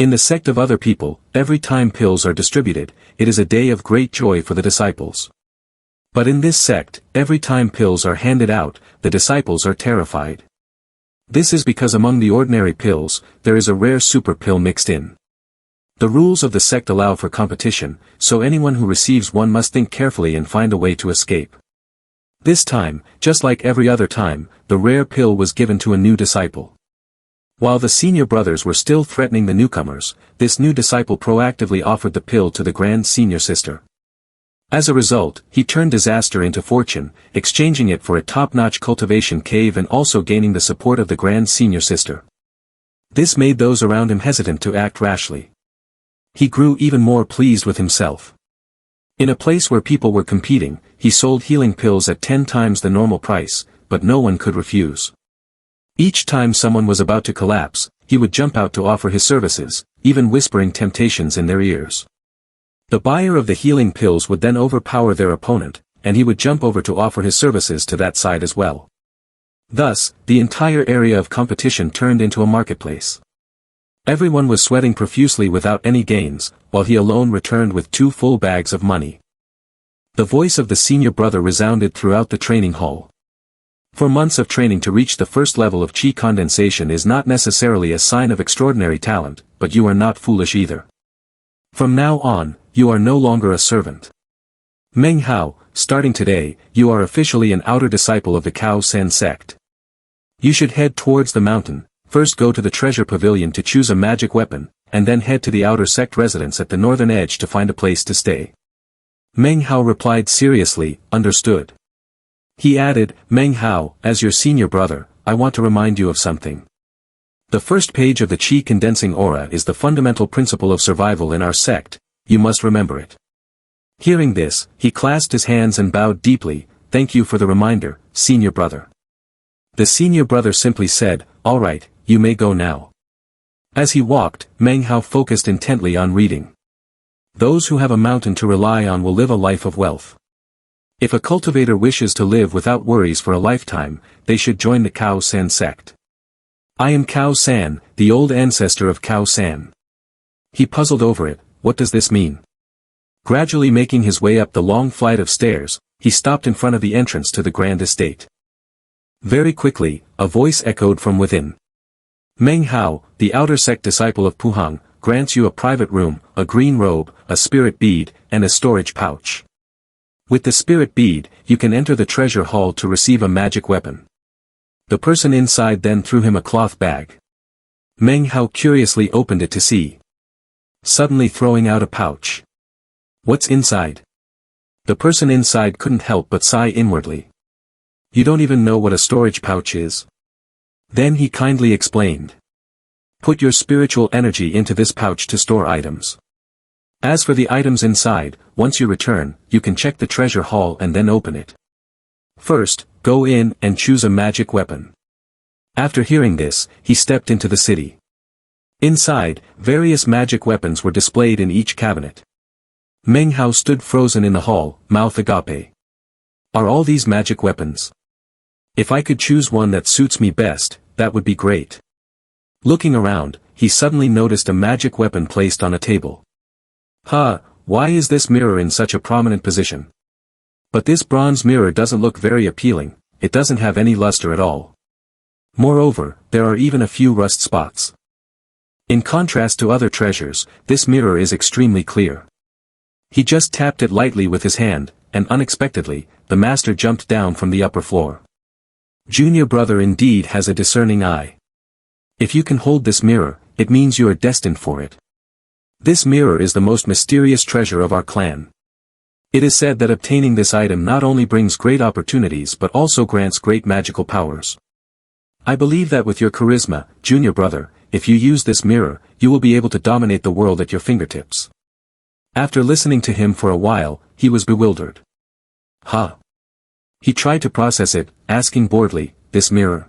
In the sect of other people, every time pills are distributed, it is a day of great joy for the disciples. But in this sect, every time pills are handed out, the disciples are terrified. This is because among the ordinary pills, there is a rare super pill mixed in. The rules of the sect allow for competition, so anyone who receives one must think carefully and find a way to escape. This time, just like every other time, the rare pill was given to a new disciple. While the senior brothers were still threatening the newcomers, this new disciple proactively offered the pill to the grand senior sister. As a result, he turned disaster into fortune, exchanging it for a top-notch cultivation cave and also gaining the support of the grand senior sister. This made those around him hesitant to act rashly. He grew even more pleased with himself. In a place where people were competing, he sold healing pills at 10 times the normal price, but no one could refuse. Each time someone was about to collapse, he would jump out to offer his services, even whispering temptations in their ears. The buyer of the healing pills would then overpower their opponent, and he would jump over to offer his services to that side as well. Thus, the entire area of competition turned into a marketplace. Everyone was sweating profusely without any gains, while he alone returned with 2 full bags of money. The voice of the senior brother resounded throughout the training hall. For months of training to reach the first level of qi condensation is not necessarily a sign of extraordinary talent, but you are not foolish either. From now on, you are no longer a servant. Meng Hao, starting today, you are officially an outer disciple of the Cao San sect. You should head towards the mountain, first go to the treasure pavilion to choose a magic weapon, and then head to the outer sect residence at the northern edge to find a place to stay. Meng Hao replied seriously, understood. He added, Meng Hao, as your senior brother, I want to remind you of something. The first page of the qi condensing aura is the fundamental principle of survival in our sect, you must remember it. Hearing this, he clasped his hands and bowed deeply, thank you for the reminder, senior brother. The senior brother simply said, all right, you may go now. As he walked, Meng Hao focused intently on reading. Those who have a mountain to rely on will live a life of wealth. If a cultivator wishes to live without worries for a lifetime, they should join the Cao San sect. I am Cao San, the old ancestor of Cao San. He puzzled over it, what does this mean? Gradually making his way up the long flight of stairs, he stopped in front of the entrance to the grand estate. Very quickly, a voice echoed from within. Meng Hao, the outer sect disciple of Puhang, grants you a private room, a green robe, a spirit bead, and a storage pouch. With the spirit bead, you can enter the treasure hall to receive a magic weapon. The person inside then threw him a cloth bag. Meng Hao curiously opened it to see. Suddenly throwing out a pouch. What's inside? The person inside couldn't help but sigh inwardly. You don't even know what a storage pouch is? Then he kindly explained. Put your spiritual energy into this pouch to store items. As for the items inside, once you return, you can check the treasure hall and then open it. First, go in and choose a magic weapon. After hearing this, he stepped into the city. Inside, various magic weapons were displayed in each cabinet. Meng Hao stood frozen in the hall, mouth agape. Are all these magic weapons? If I could choose one that suits me best, that would be great. Looking around, he suddenly noticed a magic weapon placed on a table. Why is this mirror in such a prominent position? But this bronze mirror doesn't look very appealing, it doesn't have any luster at all. Moreover, there are even a few rust spots. In contrast to other treasures, this mirror is extremely clear. He just tapped it lightly with his hand, and unexpectedly, the master jumped down from the upper floor. Junior brother indeed has a discerning eye. If you can hold this mirror, it means you are destined for it. This mirror is the most mysterious treasure of our clan. It is said that obtaining this item not only brings great opportunities but also grants great magical powers. I believe that with your charisma, junior brother, if you use this mirror, you will be able to dominate the world at your fingertips. After listening to him for a while, he was bewildered. He tried to process it, asking boredly, this mirror.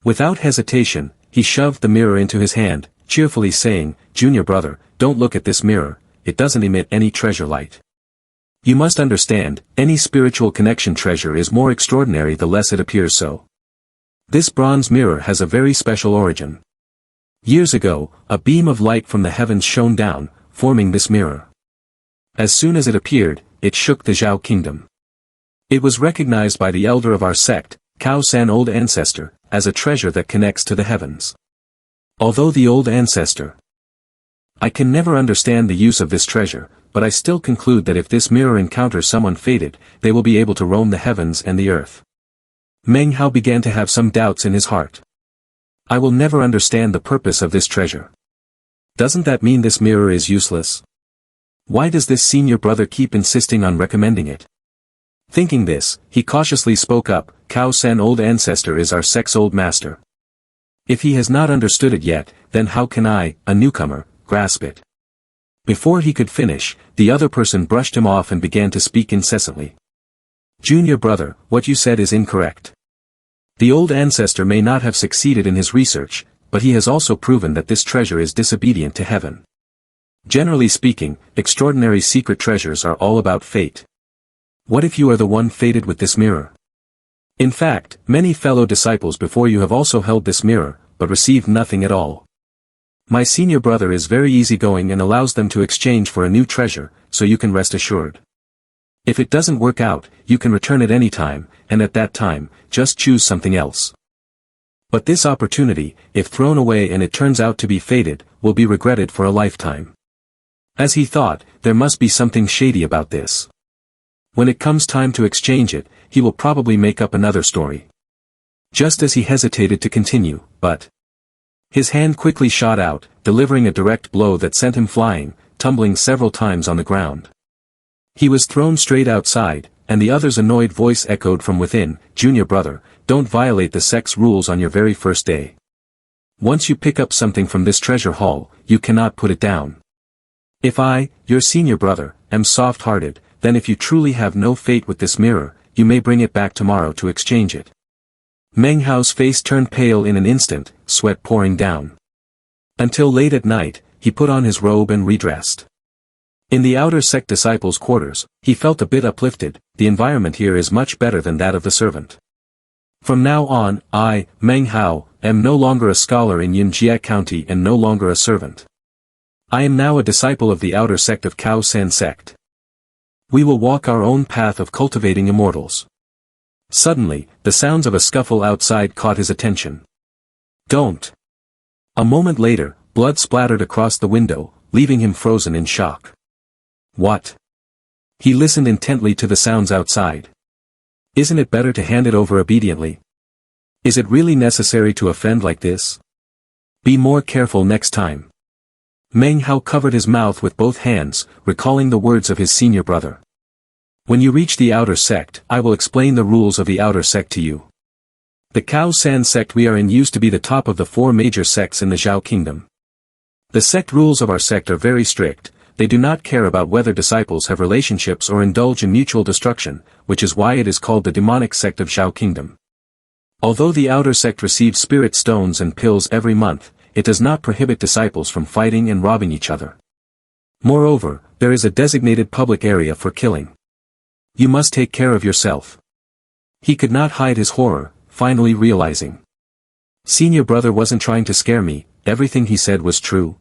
Without hesitation, he shoved the mirror into his hand, cheerfully saying, Junior brother, don't look at this mirror, it doesn't emit any treasure light. You must understand, any spiritual connection treasure is more extraordinary the less it appears so. This bronze mirror has a very special origin. Years ago, a beam of light from the heavens shone down, forming this mirror. As soon as it appeared, it shook the Zhao kingdom. It was recognized by the elder of our sect, Cao San Old Ancestor, as a treasure that connects to the heavens. Although the Old Ancestor, I can never understand the use of this treasure, but I still conclude that if this mirror encounters someone fated, they will be able to roam the heavens and the earth. Meng Hao began to have some doubts in his heart. I will never understand the purpose of this treasure. Doesn't that mean this mirror is useless? Why does this senior brother keep insisting on recommending it? Thinking this, he cautiously spoke up, Cao San Old Ancestor is our sect's old master. If he has not understood it yet, then how can I, a newcomer, grasp it? Before he could finish, the other person brushed him off and began to speak incessantly. Junior brother, what you said is incorrect. The old ancestor may not have succeeded in his research, but he has also proven that this treasure is disobedient to heaven. Generally speaking, extraordinary secret treasures are all about fate. What if you are the one fated with this mirror? In fact, many fellow disciples before you have also held this mirror, but received nothing at all. My senior brother is very easygoing and allows them to exchange for a new treasure, so you can rest assured. If it doesn't work out, you can return at any time, and at that time, just choose something else. But this opportunity, if thrown away and it turns out to be fated, will be regretted for a lifetime. As he thought, there must be something shady about this. When it comes time to exchange it, he will probably make up another story. Just as he hesitated to continue, but his hand quickly shot out, delivering a direct blow that sent him flying, tumbling several times on the ground. He was thrown straight outside, and the other's annoyed voice echoed from within, Junior brother, don't violate the sect's rules on your very first day. Once you pick up something from this treasure haul, you cannot put it down. If I, your senior brother, am soft-hearted, then if you truly have no fate with this mirror, you may bring it back tomorrow to exchange it. Meng Hao's face turned pale in an instant, sweat pouring down. Until late at night, he put on his robe and redressed. In the outer sect disciples' quarters, he felt a bit uplifted. The environment here is much better than that of the servant. From now on, I, Meng Hao, am no longer a scholar in Yunjia County and no longer a servant. I am now a disciple of the outer sect of Cao San sect. We will walk our own path of cultivating immortals. Suddenly, the sounds of a scuffle outside caught his attention. Don't. A moment later, blood splattered across the window, leaving him frozen in shock. What? He listened intently to the sounds outside. Isn't it better to hand it over obediently? Is it really necessary to offend like this? Be more careful next time. Meng Hao covered his mouth with both hands, recalling the words of his senior brother. When you reach the outer sect, I will explain the rules of the outer sect to you. The Cao San sect we are in used to be the top of the 4 major sects in the Zhao kingdom. The sect rules of our sect are very strict. They do not care about whether disciples have relationships or indulge in mutual destruction, which is why it is called the demonic sect of Zhao kingdom. Although the outer sect receives spirit stones and pills every month, it does not prohibit disciples from fighting and robbing each other. Moreover, there is a designated public area for killing. You must take care of yourself. He could not hide his horror, finally realizing. Senior brother wasn't trying to scare me, everything he said was true.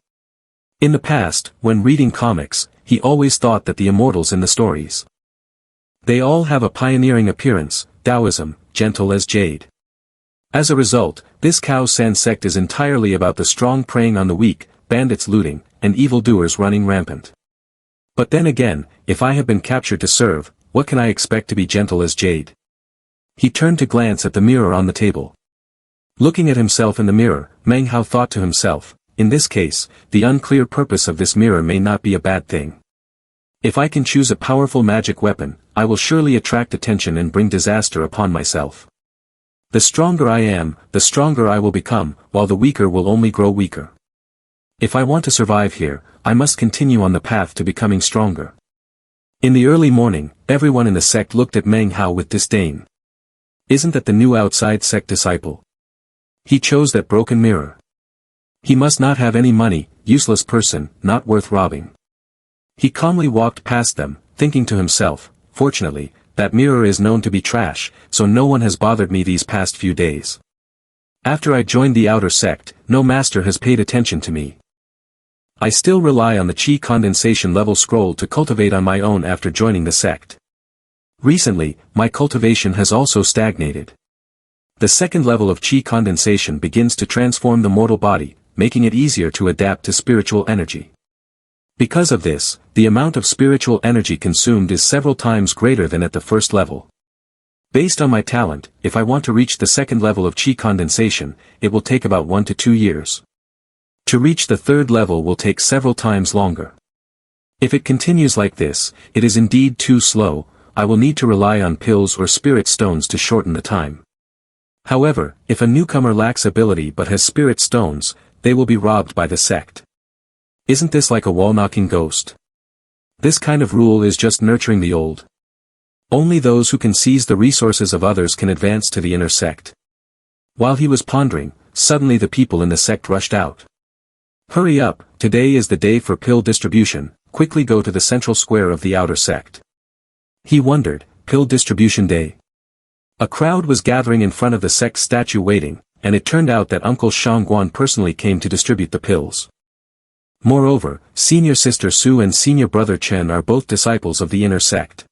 In the past, when reading comics, he always thought that the immortals in the stories, they all have a pioneering appearance, Taoism, gentle as jade. As a result, this Cao San sect is entirely about the strong preying on the weak, bandits looting, and evildoers running rampant. But then again, if I have been captured to serve, what can I expect to be gentle as jade? He turned to glance at the mirror on the table. Looking at himself in the mirror, Meng Hao thought to himself, in this case, the unclear purpose of this mirror may not be a bad thing. If I can choose a powerful magic weapon, I will surely attract attention and bring disaster upon myself. The stronger I am, the stronger I will become, while the weaker will only grow weaker. If I want to survive here, I must continue on the path to becoming stronger. In the early morning, everyone in the sect looked at Meng Hao with disdain. Isn't that the new outside sect disciple? He chose that broken mirror. He must not have any money, useless person, not worth robbing. He calmly walked past them, thinking to himself, fortunately, that mirror is known to be trash, so no one has bothered me these past few days. After I joined the outer sect, no master has paid attention to me. I still rely on the chi condensation level scroll to cultivate on my own after joining the sect. Recently, my cultivation has also stagnated. The second level of chi condensation begins to transform the mortal body, making it easier to adapt to spiritual energy. Because of this, the amount of spiritual energy consumed is several times greater than at the first level. Based on my talent, if I want to reach the second level of chi condensation, it will take about 1 to 2 years. To reach the third level will take several times longer. If it continues like this, it is indeed too slow. I will need to rely on pills or spirit stones to shorten the time. However, if a newcomer lacks ability but has spirit stones, they will be robbed by the sect. Isn't this like a wall-knocking ghost? This kind of rule is just nurturing the old. Only those who can seize the resources of others can advance to the inner sect. While he was pondering, suddenly the people in the sect rushed out. Hurry up, today is the day for pill distribution, quickly go to the central square of the outer sect. He wondered, pill distribution day. A crowd was gathering in front of the sect statue waiting, and it turned out that Uncle Shangguan personally came to distribute the pills. Moreover, senior sister Su and senior brother Chen are both disciples of the inner sect.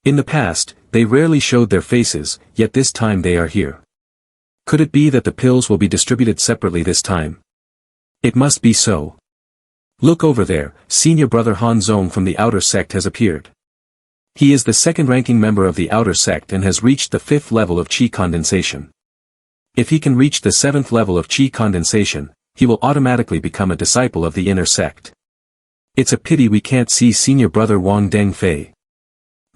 In the past, they rarely showed their faces, yet this time they are here. Could it be that the pills will be distributed separately this time? It must be so. Look over there, senior brother Han Zong from the outer sect has appeared. He is the second-ranking member of the outer sect and has reached the 5th level of chi condensation. If he can reach the 7th level of chi condensation, he will automatically become a disciple of the inner sect. It's a pity we can't see senior brother Wang Dengfei.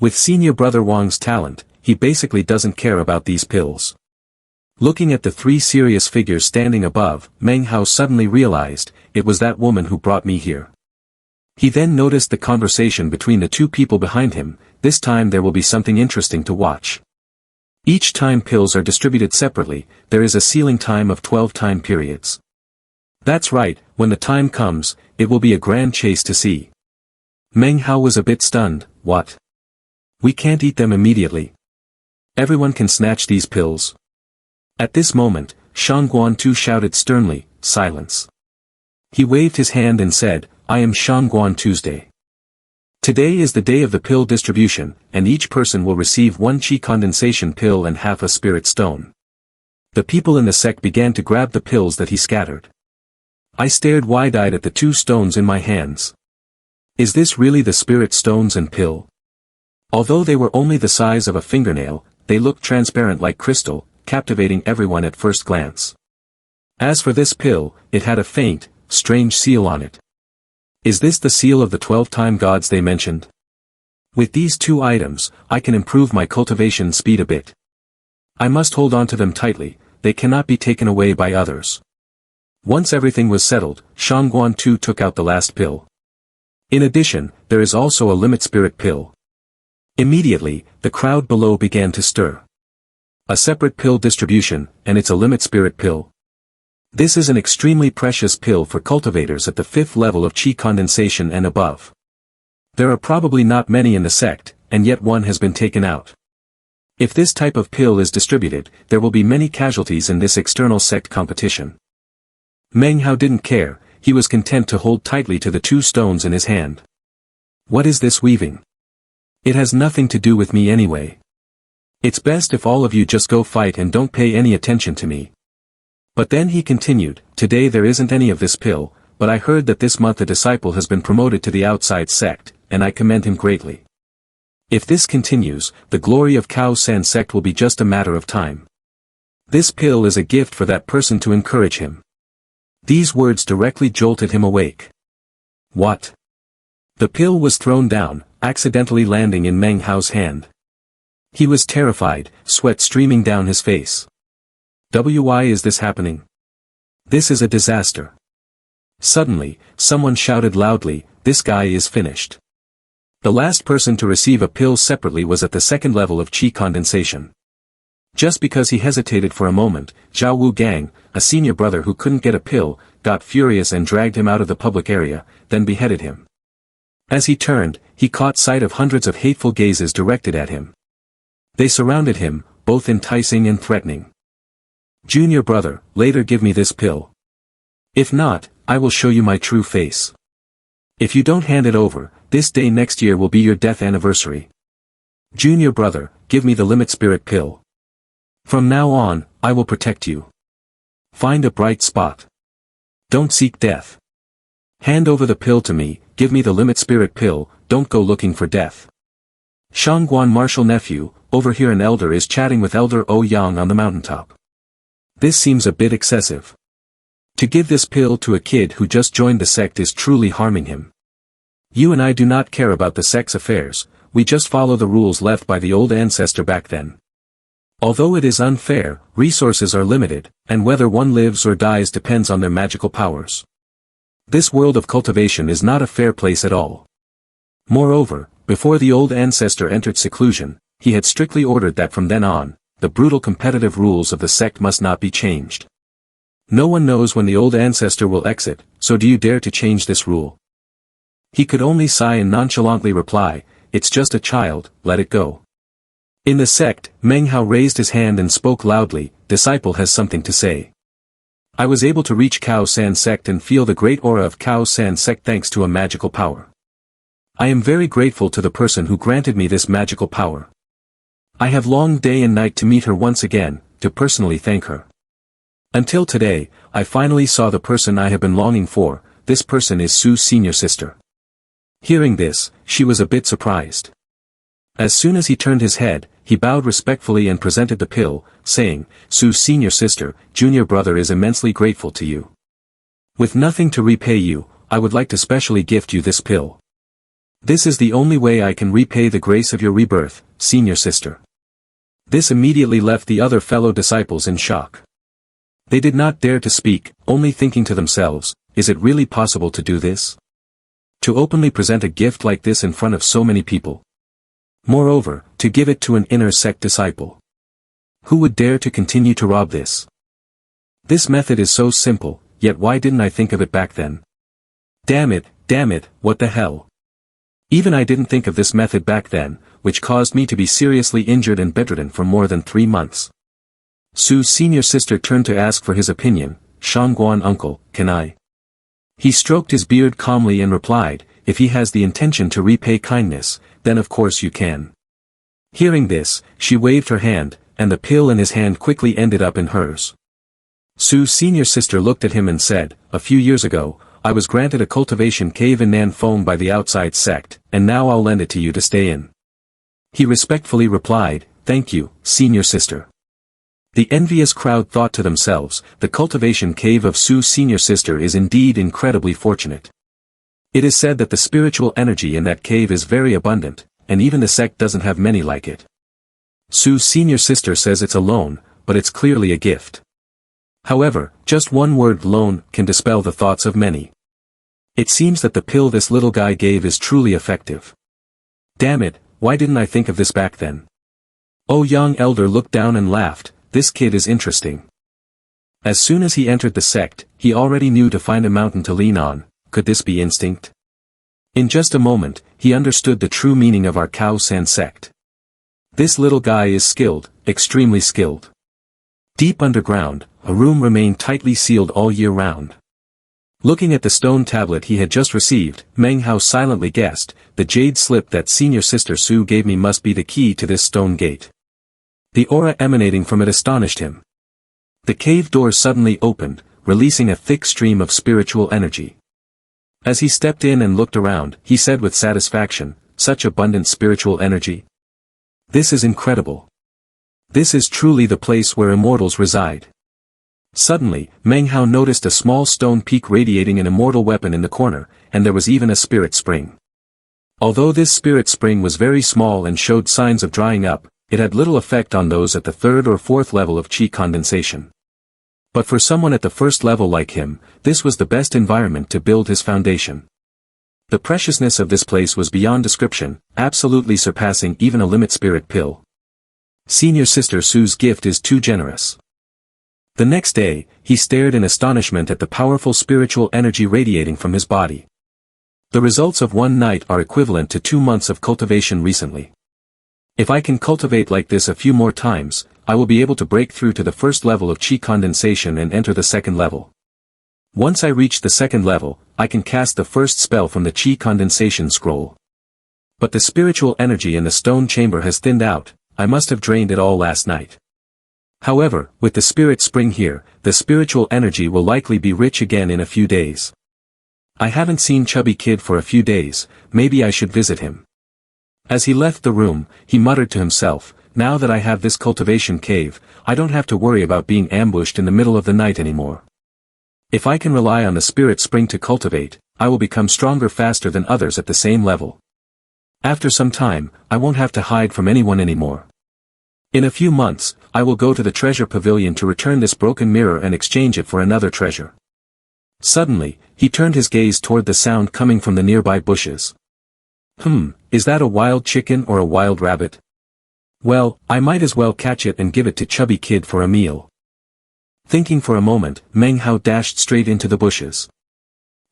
With senior brother Wang's talent, he basically doesn't care about these pills. Looking at the 3 serious figures standing above, Meng Hao suddenly realized, it was that woman who brought me here. He then noticed the conversation between the 2 people behind him. This time there will be something interesting to watch. Each time pills are distributed separately, there is a ceiling time of 12 time periods. That's right, when the time comes, it will be a grand chase to see. Meng Hao was a bit stunned. What? We can't eat them immediately. Everyone can snatch these pills. At this moment, Shangguan Tu shouted sternly, silence. He waved his hand and said, I am Shangguan Tuesday. Today is the day of the pill distribution, and each person will receive 1 chi condensation pill and half a spirit stone. The people in the sect began to grab the pills that he scattered. I stared wide-eyed at the 2 stones in my hands. Is this really the spirit stones and pill? Although they were only the size of a fingernail, they looked transparent like crystal, captivating everyone at first glance. As for this pill, it had a faint, strange seal on it. Is this the seal of the 12-time gods they mentioned? With these 2 items, I can improve my cultivation speed a bit. I must hold on to them tightly, they cannot be taken away by others. Once everything was settled, Shangguan Tu took out the last pill. In addition, there is also a limit spirit pill. Immediately, the crowd below began to stir. A separate pill distribution, and it's a limit spirit pill. This is an extremely precious pill for cultivators at the 5th level of chi condensation and above. There are probably not many in the sect, and yet one has been taken out. If this type of pill is distributed, there will be many casualties in this external sect competition. Meng Hao didn't care, he was content to hold tightly to the 2 stones in his hand. What is this weaving? It has nothing to do with me anyway. It's best if all of you just go fight and don't pay any attention to me. But then he continued, today there isn't any of this pill, but I heard that this month a disciple has been promoted to the outside sect, and I commend him greatly. If this continues, the glory of Cao San sect will be just a matter of time. This pill is a gift for that person to encourage him. These words directly jolted him awake. What? The pill was thrown down, accidentally landing in Meng Hao's hand. He was terrified, sweat streaming down his face. Why is this happening? This is a disaster. Suddenly, someone shouted loudly, this guy is finished. The last person to receive a pill separately was at the 2nd level of chi condensation. Just because he hesitated for a moment, Zhao Wu Gang, a senior brother who couldn't get a pill, got furious and dragged him out of the public area, then beheaded him. As he turned, he caught sight of hundreds of hateful gazes directed at him. They surrounded him, both enticing and threatening. Junior brother, later give me this pill. If not, I will show you my true face. If you don't hand it over, this day next year will be your death anniversary. Junior brother, give me the limit spirit pill. From now on, I will protect you. Find a bright spot. Don't seek death. Hand over the pill to me, give me the limit spirit pill, don't go looking for death. Shangguan martial nephew, over here an elder is chatting with Elder O Yang on the mountaintop. This seems a bit excessive. To give this pill to a kid who just joined the sect is truly harming him. You and I do not care about the sect's affairs, we just follow the rules left by the old ancestor back then. Although it is unfair, resources are limited, and whether one lives or dies depends on their magical powers. This world of cultivation is not a fair place at all. Moreover, before the old ancestor entered seclusion, he had strictly ordered that from then on, the brutal competitive rules of the sect must not be changed. No one knows when the old ancestor will exit, so do you dare to change this rule? He could only sigh and nonchalantly reply, it's just a child, let it go. In the sect, Manhwa raised his hand and spoke loudly, disciple has something to say. I was able to reach Khao San sect and feel the great aura of Khao San sect thanks to a magical power. I am very grateful to the person who granted me this magical power. I have longed day and night to meet her once again, to personally thank her. Until today, I finally saw the person I have been longing for, this person is Su's senior sister. Hearing this, she was a bit surprised. As soon as he turned his head, he bowed respectfully and presented the pill, saying, Su's senior sister, junior brother is immensely grateful to you. With nothing to repay you, I would like to specially gift you this pill. This is the only way I can repay the grace of your rebirth, senior sister. This immediately left the other fellow disciples in shock. They did not dare to speak, only thinking to themselves, is it really possible to do this? To openly present a gift like this in front of so many people. Moreover, to give it to an inner sect disciple. Who would dare to continue to rob this? This method is so simple, yet why didn't I think of it back then? Damn it, what the hell? Even I didn't think of this method back then, which caused me to be seriously injured and bedridden for more than 3 months. Su's senior sister turned to ask for his opinion, Shangguan uncle, can I? He stroked his beard calmly and replied, if he has the intention to repay kindness, then of course you can. Hearing this, she waved her hand, and the pill in his hand quickly ended up in hers. Su's senior sister looked at him and said, a few years ago, I was granted a cultivation cave in Nanfeng by the outside sect, and now I'll lend it to you to stay in. He respectfully replied, thank you, senior sister. The envious crowd thought to themselves, the cultivation cave of Su's senior sister is indeed incredibly fortunate. It is said that the spiritual energy in that cave is very abundant, and even the sect doesn't have many like it. Su's senior sister says it's a loan, but it's clearly a gift. However, just one word loan can dispel the thoughts of many. It seems that the pill this little guy gave is truly effective. Damn it, why didn't I think of this back then? Oh, young elder looked down and laughed, this kid is interesting. As soon as he entered the sect, he already knew to find a mountain to lean on, could this be instinct? In just a moment, he understood the true meaning of our Khao San sect. This little guy is skilled, extremely skilled. Deep underground, a room remained tightly sealed all year round. Looking at the stone tablet he had just received, Manhwa silently guessed, the jade slip that senior sister Su gave me must be the key to this stone gate. The aura emanating from it astonished him. The cave door suddenly opened, releasing a thick stream of spiritual energy. As he stepped in and looked around, he said with satisfaction, such abundant spiritual energy. This is incredible. This is truly the place where immortals reside. Suddenly, Manhwa noticed a small stone peak radiating an immortal weapon in the corner, and there was even a spirit spring. Although this spirit spring was very small and showed signs of drying up, it had little effect on those at the 3rd or 4th level of chi condensation. But for someone at the 1st level like him, this was the best environment to build his foundation. The preciousness of this place was beyond description, absolutely surpassing even a limit spirit pill. Senior sister Su's gift is too generous. The next day, he stared in astonishment at the powerful spiritual energy radiating from his body. The results of one night are equivalent to 2 months of cultivation recently. If I can cultivate like this a few more times, I will be able to break through to the first level of chi condensation and enter the second level. Once I reach the second level, I can cast the first spell from the chi condensation scroll. But the spiritual energy in the stone chamber has thinned out, I must have drained it all last night. However, with the spirit spring here, the spiritual energy will likely be rich again in a few days. I haven't seen Chubby Kid for a few days, maybe I should visit him. As he left the room, he muttered to himself, now that I have this cultivation cave, I don't have to worry about being ambushed in the middle of the night anymore. If I can rely on the spirit spring to cultivate, I will become stronger faster than others at the same level. After some time, I won't have to hide from anyone anymore. In a few months, I will go to the treasure pavilion to return this broken mirror and exchange it for another treasure. Suddenly, he turned his gaze toward the sound coming from the nearby bushes. Is that a wild chicken or a wild rabbit? Well, I might as well catch it and give it to Chubby Kid for a meal. Thinking for a moment, Manhwa dashed straight into the bushes.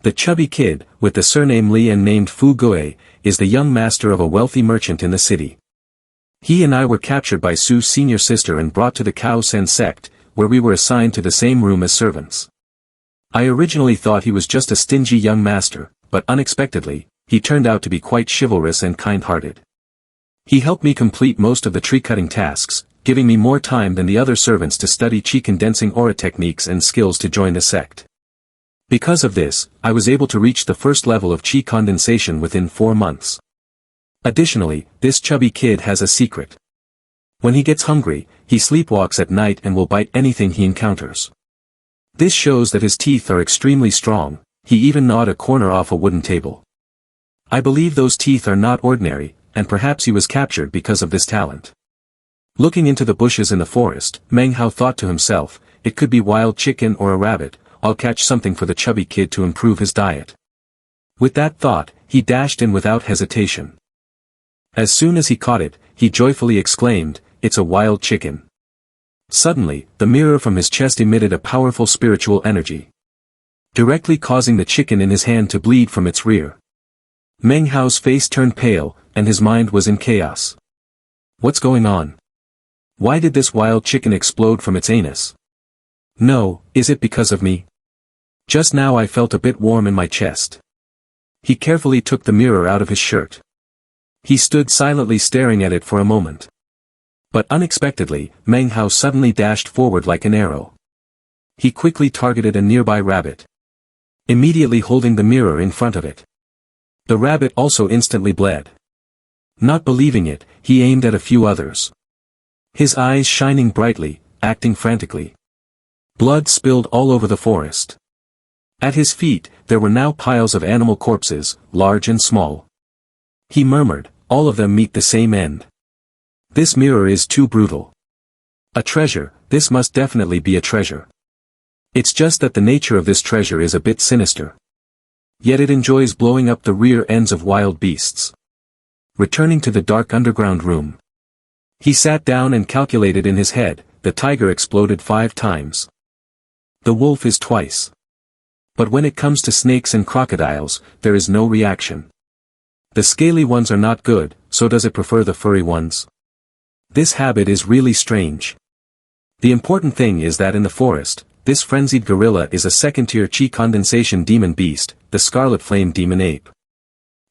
The Chubby Kid, with the surname Li and named Fu Gue, is the young master of a wealthy merchant in the city. He and I were captured by Su's senior sister and brought to the Kao Sen sect, where we were assigned to the same room as servants. I originally thought he was just a stingy young master, but unexpectedly, he turned out to be quite chivalrous and kind-hearted. He helped me complete most of the tree-cutting tasks, giving me more time than the other servants to study chi-condensing aura techniques and skills to join the sect. Because of this, I was able to reach the first level of chi condensation within 4 months. Additionally, this Chubby Kid has a secret. When he gets hungry, he sleepwalks at night and will bite anything he encounters. This shows that his teeth are extremely strong, he even gnawed a corner off a wooden table. I believe those teeth are not ordinary, and perhaps he was captured because of this talent. Looking into the bushes in the forest, Manhwa thought to himself, it could be wild chicken or a rabbit, I'll catch something for the Chubby Kid to improve his diet. With that thought, he dashed in without hesitation. As soon as he caught it, he joyfully exclaimed, it's a wild chicken. Suddenly, the mirror from his chest emitted a powerful spiritual energy, directly causing the chicken in his hand to bleed from its rear. Manhwa's face turned pale, and his mind was in chaos. What's going on? Why did this wild chicken explode from its anus? No, is it because of me? Just now I felt a bit warm in my chest. He carefully took the mirror out of his shirt. He stood silently staring at it for a moment. But unexpectedly, Manhwa suddenly dashed forward like an arrow. He quickly targeted a nearby rabbit, immediately holding the mirror in front of it. The rabbit also instantly bled. Not believing it, he aimed at a few others. His eyes shining brightly, acting frantically. Blood spilled all over the forest. At his feet, there were now piles of animal corpses, large and small. He murmured, all of them meet the same end. This mirror is too brutal. A treasure, this must definitely be a treasure. It's just that the nature of this treasure is a bit sinister. Yet it enjoys blowing up the rear ends of wild beasts. Returning to the dark underground room, he sat down and calculated in his head, the tiger exploded 5 times. The wolf is twice. But when it comes to snakes and crocodiles, there is no reaction. The scaly ones are not good, so does it prefer the furry ones? This habit is really strange. The important thing is that in the forest, this frenzied gorilla is a second-tier chi condensation demon beast, the scarlet flame demon ape.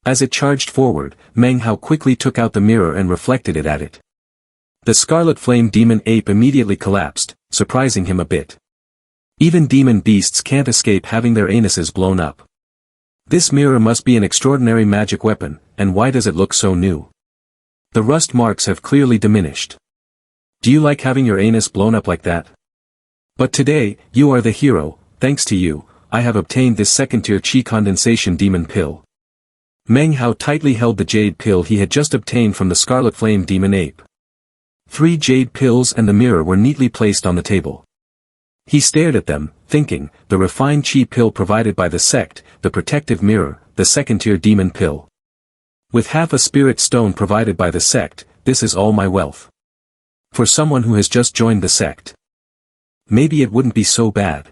As it charged forward, Manhwa quickly took out the mirror and reflected it at it. The scarlet flame demon ape immediately collapsed, surprising him a bit. Even demon beasts can't escape having their anuses blown up. This mirror must be an extraordinary magic weapon, and why does it look so new? The rust marks have clearly diminished. Do you like having your anus blown up like that? But today, you are the hero, thanks to you, I have obtained this second-tier chi condensation demon pill. Manhwa tightly held the jade pill he had just obtained from the scarlet flame demon ape. 3 jade pills and the mirror were neatly placed on the table. He stared at them, thinking, the refined chi pill provided by the sect, the protective mirror, the second-tier demon pill. With half a spirit stone provided by the sect, this is all my wealth. For someone who has just joined the sect, maybe it wouldn't be so bad.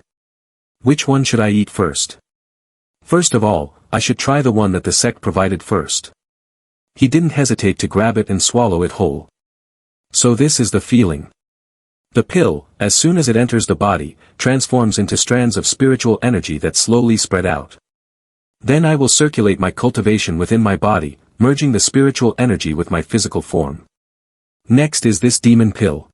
Which one should I eat first? First of all, I should try the one that the sect provided first. He didn't hesitate to grab it and swallow it whole. So this is the feeling. The pill, as soon as it enters the body, transforms into strands of spiritual energy that slowly spread out. Then I will circulate my cultivation within my body, merging the spiritual energy with my physical form. Next is this demon pill.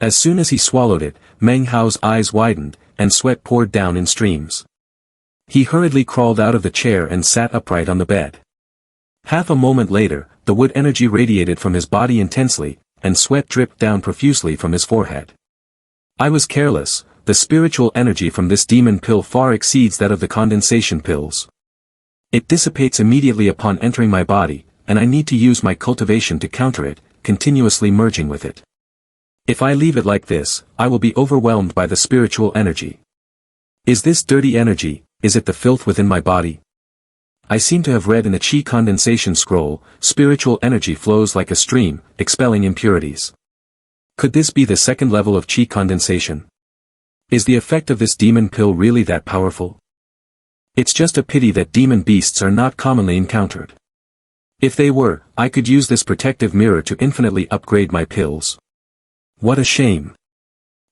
As soon as he swallowed it, Meng Hao's eyes widened, and sweat poured down in streams. He hurriedly crawled out of the chair and sat upright on the bed. Half a moment later, the wood energy radiated from his body intensely, and sweat dripped down profusely from his forehead. I was careless. The spiritual energy from this demon pill far exceeds that of the condensation pills. It dissipates immediately upon entering my body, and I need to use my cultivation to counter it, continuously merging with it. If I leave it like this, I will be overwhelmed by the spiritual energy. Is this dirty energy? Is it the filth within my body? I seem to have read in a Qi condensation scroll, spiritual energy flows like a stream, expelling impurities. Could this be the second level of Qi condensation? Is the effect of this demon pill really that powerful? It's just a pity that demon beasts are not commonly encountered. If they were, I could use this protective mirror to infinitely upgrade my pills. What a shame.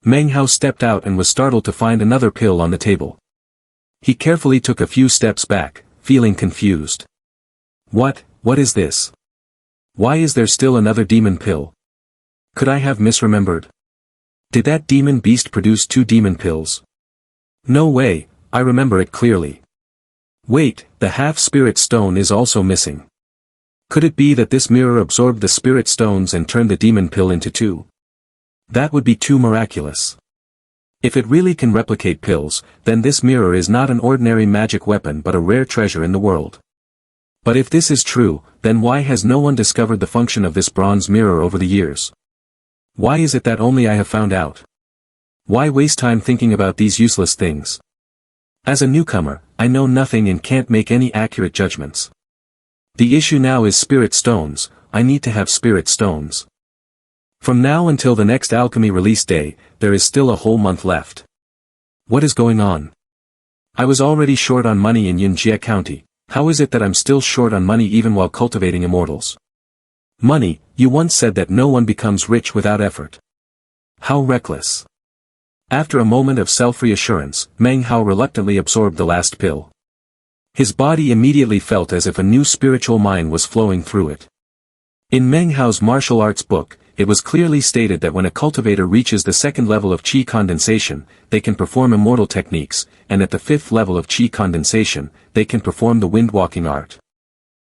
Meng Hao stepped out and was startled to find another pill on the table. He carefully took a few steps back, feeling confused. What is this? Why is there still another demon pill? Could I have misremembered? Did that demon beast produce 2 demon pills? No way, I remember it clearly. Wait, the half-spirit stone is also missing. Could it be that this mirror absorbed the spirit stones and turned the demon pill into 2? That would be too miraculous. If it really can replicate pills, then this mirror is not an ordinary magic weapon but a rare treasure in the world. But if this is true, then why has no one discovered the function of this bronze mirror over the years? Why is it that only I have found out? Why waste time thinking about these useless things? As a newcomer, I know nothing and can't make any accurate judgments. The issue now is spirit stones. I need to have spirit stones. From now until the next alchemy release day, there is still a whole month left. What is going on? I was already short on money in Yunjie County. How is it that I'm still short on money even while cultivating immortals? Money, you once said that no one becomes rich without effort. How reckless. After a moment of self-reassurance, Meng Hao reluctantly absorbed the last pill. His body immediately felt as if a new spiritual mine was flowing through it. In Meng Hao's martial arts book, it was clearly stated that when a cultivator reaches the second level of Qi condensation, they can perform immortal techniques, and at the 5th level of Qi condensation, they can perform the wind-walking art.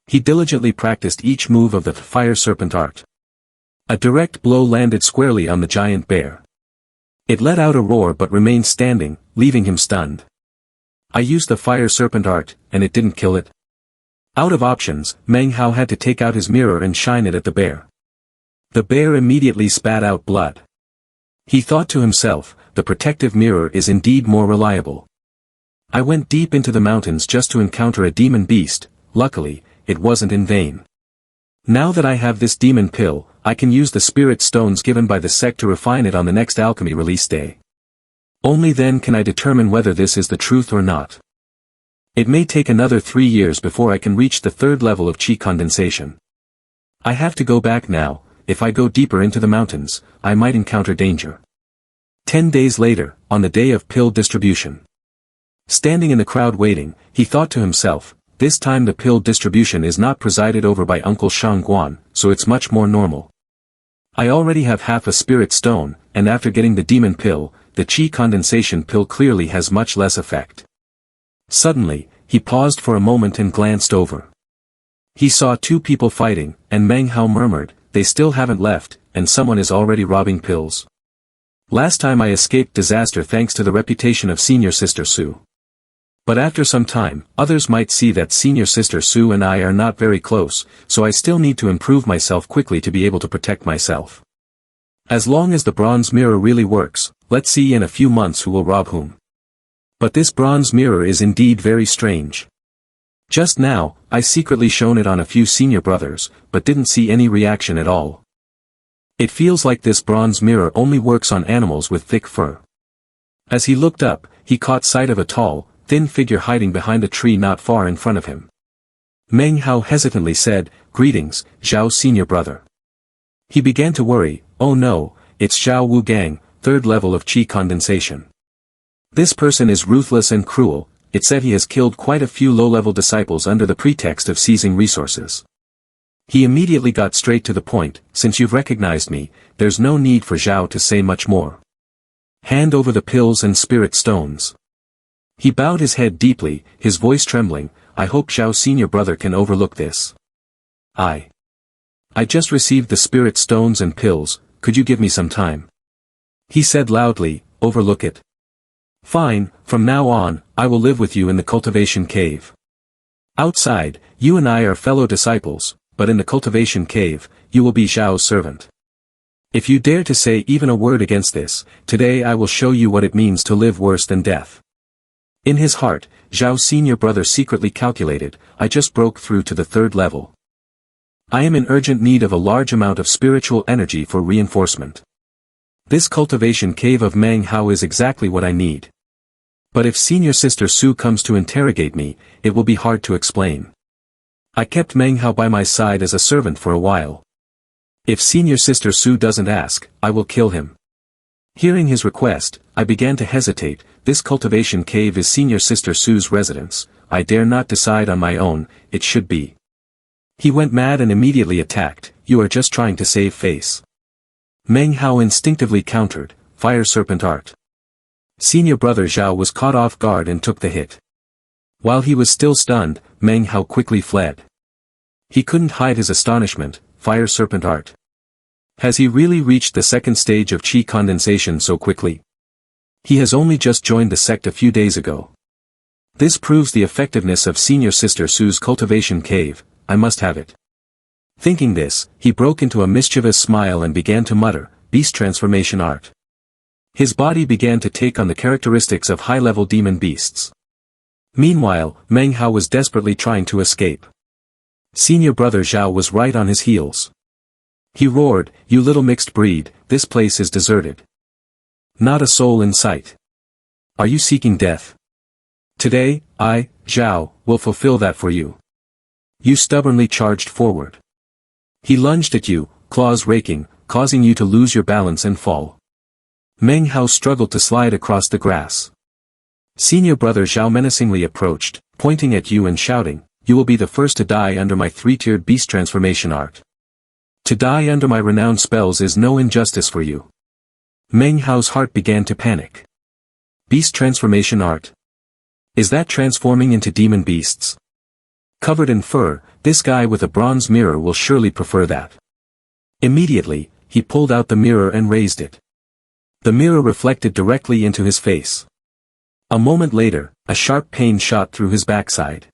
He diligently practiced each move of the fire serpent art. A direct blow landed squarely on the giant bear. It let out a roar but remained standing, leaving him stunned. I used the fire serpent art, and it didn't kill it. Out of options, Meng Hao had to take out his mirror and shine it at the bear. The bear immediately spat out blood. He thought to himself, the protective mirror is indeed more reliable. I went deep into the mountains just to encounter a demon beast. Luckily, it wasn't in vain. Now that I have this demon pill, I can use the spirit stones given by the sect to refine it on the next alchemy release day. Only then can I determine whether this is the truth or not. It may take another 3 years before I can reach the 3rd level of Qi condensation. I have to go back now. If I go deeper into the mountains, I might encounter danger. 10 days later, on the day of pill distribution. Standing in the crowd waiting, he thought to himself, this time the pill distribution is not presided over by Uncle Shangguan, so it's much more normal. I already have half a spirit stone, and after getting the demon pill, the Qi condensation pill clearly has much less effect. Suddenly, he paused for a moment and glanced over. He saw 2 people fighting, and Meng Hao murmured, they still haven't left, and someone is already robbing pills. Last time I escaped disaster thanks to the reputation of Senior Sister Su. But after some time, others might see that Senior Sister Su and I are not very close, so I still need to improve myself quickly to be able to protect myself. As long as the bronze mirror really works, let's see in a few months who will rob whom. But this bronze mirror is indeed very strange. Just now, I secretly shone it on a few senior brothers, but didn't see any reaction at all. It feels like this bronze mirror only works on animals with thick fur. As he looked up, he caught sight of a tall, thin figure hiding behind a tree not far in front of him. Meng Hao hesitantly said, "Greetings, Zhao senior brother." He began to worry, oh no, it's Zhao Wu Gang, third level of Qi condensation. This person is ruthless and cruel. It said he has killed quite a few low-level disciples under the pretext of seizing resources. He immediately got straight to the point. Since you've recognized me, there's no need for Zhao to say much more. Hand over the pills and spirit stones. He bowed his head deeply, his voice trembling. I hope Zhao's senior brother can overlook this. I just received the spirit stones and pills, could you give me some time? He said loudly, overlook it. Fine, from now on, I will live with you in the cultivation cave. Outside, you and I are fellow disciples, but in the cultivation cave, you will be Zhao's servant. If you dare to say even a word against this, today I will show you what it means to live worse than death. In his heart, Zhao's senior brother secretly calculated, I just broke through to the third level. I am in urgent need of a large amount of spiritual energy for reinforcement. This cultivation cave of Manhwa is exactly what I need. But if senior sister Su comes to interrogate me, it will be hard to explain. I kept Manhwa by my side as a servant for a while. If senior sister Su doesn't ask, I will kill him. Hearing his request, I began to hesitate. This cultivation cave is senior sister Su's residence. I dare not decide on my own, it should be. He went mad and immediately attacked. You are just trying to save face. Manhwa instinctively countered, fire serpent art. Senior brother Zhao was caught off guard and took the hit. While he was still stunned, Manhwa quickly fled. He couldn't hide his astonishment, fire serpent art. Has he really reached the second stage of Qi condensation so quickly? He has only just joined the sect a few days ago. This proves the effectiveness of senior sister Su's cultivation cave, I must have it. Thinking this, he broke into a mischievous smile and began to mutter, beast transformation art. His body began to take on the characteristics of high-level demon beasts. Meanwhile, Manhwa was desperately trying to escape. Senior brother Zhao was right on his heels. He roared, you little mixed breed, this place is deserted. Not a soul in sight. Are you seeking death? Today, I, Zhao, will fulfill that for you. You stubbornly charged forward. He lunged at you, claws raking, causing you to lose your balance and fall. Manhwa struggled to slide across the grass. Senior brother Zhao menacingly approached, pointing at you and shouting, you will be the first to die under my three-tiered beast transformation art. To die under my renowned spells is no injustice for you. Manhwa's heart began to panic. Beast transformation art. Is that transforming into demon beasts? Covered in fur, this guy with a bronze mirror will surely prefer that. Immediately, he pulled out the mirror and raised it. The mirror reflected directly into his face. A moment later, a sharp pain shot through his backside.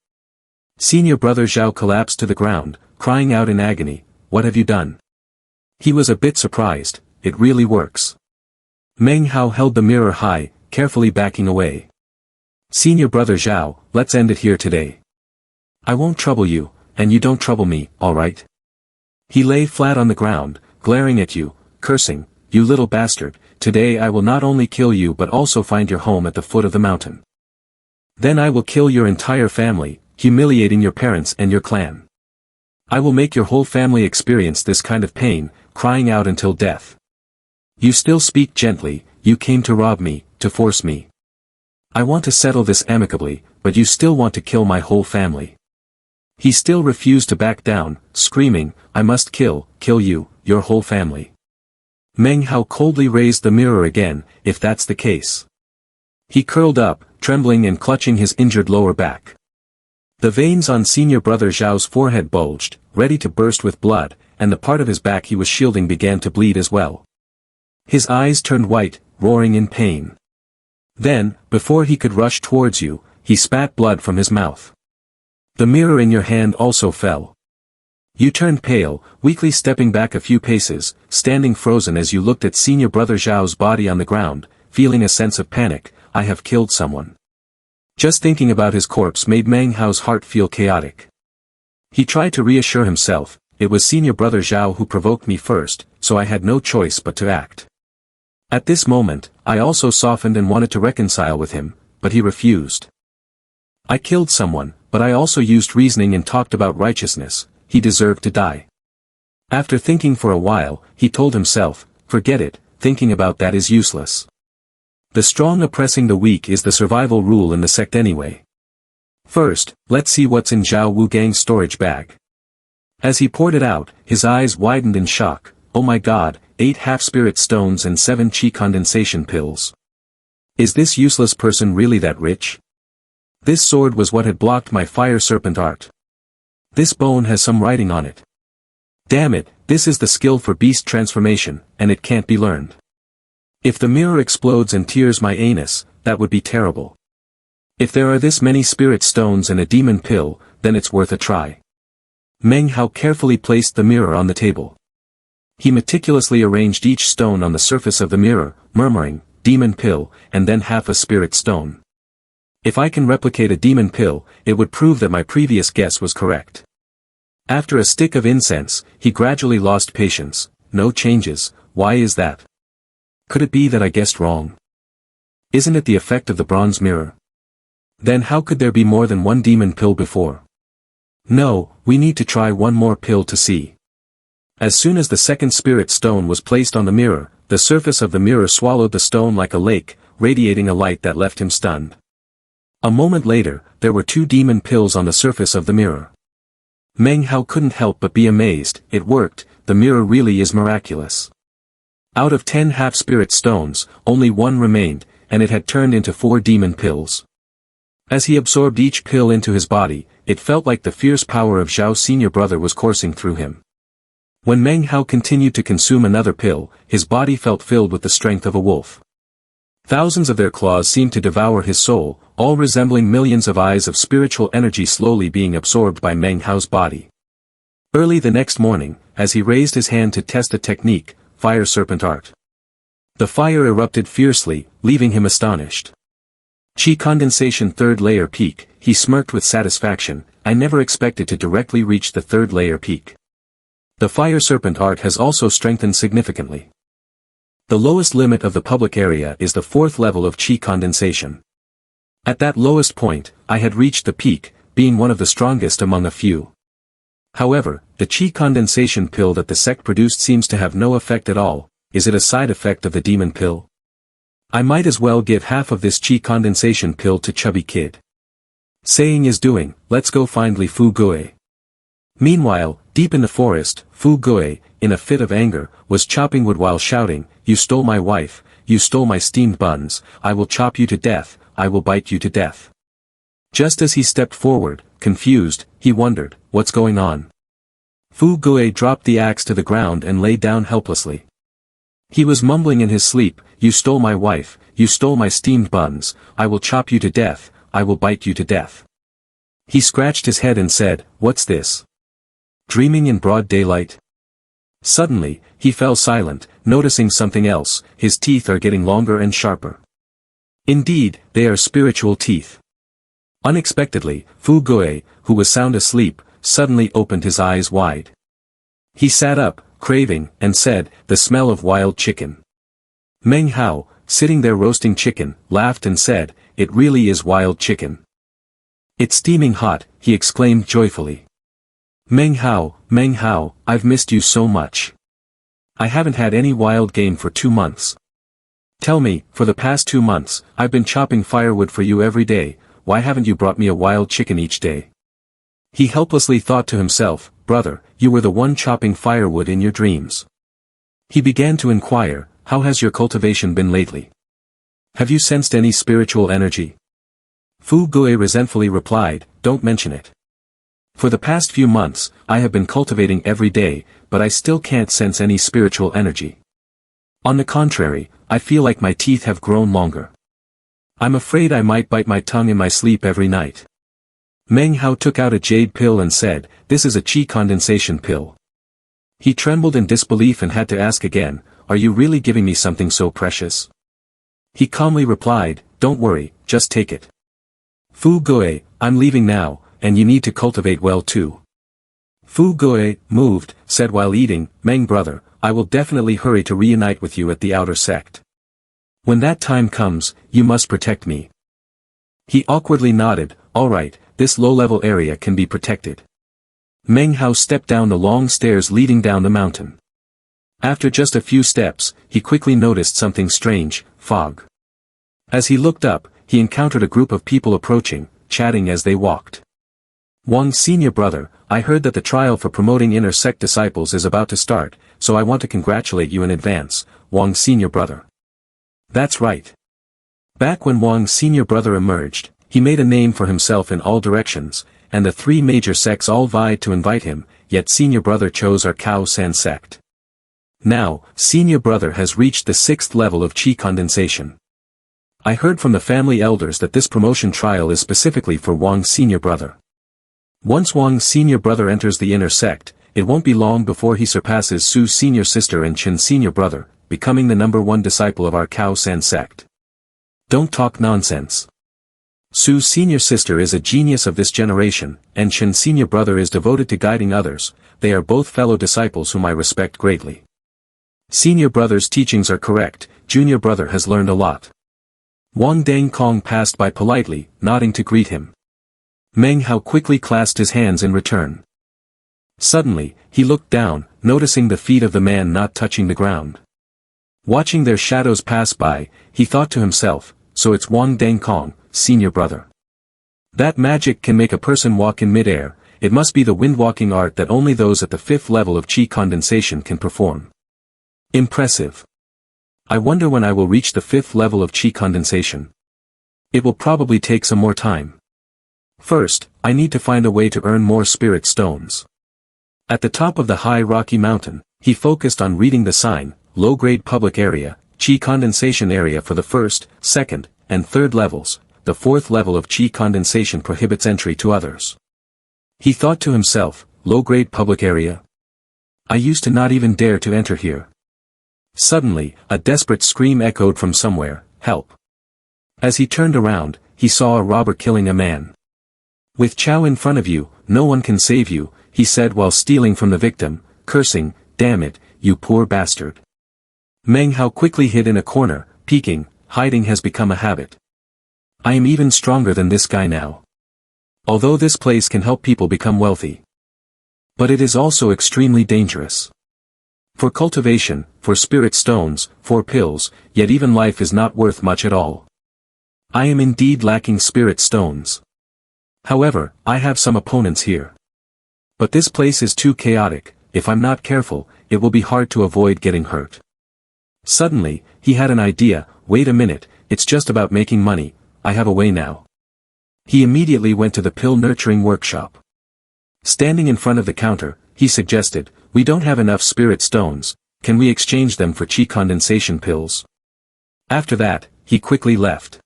Senior brother Zhao collapsed to the ground, crying out in agony, what have you done? He was a bit surprised, it really works. Manhwa held the mirror high, carefully backing away. Senior brother Zhao, let's end it here today. I won't trouble you, and you don't trouble me, alright? He lay flat on the ground, glaring at you, cursing, you little bastard, today I will not only kill you but also find your home at the foot of the mountain. Then I will kill your entire family, humiliating your parents and your clan. I will make your whole family experience this kind of pain, crying out until death. You still speak gently, you came to rob me, to force me. I want to settle this amicably, but you still want to kill my whole family. He still refused to back down, screaming, I must kill you, your whole family. Manhwa coldly raised the mirror again, if that's the case. He curled up, trembling and clutching his injured lower back. The veins on senior brother Zhao's forehead bulged, ready to burst with blood, and the part of his back he was shielding began to bleed as well. His eyes turned white, roaring in pain. Then, before he could rush towards you, he spat blood from his mouth. The mirror in your hand also fell. You turned pale, weakly stepping back a few paces, standing frozen as you looked at senior brother Zhao's body on the ground, feeling a sense of panic, I have killed someone. Just thinking about his corpse made Manhwa's heart feel chaotic. He tried to reassure himself, it was senior brother Zhao who provoked me first, so I had no choice but to act. At this moment, I also softened and wanted to reconcile with him, but he refused. I killed someone, but I also used reasoning and talked about righteousness, he deserved to die. After thinking for a while, he told himself, forget it, thinking about that is useless. The strong oppressing the weak is the survival rule in the sect anyway. First, let's see what's in Zhao Wugang's storage bag. As he poured it out, his eyes widened in shock. Oh my god, 8 half-spirit stones and 7 chi condensation pills. Is this useless person really that rich? This sword was what had blocked my fire serpent art. This bone has some writing on it. Damn it, this is the skill for beast transformation, and it can't be learned. If the mirror explodes and tears my anus, that would be terrible. If there are this many spirit stones and a demon pill, then it's worth a try. Meng Hao carefully placed the mirror on the table. He meticulously arranged each stone on the surface of the mirror, murmuring, demon pill, and then half a spirit stone. If I can replicate a demon pill, it would prove that my previous guess was correct. After a stick of incense, he gradually lost patience. No changes, why is that? Could it be that I guessed wrong? Isn't it the effect of the bronze mirror? Then how could there be more than one demon pill before? No, we need to try one more pill to see. As soon as the second spirit stone was placed on the mirror, the surface of the mirror swallowed the stone like a lake, radiating a light that left him stunned. A moment later, there were 2 demon pills on the surface of the mirror. Meng Hao couldn't help but be amazed. It worked, the mirror really is miraculous. Out of 10 half-spirit stones, only 1 remained, and it had turned into 4 demon pills. As he absorbed each pill into his body, it felt like the fierce power of Zhao's senior brother was coursing through him. When Meng Hao continued to consume another pill, his body felt filled with the strength of a wolf. Thousands of their claws seemed to devour his soul, all resembling millions of eyes of spiritual energy slowly being absorbed by Meng Hao's body. Early the next morning, as he raised his hand to test the technique, fire serpent art. The fire erupted fiercely, leaving him astonished. Chi condensation 3rd layer peak, he smirked with satisfaction. I never expected to directly reach the 3rd layer peak. The fire serpent art has also strengthened significantly. The lowest limit of the public area is the 4th level of chi condensation. At that lowest point, I had reached the peak, being one of the strongest among a few. However, the chi condensation pill that the sect produced seems to have no effect at all. Is it a side effect of the demon pill? I might as well give half of this chi condensation pill to Chubby Kid. Saying is doing, let's go find Li Fu Gui. Meanwhile, deep in the forest, Fu Gui, in a fit of anger, was chopping wood while shouting, "You stole my wife, you stole my steamed buns, I will chop you to death, I will bite you to death." Just as he stepped forward, confused, he wondered, what's going on? Fu Gui dropped the axe to the ground and lay down helplessly. He was mumbling in his sleep, "You stole my wife, you stole my steamed buns, I will chop you to death, I will bite you to death." He scratched his head and said, "What's this? Dreaming in broad daylight?" Suddenly, he fell silent, noticing something else. His teeth are getting longer and sharper. Indeed, they are spiritual teeth. Unexpectedly, Fu Gui, who was sound asleep, suddenly opened his eyes wide. He sat up, craving, and said, "The smell of wild chicken." Meng Hao, sitting there roasting chicken, laughed and said, "It really is wild chicken. It's steaming hot," he exclaimed joyfully. Meng Hao, I've missed you so much. I haven't had any wild game for 2 months. Tell me, for the past 2 months, I've been chopping firewood for you every day, why haven't you brought me a wild chicken each day?" He helplessly thought to himself, "Brother, you were the one chopping firewood in your dreams." He began to inquire, "How has your cultivation been lately? Have you sensed any spiritual energy?" Fu Gui resentfully replied, "Don't mention it. For the past few months, I have been cultivating every day, but I still can't sense any spiritual energy. On the contrary, I feel like my teeth have grown longer. I'm afraid I might bite my tongue in my sleep every night." Meng Hao took out a jade pill and said, "This is a chi condensation pill." He trembled in disbelief and had to ask again, "Are you really giving me something so precious?" He calmly replied, "Don't worry, just take it. Fu Gui, I'm leaving now, and you need to cultivate well too." Fu Gui, moved, said while eating, "Meng brother, I will definitely hurry to reunite with you at the outer sect. When that time comes, you must protect me." He awkwardly nodded, "All right, this low-level area can be protected." Meng Hao stepped down the long stairs leading down the mountain. After just a few steps, he quickly noticed something strange: fog. As he looked up, he encountered a group of people approaching, chatting as they walked. Wang's senior brother, I heard that the trial for promoting inner sect disciples is about to start, so I want to congratulate you in advance, Wang's senior brother. That's right. Back when Wang's senior brother emerged, he made a name for himself in all directions, and the three major sects all vied to invite him, yet senior brother chose our Cao San sect. Now, senior brother has reached the 6th level of qi condensation. I heard from the family elders that this promotion trial is specifically for Wang's senior brother. Once Wang's senior brother enters the inner sect, it won't be long before he surpasses Su's senior sister and Chen's senior brother, becoming the #1 disciple of our Cao San sect. Don't talk nonsense. Su's senior sister is a genius of this generation, and Chen's senior brother is devoted to guiding others. They are both fellow disciples whom I respect greatly. Senior brother's teachings are correct, junior brother has learned a lot. Wang Dangkong passed by politely, nodding to greet him. Meng Hao quickly clasped his hands in return. Suddenly, he looked down, noticing the feet of the man not touching the ground. Watching their shadows pass by, he thought to himself, so it's Wang Dangkong, senior brother. That magic can make a person walk in midair. It must be the wind-walking art that only those at the 5th level of qi condensation can perform. Impressive. I wonder when I will reach the 5th level of qi condensation. It will probably take some more time. First, I need to find a way to earn more spirit stones. At the top of the high rocky mountain, he focused on reading the sign, low-grade public area, qi condensation area for the 1st, 2nd, and 3rd levels. The 4th level of qi condensation prohibits entry to others. He thought to himself, low-grade public area? I used to not even dare to enter here. Suddenly, a desperate scream echoed from somewhere, help. As he turned around, he saw a robber killing a man. With Chow in front of you, no one can save you, he said while stealing from the victim, cursing, damn it, you poor bastard. Meng Hao quickly hid in a corner, peeking. Hiding has become a habit. I am even stronger than this guy now. Although this place can help people become wealthy. But it is also extremely dangerous. For cultivation, for spirit stones, for pills, yet even life is not worth much at all. I am indeed lacking spirit stones. However, I have some opponents here. But this place is too chaotic. If I'm not careful, it will be hard to avoid getting hurt. Suddenly, he had an idea. Wait a minute, it's just about making money, I have a way now. He immediately went to the pill nurturing workshop. Standing in front of the counter, he suggested, we don't have enough spirit stones, can we exchange them for qi condensation pills? After that, he quickly left.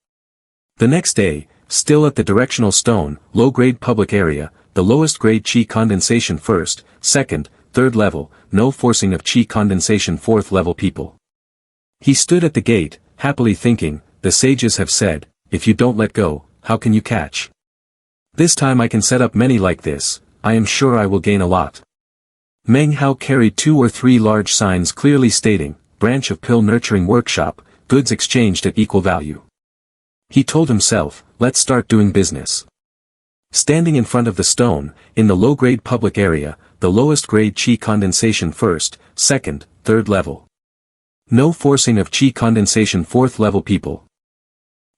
The next day, still at the directional stone, low-grade public area, the lowest grade qi condensation 1st, 2nd, 3rd level, no forcing of qi condensation 4th level people. He stood at the gate, happily thinking, the sages have said, if you don't let go, how can you catch? This time I can set up many like this, I am sure I will gain a lot. Meng Hao carried 2 or 3 large signs clearly stating, branch of pill nurturing workshop, goods exchanged at equal value. He told himself, let's start doing business. Standing in front of the stone, in the low-grade public area, the lowest grade qi condensation 1st, 2nd, 3rd level. No forcing of qi condensation 4th level people.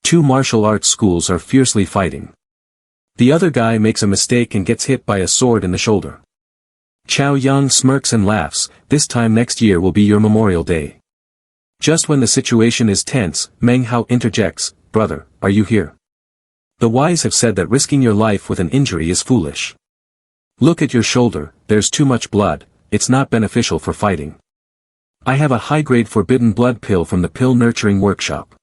2 martial arts schools are fiercely fighting. The other guy makes a mistake and gets hit by a sword in the shoulder. Chow Yang smirks and laughs, this time next year will be your Memorial Day. Just when the situation is tense, Meng Hao interjects, brother, are you here? The wise have said that risking your life with an injury is foolish. Look at your shoulder, there's too much blood, it's not beneficial for fighting. I have a high-grade forbidden blood pill from the pill nurturing workshop.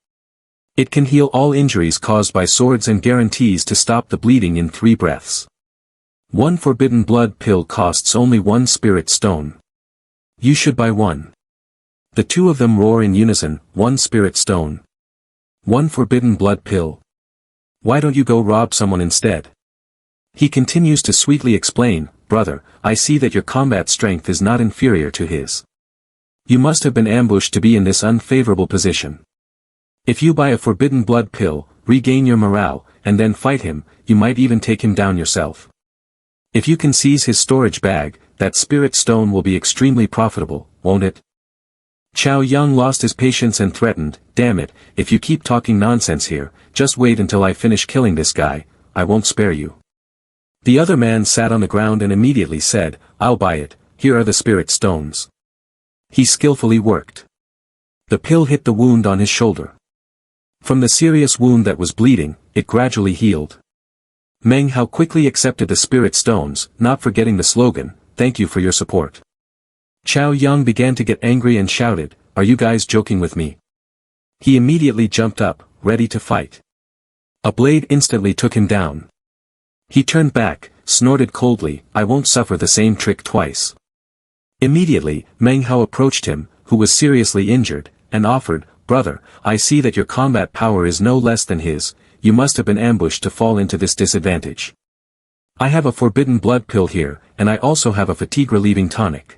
It can heal all injuries caused by swords and guarantees to stop the bleeding in 3 breaths. 1 forbidden blood pill costs only 1 spirit stone. You should buy 1. The 2 of them roar in unison, 1 spirit stone. 1 forbidden blood pill. Why don't you go rob someone instead? He continues to sweetly explain, brother, I see that your combat strength is not inferior to his. You must have been ambushed to be in this unfavorable position. If you buy a forbidden blood pill, regain your morale, and then fight him, you might even take him down yourself. If you can seize his storage bag, that spirit stone will be extremely profitable, won't it? Chow Yun lost his patience and threatened, "Damn it, if you keep talking nonsense here, just wait until I finish killing this guy, I won't spare you." The other man sat on the ground and immediately said, "I'll buy it, here are the spirit stones." He skillfully worked. The pill hit the wound on his shoulder. From the serious wound that was bleeding, it gradually healed. Meng Hao quickly accepted the spirit stones, not forgetting the slogan, "Thank you for your support." Chow Yun began to get angry and shouted, "Are you guys joking with me?" He immediately jumped up, ready to fight. A blade instantly took him down. He turned back, snorted coldly, "I won't suffer the same trick twice." Immediately, Meng Hao approached him, who was seriously injured, and offered, "Brother, I see that your combat power is no less than his, you must have been ambushed to fall into this disadvantage. I have a forbidden blood pill here, and I also have a fatigue-relieving tonic.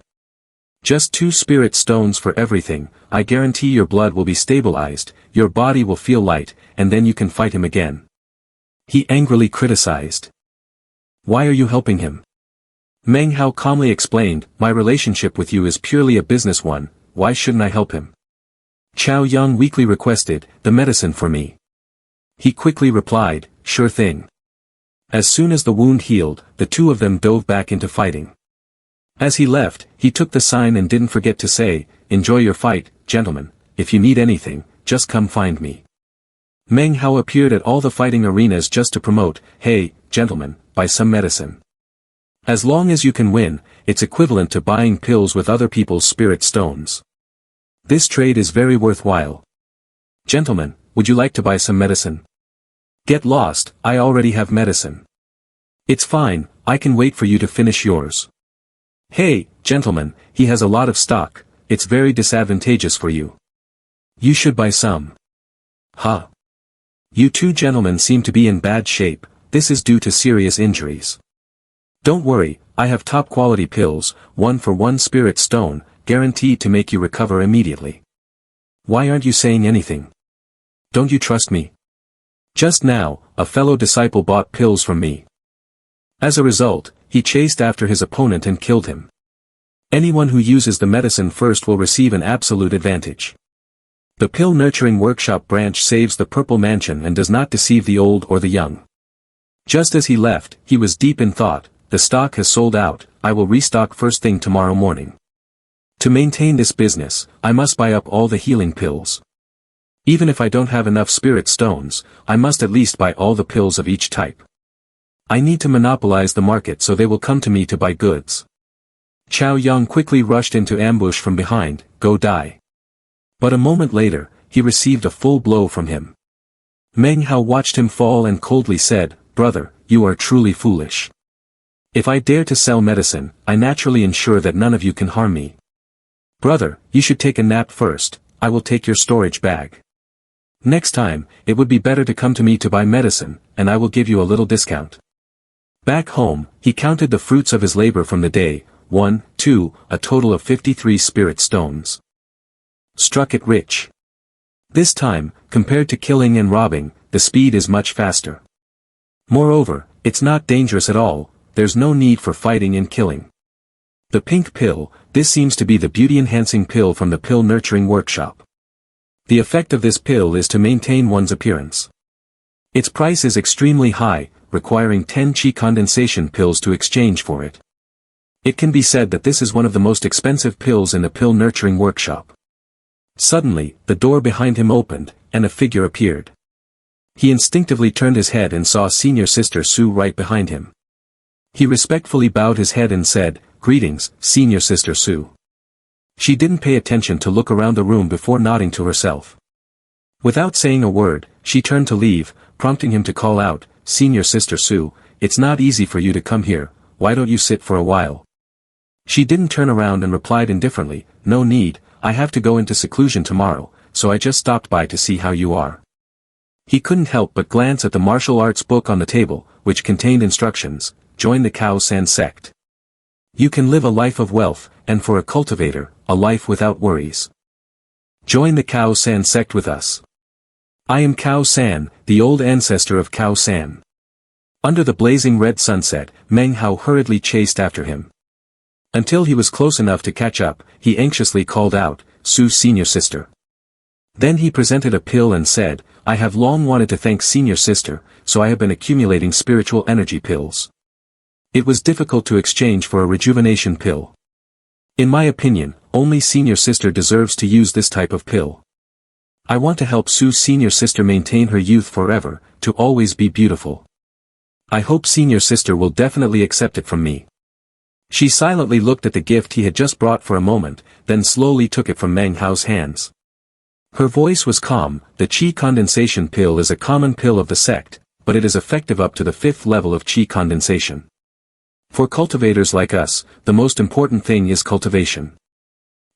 Just 2 spirit stones for everything, I guarantee your blood will be stabilized, your body will feel light, and then you can fight him again." He angrily criticized. "Why are you helping him?" Meng Hao calmly explained, "My relationship with you is purely a business one, why shouldn't I help him?" Chow Yun weakly requested, "The medicine for me." He quickly replied, "Sure thing." As soon as the wound healed, the two of them dove back into fighting. As he left, he took the sign and didn't forget to say, "Enjoy your fight, gentlemen, if you need anything, just come find me." Meng Hao appeared at all the fighting arenas just to promote, "Hey, gentlemen, buy some medicine. As long as you can win, it's equivalent to buying pills with other people's spirit stones. This trade is very worthwhile. Gentlemen, would you like to buy some medicine? Get lost, I already have medicine. It's fine, I can wait for you to finish yours. Hey, gentlemen, he has a lot of stock, it's very disadvantageous for you. You should buy some." "Huh. You two gentlemen seem to be in bad shape, this is due to serious injuries. Don't worry, I have top quality pills, 1 for 1 spirit stone, guaranteed to make you recover immediately. Why aren't you saying anything? Don't you trust me? Just now, a fellow disciple bought pills from me. As a result, he chased after his opponent and killed him. Anyone who uses the medicine first will receive an absolute advantage. The pill nurturing workshop branch saves the purple mansion and does not deceive the old or the young." Just as he left, he was deep in thought, "The stock has sold out, I will restock first thing tomorrow morning. To maintain this business, I must buy up all the healing pills. Even if I don't have enough spirit stones, I must at least buy all the pills of each type. I need to monopolize the market so they will come to me to buy goods." Chow Yun quickly rushed into ambush from behind, "Go die." But a moment later, he received a full blow from him. Meng Hao watched him fall and coldly said, "Brother, you are truly foolish. If I dare to sell medicine, I naturally ensure that none of you can harm me. Brother, you should take a nap first, I will take your storage bag. Next time, it would be better to come to me to buy medicine, and I will give you a little discount." Back home, he counted the fruits of his labor from the day, 1, 2, a total of 53 spirit stones. Struck it rich. This time, compared to killing and robbing, the speed is much faster. Moreover, it's not dangerous at all, there's no need for fighting and killing. The pink pill, this seems to be the beauty-enhancing pill from the pill nurturing workshop. The effect of this pill is to maintain one's appearance. Its price is extremely high, requiring 10 chi condensation pills to exchange for it. It can be said that this is one of the most expensive pills in the pill nurturing workshop. Suddenly, the door behind him opened, and a figure appeared. He instinctively turned his head and saw Senior Sister Sue right behind him. He respectfully bowed his head and said, "Greetings, Senior Sister Sue." She didn't pay attention to look around the room before nodding to herself. Without saying a word, she turned to leave, prompting him to call out, "Senior Sister Sue, it's not easy for you to come here, why don't you sit for a while?" She didn't turn around and replied indifferently, "No need, I have to go into seclusion tomorrow, so I just stopped by to see how you are." He couldn't help but glance at the martial arts book on the table, which contained instructions, "Join the Cao San sect. You can live a life of wealth, and for a cultivator, a life without worries. Join the Cao San sect with us. I am Cao San, the old ancestor of Cao San." Under the blazing red sunset, Meng Hao hurriedly chased after him. Until he was close enough to catch up, he anxiously called out, Su's senior sister. Then he presented a pill and said, I have long wanted to thank senior sister, so I have been accumulating spiritual energy pills. It was difficult to exchange for a rejuvenation pill. In my opinion, only senior sister deserves to use this type of pill. I want to help Su's senior sister maintain her youth forever, to always be beautiful. I hope senior sister will definitely accept it from me. She silently looked at the gift he had just brought for a moment, then slowly took it from Manhwa's hands. Her voice was calm. The qi condensation pill is a common pill of the sect, but it is effective up to the 5th level of qi condensation. For cultivators like us, the most important thing is cultivation.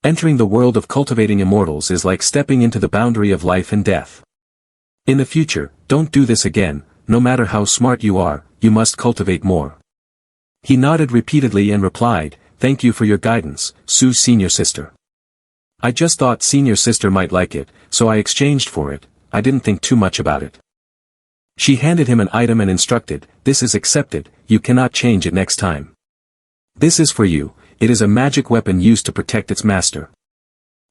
Entering the world of cultivating immortals is like stepping into the boundary of life and death. In the future, don't do this again. No matter how smart you are, you must cultivate more. He nodded repeatedly and replied, Thank you for your guidance, Su's senior sister. I just thought senior sister might like it, so I exchanged for it. I didn't think too much about it. She handed him an item and instructed, This is accepted, you cannot change it next time. This is for you, it is a magic weapon used to protect its master.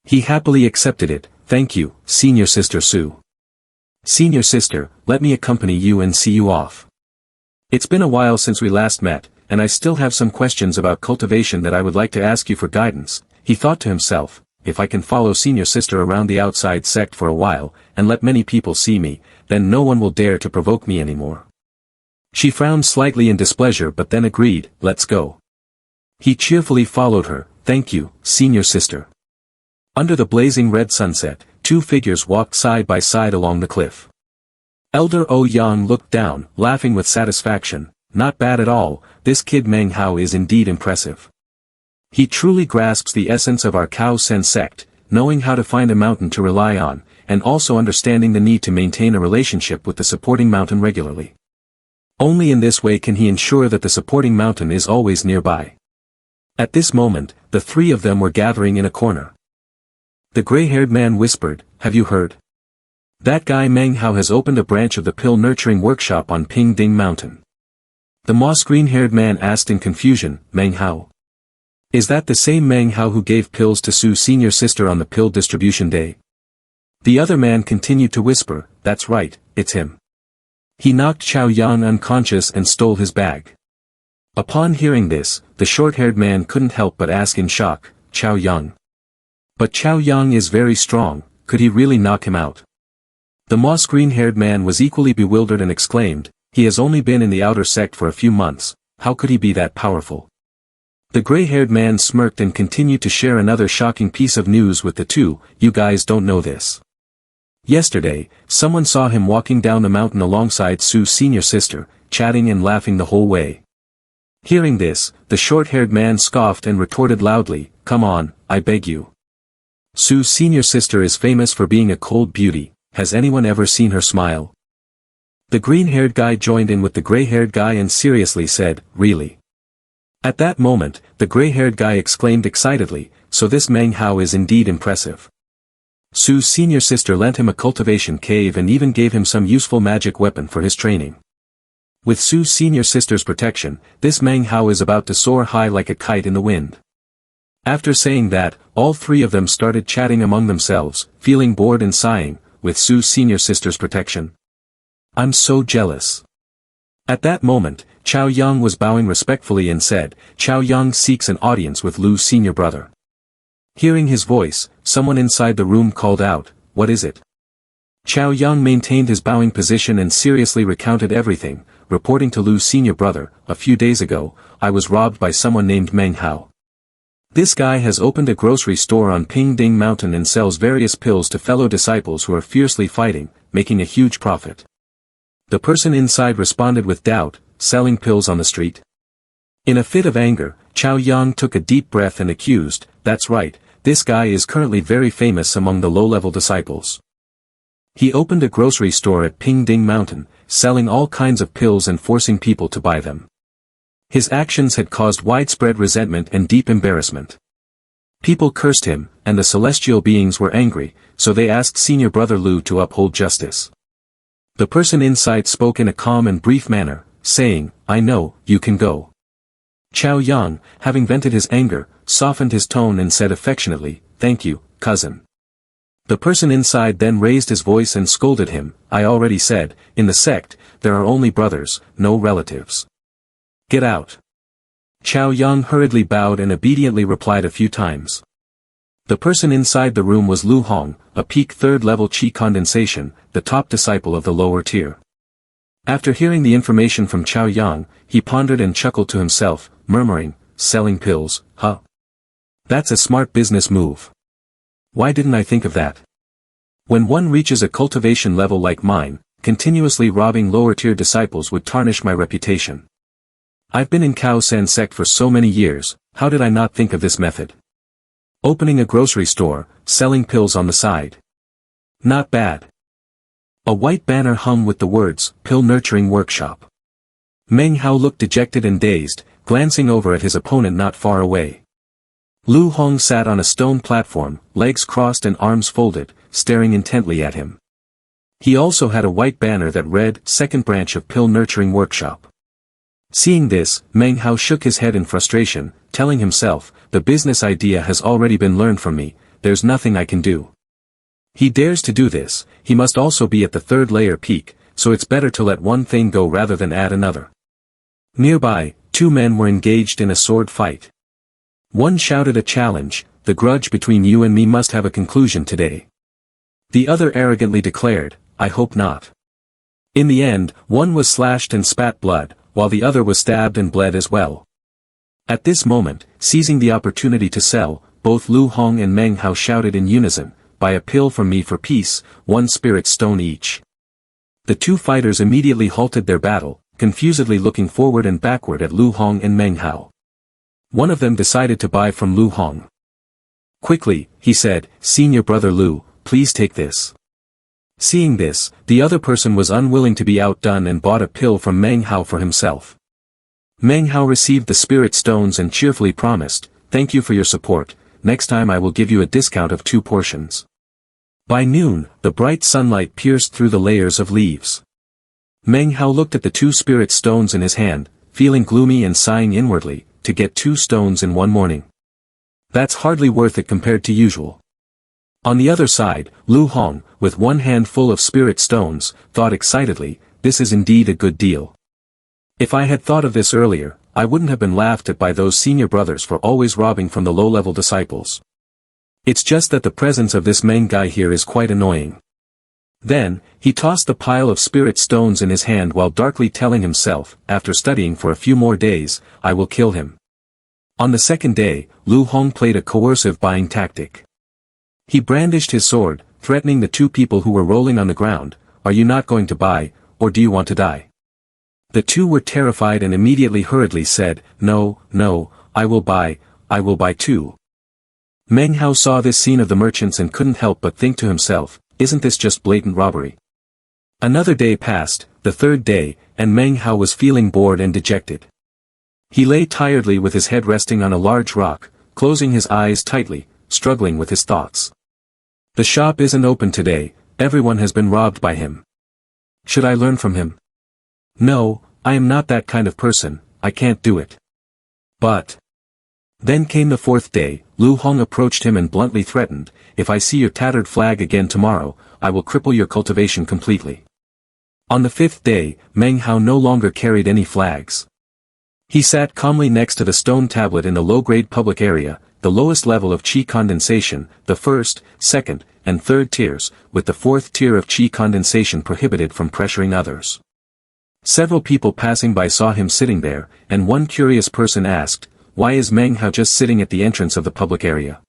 He happily accepted it. Thank you, senior sister Su. Senior sister, let me accompany you and see you off. It's been a while since we last met, and I still have some questions about cultivation that I would like to ask you for guidance. He thought to himself, if I can follow senior sister around the outside sect for a while, and let many people see me, then no one will dare to provoke me anymore. She frowned slightly in displeasure but then agreed, let's go. He cheerfully followed her. Thank you, senior sister. Under the blazing red sunset, 2 figures walked side by side along the cliff. Elder O Yang looked down, laughing with satisfaction. Not bad at all, this kid Manhwa is indeed impressive. He truly grasps the essence of our Cao Sen sect, knowing how to find a mountain to rely on, and also understanding the need to maintain a relationship with the supporting mountain regularly. Only in this way can he ensure that the supporting mountain is always nearby. At this moment, the 3 of them were gathering in a corner. The gray-haired man whispered, Have you heard? That guy Manhwa has opened a branch of the pill nurturing workshop on Ping Ding Mountain. The moss green-haired man asked in confusion, Manhwa? Is that the same Manhwa who gave pills to Su's senior sister on the pill distribution day? The other man continued to whisper, That's right, it's him. He knocked Chao Yang unconscious and stole his bag. Upon hearing this, the short-haired man couldn't help but ask in shock, Chao Yang. But Chao Yang is very strong, could he really knock him out? The moss green-haired man was equally bewildered and exclaimed, He has only been in the outer sect for a few months, how could he be that powerful? The gray-haired man smirked and continued to share another shocking piece of news with the 2, You guys don't know this. Yesterday, someone saw him walking down the mountain alongside Su's senior sister, chatting and laughing the whole way. Hearing this, the short-haired man scoffed and retorted loudly, Come on, I beg you. Su's senior sister is famous for being a cold beauty, has anyone ever seen her smile? The green-haired guy joined in with the gray-haired guy and seriously said, Really? At that moment, the gray-haired guy exclaimed excitedly, So this Manhwa is indeed impressive. Su's senior sister lent him a cultivation cave and even gave him some useful magic weapon for his training. With Su's senior sister's protection, this Manhwa is about to soar high like a kite in the wind. After saying that, all 3 of them started chatting among themselves, feeling bored and sighing, with Su's senior sister's protection. I'm so jealous. At that moment, Chao Yang was bowing respectfully and said, Chao Yang seeks an audience with Lu's senior brother. Hearing his voice, someone inside the room called out, What is it? Chao Yang maintained his bowing position and seriously recounted everything, reporting to Lu's senior brother, A few days ago, I was robbed by someone named Manhwa. This guy has opened a grocery store on Ping Ding Mountain and sells various pills to fellow disciples who are fiercely fighting, making a huge profit. The person inside responded with doubt, Selling pills on the street? In a fit of anger, Chao Yang took a deep breath and accused, That's right, this guy is currently very famous among the low-level disciples. He opened a grocery store at Ping Ding Mountain, selling all kinds of pills and forcing people to buy them. His actions had caused widespread resentment and deep embarrassment. People cursed him, and the celestial beings were angry, so they asked senior brother Lu to uphold justice. The person inside spoke in a calm and brief manner, saying, I know, you can go. Chao Yang, having vented his anger, softened his tone and said affectionately, Thank you, cousin. The person inside then raised his voice and scolded him. I already said, in the sect, there are only brothers, no relatives. Get out. Chow Yun hurriedly bowed and obediently replied a few times. The person inside the room was Lu Hong, a peak third-level Qi condensation, the top disciple of the lower tier. After hearing the information from Chow Yang, he pondered and chuckled to himself, murmuring, selling pills, huh? That's a smart business move. Why didn't I think of that? When one reaches a cultivation level like mine, continuously robbing lower-tier disciples would tarnish my reputation. I've been in Khao San sect for so many years, how did I not think of this method? Opening a grocery store, selling pills on the side. Not bad. A white banner hung with the words, Pill Nurturing Workshop. Meng Hao looked dejected and dazed, glancing over at his opponent not far away. Lu Hong sat on a stone platform, legs crossed and arms folded, staring intently at him. He also had a white banner that read, Second Branch of Pill Nurturing Workshop. Seeing this, Meng Hao shook his head in frustration, telling himself, the business idea has already been learned from me, there's nothing I can do. He dares to do this, he must also be at the third layer peak, so it's better to let one thing go rather than add another. Nearby, two men were engaged in a sword fight. One shouted a challenge, the grudge between you and me must have a conclusion today. The other arrogantly declared, I hope not. In the end, one was slashed and spat blood, while the other was stabbed and bled as well. At this moment, seizing the opportunity to sell, both Lu Hong and Meng Hao shouted in unison, buy a pill from me for peace, 1 spirit stone each. The two fighters immediately halted their battle, confusedly looking forward and backward at Lu Hong and Meng Hao. One of them decided to buy from Lu Hong. Quickly, he said, Senior brother Lu, please take this. Seeing this, the other person was unwilling to be outdone and bought a pill from Meng Hao for himself. Meng Hao received the spirit stones and cheerfully promised, thank you for your support, next time I will give you a discount of 2 portions. By noon, the bright sunlight pierced through the layers of leaves. Meng Hao looked at the 2 spirit stones in his hand, feeling gloomy and sighing inwardly, to get 2 stones in one morning. That's hardly worth it compared to usual. On the other side, Lu Hong, with one hand full of spirit stones, thought excitedly, this is indeed a good deal. If I had thought of this earlier, I wouldn't have been laughed at by those senior brothers for always robbing from the low-level disciples. It's just that the presence of this Meng guy here is quite annoying. Then, he tossed the pile of spirit stones in his hand while darkly telling himself, after studying for a few more days, I will kill him. On the second day, Lu Hong played a coercive buying tactic. He brandished his sword, threatening the 2 people who were rolling on the ground, are you not going to buy, or do you want to die? The 2 were terrified and immediately hurriedly said, no, no, I will buy too. Meng Hao saw this scene of the merchants and couldn't help but think to himself, isn't this just blatant robbery? Another day passed, the third day, and Meng Hao was feeling bored and dejected. He lay tiredly with his head resting on a large rock, closing his eyes tightly, struggling with his thoughts. The shop isn't open today, everyone has been robbed by him. Should I learn from him? No, I am not that kind of person, I can't do it. But. Then came the 4th day, Lu Hong approached him and bluntly threatened, if I see your tattered flag again tomorrow, I will cripple your cultivation completely. On the 5th day, Meng Hao no longer carried any flags. He sat calmly next to the stone tablet in the low-grade public area, the lowest level of Qi condensation, the 1st, 2nd, and 3rd tiers, with the 4th tier of Qi condensation prohibited from pressuring others. Several people passing by saw him sitting there, and one curious person asked, why is Meng Hao just sitting at the entrance of the public area?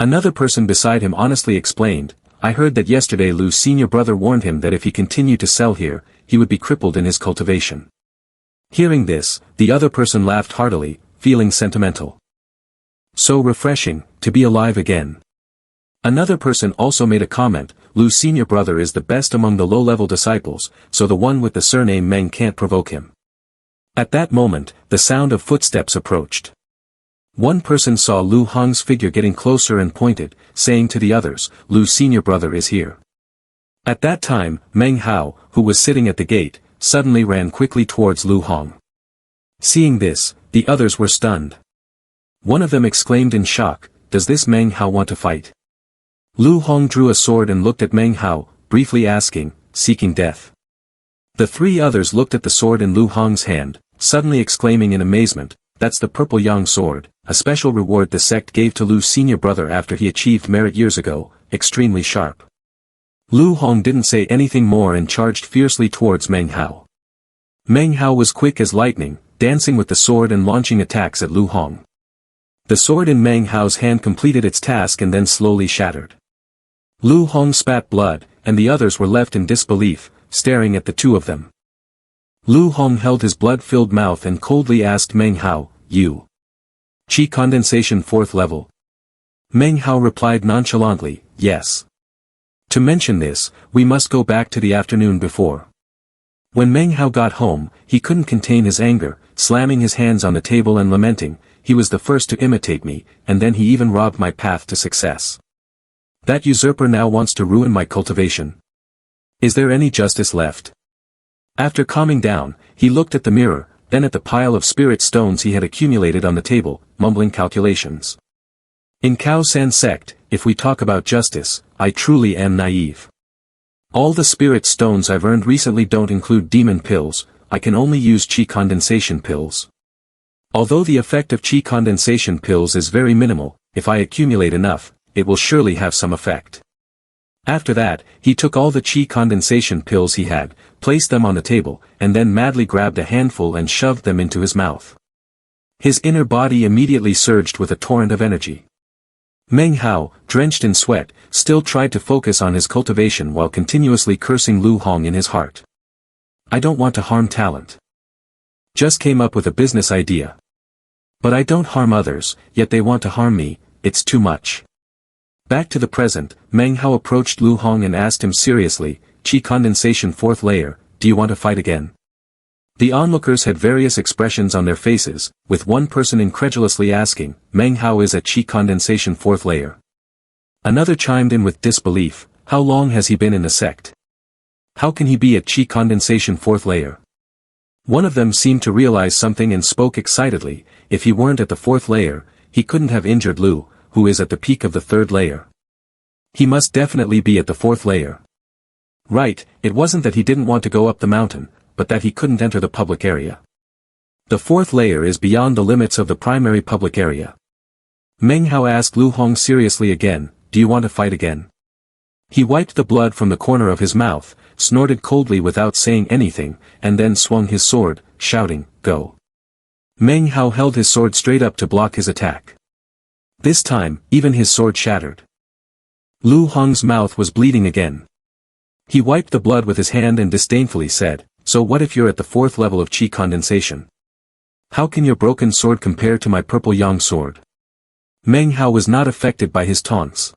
Another person beside him honestly explained, I heard that yesterday Lu's senior brother warned him that if he continued to sell here, he would be crippled in his cultivation. Hearing this, the other person laughed heartily, feeling sentimental. So refreshing, to be alive again. Another person also made a comment, Lu's senior brother is the best among the low-level disciples, so the one with the surname Meng can't provoke him. At that moment, the sound of footsteps approached. One person saw Lu Hong's figure getting closer and pointed, saying to the others, Lu's senior brother is here. At that time, Meng Hao, who was sitting at the gate, suddenly ran quickly towards Lu Hong. Seeing this, the others were stunned. One of them exclaimed in shock, does this Meng Hao want to fight? Lu Hong drew a sword and looked at Meng Hao, briefly asking, seeking death. The three others looked at the sword in Lu Hong's hand, suddenly exclaiming in amazement, "That's the purple yang sword, a special reward the sect gave to Lu's senior brother after he achieved merit years ago, extremely sharp." Lu Hong didn't say anything more and charged fiercely towards Meng Hao. Meng Hao was quick as lightning, dancing with the sword and launching attacks at Lu Hong. The sword in Meng Hao's hand completed its task and then slowly shattered. Lu Hong spat blood, and the others were left in disbelief, staring at the two of them. Lu Hong held his blood-filled mouth and coldly asked Meng Hao, "You? Qi condensation 4th level?" Meng Hao replied nonchalantly, "Yes. To mention this, we must go back to the afternoon before." When Meng Hao got home, he couldn't contain his anger, slamming his hands on the table and lamenting, "He was the first to imitate me, and then he even robbed my path to success. That usurper now wants to ruin my cultivation. Is there any justice left?" After calming down, he looked at the mirror, then at the pile of spirit stones he had accumulated on the table, mumbling calculations. "In Cao San sect, if we talk about justice, I truly am naive. All the spirit stones I've earned recently don't include demon pills, I can only use Qi condensation pills. Although the effect of Qi condensation pills is very minimal, if I accumulate enough, it will surely have some effect." After that, he took all the Qi condensation pills he had, placed them on the table, and then madly grabbed a handful and shoved them into his mouth. His inner body immediately surged with a torrent of energy. Meng Hao, drenched in sweat, still tried to focus on his cultivation while continuously cursing Lu Hong in his heart. "I don't want to harm talent. Just came up with a business idea. But I don't harm others, yet they want to harm me, it's too much." Back to the present, Meng Hao approached Lu Hong and asked him seriously, "Qi condensation 4th layer, do you want to fight again?" The onlookers had various expressions on their faces, with one person incredulously asking, "Meng Hao is at Qi condensation 4th layer?" Another chimed in with disbelief, "How long has he been in the sect? How can he be at Qi condensation 4th layer?" One of them seemed to realize something and spoke excitedly, "If he weren't at the 4th layer, he couldn't have injured Lu, who is at the peak of the 3rd layer. He must definitely be at the 4th layer. Right, it wasn't that he didn't want to go up the mountain, but that he couldn't enter the public area. The 4th layer is beyond the limits of the primary public area." Meng Hao asked Lu Hong seriously again, "Do you want to fight again?" He wiped the blood from the corner of his mouth, snorted coldly without saying anything, and then swung his sword, shouting, "Go." Meng Hao held his sword straight up to block his attack. This time, even his sword shattered. Lu Hong's mouth was bleeding again. He wiped the blood with his hand and disdainfully said, "So what if you're at the 4th level of Qi condensation? How can your broken sword compare to my purple yang sword?" Meng Hao was not affected by his taunts.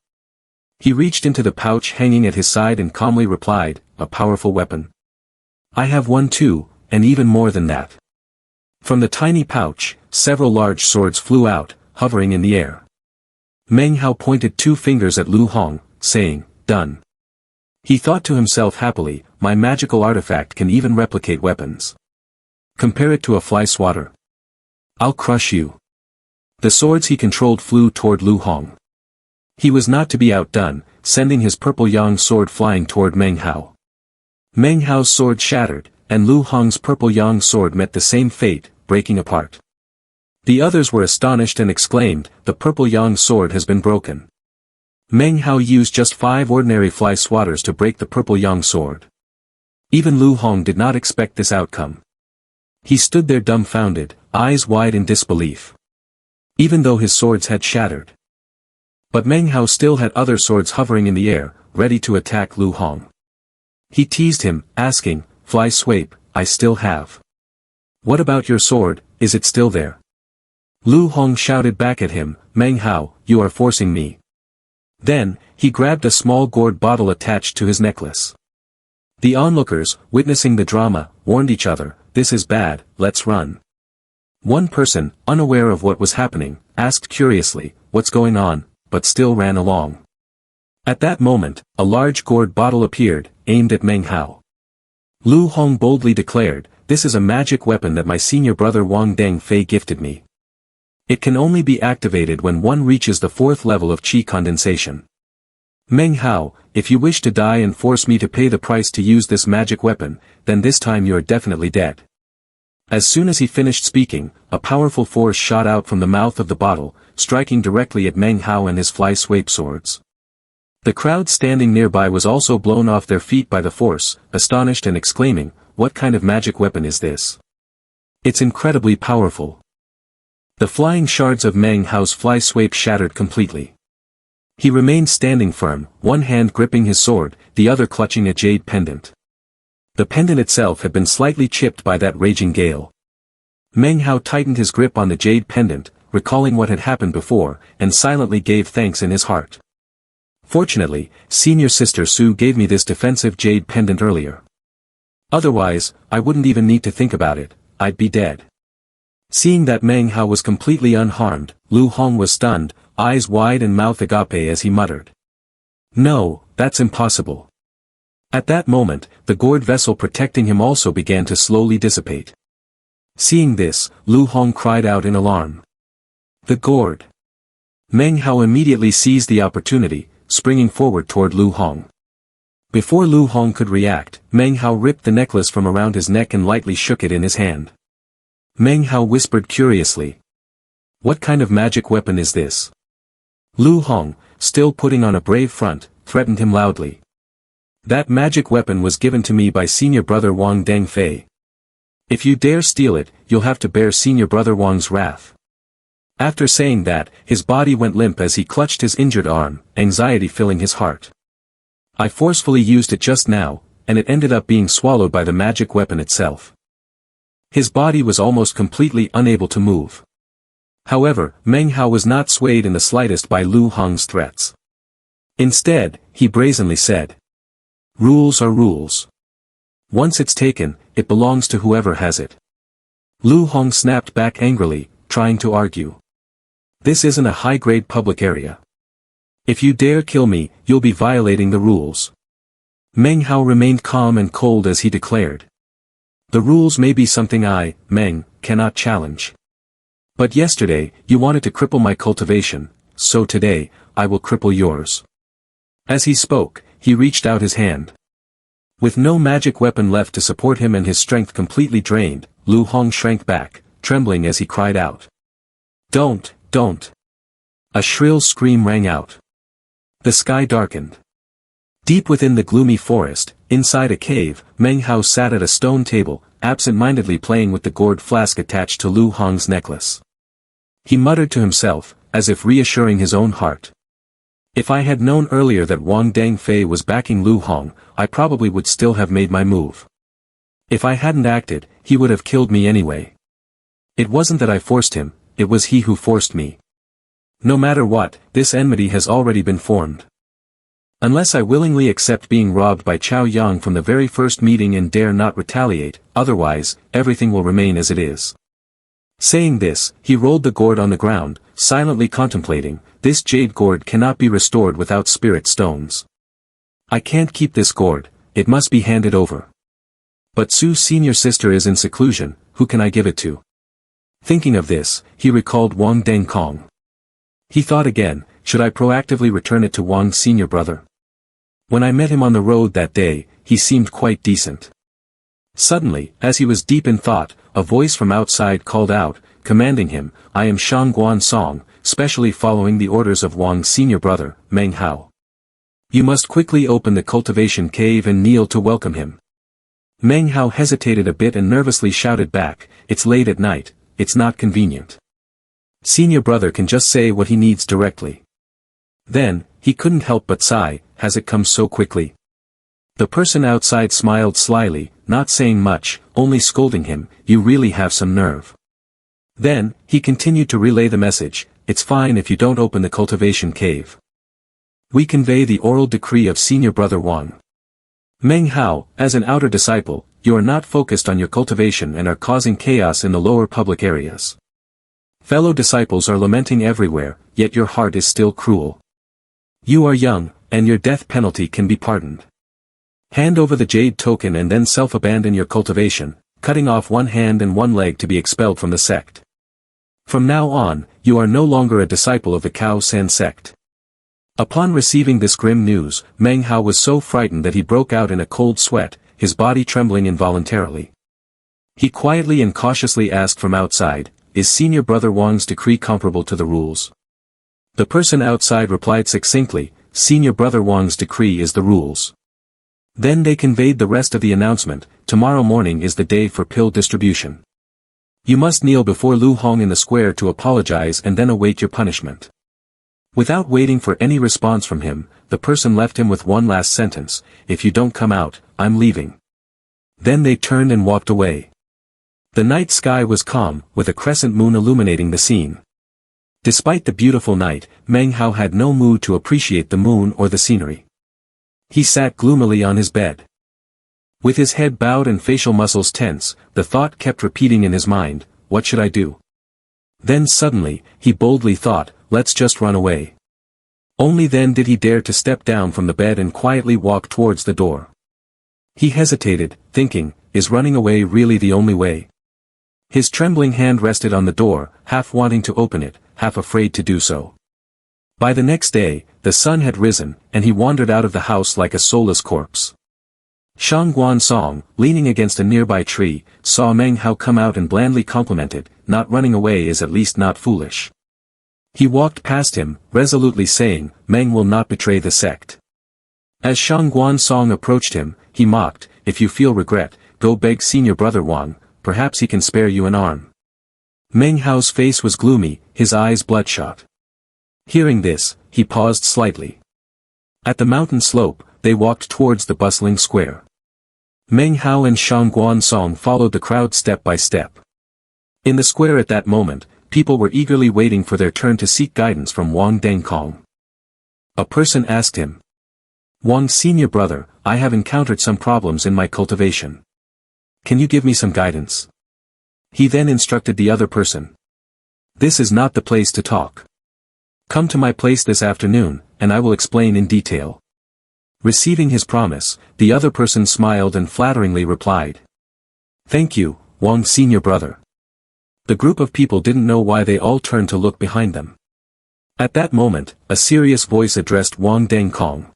He reached into the pouch hanging at his side and calmly replied, "A powerful weapon. I have one too, and even more than that." From the tiny pouch, several large swords flew out, hovering in the air. Meng Hao pointed 2 fingers at Lu Hong, saying, "Done." He thought to himself happily, "My magical artifact can even replicate weapons. Compare it to a fly swatter. I'll crush you." The swords he controlled flew toward Lu Hong. He was not to be outdone, sending his purple yang sword flying toward Meng Hao. Meng Hao's sword shattered, and Lu Hong's purple yang sword met the same fate, breaking apart. The others were astonished and exclaimed, "The purple yang sword has been broken." Meng Hao used just 5 ordinary fly swatters to break the purple yang sword. Even Lu Hong did not expect this outcome. He stood there dumbfounded, eyes wide in disbelief. Even though his swords had shattered. But Meng Hao still had other swords hovering in the air, ready to attack Lu Hong. He teased him, asking, "Fly swape, I still have. What about your sword, is it still there?" Lu Hong shouted back at him, "Meng Hao, you are forcing me." Then, he grabbed a small gourd bottle attached to his necklace. The onlookers, witnessing the drama, warned each other, "This is bad, let's run." One person, unaware of what was happening, asked curiously, "What's going on?" but still ran along. At that moment, a large gourd bottle appeared, aimed at Meng Hao. Lu Hong boldly declared, "This is a magic weapon that my senior brother Wang Deng Fei gifted me. It can only be activated when one reaches the 4th level of Qi condensation. Meng Hao, if you wish to die and force me to pay the price to use this magic weapon, then this time you are definitely dead. As soon as he finished speaking, a powerful force shot out from the mouth of the bottle, striking directly at Meng Hao and his fly-swape swords. The crowd standing nearby was also blown off their feet by the force, astonished and exclaiming, "What kind of magic weapon is this? It's incredibly powerful." The flying shards of Meng Hao's fly-swape shattered completely. He remained standing firm, one hand gripping his sword, the other clutching a jade pendant. The pendant itself had been slightly chipped by that raging gale. Meng Hao tightened his grip on the jade pendant, recalling what had happened before, and silently gave thanks in his heart. Fortunately, senior sister Su gave me this defensive jade pendant earlier. Otherwise, I wouldn't even need to think about it, I'd be dead. Seeing that Meng Hao was completely unharmed, Lu Hong was stunned, eyes wide and mouth agape as he muttered. "No, that's impossible." At that moment, the gourd vessel protecting him also began to slowly dissipate. Seeing this, Lu Hong cried out in alarm. "The gourd!" Meng Hao immediately seized the opportunity, springing forward toward Lu Hong. Before Lu Hong could react, Meng Hao ripped the necklace from around his neck and lightly shook it in his hand. Meng Hao whispered curiously. "What kind of magic weapon is this?" Lu Hong, still putting on a brave front, threatened him loudly. "That magic weapon was given to me by senior brother Wang Dengfei. If you dare steal it, you'll have to bear senior brother Wang's wrath." After saying that, his body went limp as he clutched his injured arm, anxiety filling his heart. "I forcefully used it just now, and it ended up being swallowed by the magic weapon itself." His body was almost completely unable to move. However, Meng Hao was not swayed in the slightest by Lu Hong's threats. Instead, he brazenly said, "Rules are rules. Once it's taken, it belongs to whoever has it." Lu Hong snapped back angrily, trying to argue. "This isn't a high-grade public area. If you dare kill me, you'll be violating the rules." Meng Hao remained calm and cold as he declared. "The rules may be something I, Meng, cannot challenge. But yesterday, you wanted to cripple my cultivation, so today, I will cripple yours." As he spoke, he reached out his hand. With no magic weapon left to support him and his strength completely drained, Lu Hong shrank back, trembling as he cried out. Don't. A shrill scream rang out. The sky darkened. Deep within the gloomy forest, inside a cave, Meng Hao sat at a stone table, absent-mindedly playing with the gourd flask attached to Lu Hong's necklace. He muttered to himself, as if reassuring his own heart. "If I had known earlier that Wang Dengfei was backing Lu Hong, I probably would still have made my move. If I hadn't acted, he would have killed me anyway. It wasn't that I forced him, it was he who forced me. No matter what, this enmity has already been formed. Unless I willingly accept being robbed by Chao Yang from the very first meeting and dare not retaliate, otherwise, everything will remain as it is." Saying this, he rolled the gourd on the ground, silently contemplating, "This jade gourd cannot be restored without spirit stones. I can't keep this gourd, it must be handed over. But Su's senior sister is in seclusion, who can I give it to?" Thinking of this, he recalled Wang Dengkong. He thought again, should I proactively return it to Wang's senior brother? When I met him on the road that day, he seemed quite decent. Suddenly, as he was deep in thought, a voice from outside called out, commanding him, "I am Shang Guan Song, specially following the orders of Wang's senior brother, Meng Hao. You must quickly open the cultivation cave and kneel to welcome him." Meng Hao hesitated a bit and nervously shouted back, "It's late at night, it's not convenient. Senior brother can just say what he needs directly." Then, he couldn't help but sigh, "Has it come so quickly?" The person outside smiled slyly, not saying much, only scolding him, "You really have some nerve." Then, he continued to relay the message, "It's fine if you don't open the cultivation cave. We convey the oral decree of senior brother Wang. Meng Hao, as an outer disciple, you are not focused on your cultivation and are causing chaos in the lower public areas. Fellow disciples are lamenting everywhere, yet your heart is still cruel. You are young, and your death penalty can be pardoned. Hand over the jade token and then self-abandon your cultivation, cutting off one hand and one leg to be expelled from the sect. From now on, you are no longer a disciple of the Cao San sect." Upon receiving this grim news, Meng Hao was so frightened that he broke out in a cold sweat, his body trembling involuntarily. He quietly and cautiously asked from outside, "Is Senior Brother Wang's decree comparable to the rules?" The person outside replied succinctly, "Senior Brother Wang's decree is the rules." Then they conveyed the rest of the announcement, "Tomorrow morning is the day for pill distribution. You must kneel before Lu Hong in the square to apologize and then await your punishment." Without waiting for any response from him, the person left him with one last sentence, "If you don't come out, I'm leaving." Then they turned and walked away. The night sky was calm, with a crescent moon illuminating the scene. Despite the beautiful night, Meng Hao had no mood to appreciate the moon or the scenery. He sat gloomily on his bed. With his head bowed and facial muscles tense, the thought kept repeating in his mind, "What should I do?" Then suddenly, he boldly thought, "Let's just run away." Only then did he dare to step down from the bed and quietly walk towards the door. He hesitated, thinking, is running away really the only way? His trembling hand rested on the door, half wanting to open it, half afraid to do so. By the next day, the sun had risen, and he wandered out of the house like a soulless corpse. Shang Guansong, leaning against a nearby tree, saw Meng Hao come out and blandly complimented, "Not running away is at least not foolish." He walked past him, resolutely saying, "Meng will not betray the sect." As Shang Guansong approached him, he mocked, "If you feel regret, go beg Senior Brother Wang, perhaps he can spare you an arm." Meng Hao's face was gloomy, his eyes bloodshot. Hearing this, he paused slightly. At the mountain slope, they walked towards the bustling square. Meng Hao and Shang Guansong followed the crowd step by step. In the square at that moment, people were eagerly waiting for their turn to seek guidance from Wang Dengkong. A person asked him, "Wang Senior Brother, I have encountered some problems in my cultivation. Can you give me some guidance?" He then instructed the other person. "This is not the place to talk. Come to my place this afternoon, and I will explain in detail." Receiving his promise, the other person smiled and flatteringly replied, "Thank you, Wang Senior Brother." The group of people didn't know why they all turned to look behind them. At that moment, a serious voice addressed Wang Dengkong.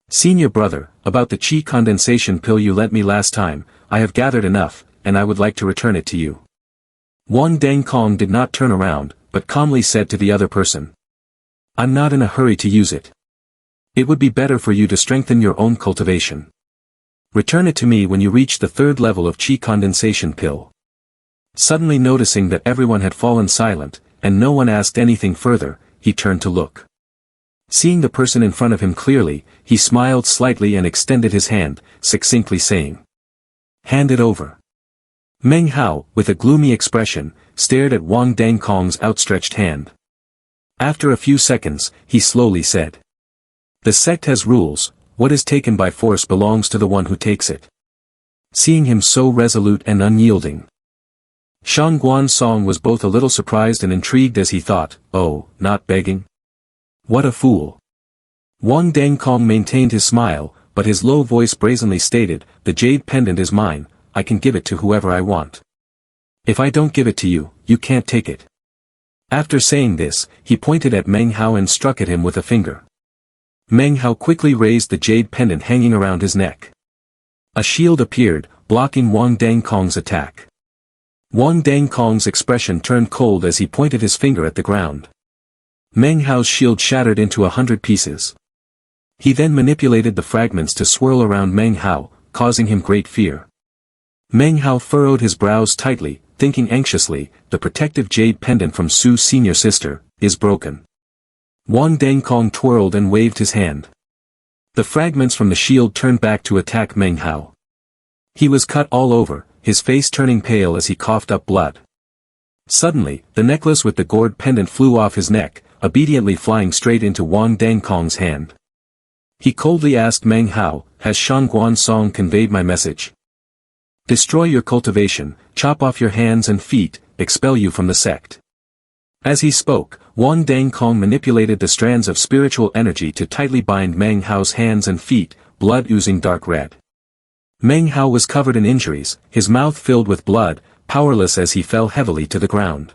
"Senior Brother, about the qi condensation pill you lent me last time, I have gathered enough, and I would like to return it to you." Wang Dengkong did not turn around, but calmly said to the other person, "I'm not in a hurry to use it. It would be better for you to strengthen your own cultivation. Return it to me when you reach the third level of qi condensation pill." Suddenly noticing that everyone had fallen silent, and no one asked anything further, he turned to look. Seeing the person in front of him clearly, he smiled slightly and extended his hand, succinctly saying, "Hand it over." Meng Hao, with a gloomy expression, stared at Wang Dengkong's outstretched hand. After a few seconds, he slowly said, "The sect has rules, what is taken by force belongs to the one who takes it." Seeing him so resolute and unyielding, Shang Guansong was both a little surprised and intrigued as he thought, "Oh, not begging? What a fool." Wang Dengkong maintained his smile, but his low voice brazenly stated, "The jade pendant is mine, I can give it to whoever I want. If I don't give it to you, you can't take it." After saying this, he pointed at Meng Hao and struck at him with a finger. Meng Hao quickly raised the jade pendant hanging around his neck. A shield appeared, blocking Wang Dengkong's attack. Wang Dengkong's expression turned cold as he pointed his finger at the ground. Meng Hao's shield shattered into 100 pieces. He then manipulated the fragments to swirl around Meng Hao, causing him great fear. Meng Hao furrowed his brows tightly, thinking anxiously, the protective jade pendant from Su's senior sister, is broken. Wang Dengkong twirled and waved his hand. The fragments from the shield turned back to attack Meng Hao. He was cut all over, his face turning pale as he coughed up blood. Suddenly, the necklace with the gourd pendant flew off his neck, obediently flying straight into Wang Dengkong's hand. He coldly asked Meng Hao, "Has Shang Guansong conveyed my message? Destroy your cultivation, chop off your hands and feet, expel you from the sect." As he spoke, Wang Dengkong manipulated the strands of spiritual energy to tightly bind Meng Hao's hands and feet, blood oozing dark red. Meng Hao was covered in injuries, his mouth filled with blood, powerless as he fell heavily to the ground.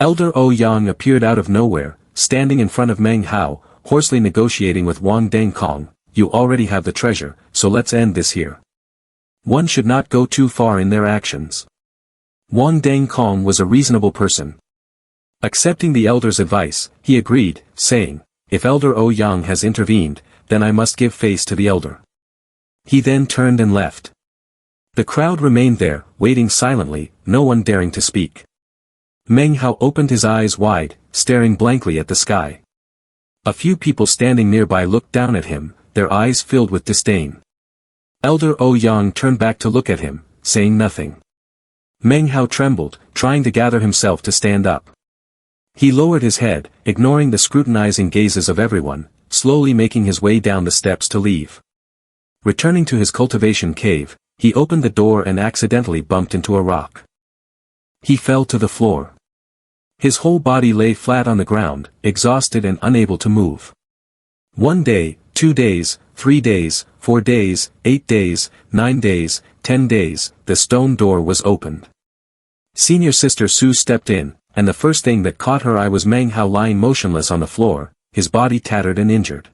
Elder Ouyang appeared out of nowhere, standing in front of Meng Hao, hoarsely negotiating with Wang Dengkong, you already have the treasure, so let's end this here. One should not go too far in their actions. Wang Dengkong was a reasonable person. Accepting the elder's advice, he agreed, saying, if Elder Ouyang has intervened, then I must give face to the elder. He then turned and left. The crowd remained there, waiting silently, no one daring to speak. Meng Hao opened his eyes wide, staring blankly at the sky. A few people standing nearby looked down at him, their eyes filled with disdain. Elder Ouyang turned back to look at him, saying nothing. Meng Hao trembled, trying to gather himself to stand up. He lowered his head, ignoring the scrutinizing gazes of everyone, slowly making his way down the steps to leave. Returning to his cultivation cave, he opened the door and accidentally bumped into a rock. He fell to the floor. His whole body lay flat on the ground, exhausted and unable to move. 1 day, 2 days, 3 days, 4 days, 8 days, 9 days, 10 days, the stone door was opened. Senior Sister Su stepped in, and the first thing that caught her eye was Meng Hao lying motionless on the floor, his body tattered and injured.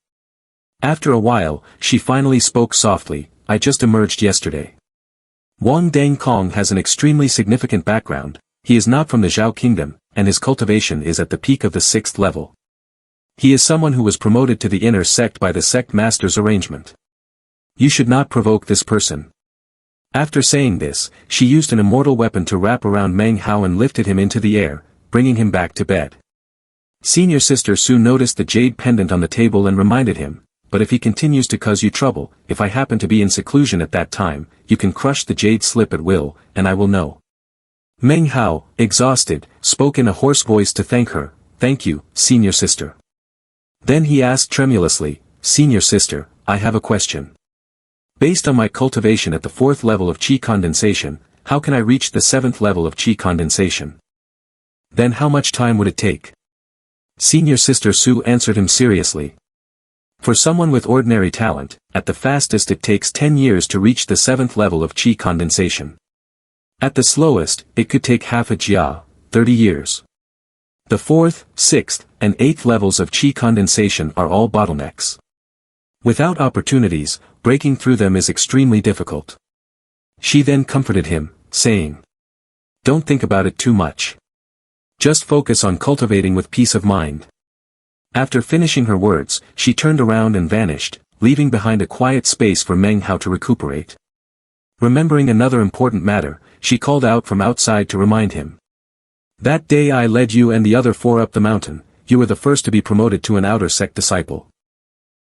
After a while, she finally spoke softly, I just emerged yesterday. Wang Dengkong has an extremely significant background, he is not from the Zhao Kingdom, and his cultivation is at the peak of the 6th level. He is someone who was promoted to the inner sect by the sect master's arrangement. You should not provoke this person. After saying this, she used an immortal weapon to wrap around Meng Hao and lifted him into the air, bringing him back to bed. Senior Sister Su noticed the jade pendant on the table and reminded him, but if he continues to cause you trouble, if I happen to be in seclusion at that time, you can crush the jade slip at will, and I will know. Meng Hao, exhausted, spoke in a hoarse voice to thank her, thank you, Senior Sister. Then he asked tremulously, Senior Sister, I have a question. Based on my cultivation at the 4th level of Qi condensation, how can I reach the 7th level of Qi condensation? Then how much time would it take? Senior Sister Su answered him seriously. For someone with ordinary talent, at the fastest it takes 10 years to reach the 7th level of Qi condensation. At the slowest, it could take half a jia, 30 years. The 4th, 6th, and 8th levels of Qi condensation are all bottlenecks. Without opportunities, breaking through them is extremely difficult. She then comforted him, saying, don't think about it too much. Just focus on cultivating with peace of mind. After finishing her words, she turned around and vanished, leaving behind a quiet space for Meng Hao to recuperate. Remembering another important matter, she called out from outside to remind him. That day I led you and the other 4 up the mountain, you were the first to be promoted to an outer sect disciple.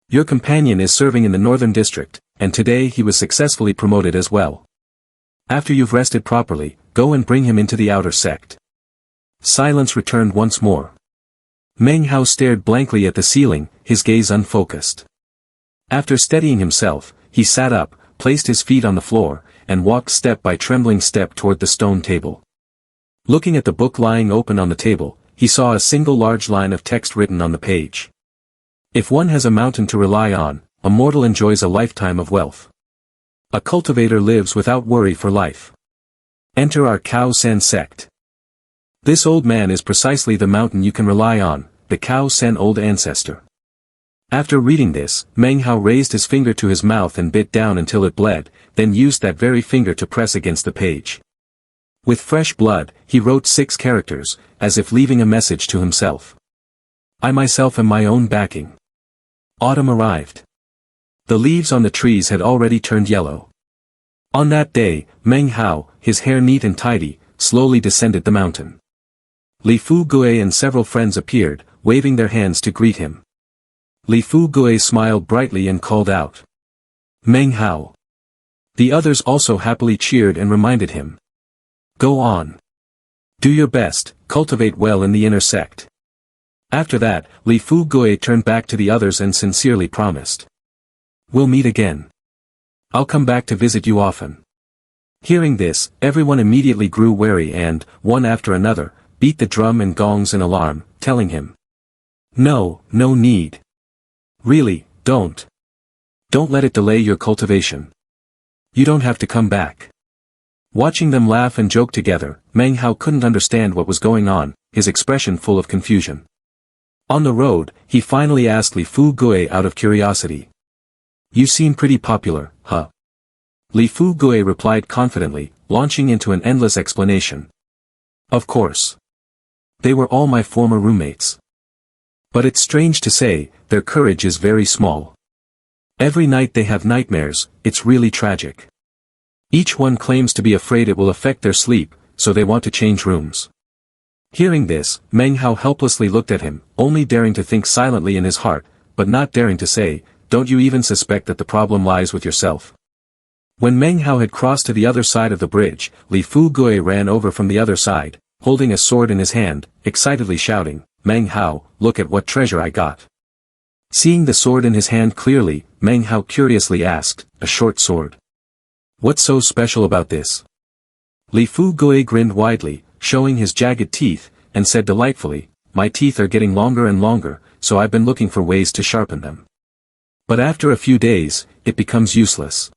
Your companion is serving in the northern district, and today he was successfully promoted as well. After you've rested properly, go and bring him into the outer sect. Silence returned once more. Meng Hao stared blankly at the ceiling, his gaze unfocused. After steadying himself, he sat up, placed his feet on the floor, and walked step by trembling step toward the stone table. Looking at the book lying open on the table, he saw a single large line of text written on the page. If one has a mountain to rely on, a mortal enjoys a lifetime of wealth. A cultivator lives without worry for life. Enter our Cao Sen sect. This old man is precisely the mountain you can rely on, the Cao Sen old ancestor. After reading this, Meng Hao raised his finger to his mouth and bit down until it bled, then used that very finger to press against the page. With fresh blood, he wrote 6 characters, as if leaving a message to himself. I myself am my own backing. Autumn arrived. The leaves on the trees had already turned yellow. On that day, Meng Hao, his hair neat and tidy, slowly descended the mountain. Li Fu Gui and several friends appeared, waving their hands to greet him. Li Fu Gui smiled brightly and called out. Meng Hao. The others also happily cheered and reminded him. Go on. Do your best, cultivate well in the inner sect. After that, Li Fu Gui turned back to the others and sincerely promised. We'll meet again. I'll come back to visit you often. Hearing this, everyone immediately grew wary and, one after another, beat the drum and gongs in alarm, telling him. No need. Really, don't. Don't let it delay your cultivation. You don't have to come back. Watching them laugh and joke together, Meng Hao couldn't understand what was going on, his expression full of confusion. On the road, he finally asked Li Fu Gui out of curiosity. You seem pretty popular, huh? Li Fu Gui replied confidently, launching into an endless explanation. Of course. They were all my former roommates. But it's strange to say, their courage is very small. Every night they have nightmares, it's really tragic. Each one claims to be afraid it will affect their sleep, so they want to change rooms. Hearing this, Meng Hao helplessly looked at him, only daring to think silently in his heart, but not daring to say, don't you even suspect that the problem lies with yourself? When Meng Hao had crossed to the other side of the bridge, Li Fu Gui ran over from the other side, holding a sword in his hand, excitedly shouting, Meng Hao, look at what treasure I got. Seeing the sword in his hand clearly, Meng Hao curiously asked, a short sword. What's so special about this? Li Fu Gui grinned widely, showing his jagged teeth, and said delightfully, my teeth are getting longer and longer, so I've been looking for ways to sharpen them. But after a few days, it becomes useless.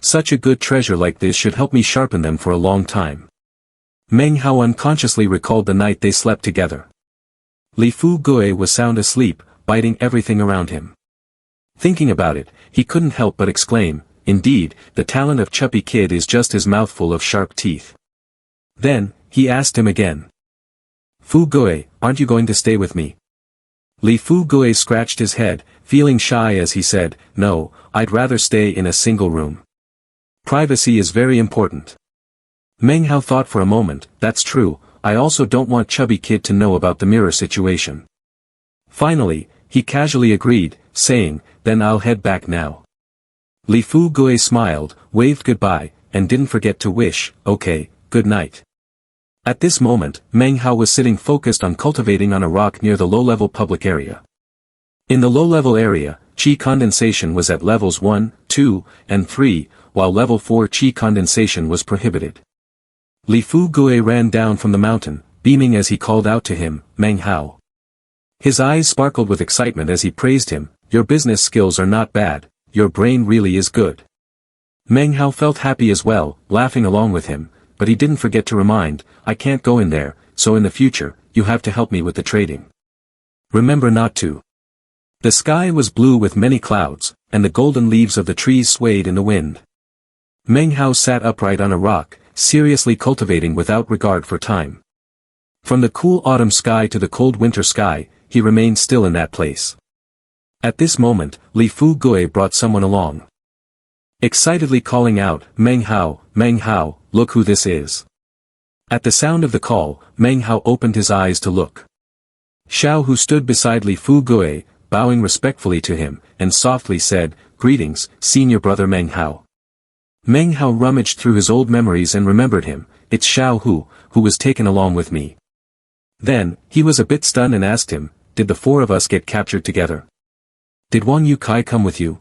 Such a good treasure like this should help me sharpen them for a long time. Meng Hao unconsciously recalled the night they slept together. Li Fu Gui was sound asleep, biting everything around him. Thinking about it, he couldn't help but exclaim, indeed, the talent of Chubby Kid is just his mouthful of sharp teeth. Then, he asked him again. Fu Gui, aren't you going to stay with me? Li Fu Gui scratched his head, feeling shy as he said, no, I'd rather stay in a single room. Privacy is very important. Meng Hao thought for a moment, that's true, I also don't want Chubby Kid to know about the mirror situation. Finally, he casually agreed, saying, then I'll head back now. Li Fu Gui smiled, waved goodbye, and didn't forget to wish, okay, good night. At this moment, Meng Hao was sitting focused on cultivating on a rock near the low-level public area. In the low-level area, qi condensation was at levels 1, 2, and 3, while level 4 qi condensation was prohibited. Li Fu Gui ran down from the mountain, beaming as he called out to him, Meng Hao. His eyes sparkled with excitement as he praised him, your business skills are not bad, your brain really is good. Meng Hao felt happy as well, laughing along with him, but he didn't forget to remind, I can't go in there, so in the future, you have to help me with the trading. Remember not to. The sky was blue with many clouds, and the golden leaves of the trees swayed in the wind. Meng Hao sat upright on a rock, seriously cultivating without regard for time. From the cool autumn sky to the cold winter sky, he remained still in that place. At this moment, Li Fu Gui brought someone along. Excitedly calling out, Meng Hao, look who this is. At the sound of the call, Meng Hao opened his eyes to look. Xiao Hu stood beside Li Fu Gui, bowing respectfully to him, and softly said, greetings, senior brother Meng Hao. Meng Hao rummaged through his old memories and remembered him, it's Xiao Hu, who was taken along with me. Then, he was a bit stunned and asked him, did the four of us get captured together? Did Wang Yukai come with you?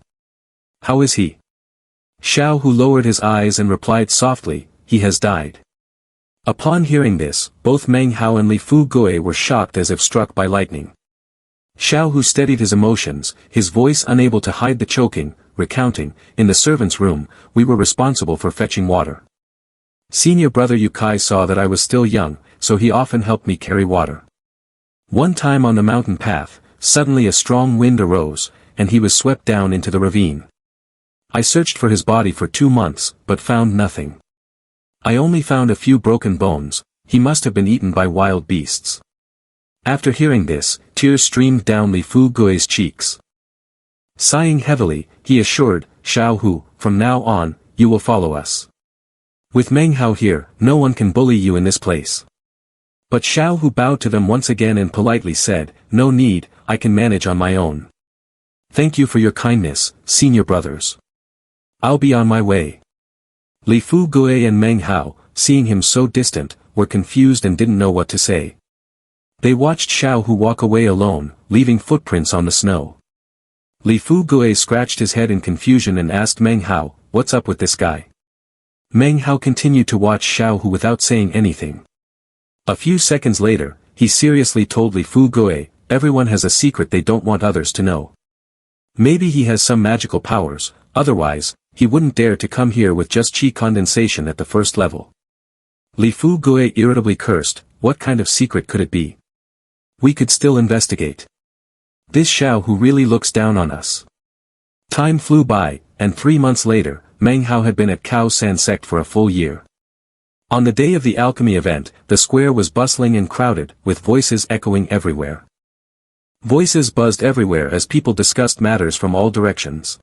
How is he? Xiao Hu lowered his eyes and replied softly, he has died. Upon hearing this, both Meng Hao and Li Fu Gui were shocked as if struck by lightning. Xiao Hu steadied his emotions, his voice unable to hide the choking, recounting, in the servants' room, we were responsible for fetching water. Senior brother Yukai saw that I was still young, so he often helped me carry water. One time on the mountain path, suddenly a strong wind arose, and he was swept down into the ravine. I searched for his body for 2 months, but found nothing. I only found a few broken bones, he must have been eaten by wild beasts. After hearing this, tears streamed down Li Fu Gui's cheeks. Sighing heavily, he assured, Xiao Hu, from now on, you will follow us. With Meng Hao here, no one can bully you in this place. But Xiao Hu bowed to them once again and politely said, no need, I can manage on my own. Thank you for your kindness, senior brothers. I'll be on my way. Li Fu Gui and Meng Hao, seeing him so distant, were confused and didn't know what to say. They watched Xiao Hu walk away alone, leaving footprints on the snow. Li Fu Gui scratched his head in confusion and asked Meng Hao, what's up with this guy? Meng Hao continued to watch Xiao Hu without saying anything. A few seconds later, he seriously told Li Fu Gui, everyone has a secret they don't want others to know. Maybe he has some magical powers, otherwise, he wouldn't dare to come here with just qi condensation at the first level. Li Fu Gui irritably cursed, what kind of secret could it be? We could still investigate. This Xiao who really looks down on us. Time flew by, and 3 months later, Meng Hao had been at Cao San sect for a full year. On the day of the alchemy event, the square was bustling and crowded, with voices echoing everywhere. Voices buzzed everywhere as people discussed matters from all directions.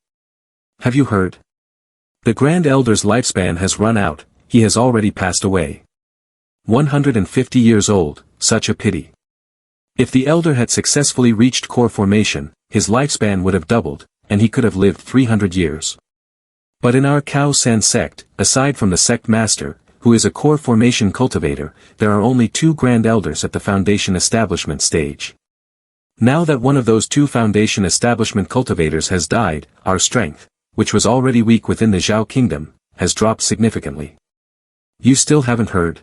Have you heard? The Grand Elder's lifespan has run out, he has already passed away. 150 years old, such a pity. If the Elder had successfully reached core formation, his lifespan would have doubled, and he could have lived 300 years. But in our Cao San sect, aside from the sect master, who is a core formation cultivator, there are only 2 Grand Elders at the foundation establishment stage. Now that one of those 2 foundation establishment cultivators has died, our strength, which was already weak within the Zhao kingdom, has dropped significantly. You still haven't heard?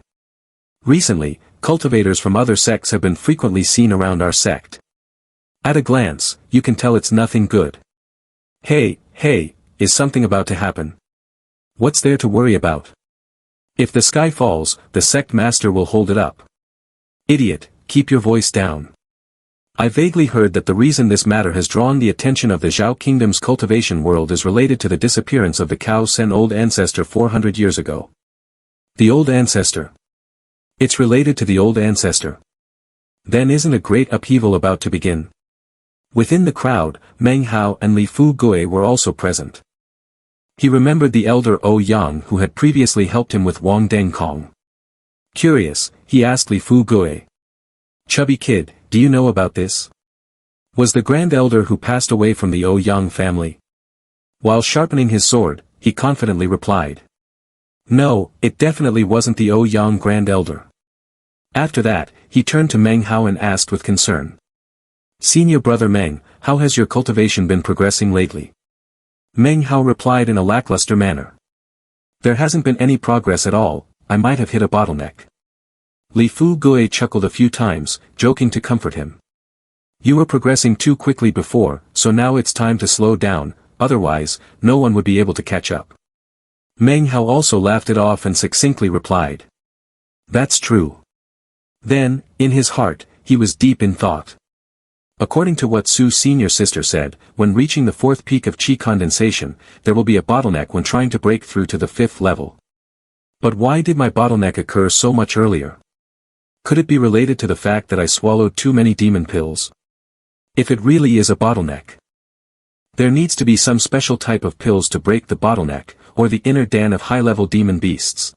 Recently, cultivators from other sects have been frequently seen around our sect. At a glance, you can tell it's nothing good. Hey, is something about to happen? What's there to worry about? If the sky falls, the sect master will hold it up. Idiot, keep your voice down. I vaguely heard that the reason this matter has drawn the attention of the Zhao Kingdom's cultivation world is related to the disappearance of the Cao San old ancestor 400 years ago. The old ancestor. It's related to the old ancestor. Then isn't a great upheaval about to begin? Within the crowd, Meng Hao and Li Fu Gui were also present. He remembered the elder Yang who had previously helped him with Wang Deng Kong. Curious, he asked Li Fu Gui. Chubby kid, do you know about this? Was the grand elder who passed away from the Yang family? While sharpening his sword, he confidently replied. No, it definitely wasn't the Yang grand elder. After that, he turned to Meng Hao and asked with concern. Senior brother Meng, how has your cultivation been progressing lately? Meng Hao replied in a lackluster manner. There hasn't been any progress at all, I might have hit a bottleneck. Li Fu Gui chuckled a few times, joking to comfort him. You were progressing too quickly before, so now it's time to slow down, otherwise, no one would be able to catch up. Meng Hao also laughed it off and succinctly replied. That's true. Then, in his heart, he was deep in thought. According to what Su's senior sister said, when reaching the 4th peak of qi condensation, there will be a bottleneck when trying to break through to the 5th level. But why did my bottleneck occur so much earlier? Could it be related to the fact that I swallowed too many demon pills? If it really is a bottleneck, there needs to be some special type of pills to break the bottleneck, or the inner den of high-level demon beasts.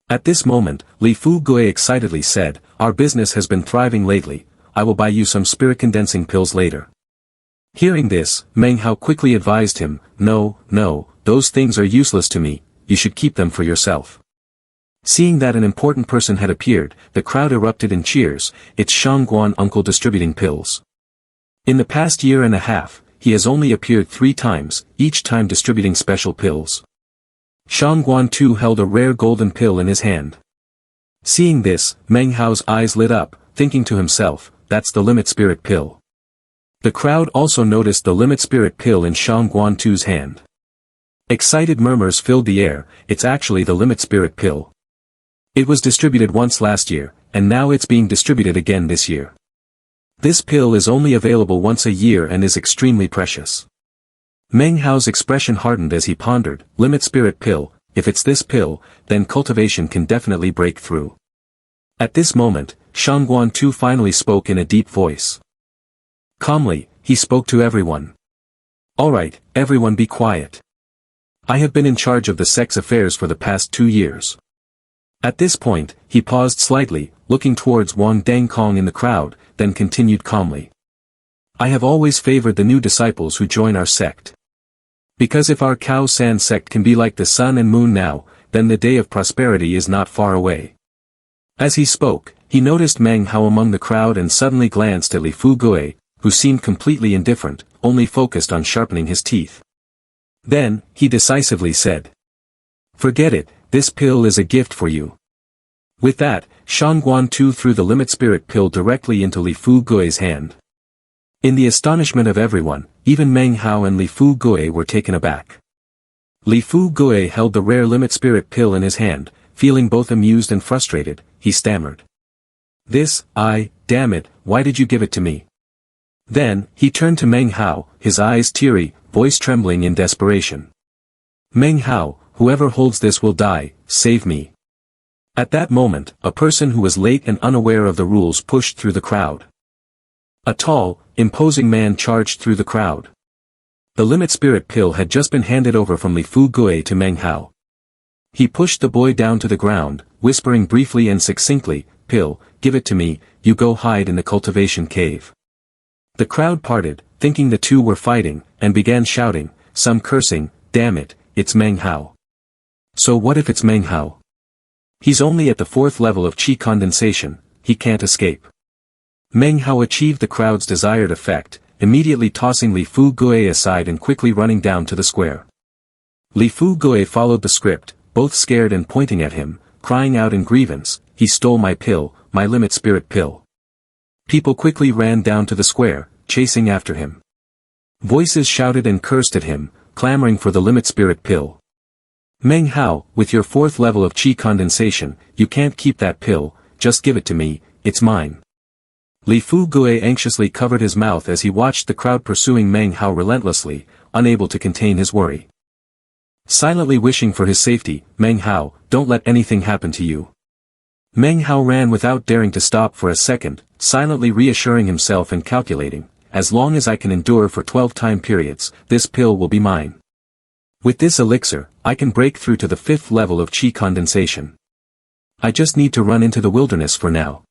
At this moment, Li Fu Gui excitedly said, our business has been thriving lately, I will buy you some spirit-condensing pills later. Hearing this, Meng Hao quickly advised him, no, those things are useless to me, you should keep them for yourself. Seeing that an important person had appeared, the crowd erupted in cheers, it's Shangguan uncle distributing pills. In the past year and a half, he has only appeared 3 times, each time distributing special pills. Shangguan too held a rare golden pill in his hand. Seeing this, Meng Hao's eyes lit up, thinking to himself, that's the limit spirit pill. The crowd also noticed the limit spirit pill in Shangguan Tu's hand. Excited murmurs filled the air, it's actually the limit spirit pill. It was distributed once last year, and now it's being distributed again this year. This pill is only available once a year and is extremely precious. Meng Hao's expression hardened as he pondered, limit spirit pill, if it's this pill, then cultivation can definitely break through. At this moment, Shangguan Tu finally spoke in a deep voice. Calmly, he spoke to everyone. Alright, everyone be quiet. I have been in charge of the sect's affairs for the past 2 years. At this point, he paused slightly, looking towards Wang Deng Kong in the crowd, then continued calmly. I have always favored the new disciples who join our sect. Because if our Cao San sect can be like the sun and moon now, then the day of prosperity is not far away. As he spoke, he noticed Meng Hao among the crowd and suddenly glanced at Li Fu Gui, who seemed completely indifferent, only focused on sharpening his teeth. Then, he decisively said. Forget it, this pill is a gift for you. With that, Shangguan Tu threw the limit spirit pill directly into Li Fu Gui's hand. In the astonishment of everyone, even Meng Hao and Li Fu Gui were taken aback. Li Fu Gui held the rare limit spirit pill in his hand, feeling both amused and frustrated, he stammered. Damn it, why did you give it to me? Then, he turned to Meng Hao, his eyes teary, voice trembling in desperation. Meng Hao, whoever holds this will die, save me. At that moment, a person who was late and unaware of the rules pushed through the crowd. A tall, imposing man charged through the crowd. The limit spirit pill had just been handed over from Li Fu Gui to Meng Hao. He pushed the boy down to the ground, whispering briefly and succinctly, "Pill, give it to me, you go hide in the cultivation cave." The crowd parted, thinking the two were fighting, and began shouting, some cursing, "Damn it, it's Meng Hao." So what if it's Meng Hao? He's only at the 4th level of qi condensation, he can't escape. Meng Hao achieved the crowd's desired effect, immediately tossing Li Fu Gui aside and quickly running down to the square. Li Fu Gui followed the script, both scared and pointing at him, crying out in grievance, "He stole my pill, my limit spirit pill." People quickly ran down to the square, chasing after him. Voices shouted and cursed at him, clamoring for the limit spirit pill. "Meng Hao, with your 4th level of qi condensation, you can't keep that pill, just give it to me, it's mine." Li Fu Gui anxiously covered his mouth as he watched the crowd pursuing Meng Hao relentlessly, unable to contain his worry. Silently wishing for his safety, "Meng Hao, don't let anything happen to you." Meng Hao ran without daring to stop for a second, silently reassuring himself and calculating, "As long as I can endure for 12 time periods, this pill will be mine. With this elixir, I can break through to the 5th level of qi condensation. I just need to run into the wilderness for now.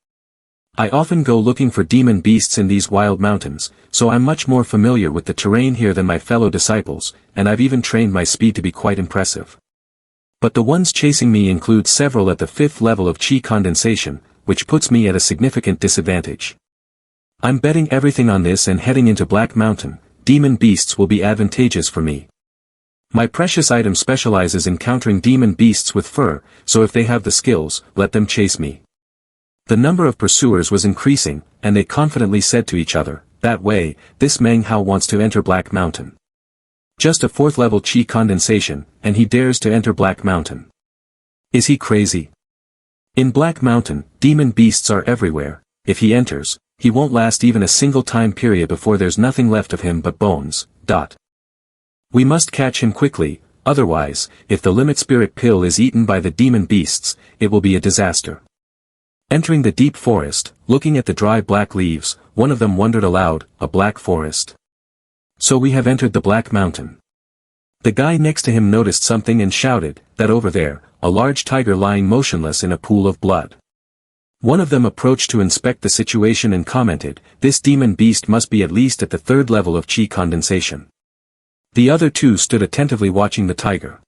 I often go looking for demon beasts in these wild mountains, so I'm much more familiar with the terrain here than my fellow disciples, and I've even trained my speed to be quite impressive. But the ones chasing me include several at the 5th level of qi condensation, which puts me at a significant disadvantage. I'm betting everything on this and heading into Black Mountain, demon beasts will be advantageous for me. My precious item specializes in countering demon beasts with fur, so if they have the skills, let them chase me." The number of pursuers was increasing, and they confidently said to each other, "That way, this Meng Hao wants to enter Black Mountain. Just a 4th level qi condensation, and he dares to enter Black Mountain. Is he crazy? In Black Mountain, demon beasts are everywhere. If he enters, he won't last even a single time period before there's nothing left of him but bones. We must catch him quickly, otherwise, if the limit spirit pill is eaten by the demon beasts, it will be a disaster." Entering the deep forest, looking at the dry black leaves, one of them wondered aloud, "A black forest? So we have entered the Black Mountain." The guy next to him noticed something and shouted, "That over there, a large tiger lying motionless in a pool of blood." One of them approached to inspect the situation and commented, "This demon beast must be at least at the 3rd level of qi condensation." The other two stood attentively watching the tiger.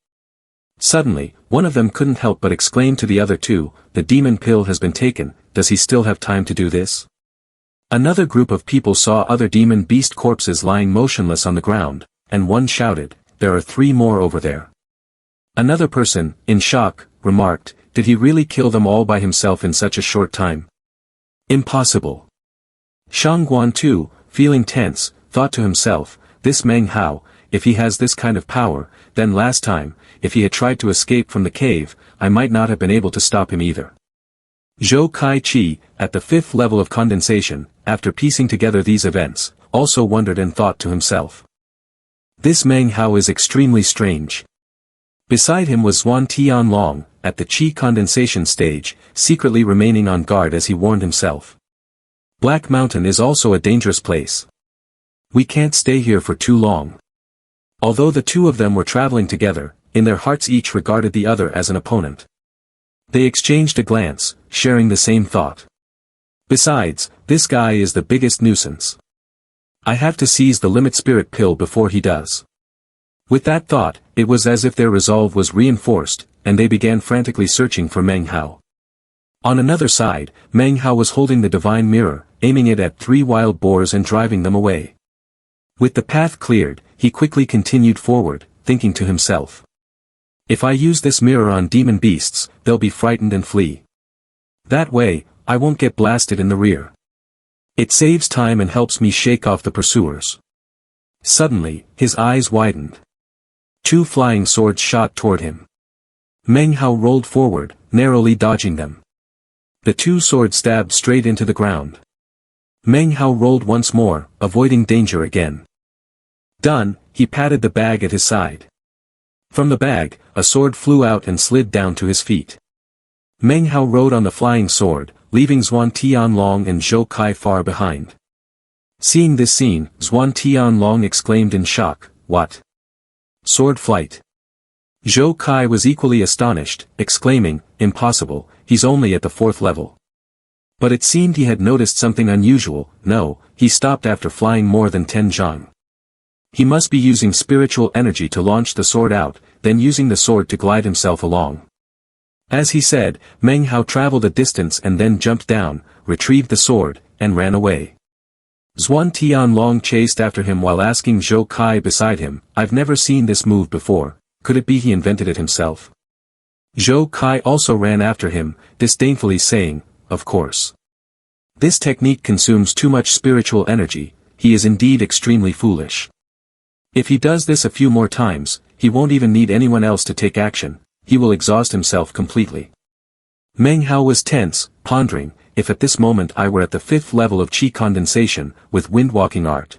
Suddenly, one of them couldn't help but exclaim to the other two, "The demon pill has been taken, does he still have time to do this?" Another group of people saw other demon beast corpses lying motionless on the ground, and one shouted, "There are 3 more over there." Another person, in shock, remarked, "Did he really kill them all by himself in such a short time? Impossible." Shang Guan too, feeling tense, thought to himself, "This Meng Hao, if he has this kind of power, then last time, if he had tried to escape from the cave, I might not have been able to stop him either." Zhou Kai Chi, at the 5th level of condensation, after piecing together these events, also wondered and thought to himself, "This Meng Hao is extremely strange." Beside him was Xuan Tianlong, at the qi condensation stage, secretly remaining on guard as he warned himself. Black Mountain is also a dangerous place. We can't stay here for too long. Although the two of them were traveling together, in their hearts each regarded the other as an opponent. They exchanged a glance, sharing the same thought. Besides, this guy is the biggest nuisance. I have to seize the limit spirit pill before he does. With that thought, it was as if their resolve was reinforced, and they began frantically searching for Meng Hao. On another side, Meng Hao was holding the divine mirror, aiming it at 3 wild boars and driving them away. With the path cleared, he quickly continued forward, thinking to himself, "If I use this mirror on demon beasts, they'll be frightened and flee. That way, I won't get blasted in the rear. It saves time and helps me shake off the pursuers." Suddenly, his eyes widened. 2 flying swords shot toward him. Meng Hao rolled forward, narrowly dodging them. The two swords stabbed straight into the ground. Meng Hao rolled once more, avoiding danger again. Done, he patted the bag at his side. From the bag, a sword flew out and slid down to his feet. Meng Hao rode on the flying sword, leaving Zhuan Tianlong and Zhou Kai far behind. Seeing this scene, Zhuan Tianlong exclaimed in shock, "What? Sword flight?" Zhou Kai was equally astonished, exclaiming, "Impossible, he's only at the 4th level." But it seemed he had noticed something unusual. No, he stopped after flying more than 10 zhang. He must be using spiritual energy to launch the sword out, then using the sword to glide himself along. As he said, Meng Hao traveled a distance and then jumped down, retrieved the sword, and ran away. Zhuan Tianlong chased after him while asking Zhou Kai beside him, "I've never seen this move before, could it be he invented it himself?" Zhou Kai also ran after him, disdainfully saying, "Of course. This technique consumes too much spiritual energy, he is indeed extremely foolish. If he does this a few more times, he won't even need anyone else to take action, he will exhaust himself completely." Meng Hao was tense, pondering, if at this moment I were at the 5th level of qi condensation, with windwalking art.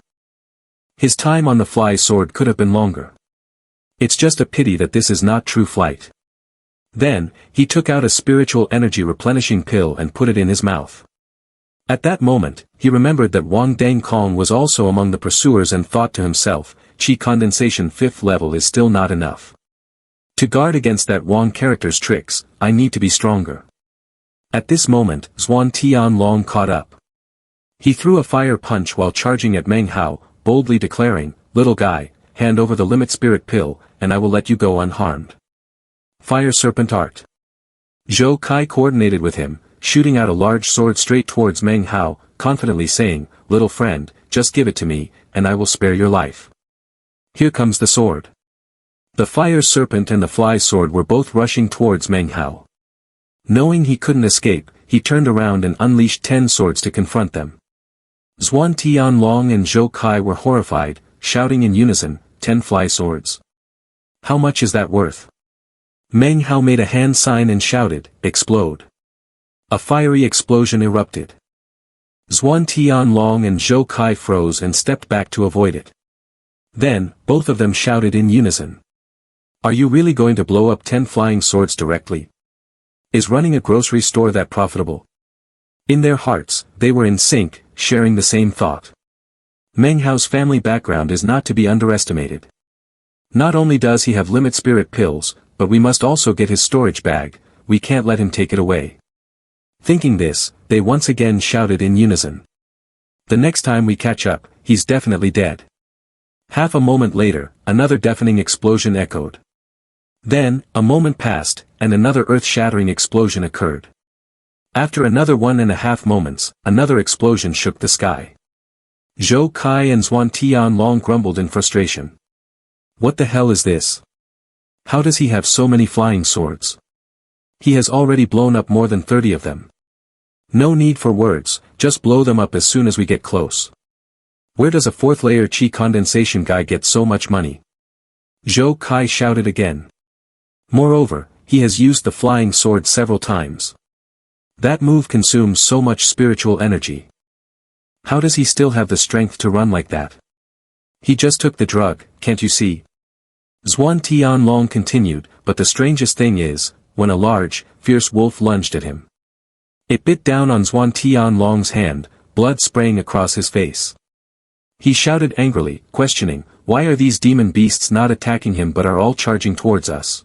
His time on the fly sword could have been longer. It's just a pity that this is not true flight. Then, he took out a spiritual energy replenishing pill and put it in his mouth. At that moment, he remembered that Wang Dangkong was also among the pursuers and thought to himself, qi condensation 5th level is still not enough. To guard against that Wang character's tricks, I need to be stronger. At this moment, Zhuan Tianlong caught up. He threw a fire punch while charging at Meng Hao, boldly declaring, "Little guy, hand over the limit spirit pill, and I will let you go unharmed." Fire Serpent Art. Zhou Kai coordinated with him, shooting out a large sword straight towards Meng Hao, confidently saying, "Little friend, just give it to me, and I will spare your life." Here comes the sword. The fire serpent and the fly sword were both rushing towards Meng Hao. Knowing he couldn't escape, he turned around and unleashed 10 swords to confront them. Zhuan Tianlong and Zhou Kai were horrified, shouting in unison, 10 fly swords. How much is that worth? Meng Hao made a hand sign and shouted, "Explode." A fiery explosion erupted. Zhuan Tianlong and Zhou Kai froze and stepped back to avoid it. Then, both of them shouted in unison. "Are you really going to blow up 10 flying swords directly? Is running a grocery store that profitable?" In their hearts, they were in sync, sharing the same thought. Meng Hao's family background is not to be underestimated. Not only does he have limit spirit pills, but we must also get his storage bag, we can't let him take it away. Thinking this, they once again shouted in unison. "The next time we catch up, he's definitely dead." Half a moment later, another deafening explosion echoed. Then, a moment passed, and another earth-shattering explosion occurred. After another 1.5 moments, another explosion shook the sky. Zhou Kai and Zhuan Tianlong grumbled in frustration. What the hell is this? How does he have so many flying swords? He has already blown up more than 30 of them. No need for words, just blow them up as soon as we get close. Where does a 4th layer qi condensation guy get so much money? Zhou Kai shouted again. Moreover, he has used the flying sword several times. That move consumes so much spiritual energy. How does he still have the strength to run like that? He just took the drug, can't you see? Zhuan Tianlong continued, but the strangest thing is, when a large, fierce wolf lunged at him. It bit down on Zhuan Tianlong's hand, blood spraying across his face. He shouted angrily, questioning, why are these demon beasts not attacking him but are all charging towards us?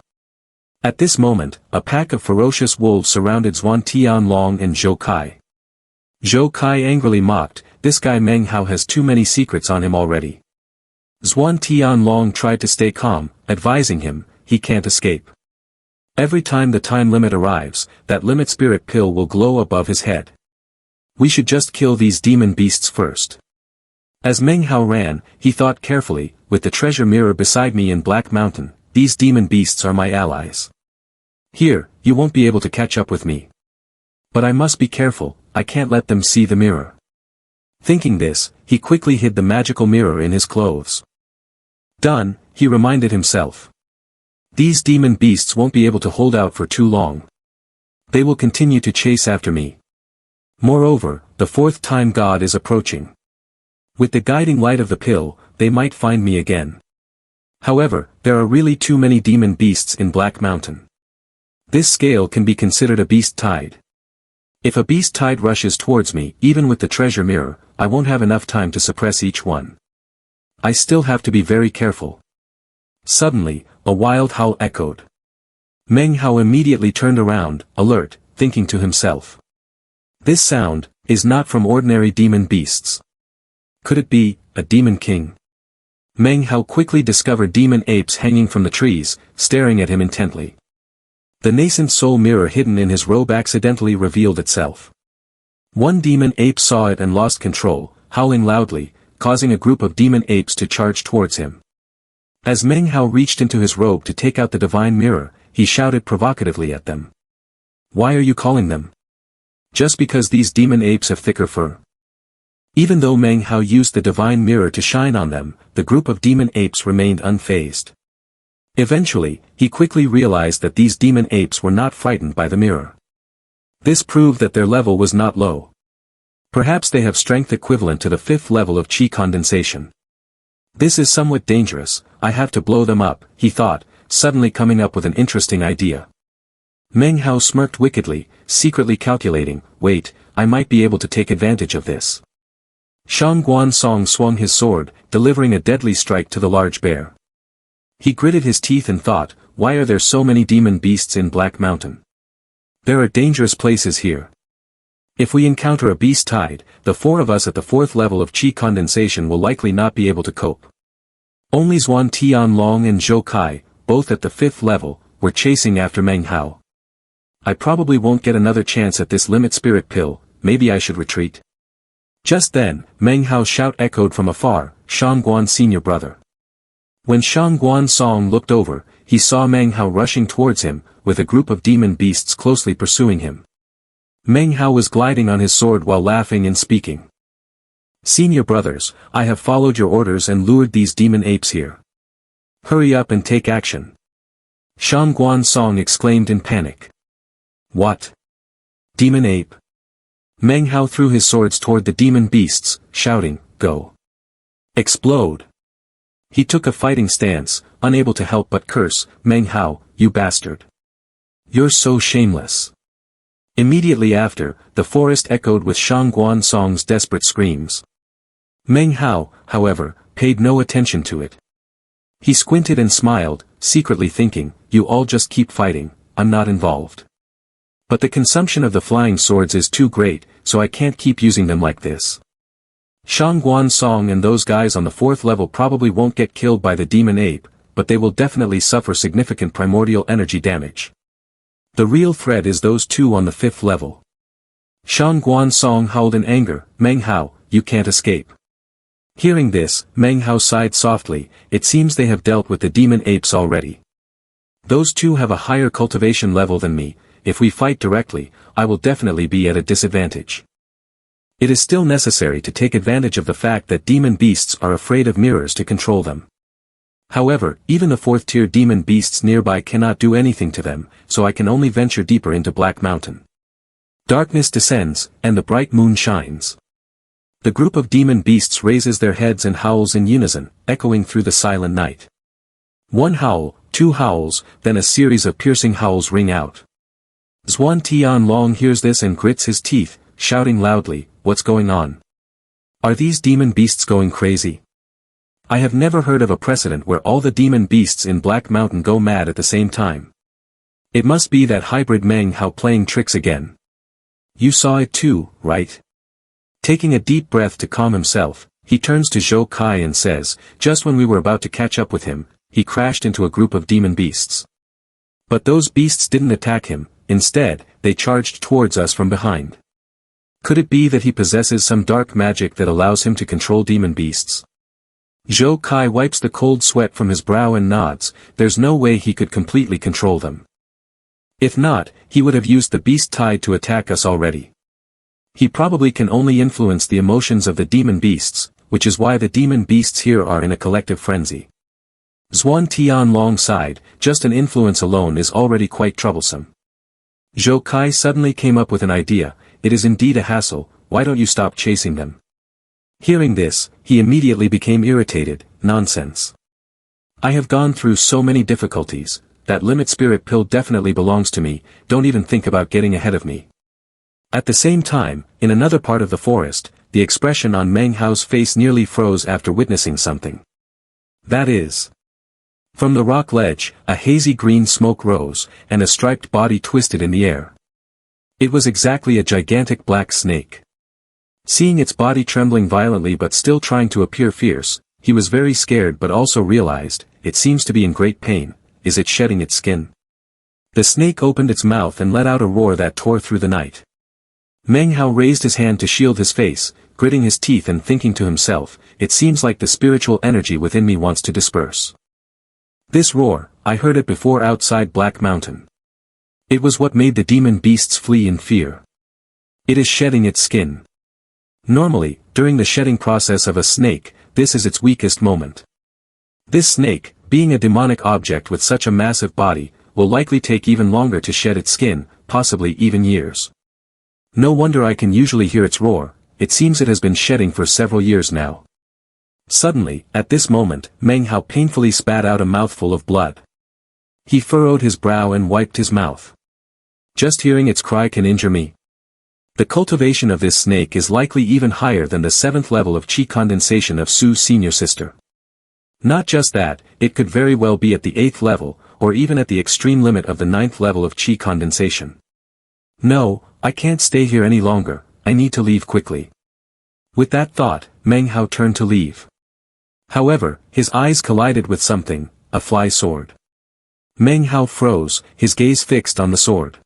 At this moment, a pack of ferocious wolves surrounded Zhuan Tianlong and Zhou Kai. Zhou Kai angrily mocked, this guy Meng Hao has too many secrets on him already. Zhuan Tianlong tried to stay calm, advising him, he can't escape. Every time the time limit arrives, that limit spirit pill will glow above his head. We should just kill these demon beasts first. As Meng Hao ran, he thought carefully, with the treasure mirror beside me in Black Mountain, these demon beasts are my allies. Here, you won't be able to catch up with me. But I must be careful, I can't let them see the mirror. Thinking this, he quickly hid the magical mirror in his clothes. Done, he reminded himself. These demon beasts won't be able to hold out for too long. They will continue to chase after me. Moreover, the fourth time God is approaching. With the guiding light of the pill, they might find me again. However, there are really too many demon beasts in Black Mountain. This scale can be considered a beast tide. If a beast tide rushes towards me, even with the treasure mirror, I won't have enough time to suppress each one. I still have to be very careful. Suddenly, a wild howl echoed. Meng Hao immediately turned around, alert, thinking to himself. This sound is not from ordinary demon beasts. Could it be a demon king? Meng Hao quickly discovered demon apes hanging from the trees, staring at him intently. The nascent soul mirror hidden in his robe accidentally revealed itself. One demon ape saw it and lost control, howling loudly, causing a group of demon apes to charge towards him. As Meng Hao reached into his robe to take out the divine mirror, he shouted provocatively at them. Why are you calling them? Just because these demon apes have thicker fur? Even though Meng Hao used the divine mirror to shine on them, the group of demon apes remained unfazed. Eventually, he quickly realized that these demon apes were not frightened by the mirror. This proved that their level was not low. Perhaps they have strength equivalent to the 5th level of chi condensation. This is somewhat dangerous, I have to blow them up, he thought, suddenly coming up with an interesting idea. Meng Hao smirked wickedly, secretly calculating, wait, I might be able to take advantage of this. Shang Guan Song swung his sword, delivering a deadly strike to the large bear. He gritted his teeth and thought, why are there so many demon beasts in Black Mountain? There are dangerous places here. If we encounter a beast tide, the 4 of us at the 4th level of chi condensation will likely not be able to cope. Only Zhuan Tianlong and Zhou Kai, both at the 5th level, were chasing after Meng Hao. I probably won't get another chance at this limit spirit pill, maybe I should retreat. Just then, Meng Hao's shout echoed from afar, Shang Guan senior brother. When Shang Guan Song looked over, he saw Meng Hao rushing towards him, with a group of demon beasts closely pursuing him. Meng Hao was gliding on his sword while laughing and speaking. Senior brothers, I have followed your orders and lured these demon apes here. Hurry up and take action. Shang Guan Song exclaimed in panic. What? Demon ape? Meng Hao threw his swords toward the demon beasts, shouting, go. Explode. He took a fighting stance, unable to help but curse, Meng Hao, you bastard. You're so shameless. Immediately after, the forest echoed with Shang Guan Song's desperate screams. Meng Hao, however, paid no attention to it. He squinted and smiled, secretly thinking, you all just keep fighting, I'm not involved. But the consumption of the flying swords is too great, so I can't keep using them like this. Shang Guan Song and those guys on the 4th level probably won't get killed by the demon ape, but they will definitely suffer significant primordial energy damage. The real threat is those 2 on the 5th level. Shang Guan Song howled in anger, Meng Hao, you can't escape. Hearing this, Meng Hao sighed softly, it seems they have dealt with the demon apes already. Those 2 have a higher cultivation level than me, if we fight directly, I will definitely be at a disadvantage. It is still necessary to take advantage of the fact that demon beasts are afraid of mirrors to control them. However, even the 4th-tier demon beasts nearby cannot do anything to them, so I can only venture deeper into Black Mountain. Darkness descends, and the bright moon shines. The group of demon beasts raises their heads and howls in unison, echoing through the silent night. 1 howl, 2 howls, then a series of piercing howls ring out. Zhuan Tianlong hears this and grits his teeth, shouting loudly, what's going on? Are these demon beasts going crazy? I have never heard of a precedent where all the demon beasts in Black Mountain go mad at the same time. It must be that hybrid Meng Hao playing tricks again. You saw it too, right? Taking a deep breath to calm himself, he turns to Zhou Kai and says, just when we were about to catch up with him, he crashed into a group of demon beasts. But those beasts didn't attack him, instead, they charged towards us from behind. Could it be that he possesses some dark magic that allows him to control demon beasts? Zhou Kai wipes the cold sweat from his brow and nods, there's no way he could completely control them. If not, he would have used the beast tide to attack us already. He probably can only influence the emotions of the demon beasts, which is why the demon beasts here are in a collective frenzy. Zhuan Tianlong sighed, just an influence alone is already quite troublesome. Zhou Kai suddenly came up with an idea. It is indeed a hassle, why don't you stop chasing them? Hearing this, he immediately became irritated. Nonsense. I have gone through so many difficulties, that limit spirit pill definitely belongs to me, don't even think about getting ahead of me. At the same time, in another part of the forest, the expression on Meng Hao's face nearly froze after witnessing something. That is. From the rock ledge, a hazy green smoke rose, and a striped body twisted in the air. It was exactly a gigantic black snake. Seeing its body trembling violently but still trying to appear fierce, he was very scared but also realized, it seems to be in great pain. Is it shedding its skin? The snake opened its mouth and let out a roar that tore through the night. Meng Hao raised his hand to shield his face, gritting his teeth and thinking to himself, it seems like the spiritual energy within me wants to disperse. This roar, I heard it before outside Black Mountain. It was what made the demon beasts flee in fear. It is shedding its skin. Normally, during the shedding process of a snake, this is its weakest moment. This snake, being a demonic object with such a massive body, will likely take even longer to shed its skin, possibly even years. No wonder I can usually hear its roar, it seems it has been shedding for several years now. Suddenly, at this moment, Meng Hao painfully spat out a mouthful of blood. He furrowed his brow and wiped his mouth. Just hearing its cry can injure me. The cultivation of this snake is likely even higher than the 7th level of qi condensation of Su's senior sister. Not just that, it could very well be at the 8th level, or even at the extreme limit of the 9th level of qi condensation. No, I can't stay here any longer, I need to leave quickly. With that thought, Meng Hao turned to leave. However, his eyes collided with something, a fly sword. Meng Hao froze, his gaze fixed on the sword.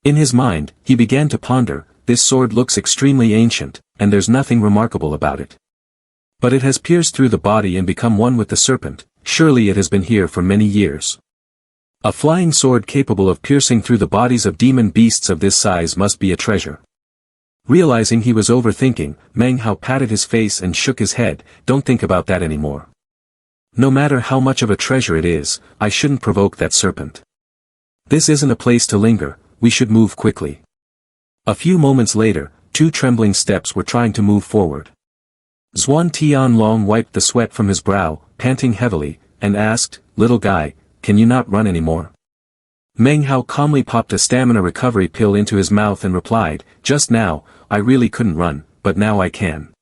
In his mind, he began to ponder, this sword looks extremely ancient, and there's nothing remarkable about it. But it has pierced through the body and become one with the serpent, surely it has been here for many years. A flying sword capable of piercing through the bodies of demon beasts of this size must be a treasure. Realizing he was overthinking, Meng Hao patted his face and shook his head, don't think about that anymore. No matter how much of a treasure it is, I shouldn't provoke that serpent. This isn't a place to linger, we should move quickly. A few moments later, 2 trembling steps were trying to move forward. Zhuan Tianlong wiped the sweat from his brow, panting heavily, and asked, little guy, can you not run anymore? Meng Hao calmly popped a stamina recovery pill into his mouth and replied, just now, I really couldn't run, but now I can.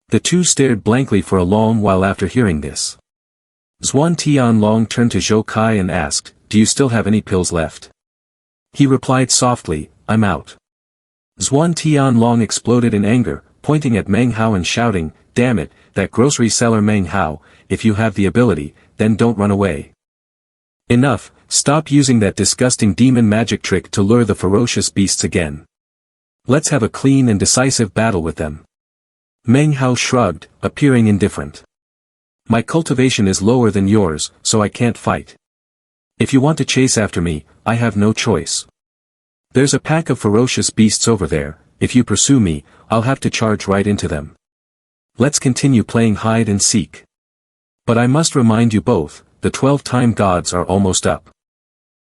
The two stared blankly for a long while after hearing this. Zhuan Tianlong turned to Zhou Kai and asked, do you still have any pills left? He replied softly, I'm out. Zhuan Tianlong exploded in anger, pointing at Meng Hao and shouting, damn it, that grocery seller Meng Hao, if you have the ability, then don't run away. Enough, stop using that disgusting demon magic trick to lure the ferocious beasts again. Let's have a clean and decisive battle with them. Meng Hao shrugged, appearing indifferent. My cultivation is lower than yours, so I can't fight. If you want to chase after me, I have no choice. There's a pack of ferocious beasts over there, if you pursue me, I'll have to charge right into them. Let's continue playing hide and seek. But I must remind you both, the 12-time gods are almost up.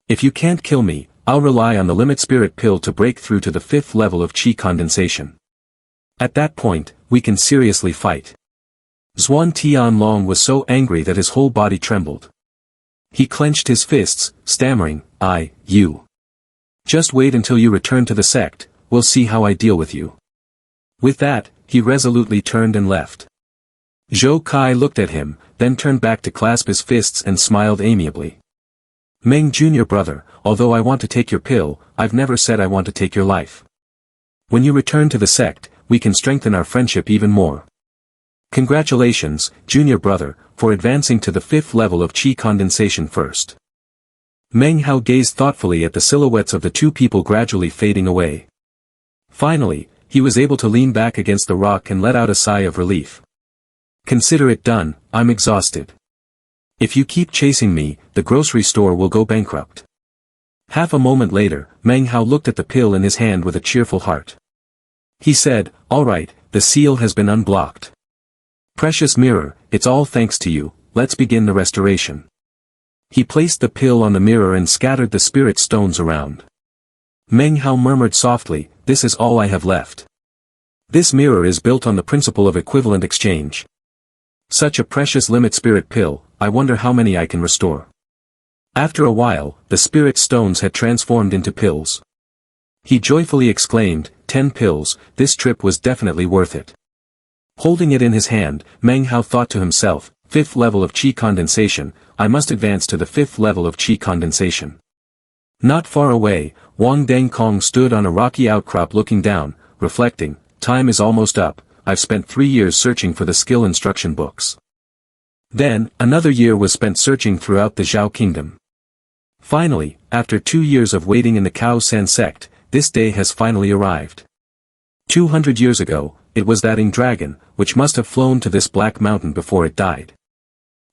If you can't kill me, I'll rely on the limit spirit pill to break through to the 5th level of qi condensation. At that point, we can seriously fight. Zhuan Tianlong was so angry that his whole body trembled. He clenched his fists, stammering, you. Just wait until you return to the sect, we'll see how I deal with you. With that, he resolutely turned and left. Zhou Kai looked at him, then turned back to clasp his fists and smiled amiably. Meng Junior brother, although I want to take your pill, I've never said I want to take your life. When you return to the sect, we can strengthen our friendship even more. Congratulations, junior brother, for advancing to the 5th level of qi condensation first. Meng Hao gazed thoughtfully at the silhouettes of the two people gradually fading away. Finally, he was able to lean back against the rock and let out a sigh of relief. Consider it done, I'm exhausted. If you keep chasing me, the grocery store will go bankrupt. Half a moment later, Meng Hao looked at the pill in his hand with a cheerful heart. He said, all right, the seal has been unblocked. Precious mirror, it's all thanks to you, let's begin the restoration. He placed the pill on the mirror and scattered the spirit stones around. Meng Hao murmured softly, this is all I have left. This mirror is built on the principle of equivalent exchange. Such a precious limit spirit pill, I wonder how many I can restore. After a while, the spirit stones had transformed into pills. He joyfully exclaimed, 10 pills, this trip was definitely worth it. Holding it in his hand, Meng Hao thought to himself, 5th level of qi condensation, I must advance to the 5th level of qi condensation. Not far away, Wang Dengkong stood on a rocky outcrop looking down, reflecting, time is almost up, I've spent 3 years searching for the skill instruction books. Then, another year was spent searching throughout the Zhao kingdom. Finally, after 2 years of waiting in the Cao San sect, this day has finally arrived. 200 years ago, it was that ing dragon, which must have flown to this black mountain before it died.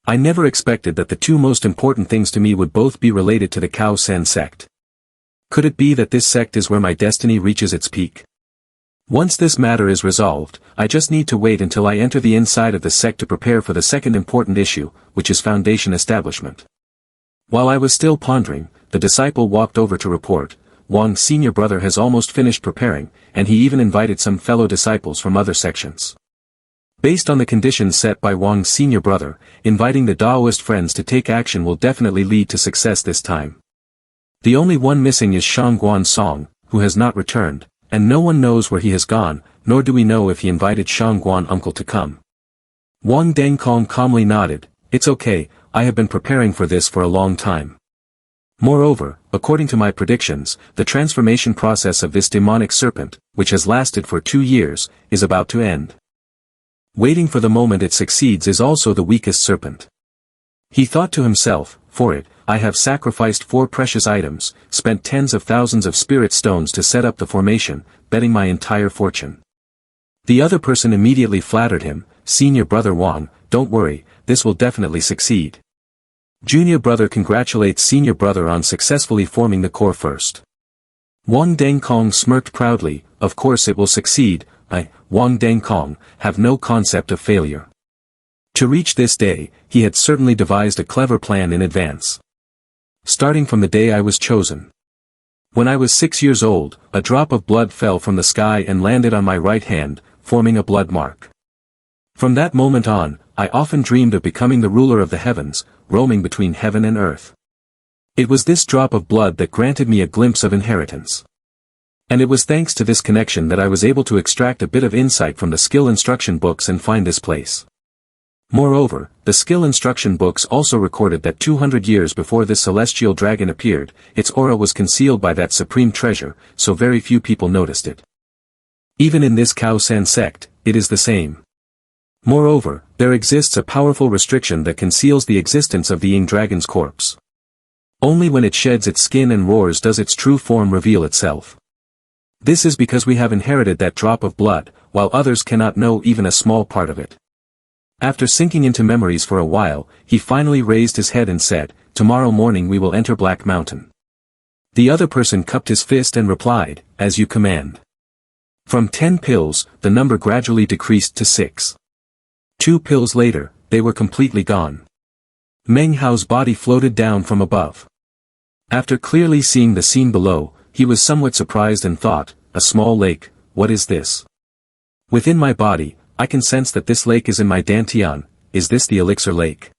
I never expected that the two most important things to me would both be related to the Cao San sect. Could it be that this sect is where my destiny reaches its peak? Once this matter is resolved, I just need to wait until I enter the inside of the sect to prepare for the second important issue, which is foundation establishment. While I was still pondering, the disciple walked over to report, Wang's senior brother has almost finished preparing, and he even invited some fellow disciples from other sections. Based on the conditions set by Wang's senior brother, inviting the Daoist friends to take action will definitely lead to success this time. The only one missing is Shangguan Song, who has not returned, and no one knows where he has gone, nor do we know if he invited Shangguan uncle to come. Wang Dengkong calmly nodded, it's okay, I have been preparing for this for a long time. Moreover, according to my predictions, the transformation process of this demonic serpent, which has lasted for 2 years, is about to end. Waiting for the moment it succeeds is also the weakest serpent. He thought to himself, for it, I have sacrificed 4 precious items, spent tens of thousands of spirit stones to set up the formation, betting my entire fortune. The other person immediately flattered him, Senior brother Wang, don't worry, this will definitely succeed. Junior brother congratulates senior brother on successfully forming the core first. Wang Dengkong smirked proudly, of course it will succeed, I, Wang Dengkong, have no concept of failure. To reach this day, he had certainly devised a clever plan in advance. Starting from the day I was chosen. When I was 6 years old, a drop of blood fell from the sky and landed on my right hand, forming a blood mark. From that moment on, I often dreamed of becoming the ruler of the heavens, roaming between heaven and earth. It was this drop of blood that granted me a glimpse of inheritance. And it was thanks to this connection that I was able to extract a bit of insight from the skill instruction books and find this place. Moreover, the skill instruction books also recorded that 200 years before this celestial dragon appeared, its aura was concealed by that supreme treasure, so very few people noticed it. Even in this Cao San sect, it is the same. Moreover, there exists a powerful restriction that conceals the existence of the Ying dragon's corpse. Only when it sheds its skin and roars does its true form reveal itself. This is because we have inherited that drop of blood, while others cannot know even a small part of it. After sinking into memories for a while, he finally raised his head and said, tomorrow morning we will enter Black Mountain. The other person cupped his fist and replied, as you command. From 10 pills, the number gradually decreased to 6. 2 pills later, they were completely gone. Meng Hao's body floated down from above. After clearly seeing the scene below, he was somewhat surprised and thought, a small lake, what is this? Within my body, I can sense that this lake is in my dantian, is this the elixir lake?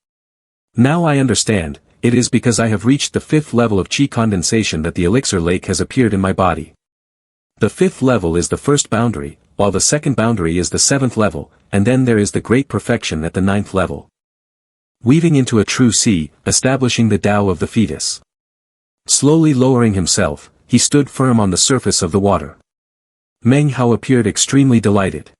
Now I understand, it is because I have reached the 5th level of qi condensation that the elixir lake has appeared in my body. The 5th level is the first boundary, while the second boundary is the 7th level, and then there is the great perfection at the 9th level. Weaving into a true sea, establishing the Tao of the fetus. Slowly lowering himself, he stood firm on the surface of the water. Meng Hao appeared extremely delighted.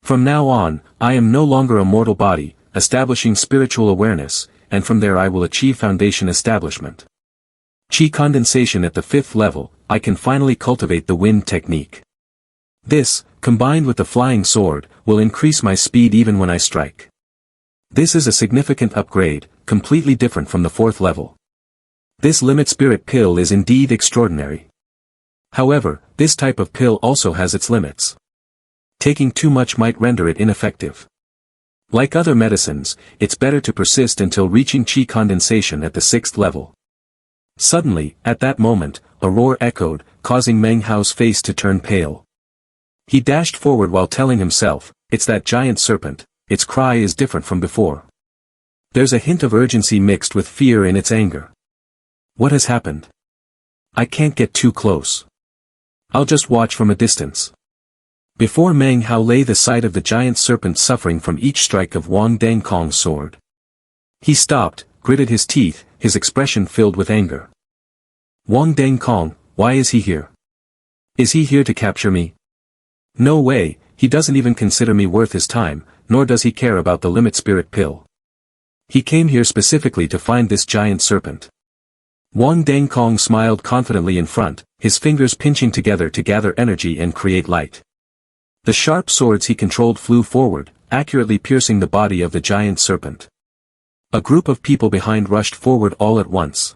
From now on, I am no longer a mortal body, establishing spiritual awareness, and from there I will achieve foundation establishment. Qi condensation at the 5th level, I can finally cultivate the wind technique. This, combined with the flying sword, will increase my speed even when I strike. This is a significant upgrade, completely different from the 4th level. This limit spirit pill is indeed extraordinary. However, this type of pill also has its limits. Taking too much might render it ineffective. Like other medicines, it's better to persist until reaching qi condensation at the 6th level. Suddenly, at that moment, a roar echoed, causing Meng Hao's face to turn pale. He dashed forward while telling himself, "It's that giant serpent, its cry is different from before." There's a hint of urgency mixed with fear in its anger. What has happened? I can't get too close. I'll just watch from a distance. Before Meng Hao lay the sight of the giant serpent suffering from each strike of Wang Dangkong's sword. He stopped, gritted his teeth, his expression filled with anger. Wang Dangkong, why is he here? Is he here to capture me? No way, he doesn't even consider me worth his time, nor does he care about the limit spirit pill. He came here specifically to find this giant serpent. Wang Dangkong smiled confidently in front, his fingers pinching together to gather energy and create light. The sharp swords he controlled flew forward, accurately piercing the body of the giant serpent. A group of people behind rushed forward all at once.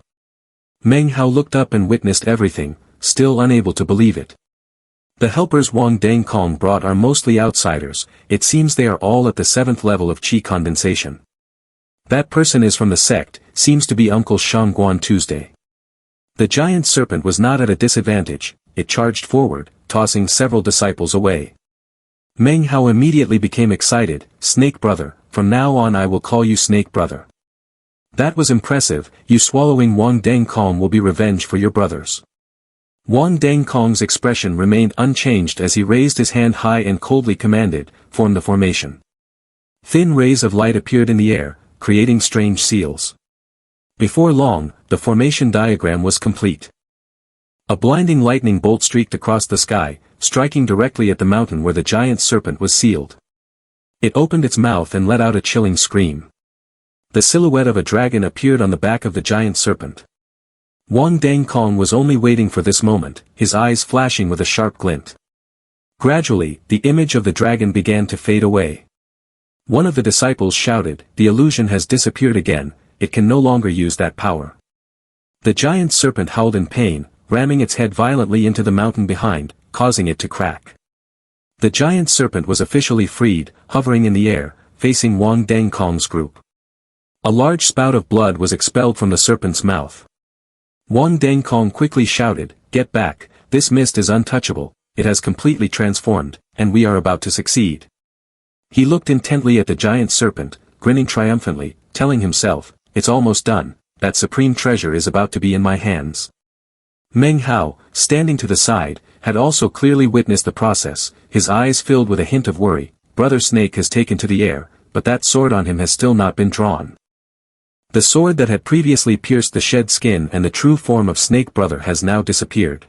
Meng Hao looked up and witnessed everything, still unable to believe it. The helpers Wang Dangkong brought are mostly outsiders, it seems they are all at the 7th level of qi condensation. That person is from the sect, seems to be Uncle Shangguan Tuesday. The giant serpent was not at a disadvantage, it charged forward, tossing several disciples away. Meng Hao immediately became excited, "Snake Brother, from now on I will call you Snake Brother." That was impressive, you swallowing Wang Dangkong will be revenge for your brothers. Wang Dangkong's expression remained unchanged as he raised his hand high and coldly commanded, "Form the formation." Thin rays of light appeared in the air, creating strange seals. Before long, the formation diagram was complete. A blinding lightning bolt streaked across the sky, striking directly at the mountain where the giant serpent was sealed. It opened its mouth and let out a chilling scream. The silhouette of a dragon appeared on the back of the giant serpent. Wang Dangkong was only waiting for this moment, his eyes flashing with a sharp glint. Gradually, the image of the dragon began to fade away. One of the disciples shouted, "The illusion has disappeared again, it can no longer use that power." The giant serpent howled in pain, ramming its head violently into the mountain behind, causing it to crack. The giant serpent was officially freed, hovering in the air, facing Wang Dangkong's group. A large spout of blood was expelled from the serpent's mouth. Wang Dangkong quickly shouted, "Get back, this mist is untouchable, it has completely transformed, and we are about to succeed." He looked intently at the giant serpent, grinning triumphantly, telling himself, "It's almost done, that supreme treasure is about to be in my hands." Meng Hao, standing to the side, had also clearly witnessed the process, his eyes filled with a hint of worry. Brother Snake has taken to the air, but that sword on him has still not been drawn. The sword that had previously pierced the shed skin and the true form of Snake Brother has now disappeared.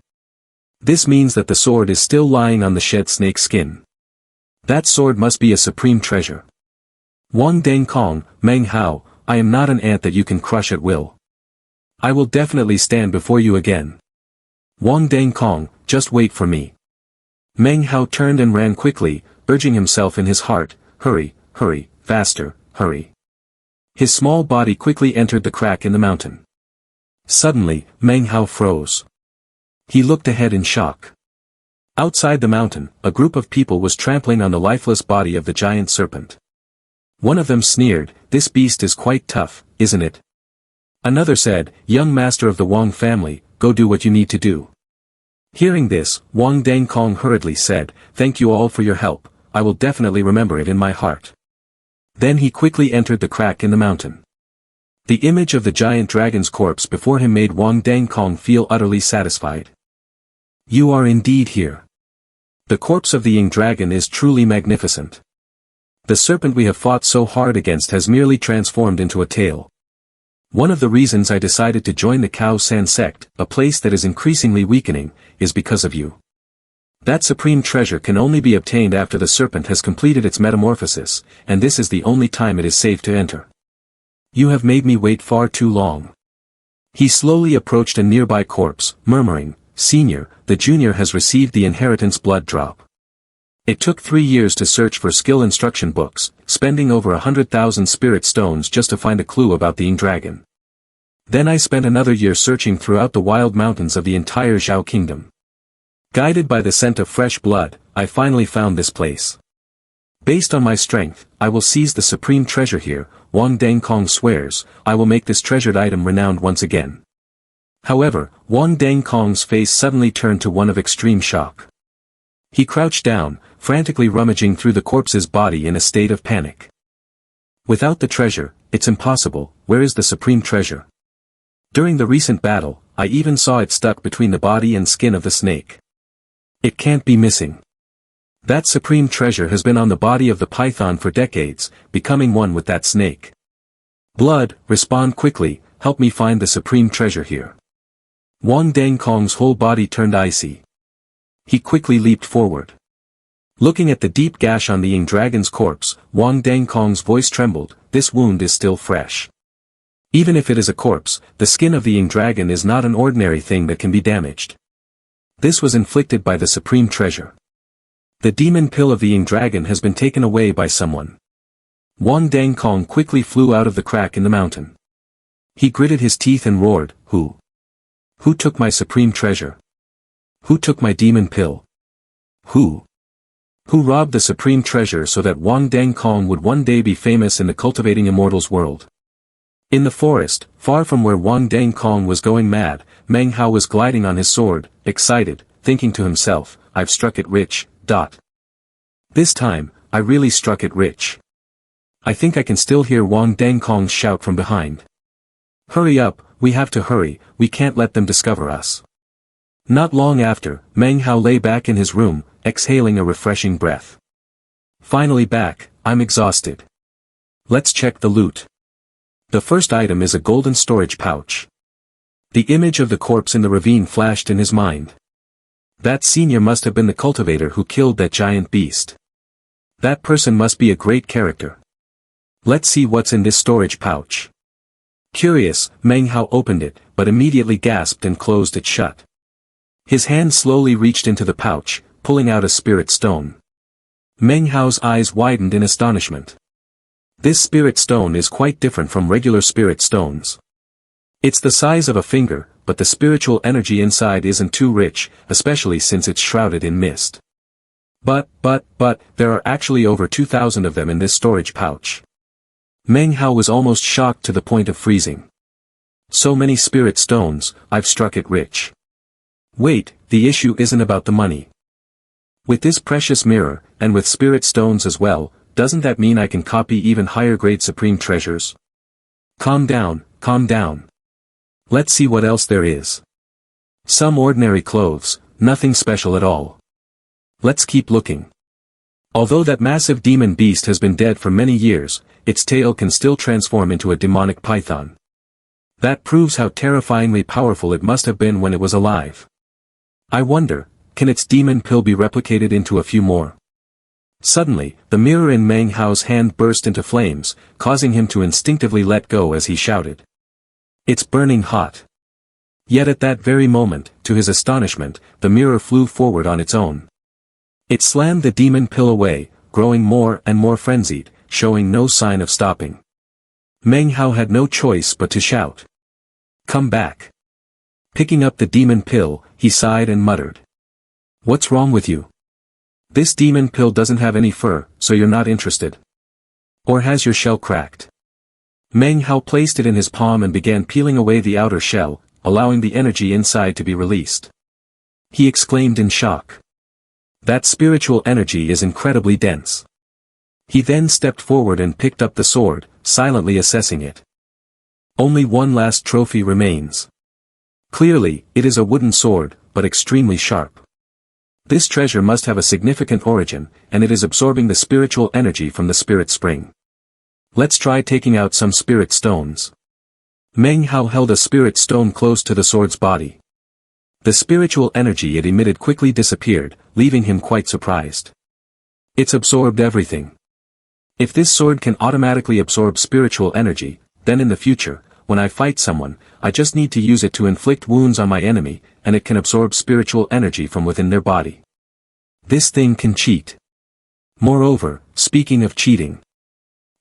This means that the sword is still lying on the shed snake skin. That sword must be a supreme treasure. Wang Dangkong, Meng Hao, I am not an ant that you can crush at will. I will definitely stand before you again. Wang Dangkong, just wait for me. Meng Hao turned and ran quickly, urging himself in his heart, "Hurry, hurry, faster, hurry." His small body quickly entered the crack in the mountain. Suddenly, Meng Hao froze. He looked ahead in shock. Outside the mountain, a group of people was trampling on the lifeless body of the giant serpent. One of them sneered, "This beast is quite tough, isn't it?" Another said, "Young master of the Wang family, go do what you need to do." Hearing this, Wang Dangkong hurriedly said, "Thank you all for your help, I will definitely remember it in my heart." Then he quickly entered the crack in the mountain. The image of the giant dragon's corpse before him made Wang Dangkong feel utterly satisfied. You are indeed here. The corpse of the Ying dragon is truly magnificent. The serpent we have fought so hard against has merely transformed into a tail. One of the reasons I decided to join the Khao San sect, a place that is increasingly weakening, is because of you. That supreme treasure can only be obtained after the serpent has completed its metamorphosis, and this is the only time it is safe to enter. You have made me wait far too long. He slowly approached a nearby corpse, murmuring, "Senior, the junior has received the inheritance blood drop. It took 3 years to search for skill instruction books, spending over 100,000 spirit stones just to find a clue about the Ying dragon. Then I spent another year searching throughout the wild mountains of the entire Zhao kingdom. Guided by the scent of fresh blood, I finally found this place. Based on my strength, I will seize the supreme treasure here, Wang Dangkong swears, I will make this treasured item renowned once again." However, Wang Dangkong's face suddenly turned to one of extreme shock. He crouched down, frantically rummaging through the corpse's body in a state of panic. Without the treasure, it's impossible. Where is the supreme treasure? During the recent battle, I even saw it stuck between the body and skin of the snake. It can't be missing. That supreme treasure has been on the body of the python for decades, becoming one with that snake. Blood, respond quickly, help me find the supreme treasure here. Wang Dangkong's whole body turned icy. He quickly leaped forward. Looking at the deep gash on the Ying dragon's corpse, Wang Dangkong's voice trembled. This wound is still fresh. Even if it is a corpse, the skin of the Ying dragon is not an ordinary thing that can be damaged. This was inflicted by the supreme treasure. The demon pill of the Ying dragon has been taken away by someone. Wang Dangkong quickly flew out of the crack in the mountain. He gritted his teeth and roared, Who? Who took my supreme treasure? Who took my demon pill? Who? Who robbed the supreme treasure so that Wang Dangkong would one day be famous in the cultivating immortals world? In the forest, far from where Wang Dangkong was going mad, Manhwa was gliding on his sword, excited, thinking to himself, I've struck it rich. This time, I really struck it rich. I think I can still hear Wang Dangkong's shout from behind. Hurry up, we have to hurry, we can't let them discover us. Not long after, Manhwa lay back in his room, exhaling a refreshing breath. Finally back, I'm exhausted. Let's check the loot. The first item is a golden storage pouch. The image of the corpse in the ravine flashed in his mind. That senior must have been the cultivator who killed that giant beast. That person must be a great character. Let's see what's in this storage pouch. Curious, Manhwa opened it, but immediately gasped and closed it shut. His hand slowly reached into the pouch, pulling out a spirit stone. Manhwa's eyes widened in astonishment. This spirit stone is quite different from regular spirit stones. It's the size of a finger, but the spiritual energy inside isn't too rich, especially since it's shrouded in mist. But, there are actually over 2,000 of them in this storage pouch. Manhwa was almost shocked to the point of freezing. So many spirit stones, I've struck it rich. Wait, the issue isn't about the money. With this precious mirror, and with spirit stones as well, doesn't that mean I can copy even higher grade supreme treasures? Calm down, calm down. Let's see what else there is. Some ordinary clothes, nothing special at all. Let's keep looking. Although that massive demon beast has been dead for many years, its tail can still transform into a demonic python. That proves how terrifyingly powerful it must have been when it was alive. I wonder, can its demon pill be replicated into a few more? Suddenly, the mirror in Manhwa's hand burst into flames, causing him to instinctively let go as he shouted. It's burning hot. Yet at that very moment, to his astonishment, the mirror flew forward on its own. It slammed the demon pill away, growing more and more frenzied, showing no sign of stopping. Manhwa had no choice but to shout. Come back. Picking up the demon pill, he sighed and muttered. What's wrong with you? This demon pill doesn't have any fur, so you're not interested. Or has your shell cracked? Manhwa placed it in his palm and began peeling away the outer shell, allowing the energy inside to be released. He exclaimed in shock. That spiritual energy is incredibly dense. He then stepped forward and picked up the sword, silently assessing it. Only one last trophy remains. Clearly, it is a wooden sword, but extremely sharp. This treasure must have a significant origin, and it is absorbing the spiritual energy from the spirit spring. Let's try taking out some spirit stones. Manhwa held a spirit stone close to the sword's body. The spiritual energy it emitted quickly disappeared, leaving him quite surprised. It's absorbed everything. If this sword can automatically absorb spiritual energy, then in the future, when I fight someone, I just need to use it to inflict wounds on my enemy, and it can absorb spiritual energy from within their body. This thing can cheat. Moreover, speaking of cheating.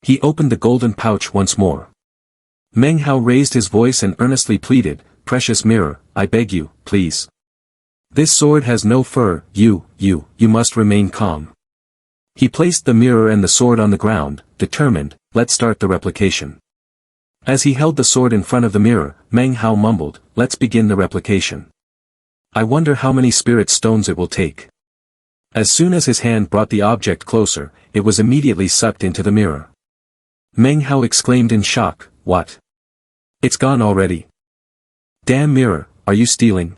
He opened the golden pouch once more. Manhwa raised his voice and earnestly pleaded, Precious mirror, I beg you, please. This sword has no fur, you must remain calm. He placed the mirror and the sword on the ground, determined, let's start the replication. As he held the sword in front of the mirror, Meng Hao mumbled, "Let's begin the replication. I wonder how many spirit stones it will take." As soon as his hand brought the object closer, it was immediately sucked into the mirror. Meng Hao exclaimed in shock, "What? It's gone already? Damn mirror, are you stealing?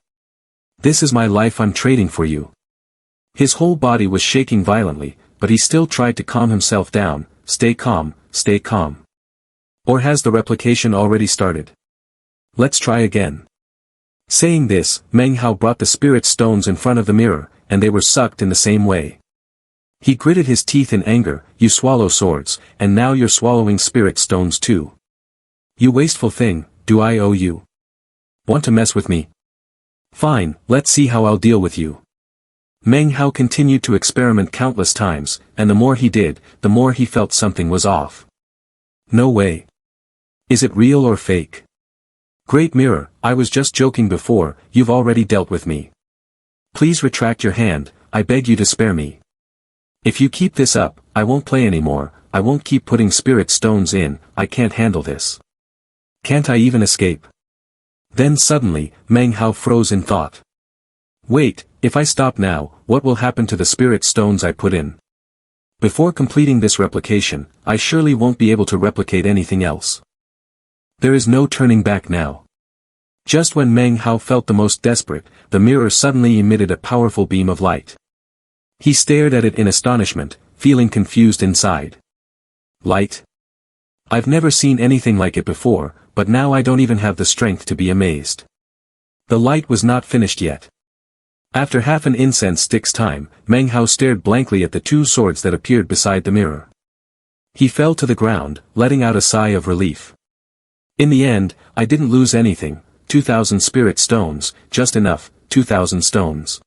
This is my life I'm trading for you." His whole body was shaking violently, but he still tried to calm himself down. Stay calm, stay calm. Or has the replication already started? Let's try again. Saying this, Meng Hao brought the spirit stones in front of the mirror, and they were sucked in the same way. He gritted his teeth in anger. "You swallow swords, and now you're swallowing spirit stones too. You wasteful thing, do I owe you? Want to mess with me? Fine, let's see how I'll deal with you." Meng Hao continued to experiment countless times, and the more he did, the more he felt something was off. No way. Is it real or fake? Great mirror, I was just joking before, you've already dealt with me. Please retract your hand, I beg you to spare me. If you keep this up, I won't play anymore, I won't keep putting spirit stones in, I can't handle this. Can't I even escape? Then suddenly, Meng Hao froze in thought. Wait, if I stop now, what will happen to the spirit stones I put in? Before completing this replication, I surely won't be able to replicate anything else. There is no turning back now. Just when Meng Hao felt the most desperate, the mirror suddenly emitted a powerful beam of light. He stared at it in astonishment, feeling confused inside. Light? I've never seen anything like it before, but now I don't even have the strength to be amazed. The light was not finished yet. After half an incense stick's time, Meng Hao stared blankly at the two swords that appeared beside the mirror. He fell to the ground, letting out a sigh of relief. In the end, I didn't lose anything, 2,000 spirit stones, just enough, 2,000 stones.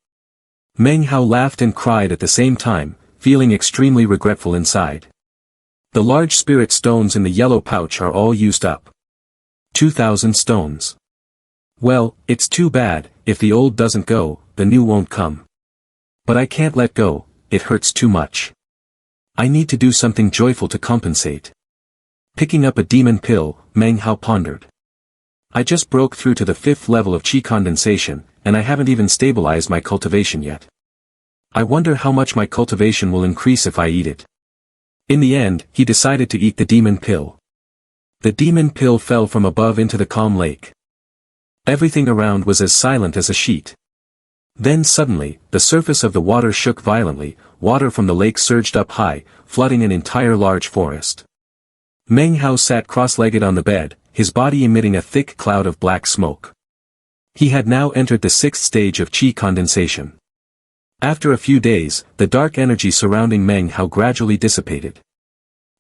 Meng Hao laughed and cried at the same time, feeling extremely regretful inside. The large spirit stones in the yellow pouch are all used up. 2,000 stones. Well, it's too bad, if the old doesn't go, the new won't come. But I can't let go, it hurts too much. I need to do something joyful to compensate. Picking up a demon pill, Meng Hao pondered. I just broke through to the 5th level of qi condensation, and I haven't even stabilized my cultivation yet. I wonder how much my cultivation will increase if I eat it. In the end, he decided to eat the demon pill. The demon pill fell from above into the calm lake. Everything around was as silent as a sheet. Then suddenly, the surface of the water shook violently, water from the lake surged up high, flooding an entire large forest. Meng Hao sat cross-legged on the bed, his body emitting a thick cloud of black smoke. He had now entered the 6th stage of qi condensation. After a few days, the dark energy surrounding Meng Hao gradually dissipated.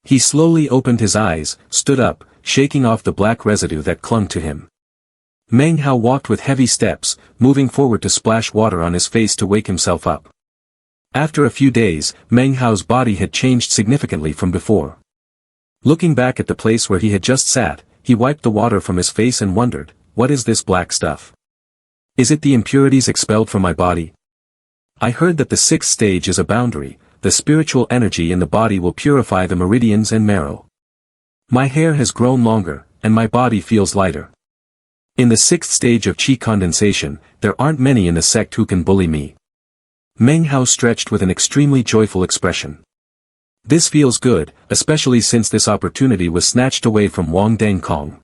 He slowly opened his eyes, stood up, shaking off the black residue that clung to him. Meng Hao walked with heavy steps, moving forward to splash water on his face to wake himself up. After a few days, Meng Hao's body had changed significantly from before. Looking back at the place where he had just sat, he wiped the water from his face and wondered, what is this black stuff? Is it the impurities expelled from my body? I heard that the 6th stage is a boundary, the spiritual energy in the body will purify the meridians and marrow. My hair has grown longer, and my body feels lighter. In the 6th stage of qi condensation, there aren't many in the sect who can bully me. Meng Hao stretched with an extremely joyful expression. This feels good, especially since this opportunity was snatched away from Wang Dengkong.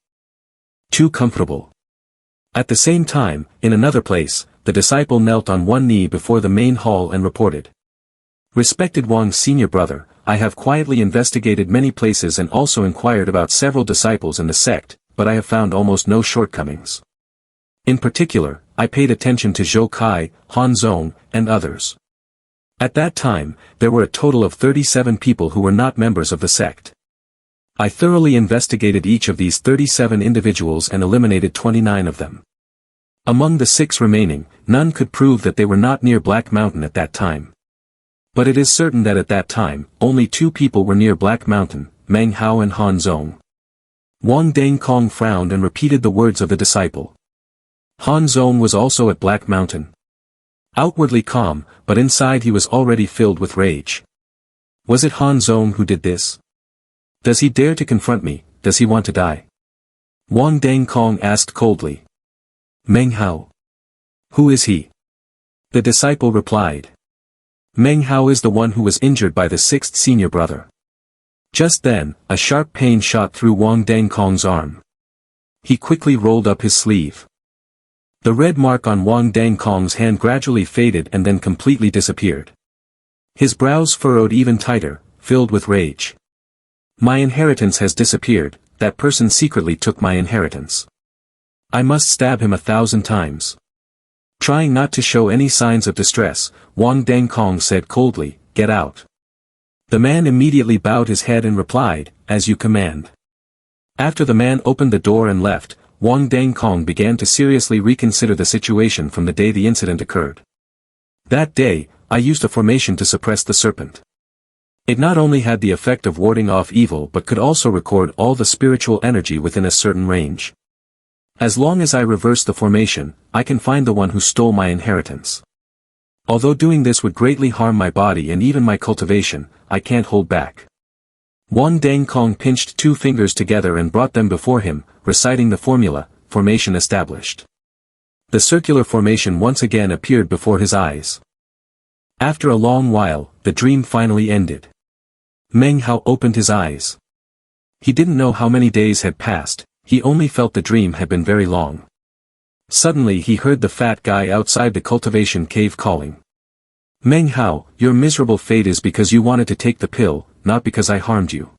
Too comfortable. At the same time, in another place, the disciple knelt on one knee before the main hall and reported. Respected Wang's senior brother, I have quietly investigated many places and also inquired about several disciples in the sect, but I have found almost no shortcomings. In particular, I paid attention to Zhou Kai, Han Zong, and others. At that time, there were a total of 37 people who were not members of the sect. I thoroughly investigated each of these 37 individuals and eliminated 29 of them. Among the 6 remaining, none could prove that they were not near Black Mountain at that time. But it is certain that at that time, only 2 people were near Black Mountain, Meng Hao and Han Zong. Wang Dengkong frowned and repeated the words of the disciple. Han Zong was also at Black Mountain. Outwardly calm, but inside he was already filled with rage. Was it Han Zong who did this? Does he dare to confront me, does he want to die? Wang Dangkong asked coldly. Meng Hao. Who is he? The disciple replied. Meng Hao is the one who was injured by the sixth senior brother. Just then, a sharp pain shot through Wang Dangkong's arm. He quickly rolled up his sleeve. The red mark on Wang Dangkong's hand gradually faded and then completely disappeared. His brows furrowed even tighter, filled with rage. My inheritance has disappeared, that person secretly took my inheritance. I must stab him 1,000 times. Trying not to show any signs of distress, Wang Dangkong said coldly, "Get out." The man immediately bowed his head and replied, "As you command." After the man opened the door and left, Wang Dangkong began to seriously reconsider the situation from the day the incident occurred. That day, I used a formation to suppress the serpent. It not only had the effect of warding off evil but could also record all the spiritual energy within a certain range. As long as I reverse the formation, I can find the one who stole my inheritance. Although doing this would greatly harm my body and even my cultivation, I can't hold back. Wang Dangkong pinched 2 fingers together and brought them before him, reciting the formula, formation established. The circular formation once again appeared before his eyes. After a long while, the dream finally ended. Meng Hao opened his eyes. He didn't know how many days had passed, he only felt the dream had been very long. Suddenly he heard the fat guy outside the cultivation cave calling. Meng Hao, your miserable fate is because you wanted to take the pill, not because I harmed you.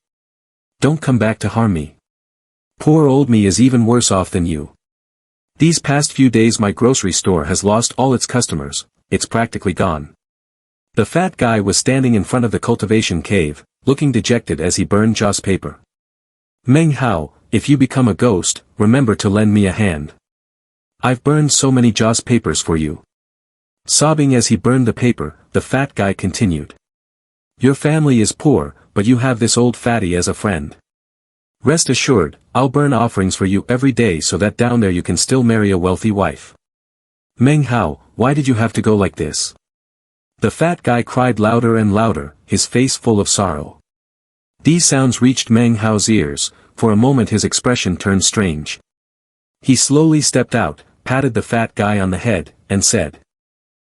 Don't come back to harm me. Poor old me is even worse off than you. These past few days my grocery store has lost all its customers, it's practically gone. The fat guy was standing in front of the cultivation cave, looking dejected as he burned joss paper. Meng Hao, if you become a ghost, remember to lend me a hand. I've burned so many joss papers for you. Sobbing as he burned the paper, the fat guy continued. Your family is poor, but you have this old fatty as a friend. Rest assured, I'll burn offerings for you every day so that down there you can still marry a wealthy wife. Meng Hao, why did you have to go like this? The fat guy cried louder and louder, his face full of sorrow. These sounds reached Meng Hao's ears, for a moment his expression turned strange. He slowly stepped out, patted the fat guy on the head, and said,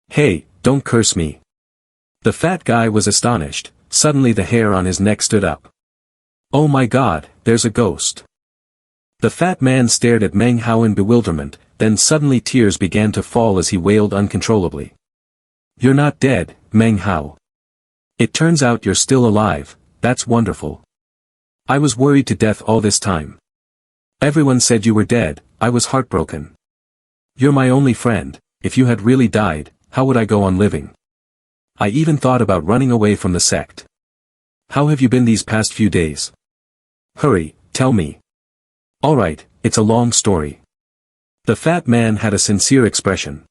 "Hey, don't curse me." The fat guy was astonished, suddenly the hair on his neck stood up. Oh my God, there's a ghost. The fat man stared at Meng Hao in bewilderment, then suddenly tears began to fall as he wailed uncontrollably. You're not dead, Meng Hao. It turns out you're still alive, that's wonderful. I was worried to death all this time. Everyone said you were dead, I was heartbroken. You're my only friend, if you had really died, how would I go on living? I even thought about running away from the sect. How have you been these past few days? Hurry, tell me. Alright, it's a long story. The fat man had a sincere expression.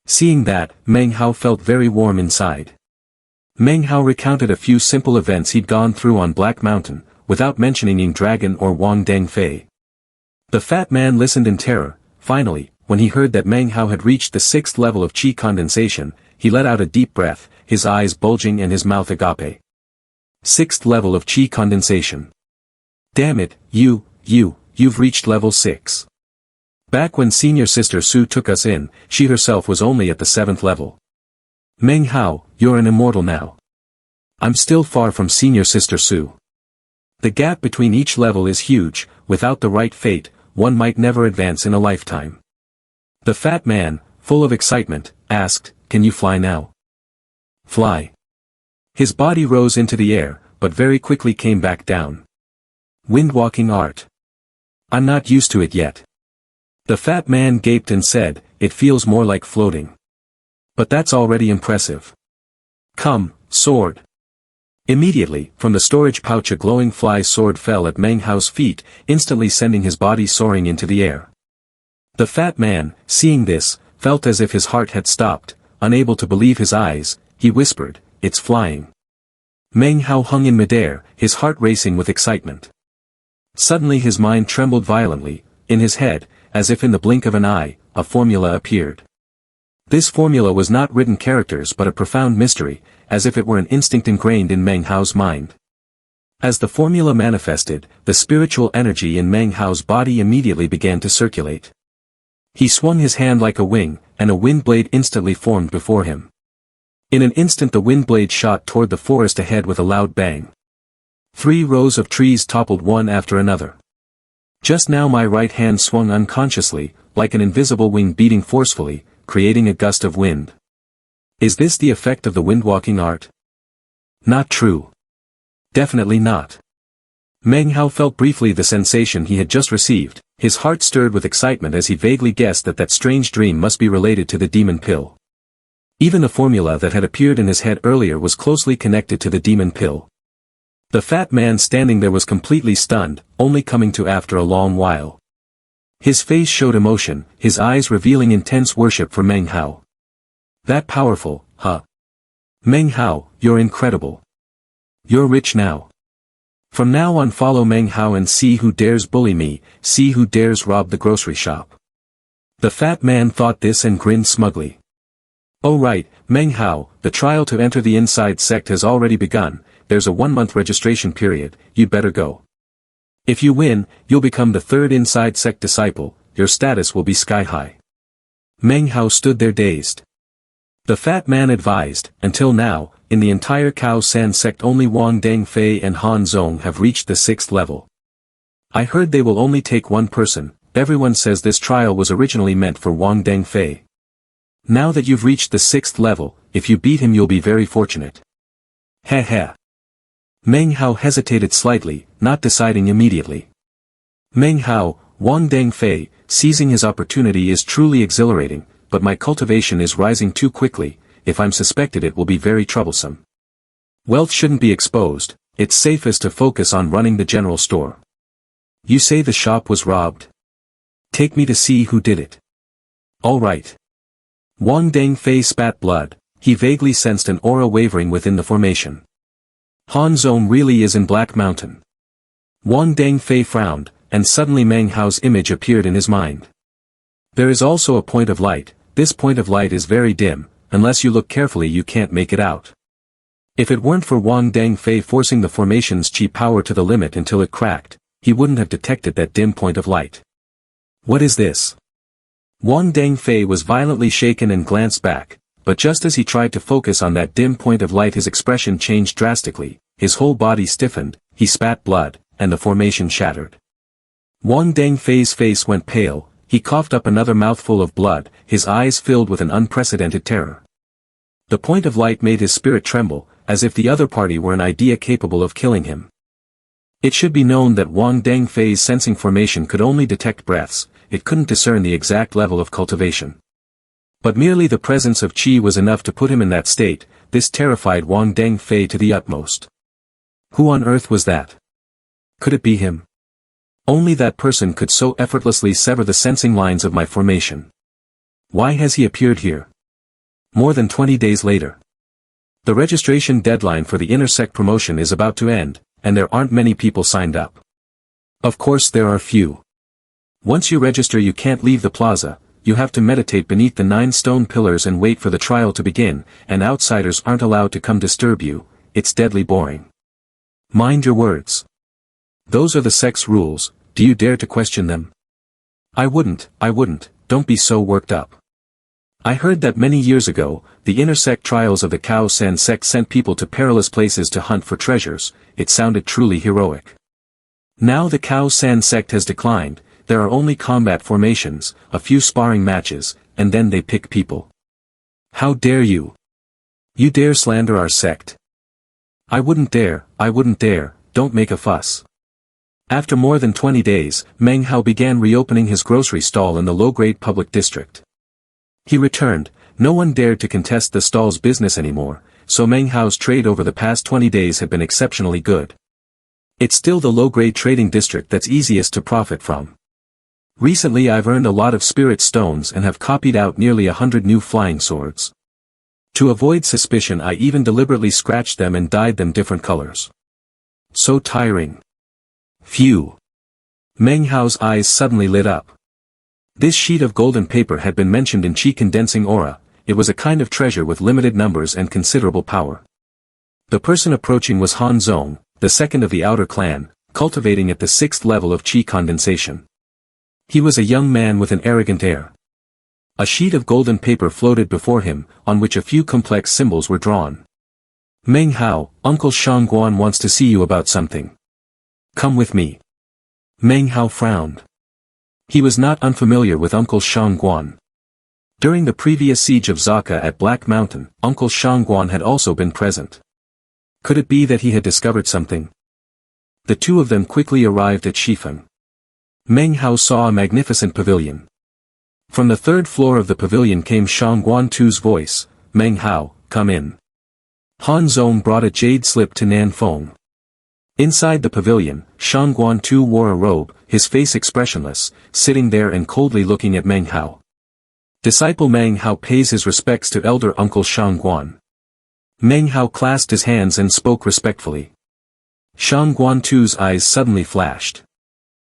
Seeing that, Meng Hao felt very warm inside. Meng Hao recounted a few simple events he'd gone through on Black Mountain, without mentioning Ying Dragon or Wang Dangfei. The fat man listened in terror. Finally, when he heard that Meng Hao had reached the 6th level of qi condensation, he let out a deep breath, his eyes bulging and his mouth agape. 6th level of qi condensation. Damn it, you've reached level 6. Back when senior sister Su took us in, she herself was only at the 7th level. Meng Hao, you're an immortal now. I'm still far from senior sister Su. The gap between each level is huge, without the right fate, one might never advance in a lifetime. The fat man, full of excitement, asked, can you fly now? Fly. His body rose into the air, but very quickly came back down. Windwalking art. I'm not used to it yet. The fat man gaped and said, it feels more like floating. But that's already impressive. Come, sword. Immediately, from the storage pouch a glowing fly sword fell at Meng Hao's feet, instantly sending his body soaring into the air. The fat man, seeing this, felt as if his heart had stopped, unable to believe his eyes, he whispered, it's flying. Meng Hao hung in midair, his heart racing with excitement. Suddenly his mind trembled violently, in his head, as if in the blink of an eye, a formula appeared. This formula was not written characters but a profound mystery, as if it were an instinct ingrained in Meng Hao's mind. As the formula manifested, the spiritual energy in Meng Hao's body immediately began to circulate. He swung his hand like a wing, and a wind blade instantly formed before him. In an instant the wind blade shot toward the forest ahead with a loud bang. 3 rows of trees toppled one after another. Just now my right hand swung unconsciously, like an invisible wing beating forcefully, creating a gust of wind. Is this the effect of the wind-walking art? Not true. Definitely not. Meng Hao felt briefly the sensation he had just received, his heart stirred with excitement as he vaguely guessed that that strange dream must be related to the demon pill. Even the formula that had appeared in his head earlier was closely connected to the demon pill. The fat man standing there was completely stunned, only coming to after a long while. His face showed emotion, his eyes revealing intense worship for Meng Hao. That powerful, huh? Meng Hao, you're incredible. You're rich now. From now on follow Meng Hao and see who dares bully me, see who dares rob the grocery shop. The fat man thought this and grinned smugly. Oh right, Meng Hao, the trial to enter the inside sect has already begun, there's a 1-month registration period, you'd better go. If you win, you'll become the 3rd inside sect disciple, your status will be sky high. Meng Hao stood there dazed. The fat man advised, until now, in the entire Cao San sect only Wang Dangfei and Han Zong have reached the 6th level. I heard they will only take one person, everyone says this trial was originally meant for Wang Dangfei. Now that you've reached the 6th level, if you beat him you'll be very fortunate. Heh heh. Meng Hao hesitated slightly, not deciding immediately. Meng Hao, Wang Dangfei, seizing his opportunity is truly exhilarating, but my cultivation is rising too quickly, if I'm suspected it will be very troublesome. Wealth shouldn't be exposed, it's safest to focus on running the general store. You say the shop was robbed? Take me to see who did it. All right. Wang Dangfei spat blood, he vaguely sensed an aura wavering within the formation. Han Zong really is in Black Mountain. Wang Dangfei frowned, and suddenly Meng Hao's image appeared in his mind. There is also a point of light, this point of light is very dim, unless you look carefully you can't make it out. If it weren't for Wang Dangfei forcing the formation's chi power to the limit until it cracked, he wouldn't have detected that dim point of light. What is this? Wang Dangfei was violently shaken and glanced back, but just as he tried to focus on that dim point of light his expression changed drastically, his whole body stiffened, he spat blood, and the formation shattered. Wang Dangfei's face went pale, he coughed up another mouthful of blood, his eyes filled with an unprecedented terror. The point of light made his spirit tremble, as if the other party were an idea capable of killing him. It should be known that Wang Dangfei's sensing formation could only detect breaths, it couldn't discern the exact level of cultivation. But merely the presence of qi was enough to put him in that state, this terrified Wang Dangfei to the utmost. Who on earth was that? Could it be him? Only that person could so effortlessly sever the sensing lines of my formation. Why has he appeared here? More than 20 days later. The registration deadline for the intersect promotion is about to end, and there aren't many people signed up. Of course there are few. Once you register you can't leave the plaza, you have to meditate beneath the 9 stone pillars and wait for the trial to begin, and outsiders aren't allowed to come disturb you, it's deadly boring. Mind your words. Those are the sect's rules, do you dare to question them? I wouldn't, don't be so worked up. I heard that many years ago, the intersect trials of the Cao San sect sent people to perilous places to hunt for treasures, it sounded truly heroic. Now the Cao San sect has declined, there are only combat formations, a few sparring matches, and then they pick people. How dare you? You dare slander our sect? I wouldn't dare, don't make a fuss. After more than 20 days, Meng Hao began reopening his grocery stall in the low-grade public district. He returned, no one dared to contest the stall's business anymore, so Meng Hao's trade over the past 20 days had been exceptionally good. It's still the low-grade trading district that's easiest to profit from. Recently I've earned a lot of spirit stones and have copied out nearly 100 new flying swords. To avoid suspicion I even deliberately scratched them and dyed them different colors. So tiring. Phew. Meng Hao's eyes suddenly lit up. This sheet of golden paper had been mentioned in Qi condensing aura, it was a kind of treasure with limited numbers and considerable power. The person approaching was Han Zong, the second of the outer clan, cultivating at the 6th level of qi condensation. He was a young man with an arrogant air. A sheet of golden paper floated before him, on which a few complex symbols were drawn. Meng Hao, Uncle Shangguan wants to see you about something. Come with me. Meng Hao frowned. He was not unfamiliar with Uncle Shangguan. During the previous siege of Zaka at Black Mountain, Uncle Shangguan had also been present. Could it be that he had discovered something? The two of them quickly arrived at Shifeng. Meng Hao saw a magnificent pavilion. From the 3rd floor of the pavilion came Shangguan Tu's voice, Meng Hao, come in. Han Zong brought a jade slip to Nan Feng. Inside the pavilion, Shangguan Tu wore a robe, his face expressionless, sitting there and coldly looking at Meng Hao. Disciple Meng Hao pays his respects to elder Uncle Shangguan. Meng Hao clasped his hands and spoke respectfully. Shangguan Tu's eyes suddenly flashed.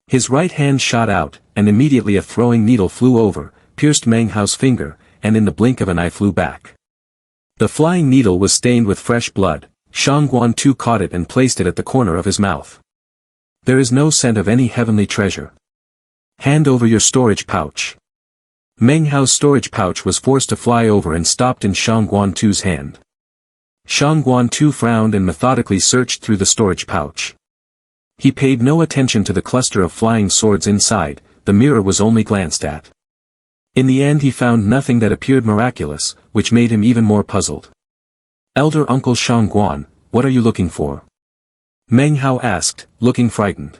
His right hand shot out, and immediately a throwing needle flew over, pierced Meng Hao's finger, and in the blink of an eye flew back. The flying needle was stained with fresh blood. Shangguan Tu caught it and placed it at the corner of his mouth. There is no scent of any heavenly treasure. Hand over your storage pouch. Meng Hao's storage pouch was forced to fly over and stopped in Shangguan Tu's hand. Shangguan Tu frowned and methodically searched through the storage pouch. He paid no attention to the cluster of flying swords inside, the mirror was only glanced at. In the end he found nothing that appeared miraculous, which made him even more puzzled. Elder Uncle Shangguan, what are you looking for? Meng Hao asked, looking frightened.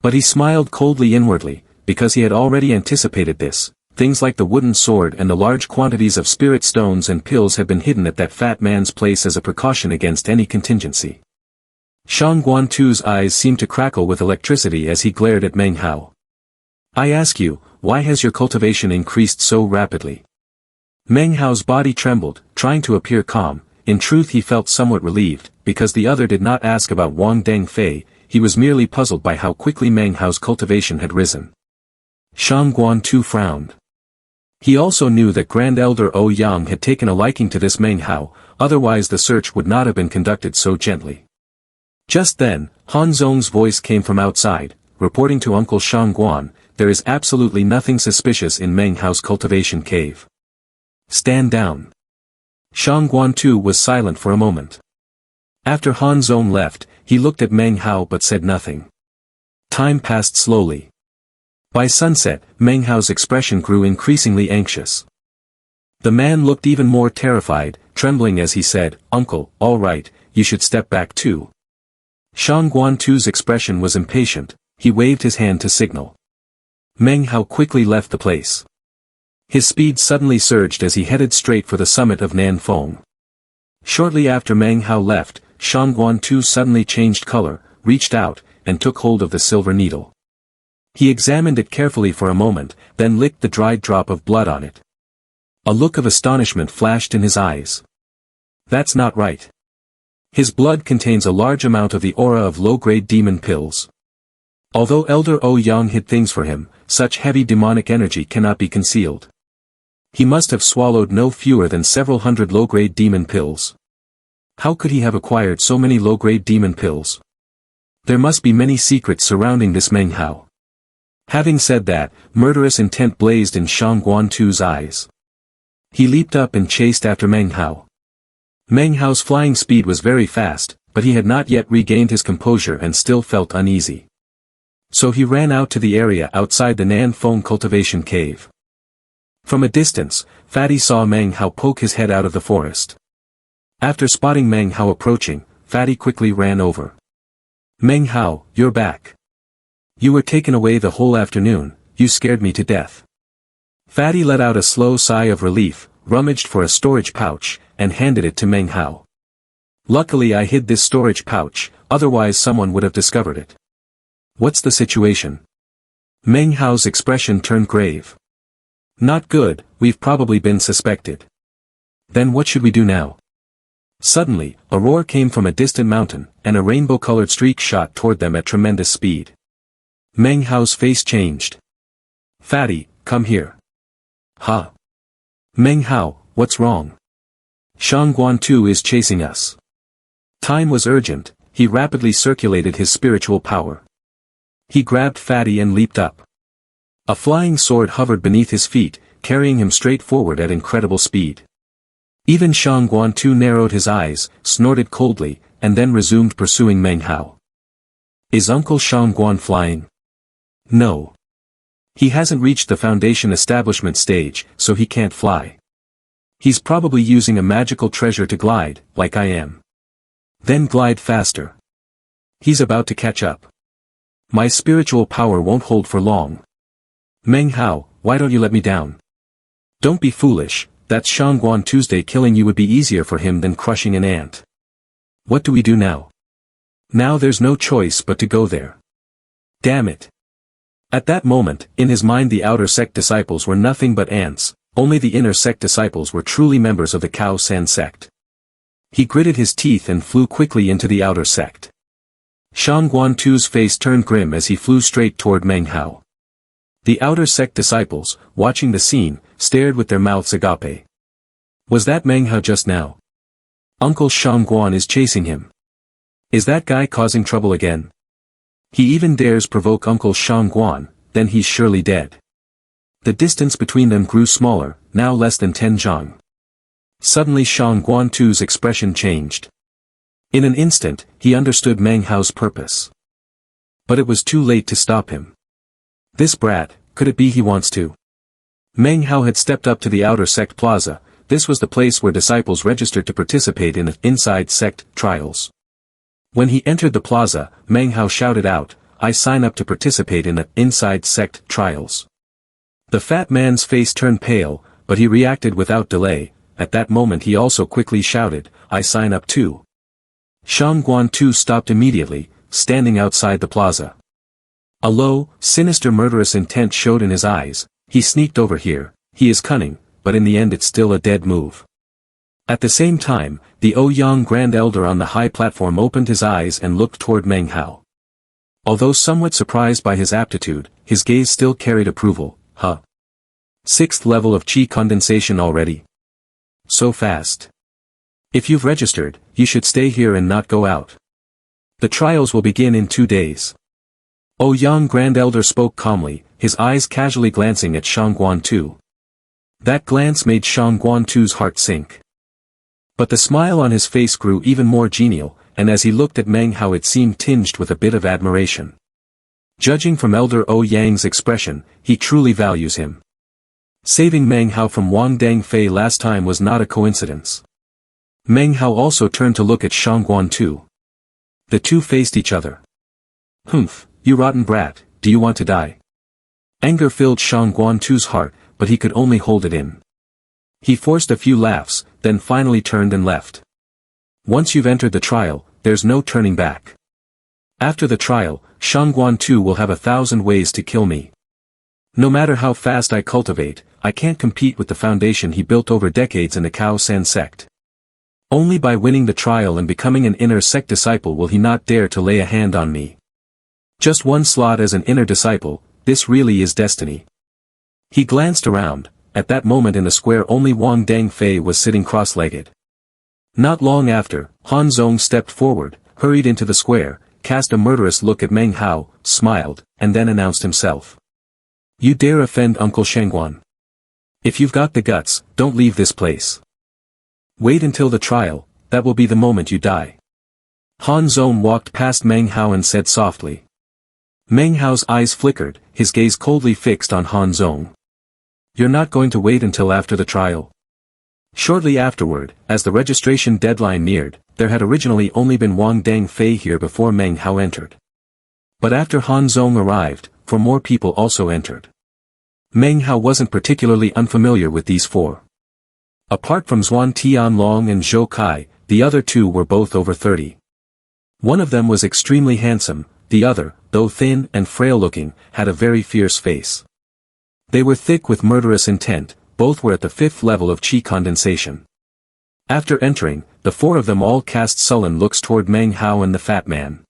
But he smiled coldly inwardly, because he had already anticipated this. Things like the wooden sword and the large quantities of spirit stones and pills had been hidden at that fat man's place as a precaution against any contingency. Shangguan Tu's eyes seemed to crackle with electricity as he glared at Meng Hao. I ask you, why has your cultivation increased so rapidly? Meng Hao's body trembled, trying to appear calm. In truth he felt somewhat relieved, because the other did not ask about Wang Dengfei, he was merely puzzled by how quickly Meng Hao's cultivation had risen. Shangguan Tu frowned. He also knew that Grand Elder Ouyang had taken a liking to this Meng Hao, otherwise the search would not have been conducted so gently. Just then, Han Zong's voice came from outside, reporting to Uncle Shangguan, there is absolutely nothing suspicious in Meng Hao's cultivation cave. Stand down. Shangguan Tu was silent for a moment. After Han Zong left, he looked at Meng Hao but said nothing. Time passed slowly. By sunset, Meng Hao's expression grew increasingly anxious. The man looked even more terrified, trembling as he said, Uncle, all right, you should step back too. Shangguan Tu's expression was impatient, he waved his hand to signal. Meng Hao quickly left the place. His speed suddenly surged as he headed straight for the summit of Nanfeng. Shortly after Meng Hao left, Shangguan Tu suddenly changed color, reached out, and took hold of the silver needle. He examined it carefully for a moment, then licked the dried drop of blood on it. A look of astonishment flashed in his eyes. That's not right. His blood contains a large amount of the aura of low-grade demon pills. Although Elder Ouyang hid things for him, such heavy demonic energy cannot be concealed. He must have swallowed no fewer than several hundred low-grade demon pills. How could he have acquired so many low-grade demon pills? There must be many secrets surrounding this Meng Hao. Having said that, murderous intent blazed in Shangguan Tu's eyes. He leaped up and chased after Meng Hao. Meng Hao's flying speed was very fast, but he had not yet regained his composure and still felt uneasy. So he ran out to the area outside the Nanfeng cultivation cave. From a distance, Fatty saw Meng Hao poke his head out of the forest. After spotting Meng Hao approaching, Fatty quickly ran over. Meng Hao, you're back. You were taken away the whole afternoon, you scared me to death. Fatty let out a slow sigh of relief, rummaged for a storage pouch, and handed it to Meng Hao. Luckily I hid this storage pouch, otherwise someone would have discovered it. What's the situation? Meng Hao's expression turned grave. Not good, we've probably been suspected. Then what should we do now? Suddenly, a roar came from a distant mountain, and a rainbow-colored streak shot toward them at tremendous speed. Meng Hao's face changed. Fatty, come here. Huh? Meng Hao, what's wrong? Shangguan Tu is chasing us. Time was urgent, he rapidly circulated his spiritual power. He grabbed Fatty and leaped up. A flying sword hovered beneath his feet, carrying him straight forward at incredible speed. Even Shangguan too narrowed his eyes, snorted coldly, and then resumed pursuing Meng Hao. Is Uncle Shangguan flying? No. He hasn't reached the foundation establishment stage, so he can't fly. He's probably using a magical treasure to glide, like I am. Then glide faster. He's about to catch up. My spiritual power won't hold for long. Meng Hao, why don't you let me down? Don't be foolish, that's Shangguan Tuesday. Killing you would be easier for him than crushing an ant. What do we do now? Now there's no choice but to go there. Damn it. At that moment, in his mind the outer sect disciples were nothing but ants, only the inner sect disciples were truly members of the Cao San sect. He gritted his teeth and flew quickly into the outer sect. Shangguan Tu's face turned grim as he flew straight toward Meng Hao. The outer sect disciples, watching the scene, stared with their mouths agape. Was that Meng Hao just now? Uncle Shangguan is chasing him. Is that guy causing trouble again? He even dares provoke Uncle Shangguan, then he's surely dead. The distance between them grew smaller, now less than 10 zhang. Suddenly Shangguan Tu's expression changed. In an instant, he understood Meng Hao's purpose. But it was too late to stop him. This brat, could it be he wants to? Meng Hao had stepped up to the outer sect plaza. This was the place where disciples registered to participate in the inside sect trials. When he entered the plaza, Meng Hao shouted out, I sign up to participate in the inside sect trials. The fat man's face turned pale, but he reacted without delay. At that moment he also quickly shouted, I sign up too. Shangguan Tu stopped immediately, standing outside the plaza. A low, sinister murderous intent showed in his eyes. He sneaked over here, he is cunning, but in the end it's still a dead move. At the same time, the Ouyang Grand Elder on the high platform opened his eyes and looked toward Meng Hao. Although somewhat surprised by his aptitude, his gaze still carried approval. Huh. 6th level of Qi condensation already? So fast. If you've registered, you should stay here and not go out. The trials will begin in 2 days. Ouyang Grand Elder spoke calmly, his eyes casually glancing at Shangguan Tu. That glance made Shangguan Tu's heart sink. But the smile on his face grew even more genial, and as he looked at Meng Hao it seemed tinged with a bit of admiration. Judging from Elder Ouyang's expression, he truly values him. Saving Meng Hao from Wang Dangfei last time was not a coincidence. Meng Hao also turned to look at Shangguan Tu. The two faced each other. Humph, you rotten brat, do you want to die? Anger filled Shangguan Tu's heart, but he could only hold it in. He forced a few laughs, then finally turned and left. Once you've entered the trial, there's no turning back. After the trial, Shangguan Tu will have 1,000 ways to kill me. No matter how fast I cultivate, I can't compete with the foundation he built over decades in the Cao San sect. Only by winning the trial and becoming an inner sect disciple will he not dare to lay a hand on me. Just one slot as an inner disciple, this really is destiny. He glanced around. At that moment in the square only Wang Dangfei was sitting cross-legged. Not long after, Han Zong stepped forward, hurried into the square, cast a murderous look at Meng Hao, smiled, and then announced himself. You dare offend Uncle Shangguan? If you've got the guts, don't leave this place. Wait until the trial, that will be the moment you die. Han Zong walked past Meng Hao and said softly. Meng Hao's eyes flickered, his gaze coldly fixed on Han Zong. You're not going to wait until after the trial? Shortly afterward, as the registration deadline neared, there had originally only been Wang Dangfei here before Meng Hao entered. But after Han Zong arrived, 4 more people also entered. Meng Hao wasn't particularly unfamiliar with these 4. Apart from Zhuan Tianlong and Zhou Kai, the other 2 were both over 30. One of them was extremely handsome, the other, though thin and frail-looking, had a very fierce face. They were thick with murderous intent, both were at the 5th level of Qi condensation. After entering, the 4 of them all cast sullen looks toward Meng Hao and the fat man.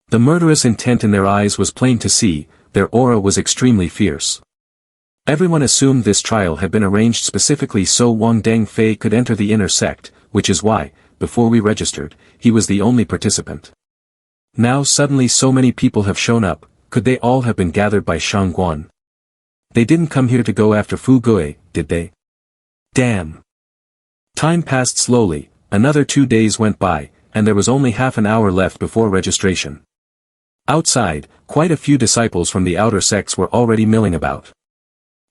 The murderous intent in their eyes was plain to see, their aura was extremely fierce. Everyone assumed this trial had been arranged specifically so Wang Dangfei could enter the inner sect, which is why, before we registered, he was the only participant. Now suddenly so many people have shown up, could they all have been gathered by Shangguan? They didn't come here to go after Fu Gui, did they? Damn. Time passed slowly, another 2 days went by, and there was only half an hour left before registration. Outside, quite a few disciples from the outer sects were already milling about.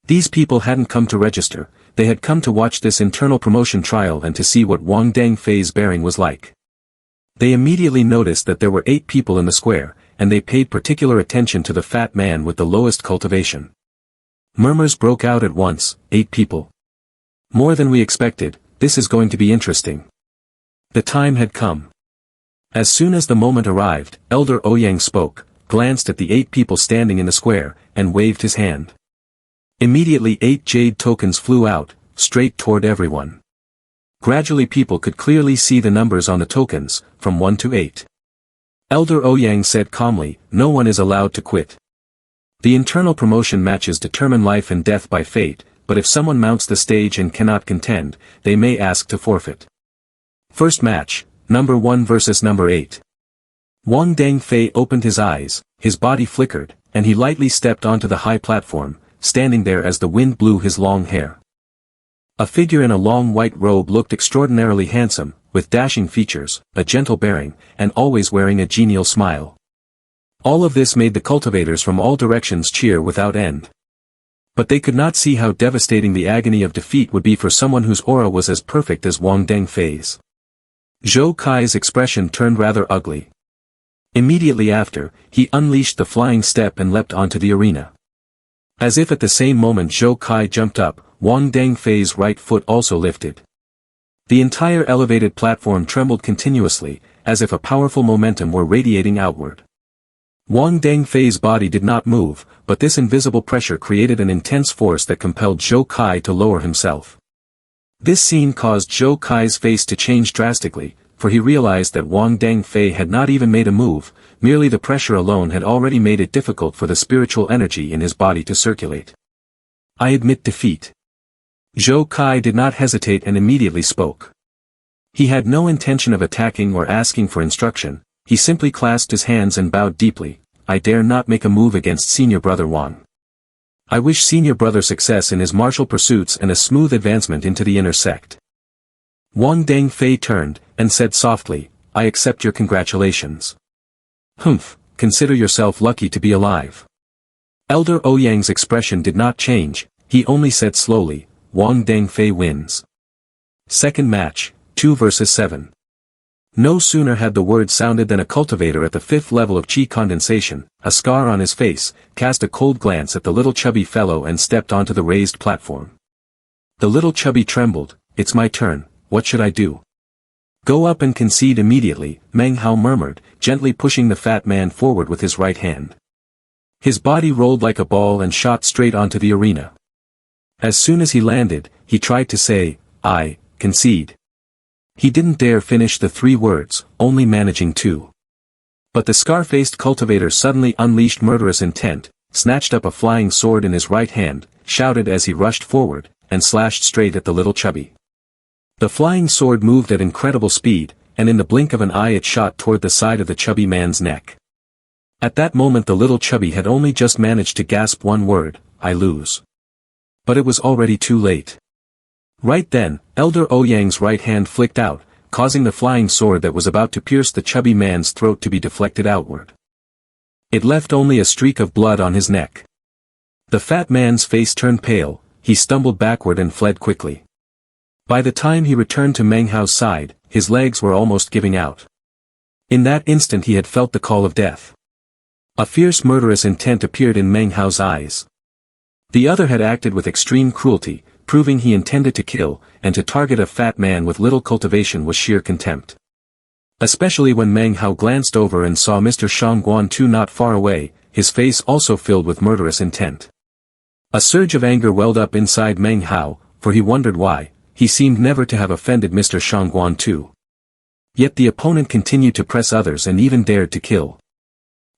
These people hadn't come to register, they had come to watch this internal promotion trial and to see what Wang Dangfei's bearing was like. They immediately noticed that there were 8 people in the square, and they paid particular attention to the fat man with the lowest cultivation. Murmurs broke out at once, 8 people. More than we expected, this is going to be interesting. The time had come. As soon as the moment arrived, Elder Ouyang spoke, glanced at the 8 people standing in the square, and waved his hand. Immediately 8 jade tokens flew out, straight toward everyone. Gradually people could clearly see the numbers on the tokens, from 1 to 8. Elder Ouyang said calmly, no one is allowed to quit. The internal promotion matches determine life and death by fate, but if someone mounts the stage and cannot contend, they may ask to forfeit. First match, number 1 versus number 8. Wang Dangfei opened his eyes, his body flickered, and he lightly stepped onto the high platform, standing there as the wind blew his long hair. A figure in a long white robe looked extraordinarily handsome, with dashing features, a gentle bearing, and always wearing a genial smile. All of this made the cultivators from all directions cheer without end. But they could not see how devastating the agony of defeat would be for someone whose aura was as perfect as Wang Dangfei's. Zhou Kai's expression turned rather ugly. Immediately after, he unleashed the flying step and leapt onto the arena. As if at the same moment Zhou Kai jumped up, Wang Dangfei's right foot also lifted. The entire elevated platform trembled continuously, as if a powerful momentum were radiating outward. Wang Dangfei's body did not move, but this invisible pressure created an intense force that compelled Zhou Kai to lower himself. This scene caused Zhou Kai's face to change drastically, for he realized that Wang Dangfei had not even made a move, merely the pressure alone had already made it difficult for the spiritual energy in his body to circulate. I admit defeat. Zhou Kai did not hesitate and immediately spoke. He had no intention of attacking or asking for instruction, he simply clasped his hands and bowed deeply. I dare not make a move against Senior Brother Wang. I wish Senior Brother success in his martial pursuits and a smooth advancement into the inner sect. Wang Dangfei turned, and said softly, I accept your congratulations. Humph, consider yourself lucky to be alive. Elder Ouyang's expression did not change, he only said slowly, Wang Dangfei wins. Second match, 2 versus 7. No sooner had the word sounded than a cultivator at the 5th level of chi condensation, a scar on his face, cast a cold glance at the little chubby fellow and stepped onto the raised platform. The little chubby trembled, it's my turn, what should I do? Go up and concede immediately, Meng Hao murmured, gently pushing the fat man forward with his right hand. His body rolled like a ball and shot straight onto the arena. As soon as he landed, he tried to say, I concede. He didn't dare finish the 3 words, only managing 2. But the scar-faced cultivator suddenly unleashed murderous intent, snatched up a flying sword in his right hand, shouted as he rushed forward, and slashed straight at the little chubby. The flying sword moved at incredible speed, and in the blink of an eye it shot toward the side of the chubby man's neck. At that moment the little chubby had only just managed to gasp one word, I lose. But it was already too late. Right then, Elder Ouyang's right hand flicked out, causing the flying sword that was about to pierce the chubby man's throat to be deflected outward. It left only a streak of blood on his neck. The fat man's face turned pale, he stumbled backward and fled quickly. By the time he returned to Meng Hao's side, his legs were almost giving out. In that instant he had felt the call of death. A fierce murderous intent appeared in Meng Hao's eyes. The other had acted with extreme cruelty, proving he intended to kill, and to target a fat man with little cultivation was sheer contempt. Especially when Meng Hao glanced over and saw Mr. Shangguan too not far away, his face also filled with murderous intent. A surge of anger welled up inside Meng Hao, for he wondered why, he seemed never to have offended Mr. Shangguan too. Yet the opponent continued to press others and even dared to kill.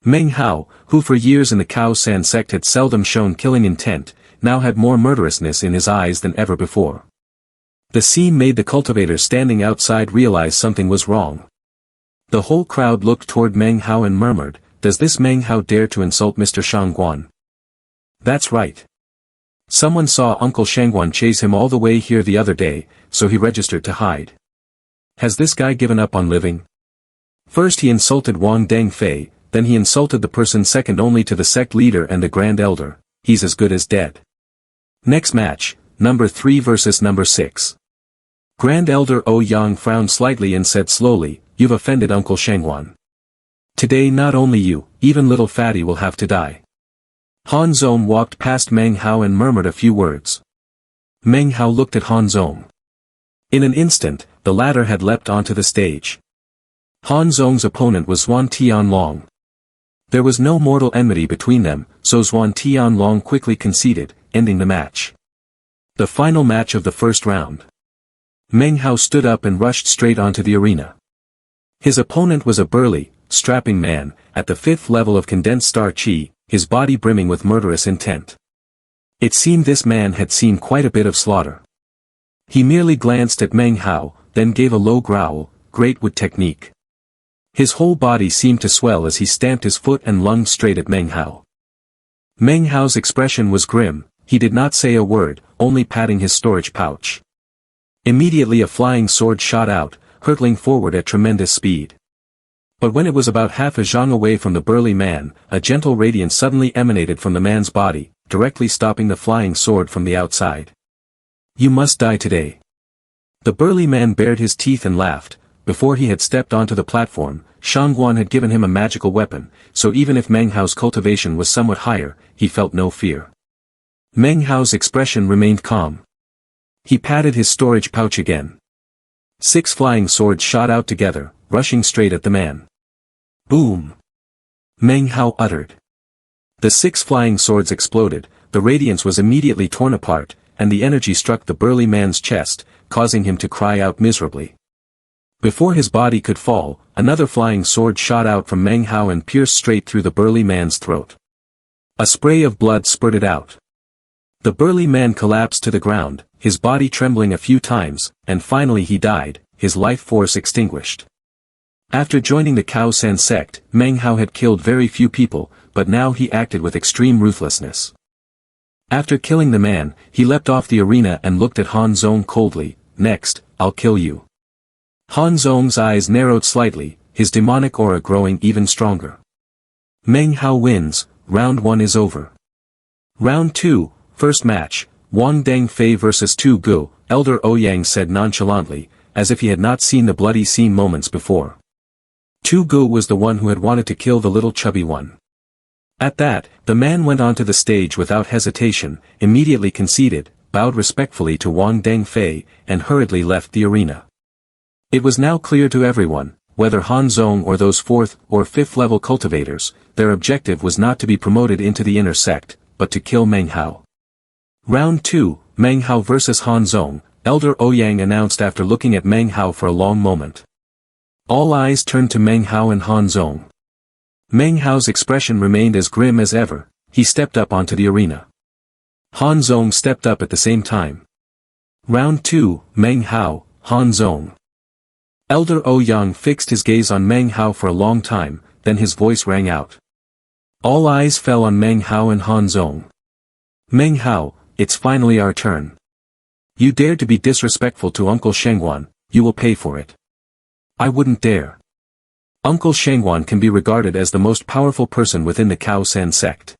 Meng Hao, who for years in the Cao San sect had seldom shown killing intent, now had more murderousness in his eyes than ever before. The scene made the cultivators standing outside realize something was wrong. The whole crowd looked toward Meng Hao and murmured, "Does this Meng Hao dare to insult Mr. Shangguan?" That's right. Someone saw Uncle Shangguan chase him all the way here the other day, so he registered to hide. Has this guy given up on living? First he insulted Wang Dengfei, then he insulted the person second only to the sect leader and the Grand Elder. He's as good as dead. Next match, number 3 versus number 6. Grand Elder Ouyang frowned slightly and said slowly, "You've offended Uncle Shangguan. Today not only you, even little Fatty will have to die." Han Zong walked past Meng Hao and murmured a few words. Meng Hao looked at Han Zong. In an instant, the latter had leapt onto the stage. Han Zong's opponent was Xuan Tianlong. There was no mortal enmity between them, so Xuan Tianlong quickly conceded, ending the match. The final match of the first round. Meng Hao stood up and rushed straight onto the arena. His opponent was a burly, strapping man, at the 5th level of condensed star chi, his body brimming with murderous intent. It seemed this man had seen quite a bit of slaughter. He merely glanced at Meng Hao, then gave a low growl, "Great wood technique." His whole body seemed to swell as he stamped his foot and lunged straight at Meng Hao. Meng Hao's expression was grim, he did not say a word, only patting his storage pouch. Immediately a flying sword shot out, hurtling forward at tremendous speed. But when it was about half a zhang away from the burly man, a gentle radiance suddenly emanated from the man's body, directly stopping the flying sword from the outside. "You must die today." The burly man bared his teeth and laughed. Before he had stepped onto the platform, Shangguan had given him a magical weapon, so even if Meng Hao's cultivation was somewhat higher, he felt no fear. Meng Hao's expression remained calm. He patted his storage pouch again. 6 flying swords shot out together, rushing straight at the man. Boom! Meng Hao uttered. The 6 flying swords exploded, the radiance was immediately torn apart, and the energy struck the burly man's chest, causing him to cry out miserably. Before his body could fall, another flying sword shot out from Meng Hao and pierced straight through the burly man's throat. A spray of blood spurted out. The burly man collapsed to the ground, his body trembling a few times, and finally he died, his life force extinguished. After joining the Cao San sect, Meng Hao had killed very few people, but now he acted with extreme ruthlessness. After killing the man, he leapt off the arena and looked at Han Zong coldly. "Next, I'll kill you." Han Zong's eyes narrowed slightly, his demonic aura growing even stronger. Meng Hao wins, round 1 is over. Round 2, first match, Wang Dengfei vs. Tu Gu, Elder Ouyang said nonchalantly, as if he had not seen the bloody scene moments before. Tu Gu was the one who had wanted to kill the little chubby one. At that, the man went onto the stage without hesitation, immediately conceded, bowed respectfully to Wang Dengfei, and hurriedly left the arena. It was now clear to everyone, whether Han Zong or those 4th or 5th level cultivators, their objective was not to be promoted into the inner sect, but to kill Meng Hao. Round 2, Meng Hao vs. Han Zong, Elder Ouyang announced after looking at Meng Hao for a long moment. All eyes turned to Meng Hao and Han Zong. Meng Hao's expression remained as grim as ever, he stepped up onto the arena. Han Zong stepped up at the same time. Round 2, Meng Hao, Han Zong. Elder Ouyang fixed his gaze on Meng Hao for a long time, then his voice rang out. All eyes fell on Meng Hao and Han Zong. "Meng Hao, it's finally our turn. You dared to be disrespectful to Uncle Shangguan, you will pay for it." "I wouldn't dare. Uncle Shangguan can be regarded as the most powerful person within the Cao San sect.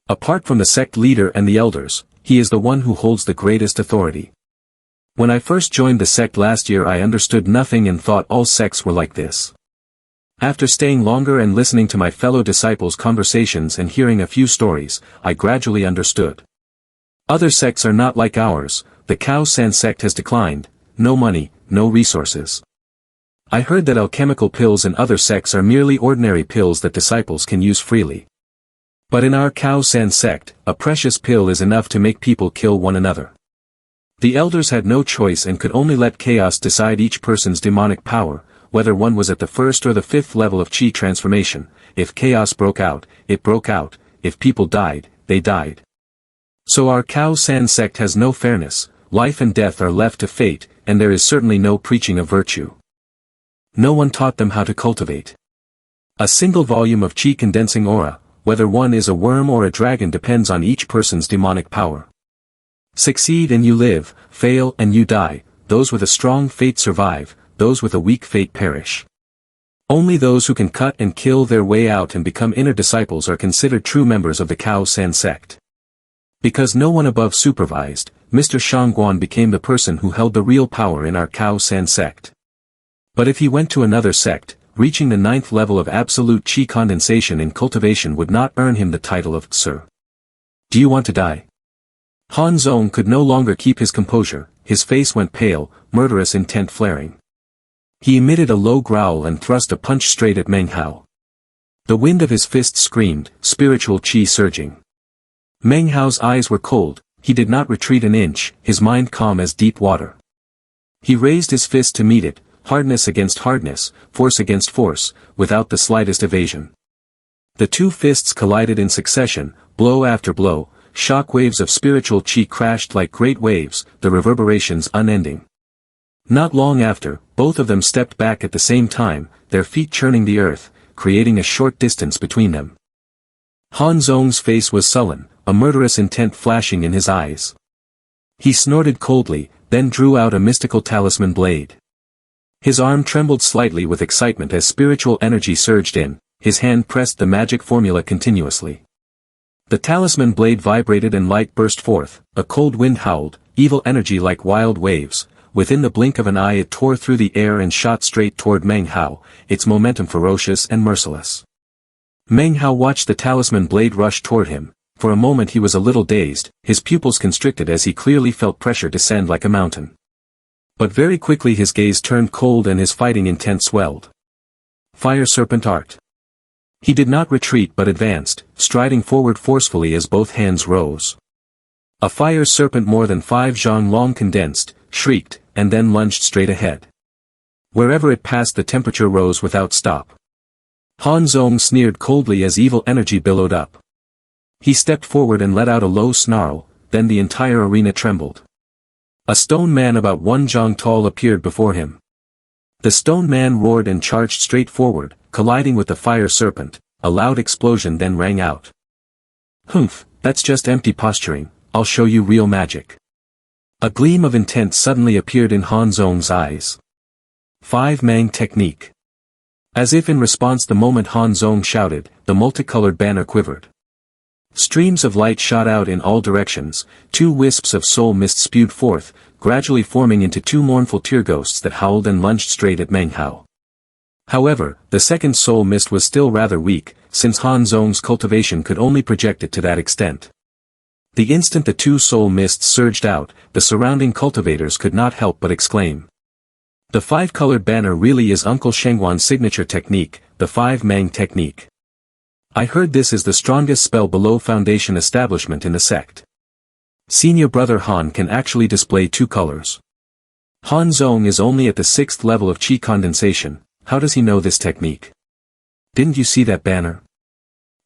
Apart from the sect leader and the elders, he is the one who holds the greatest authority. When I first joined the sect last year I understood nothing and thought all sects were like this. After staying longer and listening to my fellow disciples' conversations and hearing a few stories, I gradually understood. Other sects are not like ours, the Cao San sect has declined, no money, no resources. I heard that alchemical pills in other sects are merely ordinary pills that disciples can use freely. But in our Cao San sect, a precious pill is enough to make people kill one another. The elders had no choice and could only let chaos decide each person's demonic power, whether one was at the 1st or the 5th level of chi transformation. If chaos broke out, it broke out, if people died, they died. So our Cao San sect has no fairness, life and death are left to fate, and there is certainly no preaching of virtue. No one taught them how to cultivate. A single volume of chi condensing aura, whether one is a worm or a dragon, depends on each person's demonic power. Succeed and you live, fail and you die, those with a strong fate survive, those with a weak fate perish. Only those who can cut and kill their way out and become inner disciples are considered true members of the Cao San sect. Because no one above supervised, Mr. Shangguan became the person who held the real power in our Cao San sect. But if he went to another sect, reaching the 9th level of absolute chi condensation in cultivation would not earn him the title of Sir. Do you want to die? Han Zong could no longer keep his composure, his face went pale, murderous intent flaring. He emitted a low growl and thrust a punch straight at Meng Hao. The wind of his fist screamed, spiritual chi surging. Meng Hao's eyes were cold, he did not retreat an inch, his mind calm as deep water. He raised his fist to meet it, hardness against hardness, force against force, without the slightest evasion. The two fists collided in succession, blow after blow, shock waves of spiritual chi crashed like great waves, the reverberations unending. Not long after, both of them stepped back at the same time, their feet churning the earth, creating a short distance between them. Han Zong's face was sullen, a murderous intent flashing in his eyes. He snorted coldly, then drew out a mystical talisman blade. His arm trembled slightly with excitement as spiritual energy surged in, his hand pressed the magic formula continuously. The talisman blade vibrated and light burst forth, a cold wind howled, evil energy like wild waves. Within the blink of an eye it tore through the air and shot straight toward Meng Hao, its momentum ferocious and merciless. Meng Hao watched the talisman blade rush toward him. For a moment he was a little dazed, his pupils constricted as he clearly felt pressure descend like a mountain. But very quickly his gaze turned cold and his fighting intent swelled. Fire Serpent Art. He did not retreat but advanced, striding forward forcefully as both hands rose. A fire serpent more than 5 zhang long condensed, shrieked, and then lunged straight ahead. Wherever it passed the temperature rose without stop. Han Zong sneered coldly as evil energy billowed up. He stepped forward and let out a low snarl, then the entire arena trembled. A stone man about 1 zhang tall appeared before him. The stone man roared and charged straight forward, colliding with the fire serpent. A loud explosion then rang out. Humph, that's just empty posturing, I'll show you real magic. A gleam of intent suddenly appeared in Han Zong's eyes. 5 Mang Technique. As if in response the moment Han Zong shouted, the multicolored banner quivered. Streams of light shot out in all directions, 2 wisps of soul mist spewed forth, gradually forming into 2 mournful tear ghosts that howled and lunged straight at Meng Hao. However, the second soul mist was still rather weak, since Han Zong's cultivation could only project it to that extent. The instant the 2 soul mists surged out, the surrounding cultivators could not help but exclaim. The 5-colored banner really is Uncle Shengguan's signature technique, the 5 Mang Technique. I heard this is the strongest spell below foundation establishment in the sect. Senior brother Han can actually display 2 colors. Han Zong is only at the 6th level of chi condensation, how does he know this technique? Didn't you see that banner?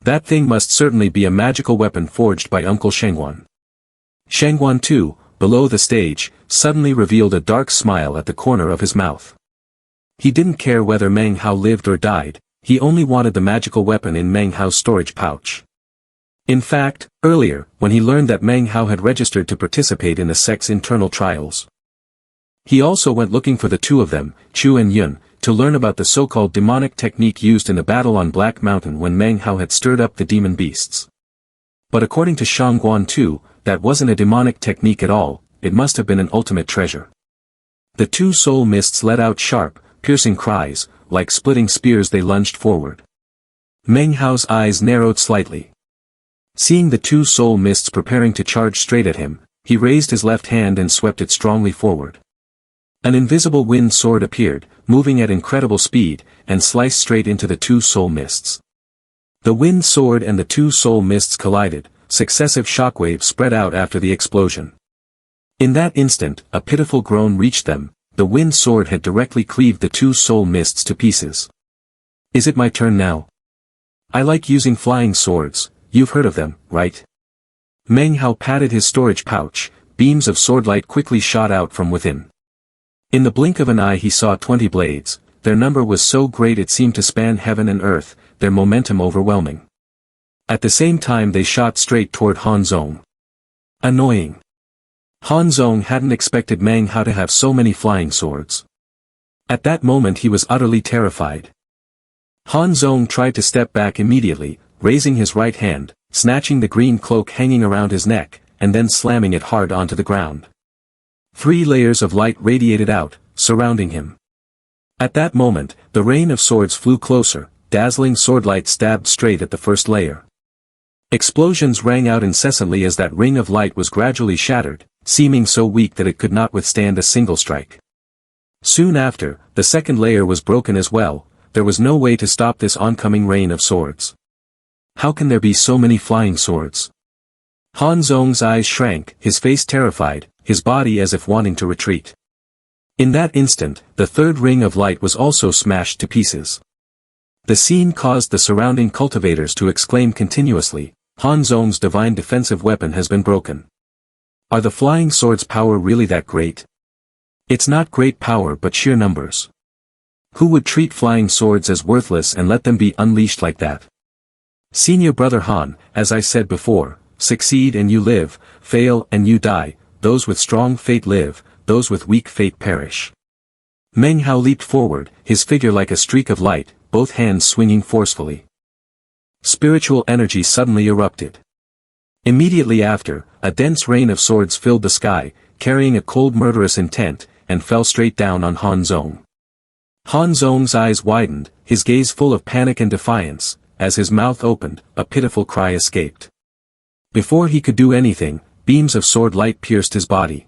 That thing must certainly be a magical weapon forged by Uncle Shengguan. Shengguan too, below the stage, suddenly revealed a dark smile at the corner of his mouth. He didn't care whether Meng Hao lived or died. He only wanted the magical weapon in Meng Hao's storage pouch. In fact, earlier, when he learned that Meng Hao had registered to participate in the sect's internal trials, he also went looking for the 2 of them, Chu and Yun, to learn about the so-called demonic technique used in the battle on Black Mountain when Meng Hao had stirred up the demon beasts. But according to Shangguan too, that wasn't a demonic technique at all, it must have been an ultimate treasure. The 2 soul mists let out sharp, piercing cries, like splitting spears they lunged forward. Meng Hao's eyes narrowed slightly. Seeing the 2 soul mists preparing to charge straight at him, he raised his left hand and swept it strongly forward. An invisible wind sword appeared, moving at incredible speed, and sliced straight into the 2 soul mists. The wind sword and the 2 soul mists collided, successive shockwaves spread out after the explosion. In that instant, a pitiful groan reached them. The wind sword had directly cleaved the 2 soul mists to pieces. Is it my turn now? I like using flying swords, you've heard of them, right? Meng Hao patted his storage pouch, beams of swordlight quickly shot out from within. In the blink of an eye he saw 20 blades, their number was so great it seemed to span heaven and earth, their momentum overwhelming. At the same time they shot straight toward Han Zong. Annoying. Han Zong hadn't expected Meng Hao to have so many flying swords. At that moment he was utterly terrified. Han Zong tried to step back immediately, raising his right hand, snatching the green cloak hanging around his neck, and then slamming it hard onto the ground. 3 layers of light radiated out, surrounding him. At that moment, the rain of swords flew closer, dazzling swordlight stabbed straight at the first layer. Explosions rang out incessantly as that ring of light was gradually shattered, seeming so weak that it could not withstand a single strike. Soon after, the second layer was broken as well. There was no way to stop this oncoming rain of swords. How can there be so many flying swords? Han Zong's eyes shrank, his face terrified, his body as if wanting to retreat. In that instant, the third ring of light was also smashed to pieces. The scene caused the surrounding cultivators to exclaim continuously, Han Zong's divine defensive weapon has been broken. Are the flying swords' power really that great? It's not great power but sheer numbers. Who would treat flying swords as worthless and let them be unleashed like that? Senior brother Han, as I said before, succeed and you live, fail and you die, those with strong fate live, those with weak fate perish. Meng Hao leaped forward, his figure like a streak of light, both hands swinging forcefully. Spiritual energy suddenly erupted. Immediately after, a dense rain of swords filled the sky, carrying a cold murderous intent, and fell straight down on Han Zong. Han Zong's eyes widened, his gaze full of panic and defiance. As his mouth opened, a pitiful cry escaped. Before he could do anything, beams of sword light pierced his body.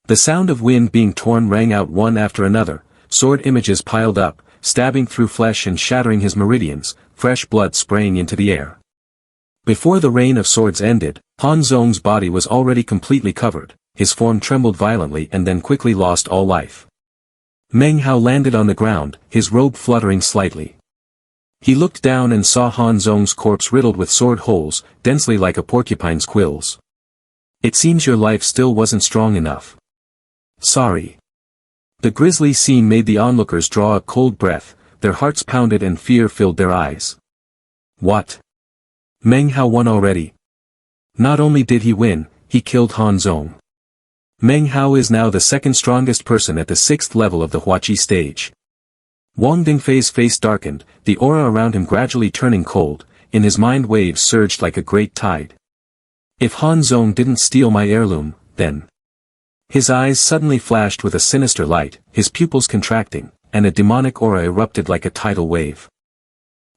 The sound of wind being torn rang out one after another, sword images piled up, stabbing through flesh and shattering his meridians, fresh blood spraying into the air. Before the rain of swords ended, Han Zong's body was already completely covered, his form trembled violently and then quickly lost all life. Meng Hao landed on the ground, his robe fluttering slightly. He looked down and saw Han Zong's corpse riddled with sword holes, densely like a porcupine's quills. It seems your life still wasn't strong enough. Sorry. The grisly scene made the onlookers draw a cold breath, their hearts pounded and fear filled their eyes. What? Meng Hao won already? Not only did he win, he killed Han Zong. Meng Hao is now the second strongest person at the 6th level of the Huaqi stage. Wang Dingfei's face darkened, the aura around him gradually turning cold, in his mind waves surged like a great tide. If Han Zong didn't steal my heirloom, then... His eyes suddenly flashed with a sinister light, his pupils contracting, and a demonic aura erupted like a tidal wave.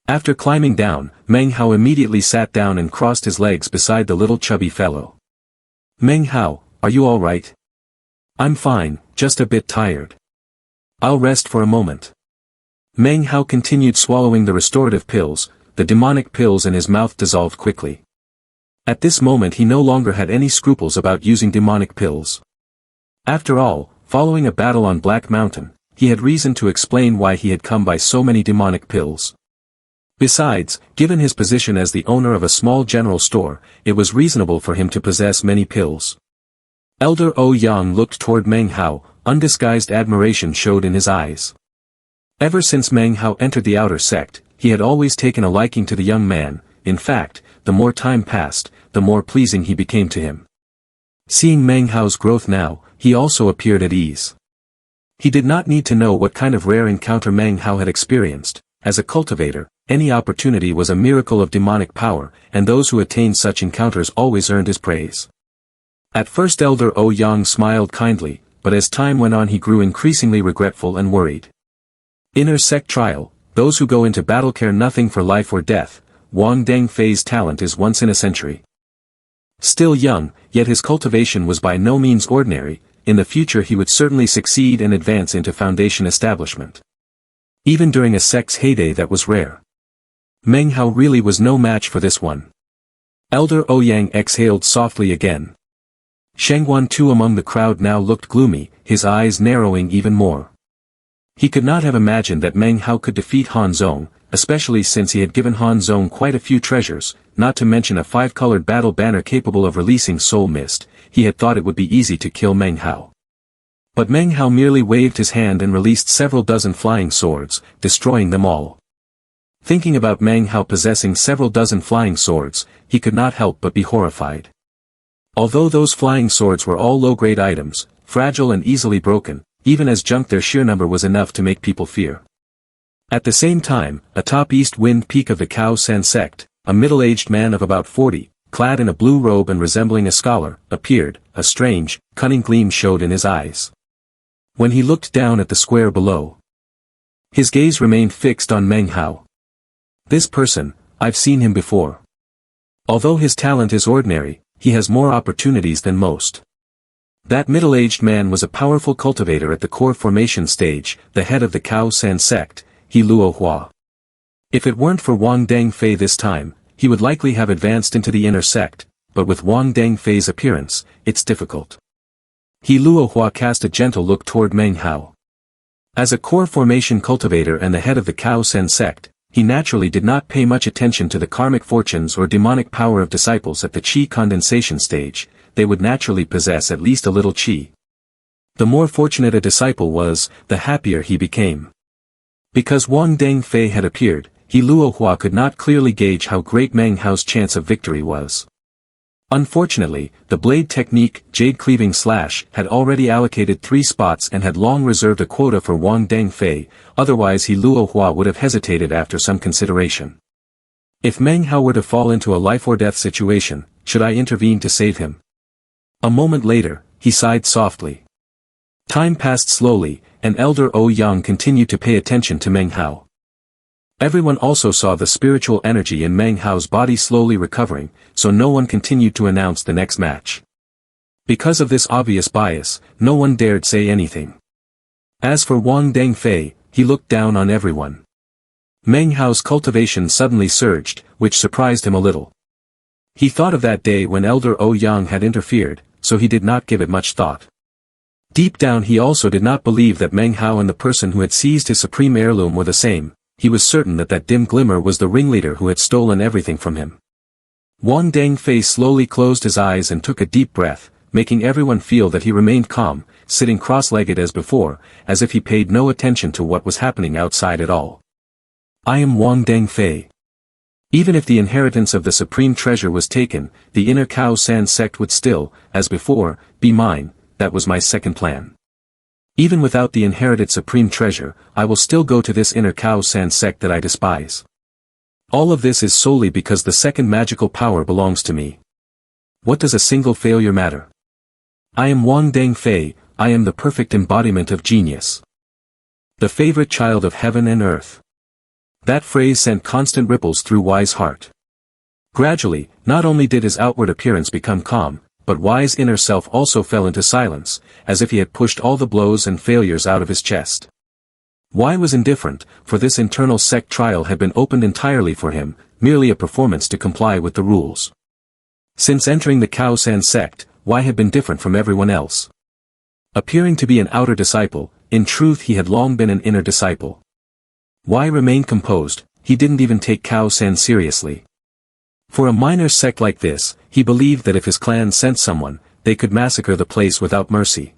After climbing down, Meng Hao immediately sat down and crossed his legs beside the little chubby fellow. Meng Hao, are you all right? I'm fine, just a bit tired. I'll rest for a moment. Meng Hao continued swallowing the restorative pills, the demonic pills in his mouth dissolved quickly. At this moment he no longer had any scruples about using demonic pills. After all, following a battle on Black Mountain, he had reason to explain why he had come by so many demonic pills. Besides, given his position as the owner of a small general store, it was reasonable for him to possess many pills. Elder Ouyang looked toward Meng Hao, undisguised admiration showed in his eyes. Ever since Meng Hao entered the outer sect, he had always taken a liking to the young man. In fact, the more time passed, the more pleasing he became to him. Seeing Meng Hao's growth now, he also appeared at ease. He did not need to know what kind of rare encounter Meng Hao had experienced. As a cultivator, any opportunity was a miracle of demonic power, and those who attained such encounters always earned his praise. At first Elder Ouyang smiled kindly, but as time went on he grew increasingly regretful and worried. Inner sect trial, those who go into battle care nothing for life or death. Wang Dengfei's talent is once in a century. Still young, yet his cultivation was by no means ordinary. In the future he would certainly succeed and advance into foundation establishment. Even during a sect's heyday that was rare. Meng Hao really was no match for this one. Elder Ouyang exhaled softly again. Shengguan too among the crowd now looked gloomy, his eyes narrowing even more. He could not have imagined that Meng Hao could defeat Han Zong, especially since he had given Han Zong quite a few treasures, not to mention a 5-colored battle banner capable of releasing soul mist. He had thought it would be easy to kill Meng Hao. But Meng Hao merely waved his hand and released several dozen flying swords, destroying them all. Thinking about Meng Hao possessing several dozen flying swords, he could not help but be horrified. Although those flying swords were all low-grade items, fragile and easily broken, even as junk their sheer number was enough to make people fear. At the same time, atop East Wind Peak of the Cao San sect, a middle-aged man of about 40, clad in a blue robe and resembling a scholar, appeared. A strange, cunning gleam showed in his eyes. When he looked down at the square below, his gaze remained fixed on Meng Hao. This person, I've seen him before. Although his talent is ordinary, he has more opportunities than most. That middle-aged man was a powerful cultivator at the core formation stage, the head of the Cao San sect, He Luo Hua. If it weren't for Wang Dangfei this time, he would likely have advanced into the inner sect, but with Wang Dangfei's appearance, it's difficult. He Luo Hua cast a gentle look toward Meng Hao. As a core formation cultivator and the head of the Cao San sect, he naturally did not pay much attention to the karmic fortunes or demonic power of disciples at the qi condensation stage. They would naturally possess at least a little qi. The more fortunate a disciple was, the happier he became. Because Wang Dangfei had appeared, He Luo Hua could not clearly gauge how great Meng Hao's chance of victory was. Unfortunately, the blade technique, Jade Cleaving Slash, had already allocated 3 spots and had long reserved a quota for Wang Dangfei, otherwise He Luo Hua would have hesitated after some consideration. If Meng Hao were to fall into a life-or-death situation, should I intervene to save him? A moment later, he sighed softly. Time passed slowly, and Elder Ouyang continued to pay attention to Meng Hao. Everyone also saw the spiritual energy in Meng Hao's body slowly recovering, so no one continued to announce the next match. Because of this obvious bias, no one dared say anything. As for Wang Dangfei, he looked down on everyone. Meng Hao's cultivation suddenly surged, which surprised him a little. He thought of that day when Elder Ouyang had interfered, so he did not give it much thought. Deep down he also did not believe that Meng Hao and the person who had seized his supreme heirloom were the same. He was certain that that dim glimmer was the ringleader who had stolen everything from him. Wang Dangfei slowly closed his eyes and took a deep breath, making everyone feel that he remained calm, sitting cross-legged as before, as if he paid no attention to what was happening outside at all. I am Wang Dangfei. Even if the inheritance of the supreme treasure was taken, the inner Cao San sect would still, as before, be mine. That was my second plan. Even without the inherited supreme treasure, I will still go to this inner Cao San sect that I despise. All of this is solely because the second magical power belongs to me. What does a single failure matter? I am Wang Dangfei, I am the perfect embodiment of genius. The favorite child of heaven and earth. That phrase sent constant ripples through Wai's heart. Gradually, not only did his outward appearance become calm, but Wai's inner self also fell into silence, as if he had pushed all the blows and failures out of his chest. Wai was indifferent, for this internal sect trial had been opened entirely for him, merely a performance to comply with the rules. Since entering the Cao San sect, Wai had been different from everyone else. Appearing to be an outer disciple, in truth he had long been an inner disciple. Wai remained composed, he didn't even take Cao San seriously. For a minor sect like this, he believed that if his clan sent someone, they could massacre the place without mercy.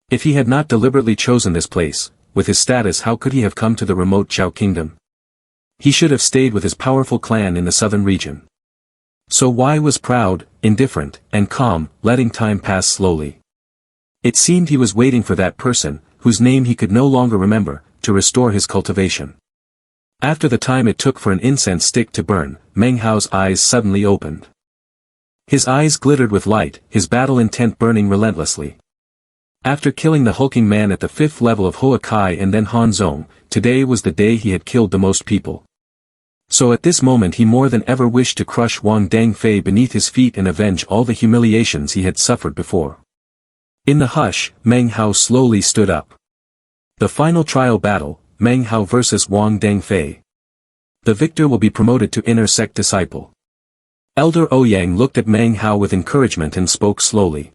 If he had not deliberately chosen this place, with his status how could he have come to the remote Zhao kingdom? He should have stayed with his powerful clan in the southern region. So Wai was proud, indifferent, and calm, letting time pass slowly. It seemed he was waiting for that person, whose name he could no longer remember, to restore his cultivation. After the time it took for an incense stick to burn, Meng Hao's eyes suddenly opened. His eyes glittered with light, his battle intent burning relentlessly. After killing the hulking man at the 5th level of Hoa Kai and then Han Zong, today was the day he had killed the most people. So at this moment he more than ever wished to crush Wang Dangfei beneath his feet and avenge all the humiliations he had suffered before. In the hush, Meng Hao slowly stood up. The final trial battle, Meng Hao versus Wang Dangfei. The victor will be promoted to inner sect disciple. Elder Ouyang looked at Meng Hao with encouragement and spoke slowly.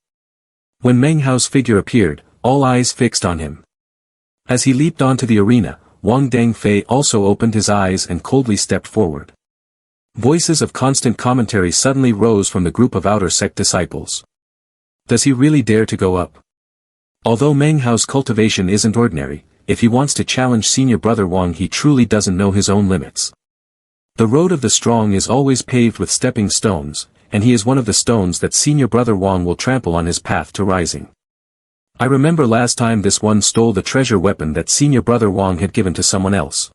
When Meng Hao's figure appeared, all eyes fixed on him. As he leaped onto the arena, Wang Dangfei also opened his eyes and coldly stepped forward. Voices of constant commentary suddenly rose from the group of outer sect disciples. Does he really dare to go up? Although Meng Hao's cultivation isn't ordinary, if he wants to challenge senior brother Wang, he truly doesn't know his own limits. The road of the strong is always paved with stepping stones, and he is one of the stones that senior brother Wang will trample on his path to rising. I remember last time this one stole the treasure weapon that senior brother Wang had given to someone else.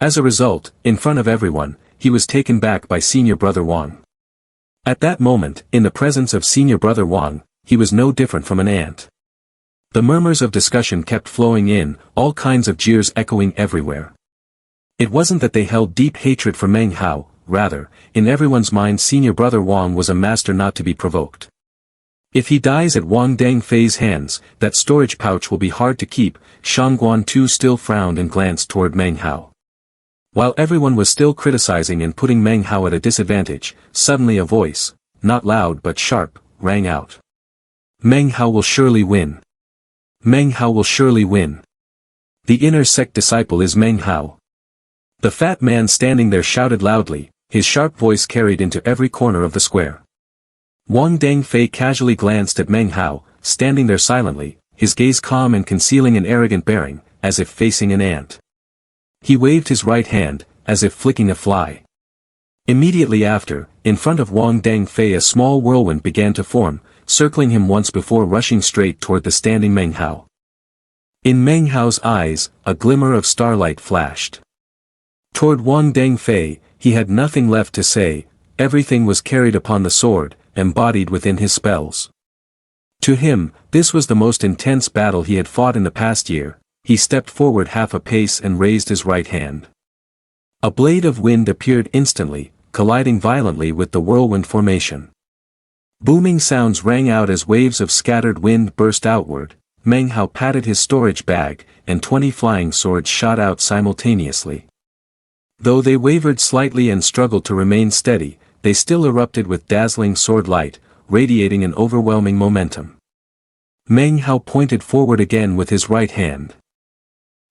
As a result, in front of everyone, he was taken back by senior brother Wang. At that moment, in the presence of senior brother Wang, he was no different from an ant. The murmurs of discussion kept flowing in, all kinds of jeers echoing everywhere. It wasn't that they held deep hatred for Meng Hao, rather, in everyone's mind senior brother Wang was a master not to be provoked. If he dies at Wang Dangfei's hands, that storage pouch will be hard to keep. Shangguan too still frowned and glanced toward Meng Hao. While everyone was still criticizing and putting Meng Hao at a disadvantage, suddenly a voice, not loud but sharp, rang out. Meng Hao will surely win. Meng Hao will surely win. The inner sect disciple is Meng Hao. The fat man standing there shouted loudly, his sharp voice carried into every corner of the square. Wang Dangfei casually glanced at Meng Hao, standing there silently, his gaze calm and concealing an arrogant bearing, as if facing an ant. He waved his right hand, as if flicking a fly. Immediately after, in front of Wang Dangfei a small whirlwind began to form, circling him once before rushing straight toward the standing Meng Hao. In Meng Hao's eyes, a glimmer of starlight flashed. Toward Wang Dangfei, he had nothing left to say, everything was carried upon the sword, embodied within his spells. To him, this was the most intense battle he had fought in the past year. He stepped forward half a pace and raised his right hand. A blade of wind appeared instantly, colliding violently with the whirlwind formation. Booming sounds rang out as waves of scattered wind burst outward. Meng Hao patted his storage bag, and 20 flying swords shot out simultaneously. Though they wavered slightly and struggled to remain steady, they still erupted with dazzling sword light, radiating an overwhelming momentum. Meng Hao pointed forward again with his right hand.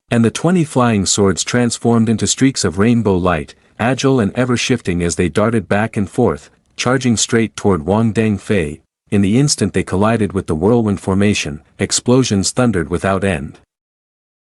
And the 20 flying swords transformed into streaks of rainbow light, agile and ever-shifting as they darted back and forth, charging straight toward Wang Dangfei. In the instant they collided with the whirlwind formation, explosions thundered without end.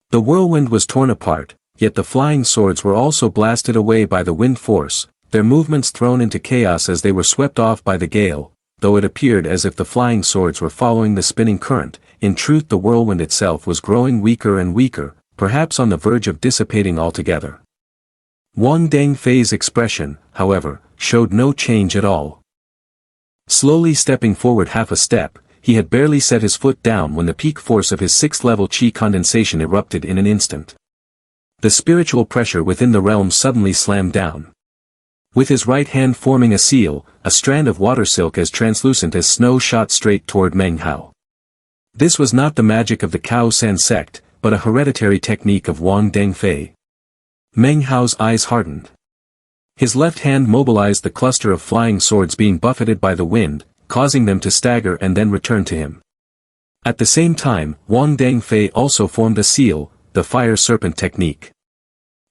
The whirlwind was torn apart, yet the flying swords were also blasted away by the wind force, their movements thrown into chaos as they were swept off by the gale. Though it appeared as if the flying swords were following the spinning current, in truth the whirlwind itself was growing weaker and weaker, perhaps on the verge of dissipating altogether. Wang Dangfei's expression, however, showed no change at all. Slowly stepping forward half a step, he had barely set his foot down when the peak force of his 6th-level qi condensation erupted in an instant. The spiritual pressure within the realm suddenly slammed down. With his right hand forming a seal, a strand of water silk as translucent as snow shot straight toward Meng Hao. This was not the magic of the Cao San sect, but a hereditary technique of Wang Dangfei. Meng Hao's eyes hardened. His left hand mobilized the cluster of flying swords being buffeted by the wind, causing them to stagger and then return to him. At the same time, Wang Dangfei also formed a seal, the fire serpent technique.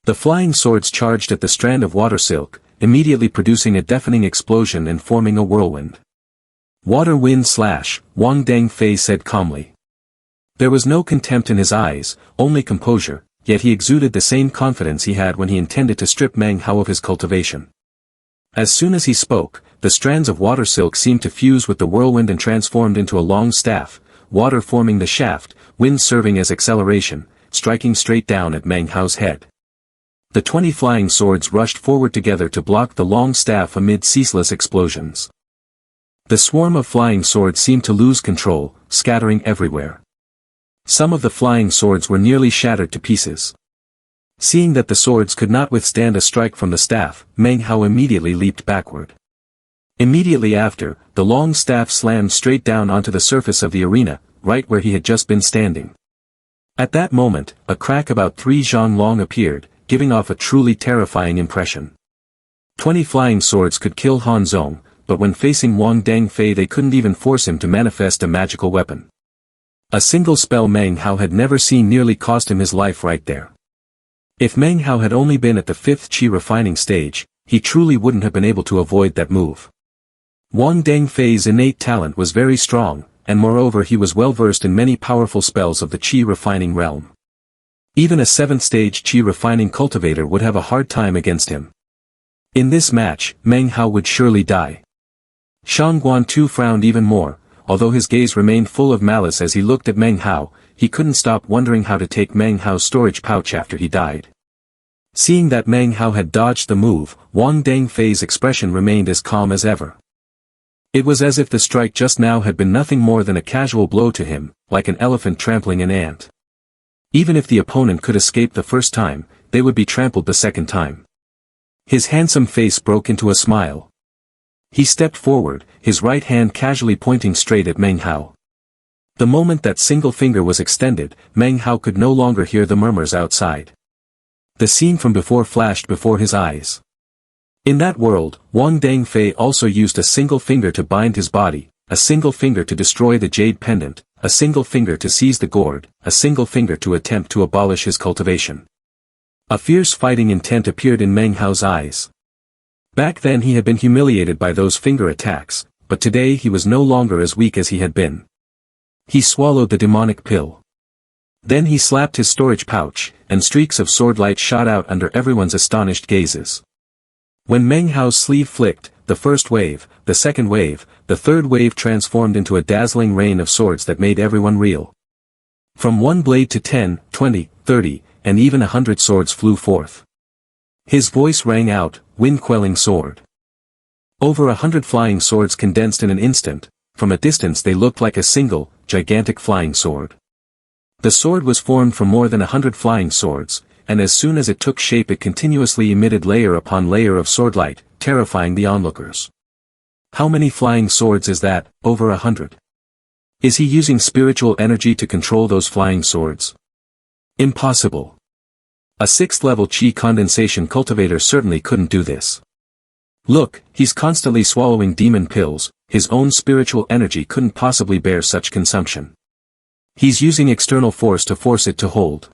The flying swords charged at the strand of water silk, immediately producing a deafening explosion and forming a whirlwind. Water wind slash, Wang Dangfei said calmly. There was no contempt in his eyes, only composure, yet he exuded the same confidence he had when he intended to strip Meng Hao of his cultivation. As soon as he spoke, the strands of water silk seemed to fuse with the whirlwind and transformed into a long staff, water forming the shaft, wind serving as acceleration, striking straight down at Meng Hao's head. The 20 flying swords rushed forward together to block the long staff amid ceaseless explosions. The swarm of flying swords seemed to lose control, scattering everywhere. Some of the flying swords were nearly shattered to pieces. Seeing that the swords could not withstand a strike from the staff, Meng Hao immediately leaped backward. Immediately after, the long staff slammed straight down onto the surface of the arena, right where he had just been standing. At that moment, a crack about 3 zhang long appeared, giving off a truly terrifying impression. 20 flying swords could kill Han Zong, but when facing Wang Dangfei they couldn't even force him to manifest a magical weapon. A single spell Meng Hao had never seen nearly cost him his life right there. If Meng Hao had only been at the 5th qi refining stage, he truly wouldn't have been able to avoid that move. Wang Dangfei's innate talent was very strong, and moreover he was well versed in many powerful spells of the qi refining realm. Even a 7th stage qi refining cultivator would have a hard time against him. In this match, Meng Hao would surely die. Shang Guan too frowned even more, although his gaze remained full of malice as he looked at Meng Hao, he couldn't stop wondering how to take Meng Hao's storage pouch after he died. Seeing that Meng Hao had dodged the move, Wang Dangfei's expression remained as calm as ever. It was as if the strike just now had been nothing more than a casual blow to him, like an elephant trampling an ant. Even if the opponent could escape the first time, they would be trampled the second time. His handsome face broke into a smile. He stepped forward, his right hand casually pointing straight at Meng Hao. The moment that single finger was extended, Meng Hao could no longer hear the murmurs outside. The scene from before flashed before his eyes. In that world, Wang Dangfei also used a single finger to bind his body, a single finger to destroy the jade pendant, a single finger to seize the gourd, a single finger to attempt to abolish his cultivation. A fierce fighting intent appeared in Meng Hao's eyes. Back then he had been humiliated by those finger attacks, but today he was no longer as weak as he had been. He swallowed the demonic pill. Then he slapped his storage pouch, and streaks of sword light shot out under everyone's astonished gazes. When Meng Hao's sleeve flicked, the first wave, the second wave, the third wave transformed into a dazzling rain of swords that made everyone reel. From one blade to 10, 20, 30, and even 100 swords flew forth. His voice rang out, wind-quelling sword. Over 100 flying swords condensed in an instant, from a distance they looked like a single, gigantic flying sword. The sword was formed from more than 100 flying swords, and as soon as it took shape it continuously emitted layer upon layer of sword light, terrifying the onlookers. How many flying swords is that? Over 100. Is he using spiritual energy to control those flying swords? Impossible. A 6th level qi condensation cultivator certainly couldn't do this. Look, he's constantly swallowing demon pills, his own spiritual energy couldn't possibly bear such consumption. He's using external force to force it to hold.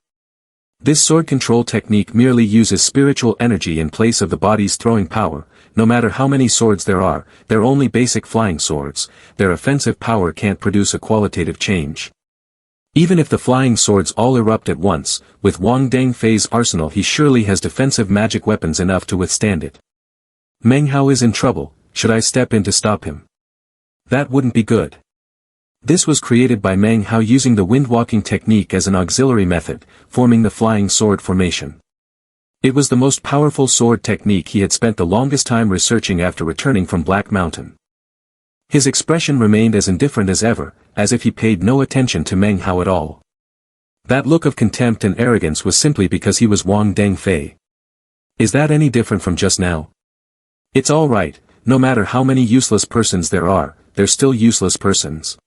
This sword control technique merely uses spiritual energy in place of the body's throwing power. No matter how many swords there are, they're only basic flying swords, their offensive power can't produce a qualitative change. Even if the flying swords all erupt at once, with Wang Dangfei's arsenal he surely has defensive magic weapons enough to withstand it. Meng Hao is in trouble, should I step in to stop him? That wouldn't be good. This was created by Meng Hao using the wind-walking technique as an auxiliary method, forming the flying sword formation. It was the most powerful sword technique he had spent the longest time researching after returning from Black Mountain. His expression remained as indifferent as ever, as if he paid no attention to Meng Hao at all. That look of contempt and arrogance was simply because he was Wang Dangfei. Is that any different from just now? It's all right, no matter how many useless persons there are, they're still useless persons.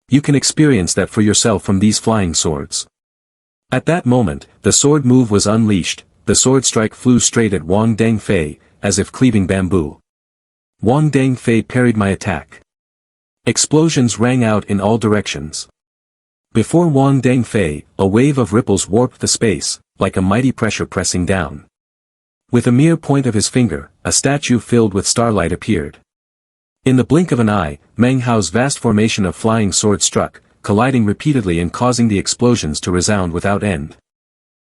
You can experience that for yourself from these flying swords. At that moment, the sword move was unleashed, the sword strike flew straight at Wang Dangfei, as if cleaving bamboo. Wang Dangfei parried my attack. Explosions rang out in all directions. Before Wang Dangfei, a wave of ripples warped the space, like a mighty pressure pressing down. With a mere point of his finger, a statue filled with starlight appeared. In the blink of an eye, Meng Hao's vast formation of flying swords struck, colliding repeatedly and causing the explosions to resound without end.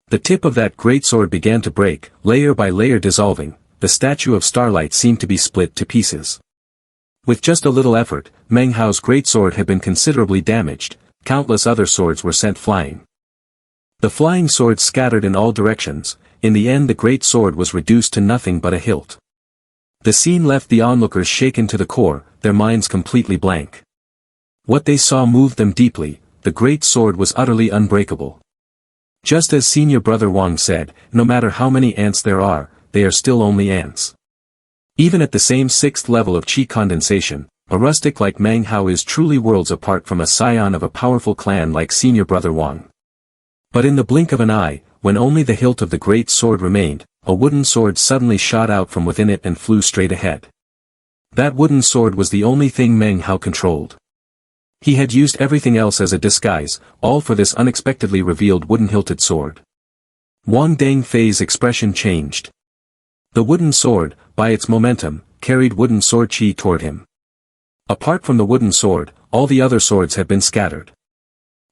The tip of that great sword began to break, layer by layer dissolving. The statue of starlight seemed to be split to pieces. With just a little effort, Meng Hao's great sword had been considerably damaged, countless other swords were sent flying. The flying swords scattered in all directions, in the end the great sword was reduced to nothing but a hilt. The scene left the onlookers shaken to the core, their minds completely blank. What they saw moved them deeply, the great sword was utterly unbreakable. Just as senior brother Wang said, no matter how many ants there are, they are still only ants. Even at the same 6th level of qi condensation, a rustic like Meng Hao is truly worlds apart from a scion of a powerful clan like senior brother Wang. But in the blink of an eye, when only the hilt of the great sword remained, a wooden sword suddenly shot out from within it and flew straight ahead. That wooden sword was the only thing Meng Hao controlled. He had used everything else as a disguise, all for this unexpectedly revealed wooden-hilted sword. Wang Dangfei's expression changed. The wooden sword, by its momentum, carried wooden sword qi toward him. Apart from the wooden sword, all the other swords had been scattered.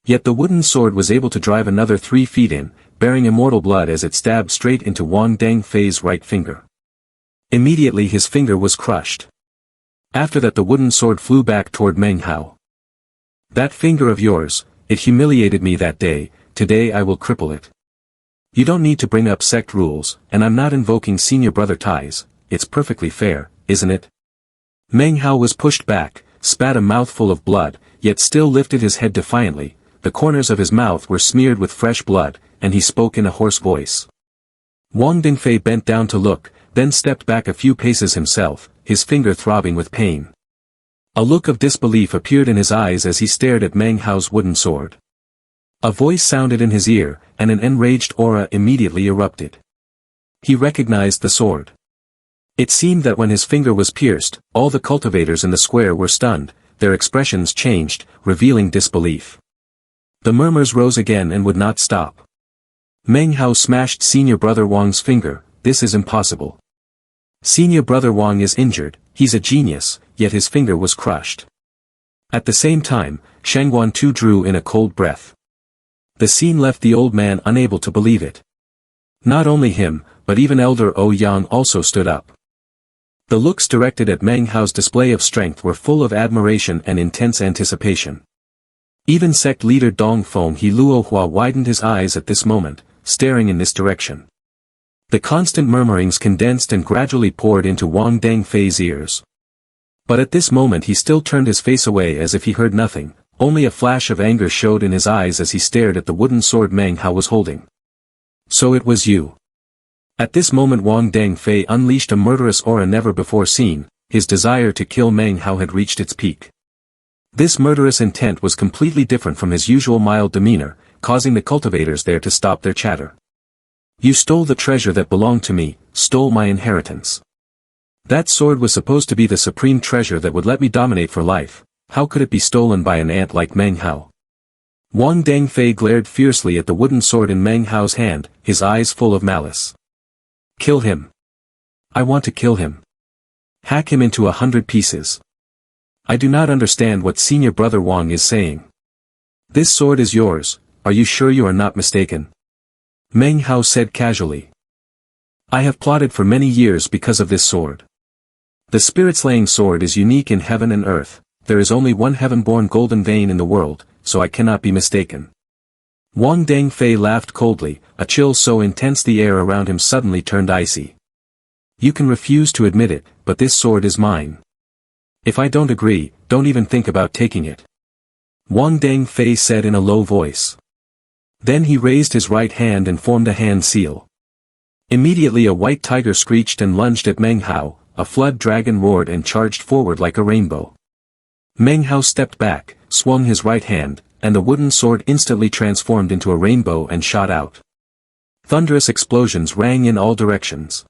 Yet the wooden sword was able to drive another 3 feet in, bearing immortal blood as it stabbed straight into Wang Dengfei's right finger. Immediately his finger was crushed. After that the wooden sword flew back toward Meng Hao. That finger of yours, it humiliated me that day, today I will cripple it. You don't need to bring up sect rules, and I'm not invoking senior brother ties, it's perfectly fair, isn't it? Meng Hao was pushed back, spat a mouthful of blood, yet still lifted his head defiantly. The corners of his mouth were smeared with fresh blood, and he spoke in a hoarse voice. Wang Dingfei bent down to look, then stepped back a few paces himself, his finger throbbing with pain. A look of disbelief appeared in his eyes as he stared at Meng Hao's wooden sword. A voice sounded in his ear, and an enraged aura immediately erupted. He recognized the sword. It seemed that when his finger was pierced, all the cultivators in the square were stunned, their expressions changed, revealing disbelief. The murmurs rose again and would not stop. Meng Hao smashed senior brother Wang's finger, this is impossible. Senior brother Wang is injured, he's a genius, yet his finger was crushed. At the same time, Shangguan too drew in a cold breath. The scene left the old man unable to believe it. Not only him, but even Elder Ouyang also stood up. The looks directed at Meng Hao's display of strength were full of admiration and intense anticipation. Even sect leader Dong Feng He Luohua widened his eyes at this moment, staring in this direction. The constant murmurings condensed and gradually poured into Wang Dengfei's ears. But at this moment he still turned his face away as if he heard nothing, only a flash of anger showed in his eyes as he stared at the wooden sword Meng Hao was holding. So it was you. At this moment Wang Dengfei unleashed a murderous aura never before seen, his desire to kill Meng Hao had reached its peak. This murderous intent was completely different from his usual mild demeanor, causing the cultivators there to stop their chatter. You stole the treasure that belonged to me, stole my inheritance. That sword was supposed to be the supreme treasure that would let me dominate for life, how could it be stolen by an ant like Meng Hao? Wang Dengfei glared fiercely at the wooden sword in Meng Hao's hand, his eyes full of malice. Kill him. I want to kill him. Hack him into 100 pieces. I do not understand what senior brother Wang is saying. This sword is yours, are you sure you are not mistaken? Meng Hao said casually. I have plotted for many years because of this sword. The spirit-slaying sword is unique in heaven and earth, there is only one heaven-born golden vein in the world, so I cannot be mistaken. Wang Dengfei laughed coldly, a chill so intense the air around him suddenly turned icy. You can refuse to admit it, but this sword is mine. If I don't agree, don't even think about taking it. Wang Dengfei said in a low voice. Then he raised his right hand and formed a hand seal. Immediately a white tiger screeched and lunged at Meng Hao, a flood dragon roared and charged forward like a rainbow. Meng Hao stepped back, swung his right hand, and the wooden sword instantly transformed into a rainbow and shot out. Thunderous explosions rang in all directions.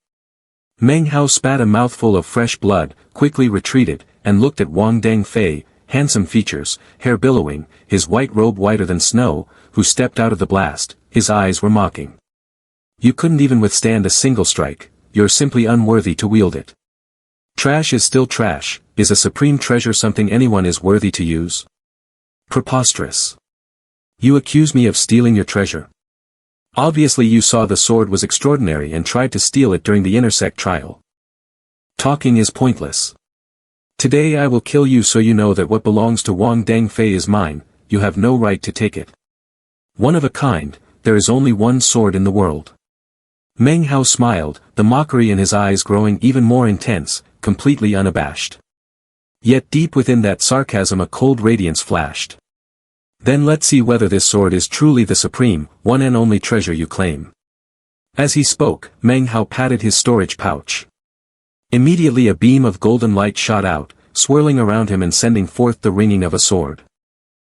Meng Hao spat a mouthful of fresh blood, quickly retreated, and looked at Wang Dengfei, handsome features, hair billowing, his white robe whiter than snow, who stepped out of the blast, his eyes were mocking. You couldn't even withstand a single strike, you're simply unworthy to wield it. Trash is still trash, is a supreme treasure something anyone is worthy to use? Preposterous. You accuse me of stealing your treasure. Obviously you saw the sword was extraordinary and tried to steal it during the intersect trial. Talking is pointless. Today I will kill you so you know that what belongs to Wang Dengfei is mine, you have no right to take it. One of a kind, there is only one sword in the world. Meng Hao smiled, the mockery in his eyes growing even more intense, completely unabashed. Yet deep within that sarcasm a cold radiance flashed. Then let's see whether this sword is truly the supreme, one and only treasure you claim. As he spoke, Meng Hao patted his storage pouch. Immediately a beam of golden light shot out, swirling around him and sending forth the ringing of a sword.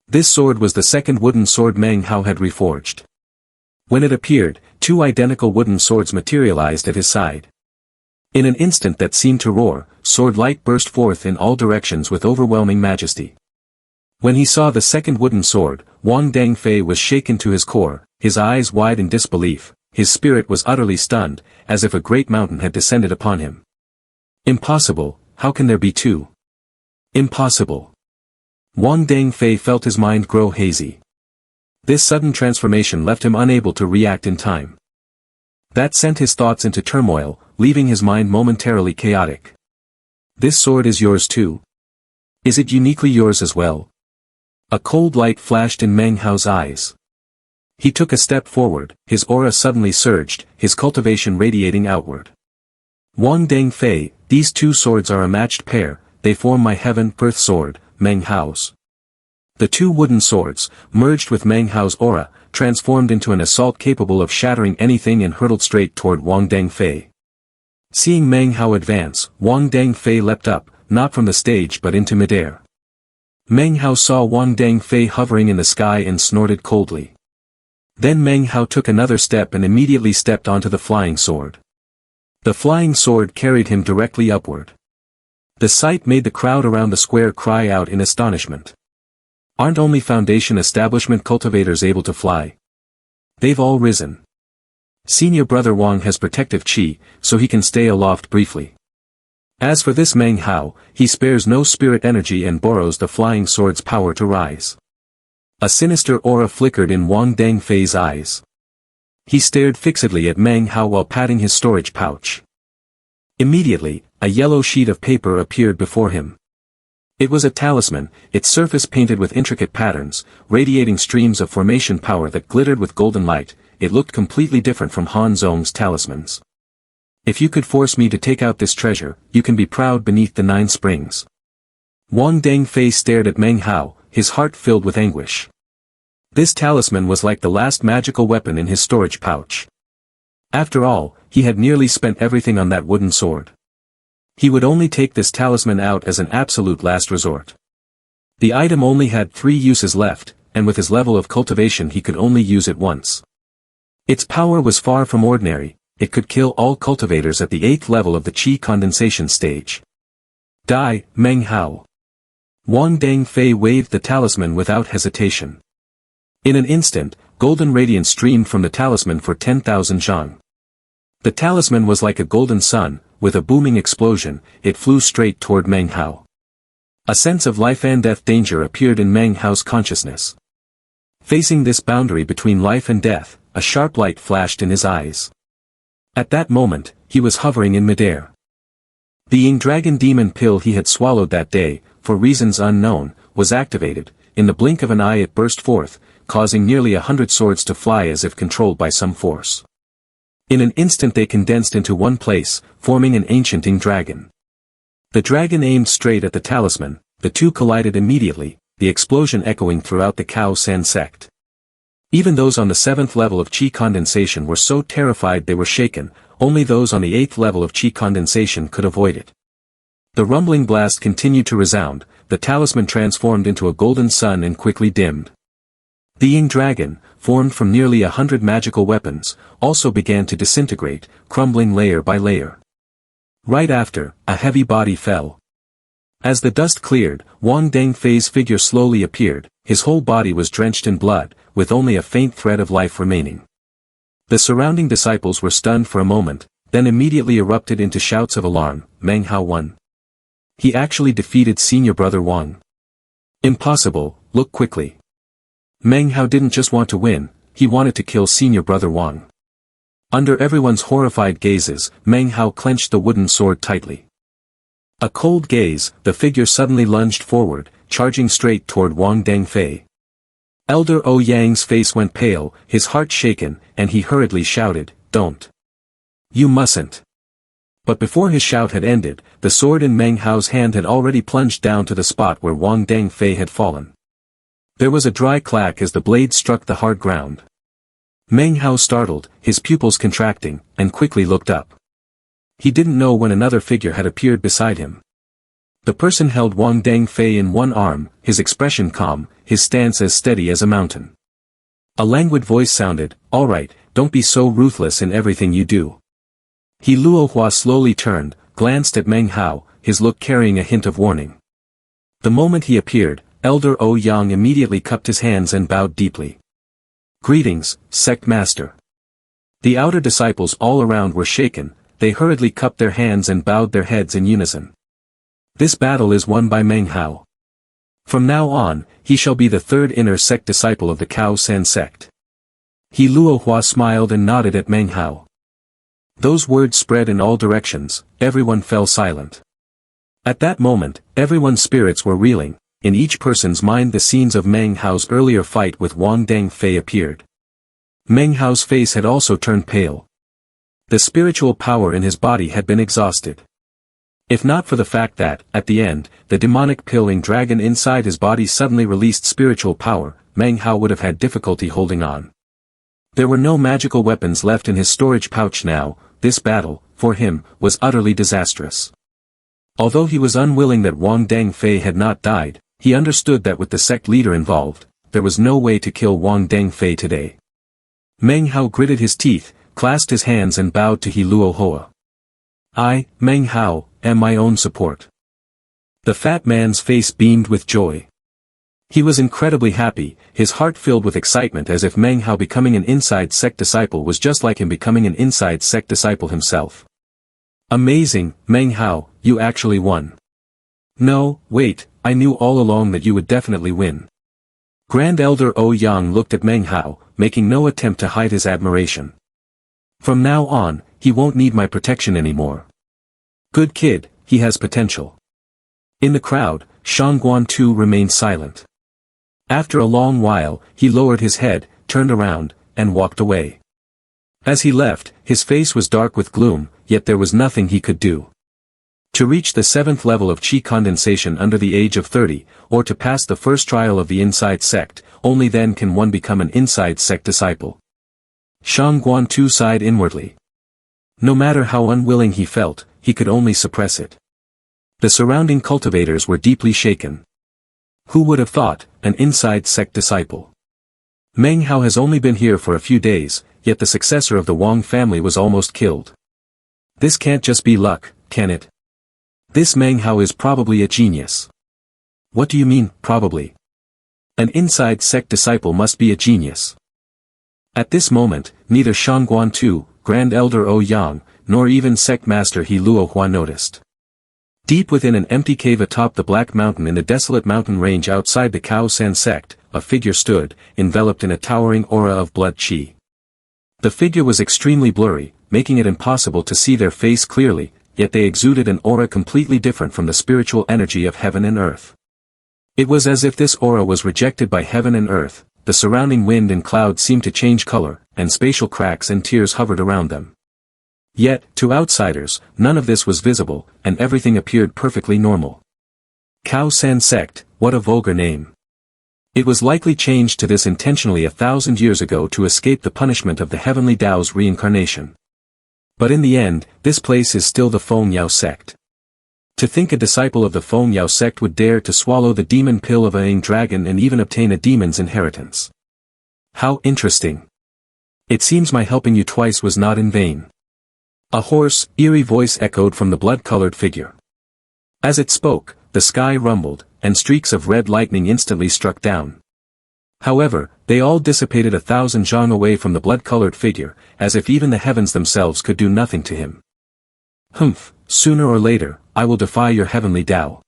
This sword was the second wooden sword Meng Hao had reforged. When it appeared, 2 identical wooden swords materialized at his side. In an instant that seemed to roar, sword light burst forth in all directions with overwhelming majesty. When he saw the second wooden sword, Wang Dengfei was shaken to his core, his eyes wide in disbelief, his spirit was utterly stunned, as if a great mountain had descended upon him. Impossible, how can there be 2? Impossible. Wang Dengfei felt his mind grow hazy. This sudden transformation left him unable to react in time. That sent his thoughts into turmoil, leaving his mind momentarily chaotic. This sword is yours too? Is it uniquely yours as well? A cold light flashed in Meng Hao's eyes. He took a step forward, his aura suddenly surged, his cultivation radiating outward. Wang Dengfei, these two swords are a matched pair, they form my heaven-earth sword, Meng Hao's. The two wooden swords, merged with Meng Hao's aura, transformed into an assault capable of shattering anything and hurtled straight toward Wang Dengfei. Seeing Meng Hao advance, Wang Dengfei leapt up, not from the stage but into midair. Meng Hao saw Wang Dengfei hovering in the sky and snorted coldly. Then Meng Hao took another step and immediately stepped onto the flying sword. The flying sword carried him directly upward. The sight made the crowd around the square cry out in astonishment. Aren't only Foundation establishment cultivators able to fly? They've all risen. Senior brother Wang has protective chi, so he can stay aloft briefly. As for this Meng Hao, he spares no spirit energy and borrows the flying sword's power to rise. A sinister aura flickered in Wang Dengfei's eyes. He stared fixedly at Meng Hao while patting his storage pouch. Immediately, a yellow sheet of paper appeared before him. It was a talisman, its surface painted with intricate patterns, radiating streams of formation power that glittered with golden light. It looked completely different from Han Zhong's talismans. If you could force me to take out this treasure, you can be proud beneath the 9 springs. Wang Dengfei stared at Meng Hao, his heart filled with anguish. This talisman was like the last magical weapon in his storage pouch. After all, he had nearly spent everything on that wooden sword. He would only take this talisman out as an absolute last resort. The item only had 3 uses left, and with his level of cultivation he could only use it once. Its power was far from ordinary, it could kill all cultivators at the 8th level of the Qi condensation stage. Die, Meng Hao. Wang Dengfei waved the talisman without hesitation. In an instant, golden radiance streamed from the talisman for 10,000 zhang. The talisman was like a golden sun, with a booming explosion, it flew straight toward Meng Hao. A sense of life and death danger appeared in Meng Hao's consciousness. Facing this boundary between life and death, a sharp light flashed in his eyes. At that moment, he was hovering in midair. The Ying Dragon Demon pill he had swallowed that day, for reasons unknown, was activated. In the blink of an eye it burst forth, causing nearly 100 swords to fly as if controlled by some force. In an instant they condensed into one place, forming an ancient Ying dragon. The dragon aimed straight at the talisman, the two collided immediately, the explosion echoing throughout the Cao San sect. Even those on the 7th level of Qi condensation were so terrified they were shaken, only those on the 8th level of Qi condensation could avoid it. The rumbling blast continued to resound, the talisman transformed into a golden sun and quickly dimmed. The Ying dragon, formed from nearly 100 magical weapons, also began to disintegrate, crumbling layer by layer. Right after, a heavy body fell. As the dust cleared, Wang Dengfei's figure slowly appeared, his whole body was drenched in blood, with only a faint thread of life remaining. The surrounding disciples were stunned for a moment, then immediately erupted into shouts of alarm. Meng Hao won. He actually defeated senior brother Wang. Impossible, look quickly. Meng Hao didn't just want to win, he wanted to kill senior brother Wang. Under everyone's horrified gazes, Meng Hao clenched the wooden sword tightly. A cold gaze, the figure suddenly lunged forward, charging straight toward Wang Dengfei. Elder O Yang's face went pale, his heart shaken, and he hurriedly shouted, "Don't. You mustn't." But before his shout had ended, the sword in Meng Hao's hand had already plunged down to the spot where Wang Dengfei had fallen. There was a dry clack as the blade struck the hard ground. Meng Hao startled, his pupils contracting, and quickly looked up. He didn't know when another figure had appeared beside him. The person held Wang Dengfei in one arm, his expression calm, his stance as steady as a mountain. A languid voice sounded, "All right, don't be so ruthless in everything you do." He Luohua slowly turned, glanced at Meng Hao, his look carrying a hint of warning. The moment he appeared, Elder O Yang immediately cupped his hands and bowed deeply. "Greetings, sect master." The outer disciples all around were shaken, they hurriedly cupped their hands and bowed their heads in unison. This battle is won by Meng Hao. From now on, he shall be the third inner sect disciple of the Cao San sect. He Luohua smiled and nodded at Meng Hao. Those words spread in all directions, everyone fell silent. At that moment, everyone's spirits were reeling, in each person's mind the scenes of Meng Hao's earlier fight with Wang Dengfei appeared. Meng Hao's face had also turned pale. The spiritual power in his body had been exhausted. If not for the fact that, at the end, the demonic pilling dragon inside his body suddenly released spiritual power, Meng Hao would have had difficulty holding on. There were no magical weapons left in his storage pouch now. This battle, for him, was utterly disastrous. Although he was unwilling that Wang Dengfei had not died, he understood that with the sect leader involved, there was no way to kill Wang Dengfei today. Meng Hao gritted his teeth, clasped his hands and bowed to He Luohua. I, Meng Hao, am my own support. The fat man's face beamed with joy. He was incredibly happy, his heart filled with excitement as if Meng Hao becoming an inside sect disciple was just like him becoming an inside sect disciple himself. Amazing, Meng Hao, you actually won. No, wait, I knew all along that you would definitely win. Grand Elder Ouyang looked at Meng Hao, making no attempt to hide his admiration. From now on, he won't need my protection anymore. Good kid, he has potential. In the crowd, Shangguan too remained silent. After a long while, he lowered his head, turned around, and walked away. As he left, his face was dark with gloom, yet there was nothing he could do. To reach the 7th level of Qi condensation under the age of 30, or to pass the first trial of the inside sect, only then can one become an inside sect disciple. Shangguan too sighed inwardly. No matter how unwilling he felt, he could only suppress it. The surrounding cultivators were deeply shaken. Who would have thought, an inside sect disciple? Meng Hao has only been here for a few days, yet the successor of the Wang family was almost killed. This can't just be luck, can it? This Meng Hao is probably a genius. What do you mean, probably? An inside sect disciple must be a genius. At this moment, neither Shangguan Tu, Grand Elder Ouyang, nor even sect master He Luohua noticed. Deep within an empty cave atop the Black Mountain in the desolate mountain range outside the Cao San sect, a figure stood, enveloped in a towering aura of blood qi. The figure was extremely blurry, making it impossible to see their face clearly, yet they exuded an aura completely different from the spiritual energy of heaven and earth. It was as if this aura was rejected by heaven and earth, the surrounding wind and clouds seemed to change color, and spatial cracks and tears hovered around them. Yet, to outsiders, none of this was visible, and everything appeared perfectly normal. Cao San sect, what a vulgar name. It was likely changed to this intentionally 1,000 years ago to escape the punishment of the heavenly Tao's reincarnation. But in the end, this place is still the Feng Yao sect. To think a disciple of the Feng Yao sect would dare to swallow the demon pill of a young dragon and even obtain a demon's inheritance. How interesting. It seems my helping you twice was not in vain. A hoarse, eerie voice echoed from the blood-colored figure. As it spoke, the sky rumbled, and streaks of red lightning instantly struck down. However, they all dissipated 1,000 zhang away from the blood-colored figure, as if even the heavens themselves could do nothing to him. Humph, sooner or later, I will defy your heavenly Tao.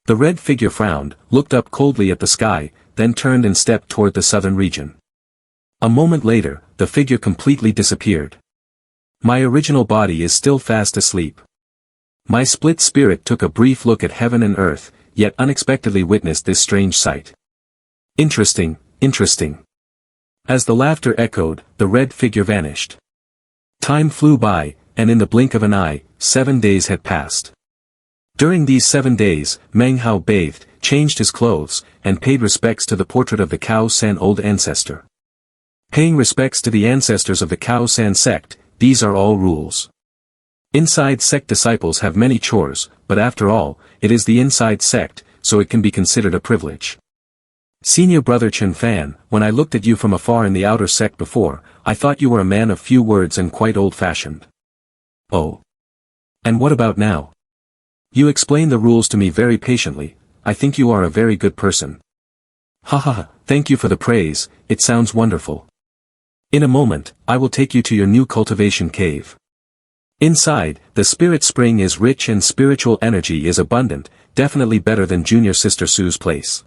The red figure frowned, looked up coldly at the sky, then turned and stepped toward the southern region. A moment later, the figure completely disappeared. My original body is still fast asleep. My split spirit took a brief look at heaven and earth, yet unexpectedly witnessed this strange sight. Interesting, interesting. As the laughter echoed, the red figure vanished. Time flew by, and in the blink of an eye, 7 days had passed. During these 7 days, Meng Hao bathed, changed his clothes, and paid respects to the portrait of the Cao San old ancestor. Paying respects to the ancestors of the Cao San sect, these are all rules. Inside sect disciples have many chores, but after all, it is the inside sect, so it can be considered a privilege. Senior Brother Chen Fan, when I looked at you from afar in the outer sect before, I thought you were a man of few words and quite old-fashioned. Oh. And what about now? You explain the rules to me very patiently. I think you are a very good person. Ha ha ha, thank you for the praise, it sounds wonderful. In a moment, I will take you to your new cultivation cave. Inside, the spirit spring is rich and spiritual energy is abundant, definitely better than Junior Sister Sue's place.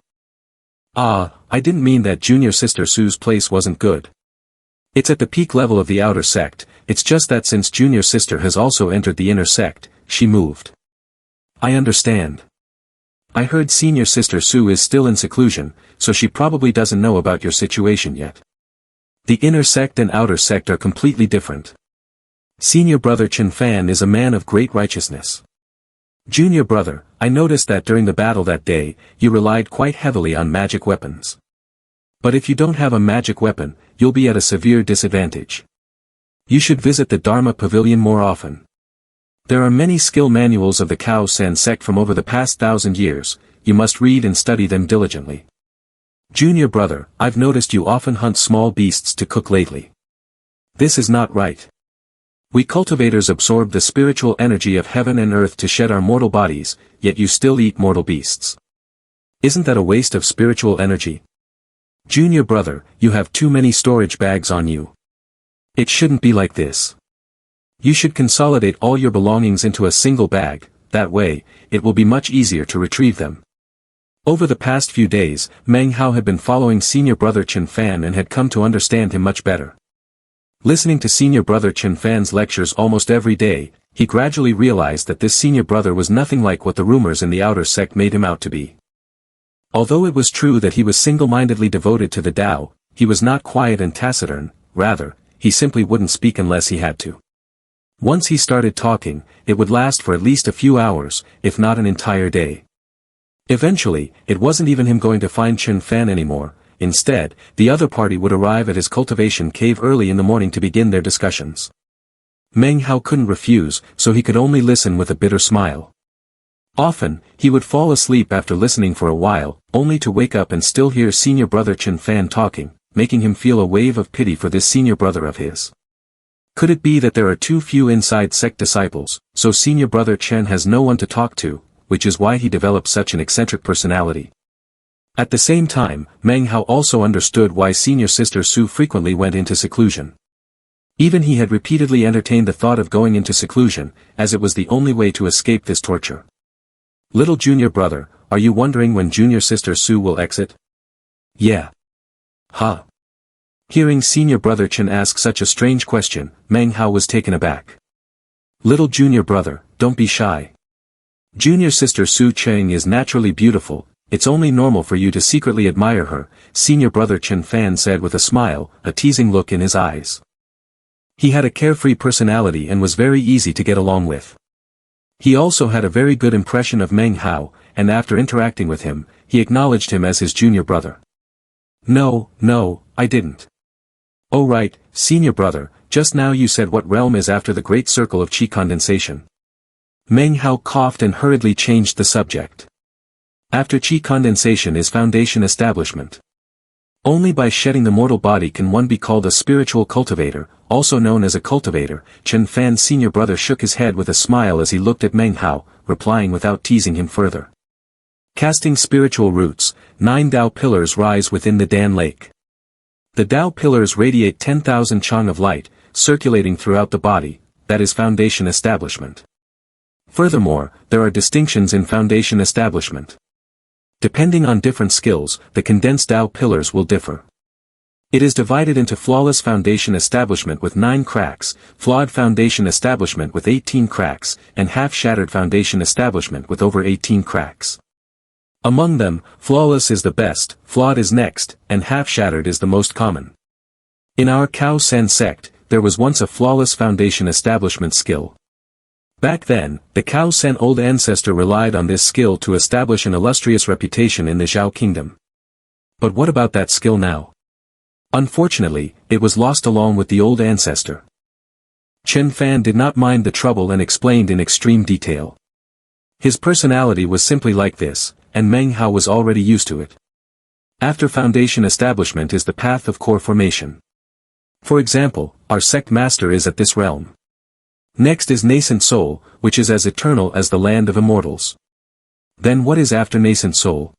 Ah, I didn't mean that Junior Sister Sue's place wasn't good. It's at the peak level of the outer sect, it's just that since Junior Sister has also entered the inner sect, she moved. I understand. I heard Senior Sister Sue is still in seclusion, so she probably doesn't know about your situation yet. The inner sect and outer sect are completely different. Senior Brother Chen Fan is a man of great righteousness. Junior Brother, I noticed that during the battle that day, you relied quite heavily on magic weapons. But if you don't have a magic weapon, you'll be at a severe disadvantage. You should visit the Dharma Pavilion more often. There are many skill manuals of the Kao San sect from over the past 1,000 years, you must read and study them diligently. Junior Brother, I've noticed you often hunt small beasts to cook lately. This is not right. We cultivators absorb the spiritual energy of heaven and earth to shed our mortal bodies, yet you still eat mortal beasts. Isn't that a waste of spiritual energy? Junior Brother, you have too many storage bags on you. It shouldn't be like this. You should consolidate all your belongings into a single bag, that way, it will be much easier to retrieve them. Over the past few days, Meng Hao had been following Senior Brother Chen Fan and had come to understand him much better. Listening to Senior Brother Chen Fan's lectures almost every day, he gradually realized that this Senior Brother was nothing like what the rumors in the outer sect made him out to be. Although it was true that he was single-mindedly devoted to the Tao, he was not quiet and taciturn, rather, he simply wouldn't speak unless he had to. Once he started talking, it would last for at least a few hours, if not an entire day. Eventually, it wasn't even him going to find Chen Fan anymore, instead, the other party would arrive at his cultivation cave early in the morning to begin their discussions. Meng Hao couldn't refuse, so he could only listen with a bitter smile. Often, he would fall asleep after listening for a while, only to wake up and still hear Senior Brother Chen Fan talking, making him feel a wave of pity for this senior brother of his. Could it be that there are too few inside sect disciples, so Senior Brother Chen has no one to talk to, which is why he developed such an eccentric personality? At the same time, Meng Hao also understood why Senior Sister Sue frequently went into seclusion. Even he had repeatedly entertained the thought of going into seclusion, as it was the only way to escape this torture. Little Junior Brother, are you wondering when Junior Sister Sue will exit? Yeah. Huh. Hearing Senior Brother Chen ask such a strange question, Meng Hao was taken aback. Little Junior Brother, don't be shy. Junior Sister Su Cheng is naturally beautiful, it's only normal for you to secretly admire her, Senior Brother Chen Fan said with a smile, a teasing look in his eyes. He had a carefree personality and was very easy to get along with. He also had a very good impression of Meng Hao, and after interacting with him, he acknowledged him as his junior brother. No, I didn't. Oh right, Senior Brother, just now you said what realm is after the great circle of qi condensation. Meng Hao coughed and hurriedly changed the subject. After qi condensation is foundation establishment. Only by shedding the mortal body can one be called a spiritual cultivator, also known as a cultivator. Chen Fan's Senior Brother shook his head with a smile as he looked at Meng Hao, replying without teasing him further. Casting spiritual roots, 9 Tao pillars rise within the Dan Lake. The Tao pillars radiate 10,000 chang of light, circulating throughout the body, that is foundation establishment. Furthermore, there are distinctions in foundation establishment. Depending on different skills, the condensed Tao pillars will differ. It is divided into flawless foundation establishment with 9 cracks, flawed foundation establishment with 18 cracks, and half-shattered foundation establishment with over 18 cracks. Among them, flawless is the best, flawed is next, and half-shattered is the most common. In our Kao Sen sect, there was once a flawless foundation establishment skill. Back then, the Kao Sen old ancestor relied on this skill to establish an illustrious reputation in the Zhao kingdom. But what about that skill now? Unfortunately, it was lost along with the old ancestor. Chen Fan did not mind the trouble and explained in extreme detail. His personality was simply like this, and Meng Hao was already used to it. After foundation establishment is the path of core formation. For example, our sect master is at this realm. Next is nascent soul, which is as eternal as the land of immortals. Then what is after nascent soul?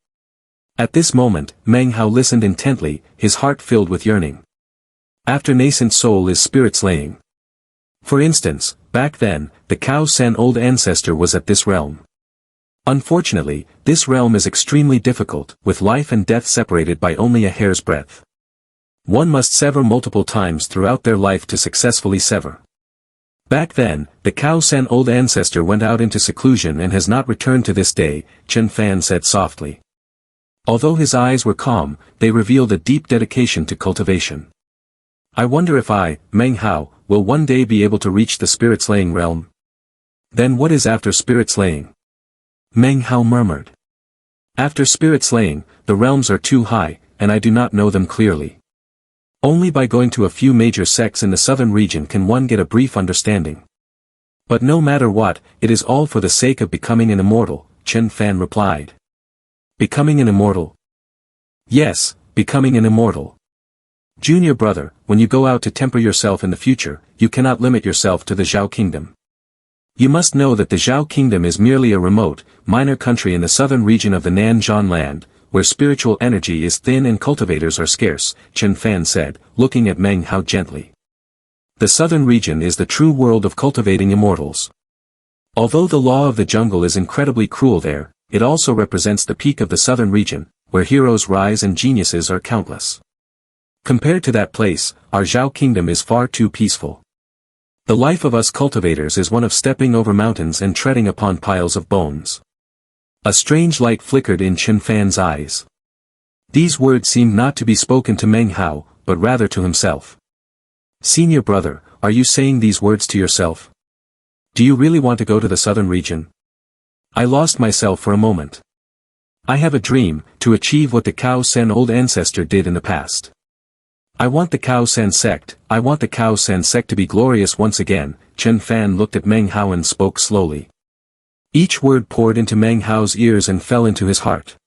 At this moment, Meng Hao listened intently, his heart filled with yearning. After nascent soul is spirit slaying. For instance, back then, the Cao Sen old ancestor was at this realm. Unfortunately, this realm is extremely difficult, with life and death separated by only a hair's breadth. One must sever multiple times throughout their life to successfully sever. Back then, the Cao Sen old ancestor went out into seclusion and has not returned to this day, Chen Fan said softly. Although his eyes were calm, they revealed a deep dedication to cultivation. I wonder if I, Meng Hao, will one day be able to reach the spirit-slaying realm? Then what is after spirit-slaying? Meng Hao murmured. After spirit-slaying, the realms are too high, and I do not know them clearly. Only by going to a few major sects in the southern region can one get a brief understanding. But no matter what, it is all for the sake of becoming an immortal, Chen Fan replied. Becoming an immortal? Yes, becoming an immortal. Junior brother, when you go out to temper yourself in the future, you cannot limit yourself to the Zhao Kingdom. You must know that the Zhao Kingdom is merely a remote, minor country in the southern region of the Nanzhan land, where spiritual energy is thin and cultivators are scarce, Chen Fan said, looking at Meng Hao gently. The southern region is the true world of cultivating immortals. Although the law of the jungle is incredibly cruel there, it also represents the peak of the southern region, where heroes rise and geniuses are countless. Compared to that place, our Zhao Kingdom is far too peaceful. The life of us cultivators is one of stepping over mountains and treading upon piles of bones. A strange light flickered in Chen Fan's eyes. These words seemed not to be spoken to Meng Hao, but rather to himself. Senior brother, are you saying these words to yourself? Do you really want to go to the southern region? I lost myself for a moment. I have a dream, to achieve what the Cao Sen old ancestor did in the past. I want the Cao Sen sect, I want the Cao Sen sect to be glorious once again. Chen Fan looked at Meng Hao and spoke slowly. Each word poured into Meng Hao's ears and fell into his heart.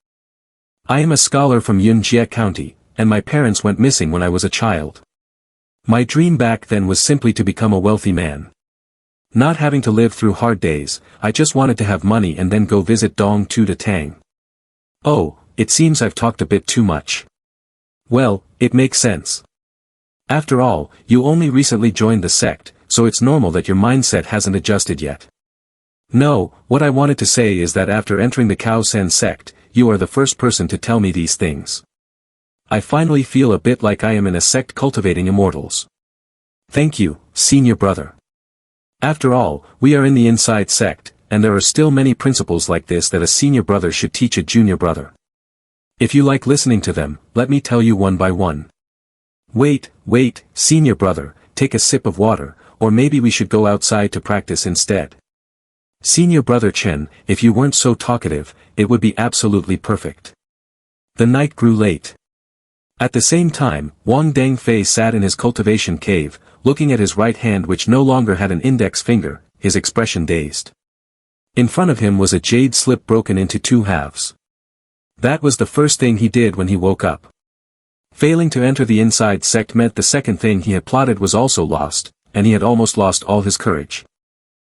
I am a scholar from Yunjie County, and my parents went missing when I was a child. My dream back then was simply to become a wealthy man. Not having to live through hard days, I just wanted to have money and then go visit Dong Tu de Tang. Oh, it seems I've talked a bit too much. Well, it makes sense. After all, you only recently joined the sect, so it's normal that your mindset hasn't adjusted yet. No, what I wanted to say is that after entering the Cao Sen sect, you are the first person to tell me these things. I finally feel a bit like I am in a sect cultivating immortals. Thank you, senior brother. After all, we are in the inside sect, and there are still many principles like this that a senior brother should teach a junior brother. If you like listening to them, let me tell you one by one. Wait, senior brother, take a sip of water, or maybe we should go outside to practice instead. Senior brother Chen, if you weren't so talkative, it would be absolutely perfect. The night grew late. At the same time, Wang Dangfei sat in his cultivation cave, looking at his right hand which no longer had an index finger, his expression dazed. In front of him was a jade slip broken into two halves. That was the first thing he did when he woke up. Failing to enter the inside sect meant the second thing he had plotted was also lost, and he had almost lost all his courage.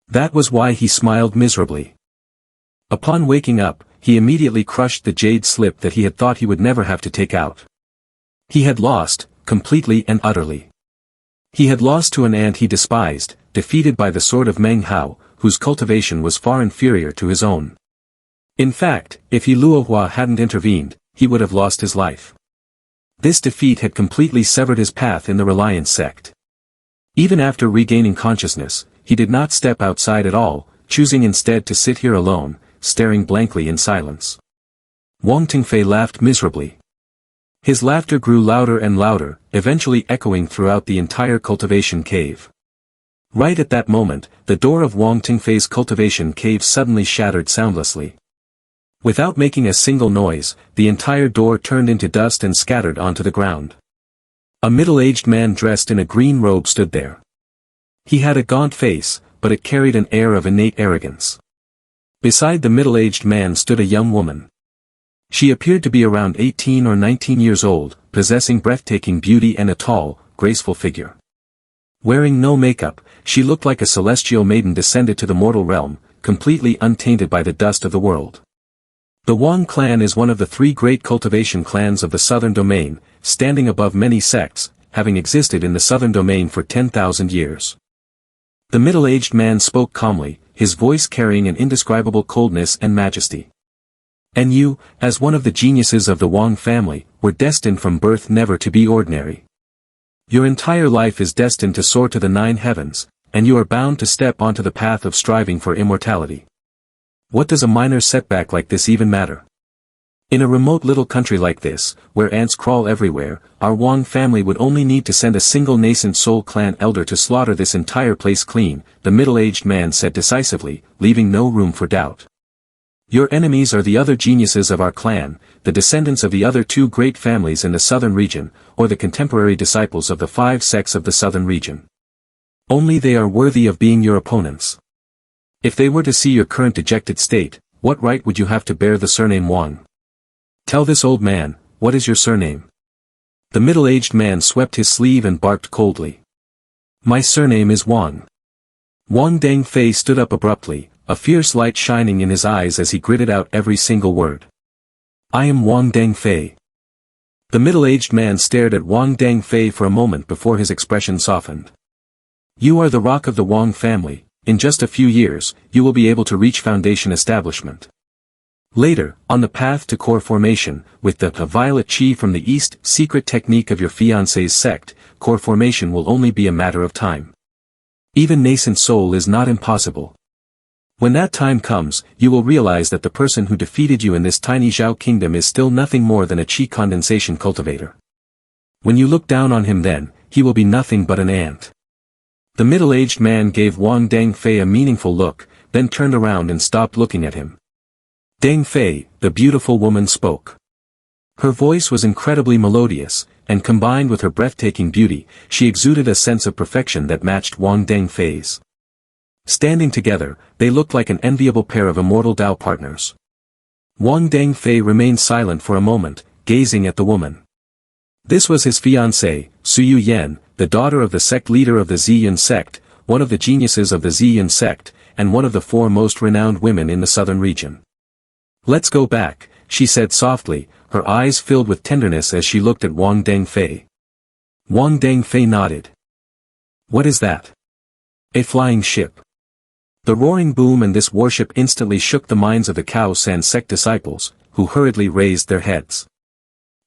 That was why he smiled miserably. Upon waking up, he immediately crushed the jade slip that he had thought he would never have to take out. He had lost, completely and utterly. He had lost to an ant he despised, defeated by the sword of Meng Hao, whose cultivation was far inferior to his own. In fact, if He Luohua hadn't intervened, he would have lost his life. This defeat had completely severed his path in the Reliance sect. Even after regaining consciousness, he did not step outside at all, choosing instead to sit here alone, staring blankly in silence. Wang Tingfei laughed miserably. His laughter grew louder and louder, eventually echoing throughout the entire cultivation cave. Right at that moment, the door of Wang Tingfei's cultivation cave suddenly shattered soundlessly. Without making a single noise, the entire door turned into dust and scattered onto the ground. A middle-aged man dressed in a green robe stood there. He had a gaunt face, but it carried an air of innate arrogance. Beside the middle-aged man stood a young woman. She appeared to be around 18 or 19 years old, possessing breathtaking beauty and a tall, graceful figure. Wearing no makeup, she looked like a celestial maiden descended to the mortal realm, completely untainted by the dust of the world. The Wang clan is one of the three great cultivation clans of the southern domain, standing above many sects, having existed in the southern domain for 10,000 years. The middle-aged man spoke calmly, his voice carrying an indescribable coldness and majesty. And you, as one of the geniuses of the Wang family, were destined from birth never to be ordinary. Your entire life is destined to soar to the 9 heavens, and you are bound to step onto the path of striving for immortality. What does a minor setback like this even matter? In a remote little country like this, where ants crawl everywhere, our Wang family would only need to send a single nascent Soul clan elder to slaughter this entire place clean, the middle-aged man said decisively, leaving no room for doubt. Your enemies are the other geniuses of our clan, the descendants of the other 2 great families in the southern region, or the contemporary disciples of the 5 sects of the southern region. Only they are worthy of being your opponents. If they were to see your current dejected state, what right would you have to bear the surname Wang? Tell this old man, what is your surname? The middle-aged man swept his sleeve and barked coldly. My surname is Wang. Wang Dengfei stood up abruptly, a fierce light shining in his eyes as he gritted out every single word. I am Wang Dengfei. The middle-aged man stared at Wang Dengfei for a moment before his expression softened. You are the rock of the Wang family, in just a few years, you will be able to reach foundation establishment. Later, on the path to core formation, with the violet chi from the east secret technique of your fiancé's sect, core formation will only be a matter of time. Even nascent soul is not impossible. When that time comes, you will realize that the person who defeated you in this tiny Zhao kingdom is still nothing more than a chi condensation cultivator. When you look down on him then, he will be nothing but an ant. The middle-aged man gave Wang Dengfei a meaningful look, then turned around and stopped looking at him. Dengfei, the beautiful woman spoke. Her voice was incredibly melodious, and combined with her breathtaking beauty, she exuded a sense of perfection that matched Wang Dengfei's. Standing together, they looked like an enviable pair of immortal Dao partners. Wang Dengfei remained silent for a moment, gazing at the woman. This was his fiancée, Suyu Yan, the daughter of the sect leader of the Ziyun sect, one of the geniuses of the Ziyun sect, and one of the 4 most renowned women in the southern region. Let's go back, she said softly, her eyes filled with tenderness as she looked at Wang Dengfei. Wang Dengfei nodded. What is that? A flying ship. The roaring boom and this warship instantly shook the minds of the Cao San sect disciples, who hurriedly raised their heads.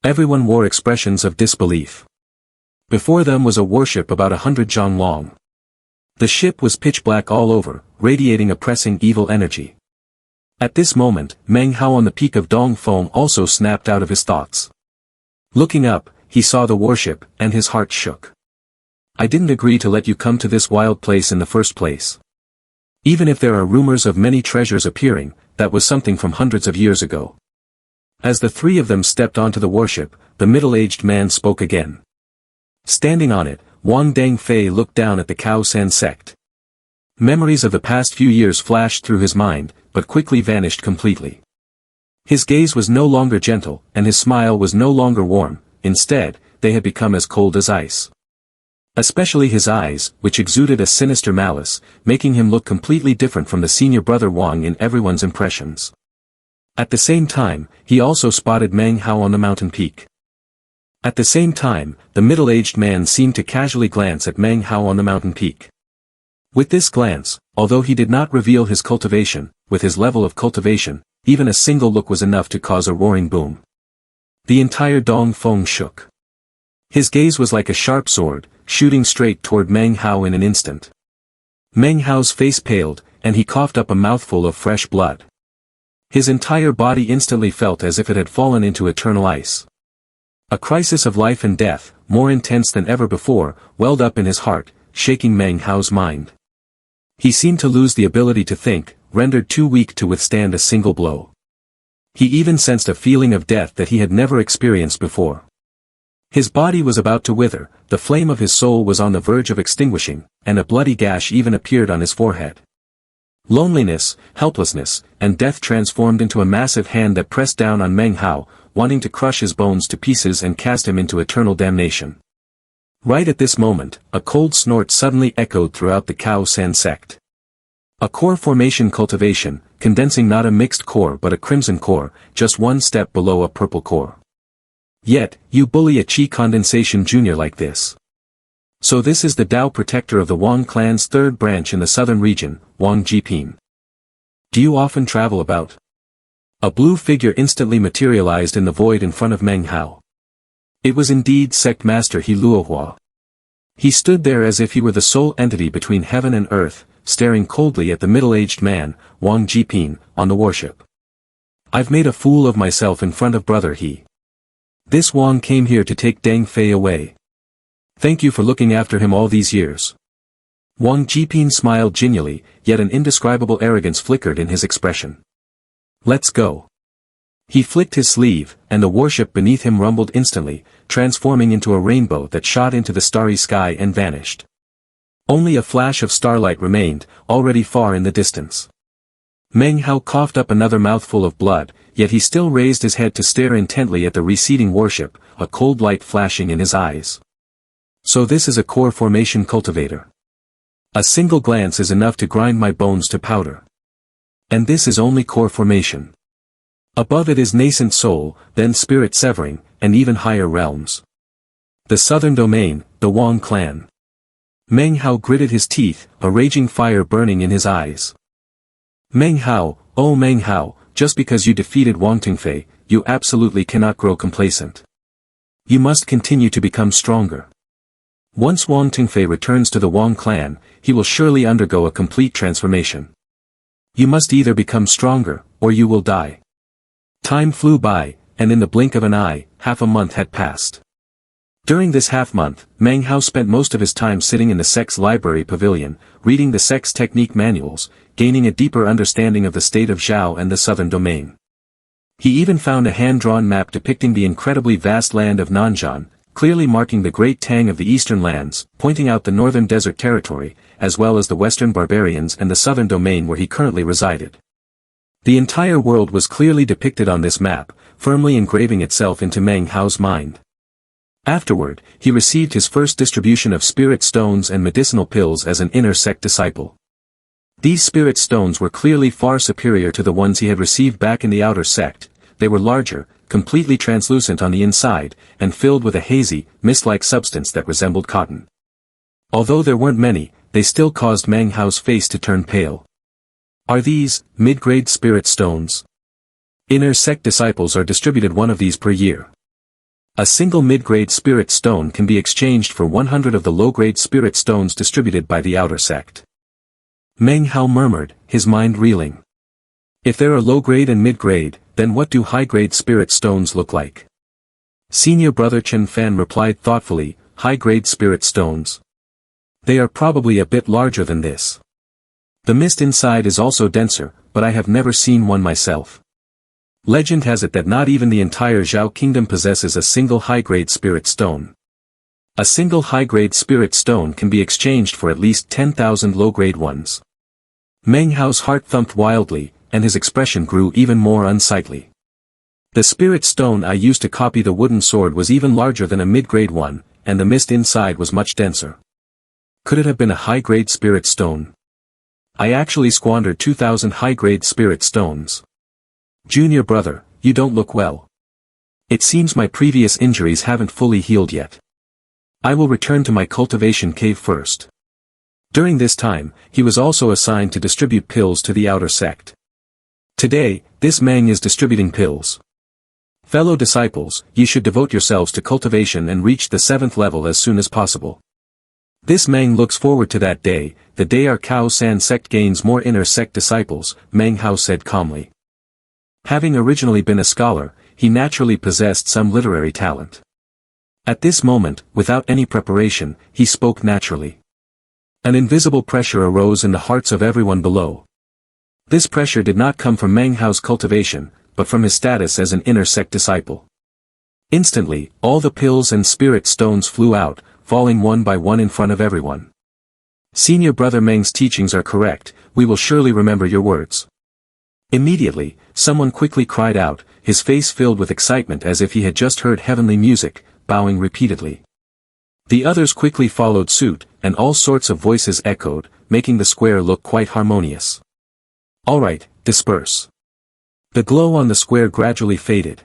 Everyone wore expressions of disbelief. Before them was a warship about 100 zhang long. The ship was pitch black all over, radiating oppressing evil energy. At this moment, Meng Hao on the peak of Dongfeng also snapped out of his thoughts. Looking up, he saw the warship, and his heart shook. I didn't agree to let you come to this wild place in the first place. Even if there are rumors of many treasures appearing, that was something from hundreds of years ago. As the 3 of them stepped onto the warship, the middle-aged man spoke again. Standing on it, Wang Dengfei looked down at the Cao San sect. Memories of the past few years flashed through his mind, but quickly vanished completely. His gaze was no longer gentle, and his smile was no longer warm, instead, they had become as cold as ice. Especially his eyes, which exuded a sinister malice, making him look completely different from the senior brother Wang in everyone's impressions. At the same time, he also spotted Meng Hao on the mountain peak. At the same time, the middle-aged man seemed to casually glance at Meng Hao on the mountain peak. With this glance, although he did not reveal his cultivation, with his level of cultivation, even a single look was enough to cause a roaring boom. The entire Dongfeng shook. His gaze was like a sharp sword, shooting straight toward Meng Hao in an instant. Meng Hao's face paled, and he coughed up a mouthful of fresh blood. His entire body instantly felt as if it had fallen into eternal ice. A crisis of life and death, more intense than ever before, welled up in his heart, shaking Meng Hao's mind. He seemed to lose the ability to think, rendered too weak to withstand a single blow. He even sensed a feeling of death that he had never experienced before. His body was about to wither, the flame of his soul was on the verge of extinguishing, and a bloody gash even appeared on his forehead. Loneliness, helplessness, and death transformed into a massive hand that pressed down on Meng Hao, wanting to crush his bones to pieces and cast him into eternal damnation. Right at this moment, a cold snort suddenly echoed throughout the Cao San sect. A core formation cultivation, condensing not a mixed core but a crimson core, just one step below a purple core. Yet, you bully a chi condensation junior like this. So this is the Tao protector of the Wang clan's third branch in the southern region, Wang Jipin. Do you often travel about? A blue figure instantly materialized in the void in front of Meng Hao. It was indeed Sect Master He Luohua. He stood there as if he were the sole entity between heaven and earth, staring coldly at the middle-aged man, Wang Jipin, on the warship. I've made a fool of myself in front of brother He. This Wang came here to take Deng Fei away. Thank you for looking after him all these years. Wang Jipin smiled genially, yet an indescribable arrogance flickered in his expression. Let's go. He flicked his sleeve, and the warship beneath him rumbled instantly, transforming into a rainbow that shot into the starry sky and vanished. Only a flash of starlight remained, already far in the distance. Meng Hao coughed up another mouthful of blood, yet he still raised his head to stare intently at the receding warship, a cold light flashing in his eyes. So this is a core formation cultivator. A single glance is enough to grind my bones to powder. And this is only core formation. Above it is nascent soul, then spirit severing, and even higher realms. The southern domain, the Wang clan. Meng Hao gritted his teeth, a raging fire burning in his eyes. Meng Hao, oh Meng Hao, just because you defeated Wang Tengfei, you absolutely cannot grow complacent. You must continue to become stronger. Once Wang Tengfei returns to the Wang clan, he will surely undergo a complete transformation. You must either become stronger, or you will die. Time flew by, and in the blink of an eye, half a month had passed. During this half-month, Meng Hao spent most of his time sitting in the sect's library pavilion, reading the sect's technique manuals, gaining a deeper understanding of the state of Zhao and the southern domain. He even found a hand-drawn map depicting the incredibly vast land of Nanzhan, clearly marking the Great Tang of the eastern lands, pointing out the northern desert territory, as well as the western barbarians and the southern domain where he currently resided. The entire world was clearly depicted on this map, firmly engraving itself into Meng Hao's mind. Afterward, he received his first distribution of spirit stones and medicinal pills as an inner sect disciple. These spirit stones were clearly far superior to the ones he had received back in the outer sect. They were larger, completely translucent on the inside, and filled with a hazy, mist-like substance that resembled cotton. Although there weren't many, they still caused Meng Hao's face to turn pale. Are these mid-grade spirit stones? Inner sect disciples are distributed one of these per year. A single mid-grade spirit stone can be exchanged for 100 of the low-grade spirit stones distributed by the outer sect. Meng Hao murmured, his mind reeling. If there are low-grade and mid-grade, then what do high-grade spirit stones look like? Senior brother Chen Fan replied thoughtfully, high-grade spirit stones. They are probably a bit larger than this. The mist inside is also denser, but I have never seen one myself. Legend has it that not even the entire Zhao kingdom possesses a single high-grade spirit stone. A single high-grade spirit stone can be exchanged for at least 10,000 low-grade ones. Meng Hao's heart thumped wildly, and his expression grew even more unsightly. The spirit stone I used to copy the wooden sword was even larger than a mid-grade one, and the mist inside was much denser. Could it have been a high-grade spirit stone? I actually squandered 2,000 high-grade spirit stones. Junior brother, you don't look well. It seems my previous injuries haven't fully healed yet. I will return to my cultivation cave first. During this time, he was also assigned to distribute pills to the outer sect. Today, this Meng is distributing pills. Fellow disciples, you should devote yourselves to cultivation and reach the 7th level as soon as possible. This Meng looks forward to that day, the day our Cao San sect gains more inner sect disciples, Meng Hao said calmly. Having originally been a scholar, he naturally possessed some literary talent. At this moment, without any preparation, he spoke naturally. An invisible pressure arose in the hearts of everyone below. This pressure did not come from Meng Hao's cultivation, but from his status as an inner sect disciple. Instantly, all the pills and spirit stones flew out, falling one by one in front of everyone. Senior brother Meng's teachings are correct, we will surely remember your words. Immediately, someone quickly cried out, his face filled with excitement as if he had just heard heavenly music, bowing repeatedly. The others quickly followed suit, and all sorts of voices echoed, making the square look quite harmonious. All right, disperse. The glow on the square gradually faded.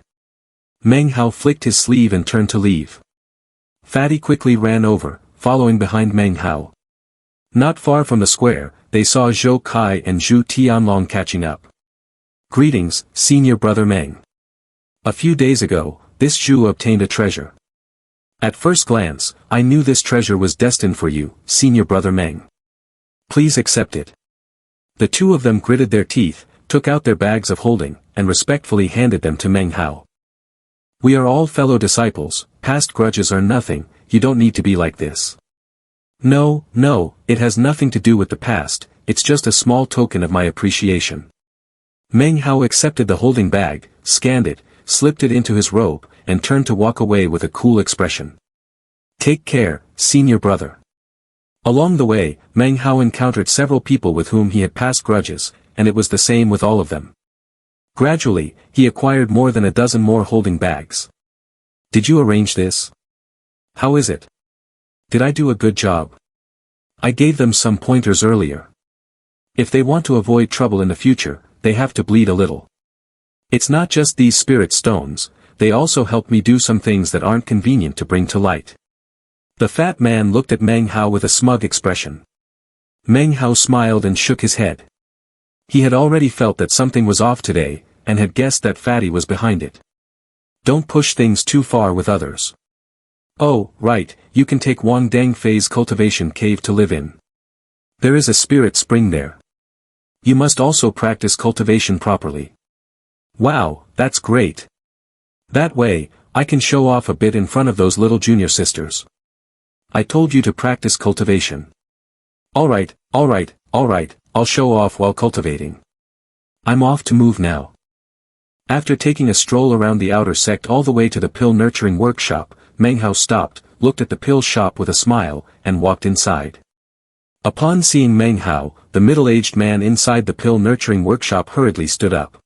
Meng Hao flicked his sleeve and turned to leave. Fatty quickly ran over, following behind Meng Hao. Not far from the square, they saw Zhou Kai and Zhu Tianlong catching up. Greetings, senior brother Meng. A few days ago, this Zhu obtained a treasure. At first glance, I knew this treasure was destined for you, senior brother Meng. Please accept it. The two of them gritted their teeth, took out their bags of holding, and respectfully handed them to Meng Hao. We are all fellow disciples, past grudges are nothing, you don't need to be like this. No, it has nothing to do with the past, it's just a small token of my appreciation. Meng Hao accepted the holding bag, scanned it, slipped it into his robe, and turned to walk away with a cool expression. Take care, senior brother. Along the way, Meng Hao encountered several people with whom he had past grudges, and it was the same with all of them. Gradually, he acquired more than a dozen more holding bags. Did you arrange this? How is it? Did I do a good job? I gave them some pointers earlier. If they want to avoid trouble in the future, they have to bleed a little. It's not just these spirit stones, they also help me do some things that aren't convenient to bring to light. The fat man looked at Meng Hao with a smug expression. Meng Hao smiled and shook his head. He had already felt that something was off today, and had guessed that Fatty was behind it. Don't push things too far with others. Oh, right, you can take Wang Dangfei's cultivation cave to live in. There is a spirit spring there. You must also practice cultivation properly. Wow, that's great. That way, I can show off a bit in front of those little junior sisters. I told you to practice cultivation. Alright, I'll show off while cultivating. I'm off to move now. After taking a stroll around the outer sect all the way to the pill nurturing workshop, Meng Hao stopped, looked at the pill shop with a smile, and walked inside. Upon seeing Meng Hao, the middle-aged man inside the pill nurturing workshop hurriedly stood up.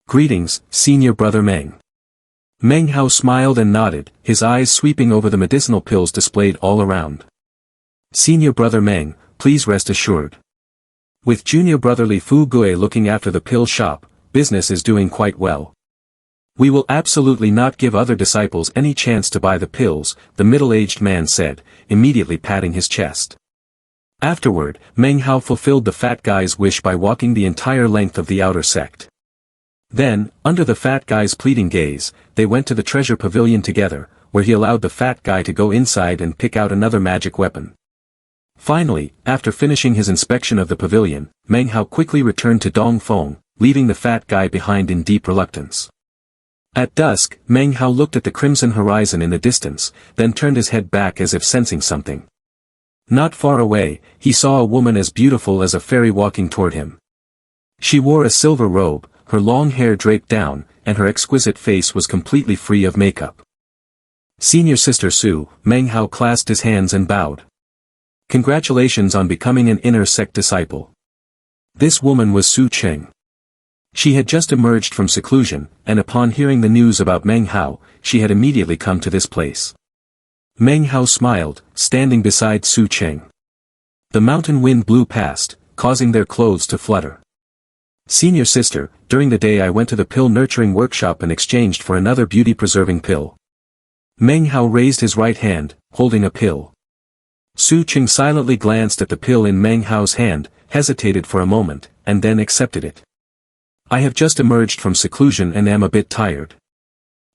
Greetings, senior brother Meng. Meng Hao smiled and nodded, his eyes sweeping over the medicinal pills displayed all around. Senior brother Meng, please rest assured. With junior brother Li Fu Gui looking after the pill shop, business is doing quite well. We will absolutely not give other disciples any chance to buy the pills, the middle-aged man said, immediately patting his chest. Afterward, Meng Hao fulfilled the fat guy's wish by walking the entire length of the outer sect. Then, under the fat guy's pleading gaze, they went to the treasure pavilion together, where he allowed the fat guy to go inside and pick out another magic weapon. Finally, after finishing his inspection of the pavilion, Meng Hao quickly returned to Dongfeng, leaving the fat guy behind in deep reluctance. At dusk, Meng Hao looked at the crimson horizon in the distance, then turned his head back as if sensing something. Not far away, he saw a woman as beautiful as a fairy walking toward him. She wore a silver robe, her long hair draped down, and her exquisite face was completely free of makeup. Senior Sister Su, Meng Hao clasped his hands and bowed. Congratulations on becoming an inner sect disciple. This woman was Su Cheng. She had just emerged from seclusion, and upon hearing the news about Meng Hao, she had immediately come to this place. Meng Hao smiled, standing beside Su Cheng. The mountain wind blew past, causing their clothes to flutter. Senior sister, during the day I went to the pill nurturing workshop and exchanged for another beauty-preserving pill. Meng Hao raised his right hand, holding a pill. Su Cheng silently glanced at the pill in Meng Hao's hand, hesitated for a moment, and then accepted it. I have just emerged from seclusion and am a bit tired.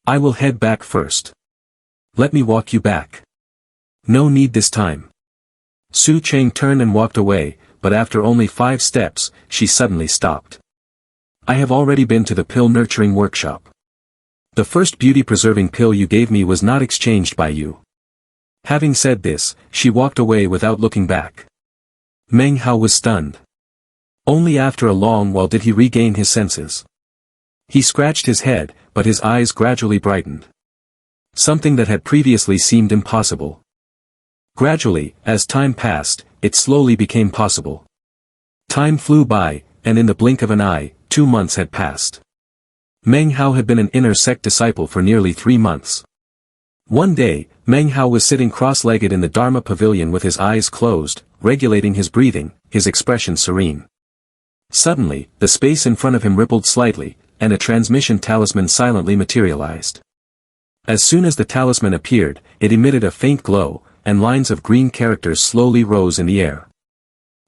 I will head back first. Let me walk you back. No need this time. Su Cheng turned and walked away, but after only 5 steps, she suddenly stopped. I have already been to the pill nurturing workshop. The first beauty-preserving pill you gave me was not exchanged by you. Having said this, she walked away without looking back. Meng Hao was stunned. Only after a long while did he regain his senses. He scratched his head, but his eyes gradually brightened. Something that had previously seemed impossible. Gradually, as time passed, it slowly became possible. Time flew by, and in the blink of an eye, 2 months had passed. Meng Hao had been an inner sect disciple for nearly 3 months. One day, Meng Hao was sitting cross-legged in the Dharma pavilion with his eyes closed, regulating his breathing, his expression serene. Suddenly, the space in front of him rippled slightly, and a transmission talisman silently materialized. As soon as the talisman appeared, it emitted a faint glow, and lines of green characters slowly rose in the air.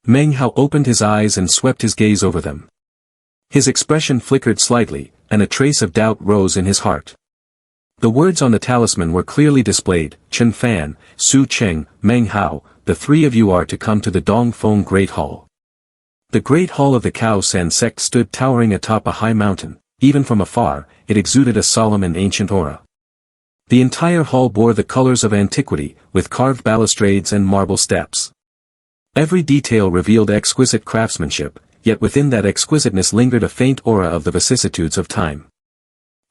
Meng Hao opened his eyes and swept his gaze over them. His expression flickered slightly, and a trace of doubt rose in his heart. The words on the talisman were clearly displayed: Chen Fan, Su Cheng, Meng Hao, the three of you are to come to the Dongfeng Great Hall. The Great Hall of the Cao San sect stood towering atop a high mountain. Even from afar, it exuded a solemn and ancient aura. The entire hall bore the colors of antiquity, with carved balustrades and marble steps. Every detail revealed exquisite craftsmanship, yet within that exquisiteness lingered a faint aura of the vicissitudes of time.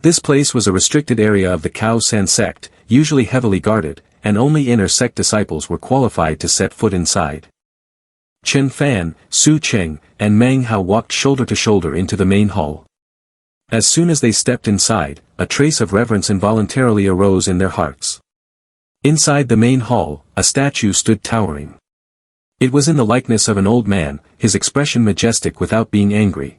This place was a restricted area of the Cao San sect, usually heavily guarded, and only inner sect disciples were qualified to set foot inside. Chen Fan, Su Cheng, and Meng Hao walked shoulder to shoulder into the main hall. As soon as they stepped inside, a trace of reverence involuntarily arose in their hearts. Inside the main hall, a statue stood towering. It was in the likeness of an old man, his expression majestic without being angry.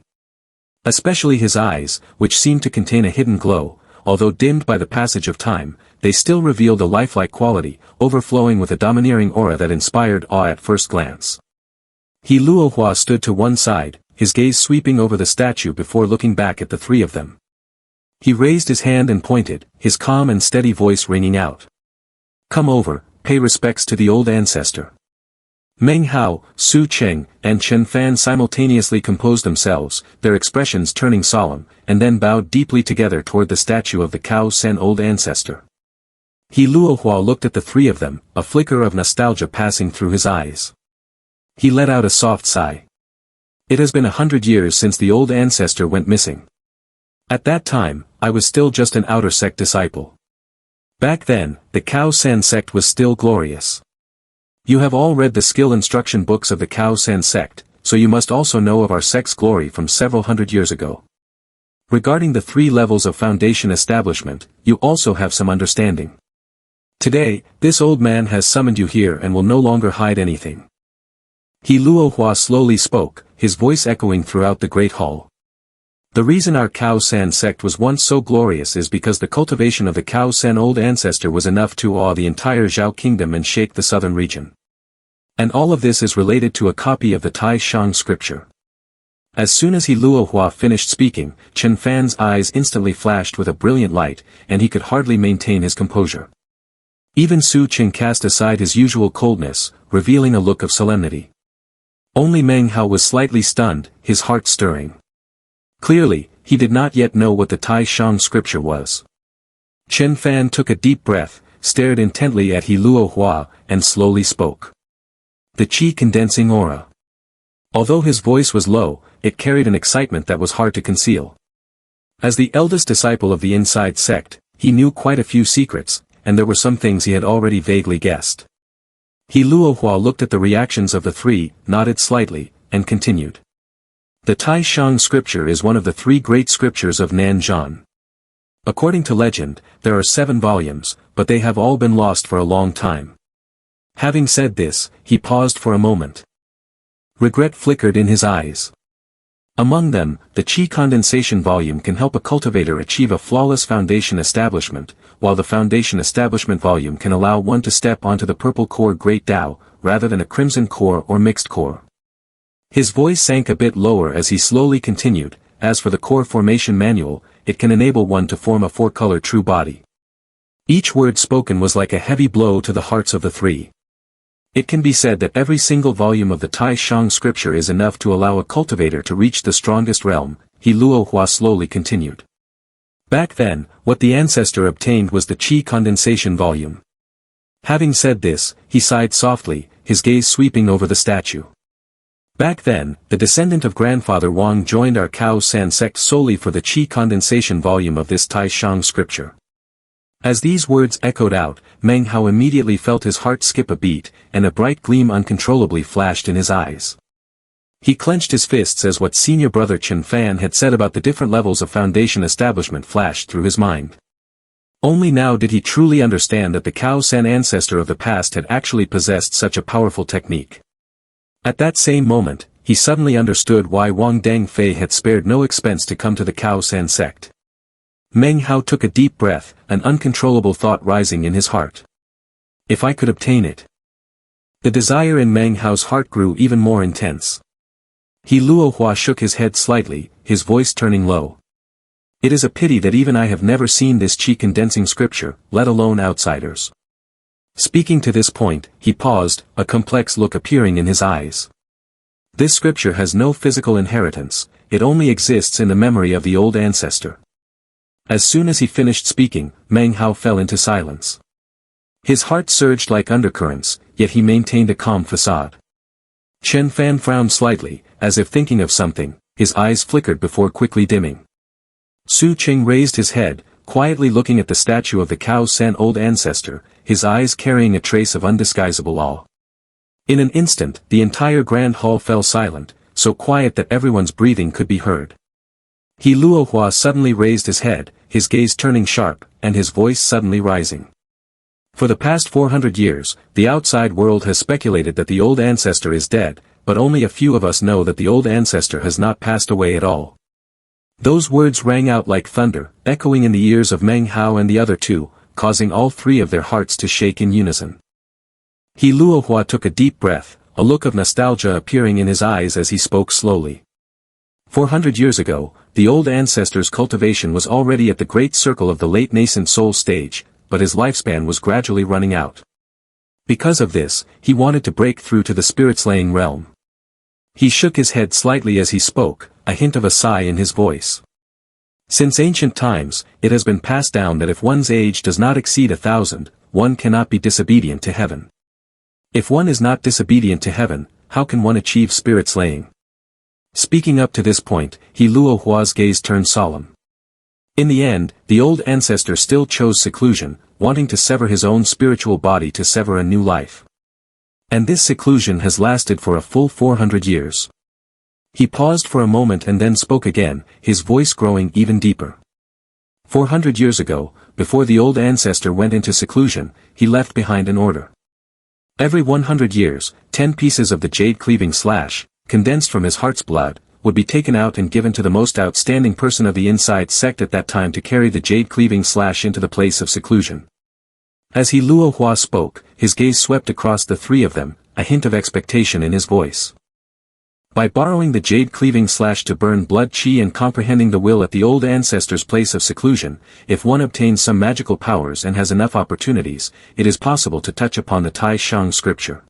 Especially his eyes, which seemed to contain a hidden glow, although dimmed by the passage of time, they still revealed a lifelike quality, overflowing with a domineering aura that inspired awe at first glance. He Luohua stood to one side, his gaze sweeping over the statue before looking back at the three of them. He raised his hand and pointed, his calm and steady voice ringing out. Come over, pay respects to the old ancestor. Meng Hao, Su Cheng, and Chen Fan simultaneously composed themselves, their expressions turning solemn, and then bowed deeply together toward the statue of the Cao San old ancestor. He Luohua looked at the three of them, a flicker of nostalgia passing through his eyes. He let out a soft sigh. It has been 100 years since the old ancestor went missing. At that time, I was still just an outer sect disciple. Back then, the Cao San sect was still glorious. You have all read the skill instruction books of the Cao San sect, so you must also know of our sect's glory from several hundred years ago. Regarding the 3 levels of foundation establishment, you also have some understanding. Today, this old man has summoned you here and will no longer hide anything. He Luohua slowly spoke, his voice echoing throughout the great hall. The reason our Cao San sect was once so glorious is because the cultivation of the Cao San old ancestor was enough to awe the entire Zhao kingdom and shake the southern region. And all of this is related to a copy of the Tai Shang scripture. As soon as he Luohua finished speaking, Chen Fan's eyes instantly flashed with a brilliant light, and he could hardly maintain his composure. Even Su Cheng cast aside his usual coldness, revealing a look of solemnity. Only Meng Hao was slightly stunned, his heart stirring. Clearly, he did not yet know what the Tai Shang scripture was. Chen Fan took a deep breath, stared intently at He Luohua, and slowly spoke. The Qi condensing aura. Although his voice was low, it carried an excitement that was hard to conceal. As the eldest disciple of the inside sect, he knew quite a few secrets, and there were some things he had already vaguely guessed. He Luohua looked at the reactions of the 3, nodded slightly, and continued. The Tai Shang scripture is one of the 3 great scriptures of Nanzhan. According to legend, there are 7 volumes, but they have all been lost for a long time. Having said this, he paused for a moment. Regret flickered in his eyes. Among them, the Qi condensation volume can help a cultivator achieve a flawless foundation establishment, while the foundation establishment volume can allow one to step onto the purple core Great Tao, rather than a crimson core or mixed core. His voice sank a bit lower as he slowly continued, as for the core formation manual, it can enable one to form a 4-color true body. Each word spoken was like a heavy blow to the hearts of the 3. It can be said that every single volume of the Tai Shang scripture is enough to allow a cultivator to reach the strongest realm, He Luohua slowly continued. Back then, what the ancestor obtained was the Qi condensation volume. Having said this, he sighed softly, his gaze sweeping over the statue. Back then, the descendant of grandfather Wang joined our Cao San sect solely for the Qi condensation volume of this Tai Shang scripture. As these words echoed out, Meng Hao immediately felt his heart skip a beat, and a bright gleam uncontrollably flashed in his eyes. He clenched his fists as what senior brother Chen Fan had said about the different levels of foundation establishment flashed through his mind. Only now did he truly understand that the Cao San ancestor of the past had actually possessed such a powerful technique. At that same moment, he suddenly understood why Wang Dangfei had spared no expense to come to the Cao San sect. Meng Hao took a deep breath, an uncontrollable thought rising in his heart. If I could obtain it. The desire in Meng Hao's heart grew even more intense. He Luohua shook his head slightly, his voice turning low. It is a pity that even I have never seen this qi-condensing scripture, let alone outsiders. Speaking to this point, he paused, a complex look appearing in his eyes. This scripture has no physical inheritance, it only exists in the memory of the old ancestor. As soon as he finished speaking, Meng Hao fell into silence. His heart surged like undercurrents, yet he maintained a calm facade. Chen Fan frowned slightly, as if thinking of something, his eyes flickered before quickly dimming. Su Qing raised his head, quietly looking at the statue of the Cao San old ancestor, his eyes carrying a trace of undisguisable awe. In an instant, the entire grand hall fell silent, so quiet that everyone's breathing could be heard. He Luohua suddenly raised his head, his gaze turning sharp, and his voice suddenly rising. For the past 400 years, the outside world has speculated that the old ancestor is dead, but only a few of us know that the old ancestor has not passed away at all. Those words rang out like thunder, echoing in the ears of Meng Hao and the other two, causing all three of their hearts to shake in unison. He Luohua took a deep breath, a look of nostalgia appearing in his eyes as he spoke slowly. 400 years ago, the old ancestor's cultivation was already at the great circle of the late nascent soul stage, but his lifespan was gradually running out. Because of this, he wanted to break through to the spirit-slaying realm. He shook his head slightly as he spoke, a hint of a sigh in his voice. Since ancient times, it has been passed down that if one's age does not exceed 1,000, one cannot be disobedient to heaven. If one is not disobedient to heaven, how can one achieve spirit-slaying? Speaking up to this point, He Luohua's gaze turned solemn. In the end, the old ancestor still chose seclusion, wanting to sever his own spiritual body to sever a new life. And this seclusion has lasted for a full 400 years. He paused for a moment and then spoke again, his voice growing even deeper. 400 years ago, before the old ancestor went into seclusion, he left behind an order. Every 100 years, 10 pieces of the jade-cleaving slash, condensed from his heart's blood, would be taken out and given to the most outstanding person of the inside sect at that time to carry the jade-cleaving slash into the place of seclusion. As He Luohua spoke, his gaze swept across the three of them, a hint of expectation in his voice. By borrowing the jade-cleaving slash to burn blood qi and comprehending the will at the old ancestor's place of seclusion, if one obtains some magical powers and has enough opportunities, it is possible to touch upon the Tai Shang scripture.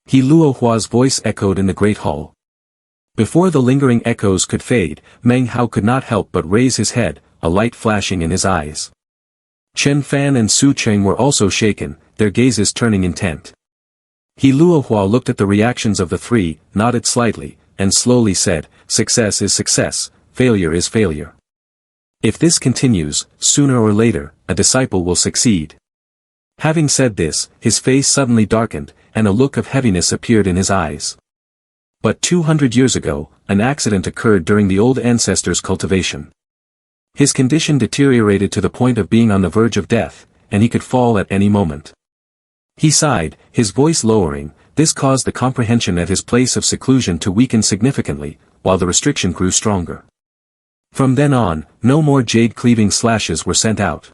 He Luohua's voice echoed in the great hall. Before the lingering echoes could fade, Meng Hao could not help but raise his head, a light flashing in his eyes. Chen Fan and Su Cheng were also shaken, their gazes turning intent. He Luohua looked at the reactions of the three, nodded slightly, and slowly said, "Success is success, failure is failure. If this continues, sooner or later, a disciple will succeed." Having said this, his face suddenly darkened, and a look of heaviness appeared in his eyes. But 200 years ago, an accident occurred during the old ancestor's cultivation. His condition deteriorated to the point of being on the verge of death, and he could fall at any moment. He sighed, his voice lowering. This caused the comprehension at his place of seclusion to weaken significantly, while the restriction grew stronger. From then on, no more jade-cleaving slashes were sent out.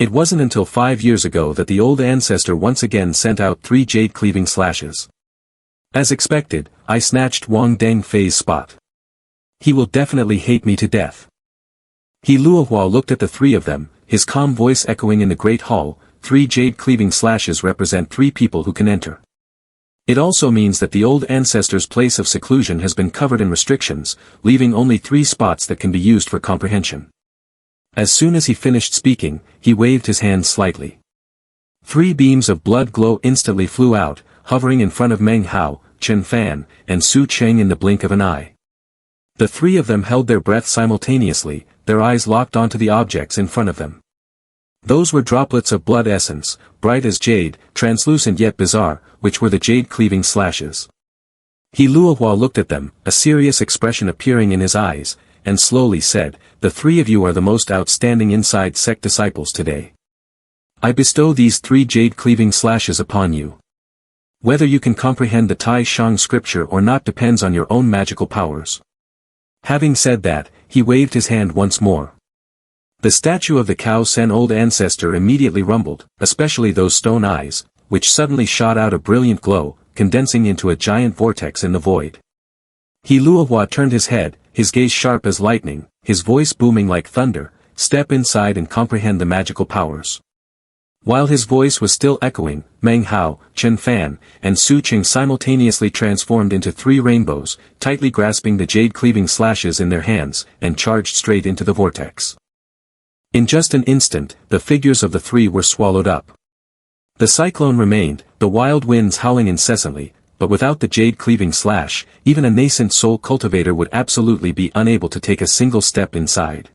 It wasn't until 5 years ago that the old ancestor once again sent out 3 jade-cleaving slashes. As expected, I snatched Wang Dengfei's spot. He will definitely hate me to death. He Luohua looked at the three of them, his calm voice echoing in the great hall. 3 jade-cleaving slashes represent 3 people who can enter. It also means that the old ancestor's place of seclusion has been covered in restrictions, leaving only 3 spots that can be used for comprehension. As soon as he finished speaking, he waved his hand slightly. 3 beams of blood glow instantly flew out, hovering in front of Meng Hao, Chen Fan, and Su Cheng in the blink of an eye. The 3 of them held their breath simultaneously, their eyes locked onto the objects in front of them. Those were droplets of blood essence, bright as jade, translucent yet bizarre, which were the jade-cleaving slashes. He Luohua looked at them, a serious expression appearing in his eyes, and slowly said, "The 3 of you are the most outstanding inside sect disciples today. I bestow these 3 jade-cleaving slashes upon you. Whether you can comprehend the Tai Shang scripture or not depends on your own magical powers." Having said that, he waved his hand once more. The statue of the Cao Sen old ancestor immediately rumbled, especially those stone eyes, which suddenly shot out a brilliant glow, condensing into a giant vortex in the void. He Luohua turned his head, his gaze sharp as lightning, his voice booming like thunder, "Step inside and comprehend the magical powers." While his voice was still echoing, Meng Hao, Chen Fan, and Su Qing simultaneously transformed into three rainbows, tightly grasping the jade-cleaving slashes in their hands, and charged straight into the vortex. In just an instant, the figures of the three were swallowed up. The cyclone remained, the wild winds howling incessantly, but without the jade-cleaving slash, even a nascent soul cultivator would absolutely be unable to take a single step inside.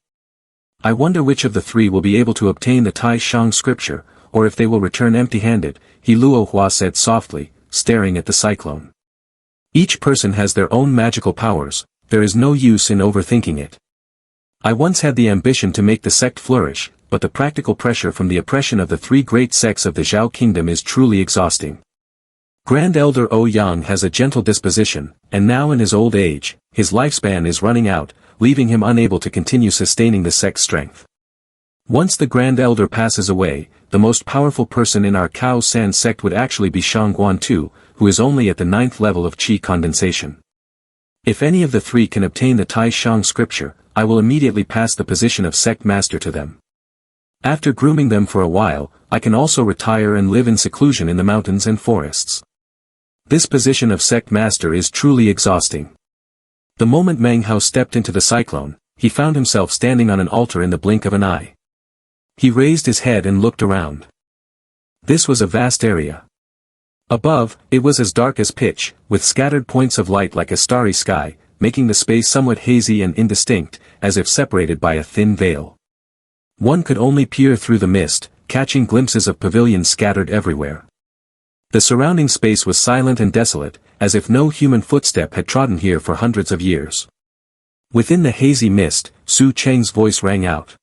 I wonder which of the three will be able to obtain the Tai Shang scripture, or if they will return empty-handed, He Luohua said softly, staring at the cyclone. Each person has their own magical powers, there is no use in overthinking it. I once had the ambition to make the sect flourish, but the practical pressure from the oppression of the three great sects of the Zhao kingdom is truly exhausting. Grand Elder Ouyang has a gentle disposition, and now in his old age, his lifespan is running out, leaving him unable to continue sustaining the sect's strength. Once the Grand Elder passes away, the most powerful person in our Cao San sect would actually be Shangguan Tu, who is only at the 9th level of qi condensation. If any of the three can obtain the Tai Shang scripture, I will immediately pass the position of sect master to them. After grooming them for a while, I can also retire and live in seclusion in the mountains and forests. This position of sect master is truly exhausting. The moment Meng Hao stepped into the cyclone, he found himself standing on an altar in the blink of an eye. He raised his head and looked around. This was a vast area. Above, it was as dark as pitch, with scattered points of light like a starry sky, making the space somewhat hazy and indistinct, as if separated by a thin veil. One could only peer through the mist, catching glimpses of pavilions scattered everywhere. The surrounding space was silent and desolate, as if no human footstep had trodden here for hundreds of years. Within the hazy mist, Su Cheng's voice rang out.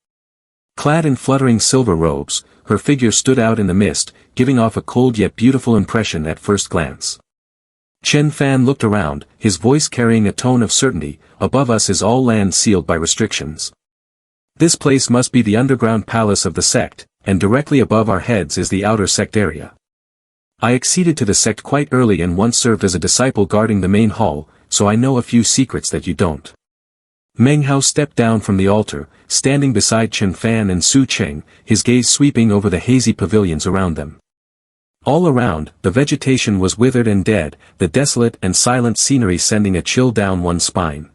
Clad in fluttering silver robes, her figure stood out in the mist, giving off a cold yet beautiful impression at first glance. Chen Fan looked around, his voice carrying a tone of certainty, above us is all land sealed by restrictions. This place must be the underground palace of the sect, and directly above our heads is the outer sect area. I acceded to the sect quite early and once served as a disciple guarding the main hall, so I know a few secrets that you don't. Meng Hao stepped down from the altar, standing beside Chen Fan and Su Cheng, his gaze sweeping over the hazy pavilions around them. All around, the vegetation was withered and dead, the desolate and silent scenery sending a chill down one's spine.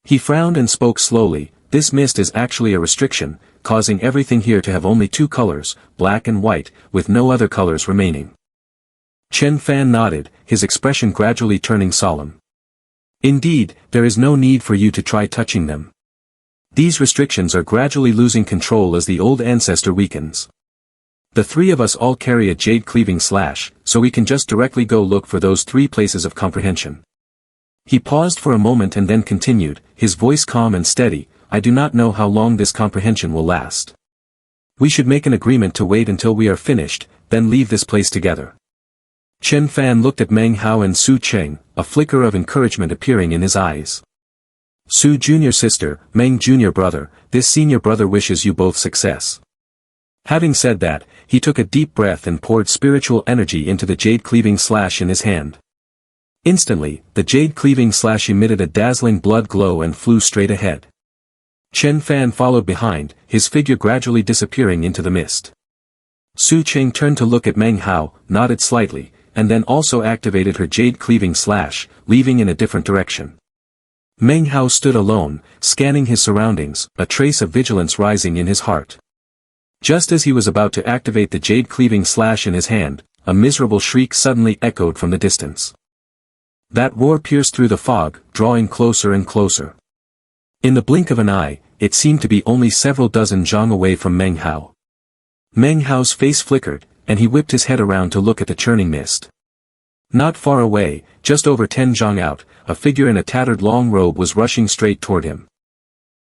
He frowned and spoke slowly, "This mist is actually a restriction, causing everything here to have only two colors, black and white, with no other colors remaining." Chen Fan nodded, his expression gradually turning solemn. "Indeed, there is no need for you to try touching them. These restrictions are gradually losing control as the old ancestor weakens. The three of us all carry a jade-cleaving slash, so we can just directly go look for those three places of comprehension." He paused for a moment and then continued, his voice calm and steady, "I do not know how long this comprehension will last. We should make an agreement to wait until we are finished, then leave this place together." Chen Fan looked at Meng Hao and Su Cheng, a flicker of encouragement appearing in his eyes. "Su junior sister, Meng junior brother, this senior brother wishes you both success." Having said that, he took a deep breath and poured spiritual energy into the jade-cleaving slash in his hand. Instantly, the jade-cleaving slash emitted a dazzling blood glow and flew straight ahead. Chen Fan followed behind, his figure gradually disappearing into the mist. Su Cheng turned to look at Meng Hao, nodded slightly, and then also activated her jade-cleaving slash, leaving in a different direction. Meng Hao stood alone, scanning his surroundings, a trace of vigilance rising in his heart. Just as he was about to activate the jade-cleaving slash in his hand, a miserable shriek suddenly echoed from the distance. That roar pierced through the fog, drawing closer and closer. In the blink of an eye, it seemed to be only several dozen zhang away from Meng Hao. Meng Hao's face flickered, and he whipped his head around to look at the churning mist. Not far away, just over 10 zhang out, a figure in a tattered long robe was rushing straight toward him.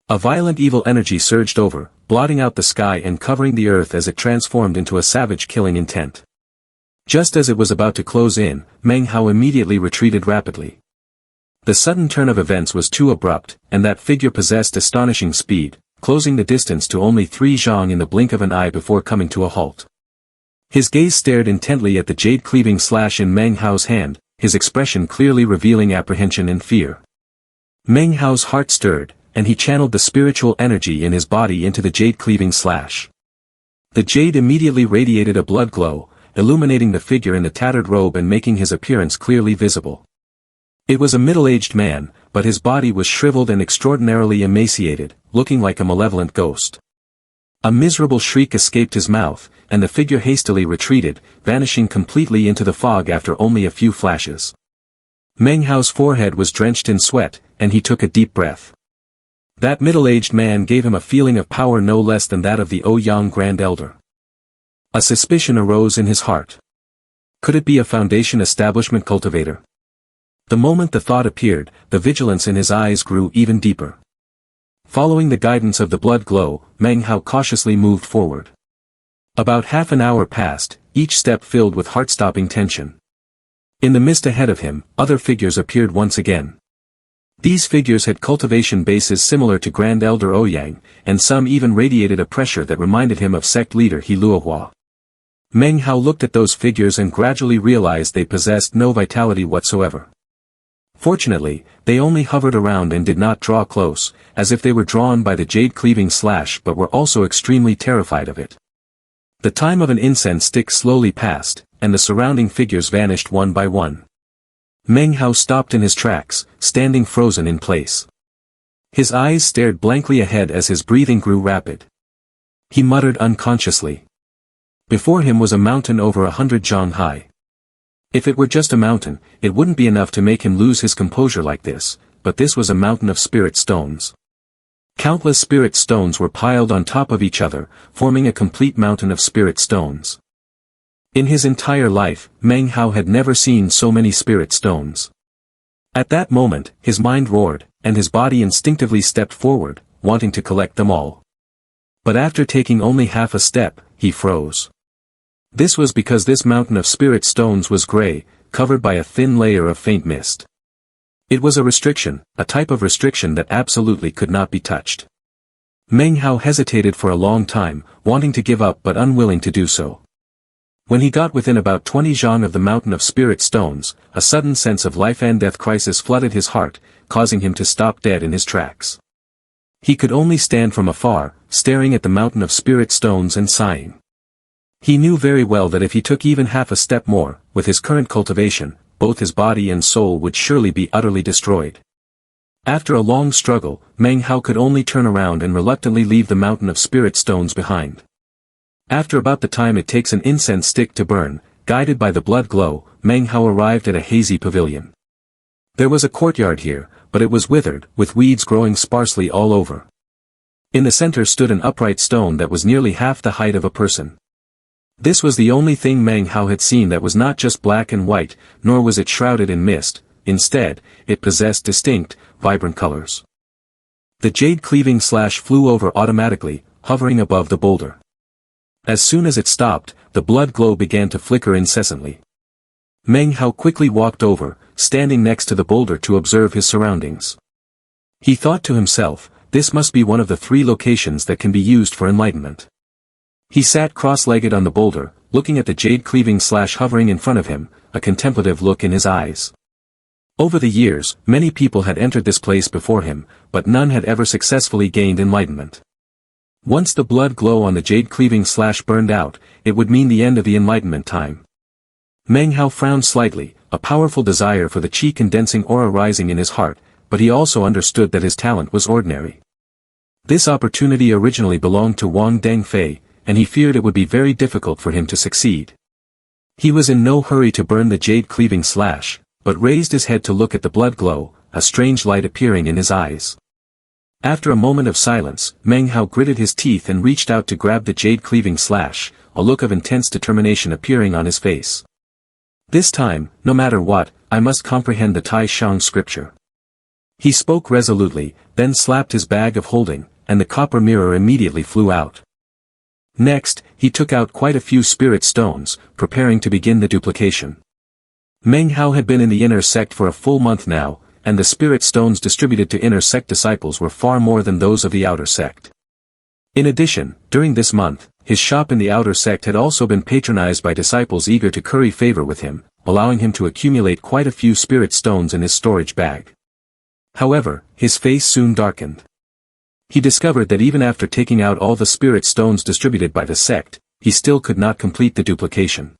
A violent evil energy surged over, blotting out the sky and covering the earth as it transformed into a savage killing intent. Just as it was about to close in, Meng Hao immediately retreated rapidly. The sudden turn of events was too abrupt, and that figure possessed astonishing speed, closing the distance to only 3 zhang in the blink of an eye before coming to a halt. His gaze stared intently at the jade-cleaving slash in Meng Hao's hand, his expression clearly revealing apprehension and fear. Meng Hao's heart stirred, and he channeled the spiritual energy in his body into the jade-cleaving slash. The jade immediately radiated a blood glow, illuminating the figure in the tattered robe and making his appearance clearly visible. It was a middle-aged man, but his body was shriveled and extraordinarily emaciated, looking like a malevolent ghost. A miserable shriek escaped his mouth, and the figure hastily retreated, vanishing completely into the fog after only a few flashes. Meng Hao's forehead was drenched in sweat, and he took a deep breath. That middle-aged man gave him a feeling of power no less than that of the Ouyang Grand Elder. A suspicion arose in his heart. Could it be a Foundation establishment cultivator? The moment the thought appeared, the vigilance in his eyes grew even deeper. Following the guidance of the blood glow, Meng Hao cautiously moved forward. About half an hour passed, each step filled with heart-stopping tension. In the mist ahead of him, other figures appeared once again. These figures had cultivation bases similar to Grand Elder Ouyang, and some even radiated a pressure that reminded him of sect leader He Luohua. Meng Hao looked at those figures and gradually realized they possessed no vitality whatsoever. Fortunately, they only hovered around and did not draw close, as if they were drawn by the jade-cleaving slash but were also extremely terrified of it. The time of an incense stick slowly passed, and the surrounding figures vanished one by one. Meng Hao stopped in his tracks, standing frozen in place. His eyes stared blankly ahead as his breathing grew rapid. He muttered unconsciously. Before him was a mountain over 100 zhang high. If it were just a mountain, it wouldn't be enough to make him lose his composure like this, but this was a mountain of spirit stones. Countless spirit stones were piled on top of each other, forming a complete mountain of spirit stones. In his entire life, Meng Hao had never seen so many spirit stones. At that moment, his mind roared, and his body instinctively stepped forward, wanting to collect them all. But after taking only half a step, he froze. This was because this mountain of spirit stones was gray, covered by a thin layer of faint mist. It was a restriction, a type of restriction that absolutely could not be touched. Meng Hao hesitated for a long time, wanting to give up but unwilling to do so. When he got within about 20 zhang of the mountain of spirit stones, a sudden sense of life and death crisis flooded his heart, causing him to stop dead in his tracks. He could only stand from afar, staring at the mountain of spirit stones and sighing. He knew very well that if he took even half a step more, with his current cultivation, both his body and soul would surely be utterly destroyed. After a long struggle, Meng Hao could only turn around and reluctantly leave the mountain of spirit stones behind. After about the time it takes an incense stick to burn, guided by the blood glow, Meng Hao arrived at a hazy pavilion. There was a courtyard here, but it was withered, with weeds growing sparsely all over. In the center stood an upright stone that was nearly half the height of a person. This was the only thing Meng Hao had seen that was not just black and white, nor was it shrouded in mist. Instead, it possessed distinct, vibrant colors. The jade-cleaving slash flew over automatically, hovering above the boulder. As soon as it stopped, the blood glow began to flicker incessantly. Meng Hao quickly walked over, standing next to the boulder to observe his surroundings. He thought to himself, this must be one of the 3 locations that can be used for enlightenment. He sat cross-legged on the boulder, looking at the jade-cleaving slash hovering in front of him, a contemplative look in his eyes. Over the years, many people had entered this place before him, but none had ever successfully gained enlightenment. Once the blood glow on the jade-cleaving slash burned out, it would mean the end of the enlightenment time. Meng Hao frowned slightly, a powerful desire for the qi-condensing aura rising in his heart, but he also understood that his talent was ordinary. This opportunity originally belonged to Wang Dengfei, and he feared it would be very difficult for him to succeed. He was in no hurry to burn the jade-cleaving slash, but raised his head to look at the blood glow, a strange light appearing in his eyes. After a moment of silence, Meng Hao gritted his teeth and reached out to grab the jade-cleaving slash, a look of intense determination appearing on his face. This time, no matter what, I must comprehend the Tai Shang scripture. He spoke resolutely, then slapped his bag of holding, and the copper mirror immediately flew out. Next, he took out quite a few spirit stones, preparing to begin the duplication. Meng Hao had been in the inner sect for a full month now, and the spirit stones distributed to inner sect disciples were far more than those of the outer sect. In addition, during this month, his shop in the outer sect had also been patronized by disciples eager to curry favor with him, allowing him to accumulate quite a few spirit stones in his storage bag. However, his face soon darkened. He discovered that even after taking out all the spirit stones distributed by the sect, he still could not complete the duplication.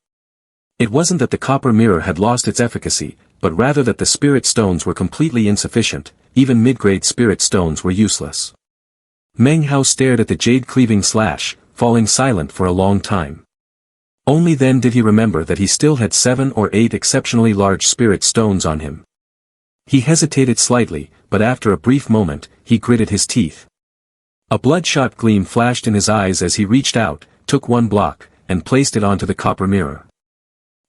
It wasn't that the copper mirror had lost its efficacy, but rather that the spirit stones were completely insufficient. Even mid-grade spirit stones were useless. Meng Hao stared at the jade-cleaving slash, falling silent for a long time. Only then did he remember that he still had 7 or 8 exceptionally large spirit stones on him. He hesitated slightly, but after a brief moment, he gritted his teeth. A bloodshot gleam flashed in his eyes as he reached out, took one block, and placed it onto the copper mirror.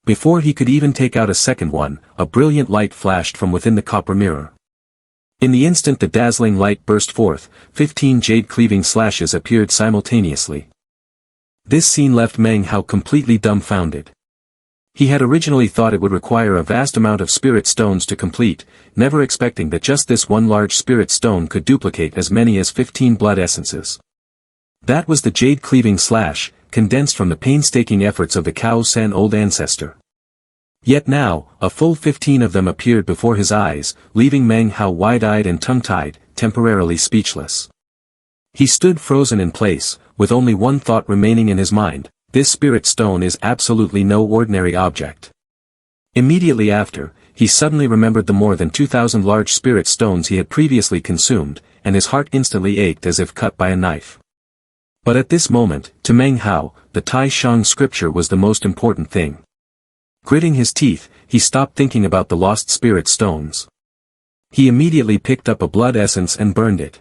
Before he could even take out a second one, a brilliant light flashed from within the copper mirror. In the instant the dazzling light burst forth, 15 jade-cleaving slashes appeared simultaneously. This scene left Meng Hao completely dumbfounded. He had originally thought it would require a vast amount of spirit stones to complete, never expecting that just this one large spirit stone could duplicate as many as 15 blood essences. That was the jade-cleaving slash, condensed from the painstaking efforts of the Cao San old ancestor. Yet now, a full 15 of them appeared before his eyes, leaving Meng Hao wide-eyed and tongue-tied, temporarily speechless. He stood frozen in place, with only one thought remaining in his mind: this spirit stone is absolutely no ordinary object. Immediately after, he suddenly remembered the more than 2,000 large spirit stones he had previously consumed, and his heart instantly ached as if cut by a knife. But at this moment, to Meng Hao, the Tai Shang scripture was the most important thing. Gritting his teeth, he stopped thinking about the lost spirit stones. He immediately picked up a blood essence and burned it.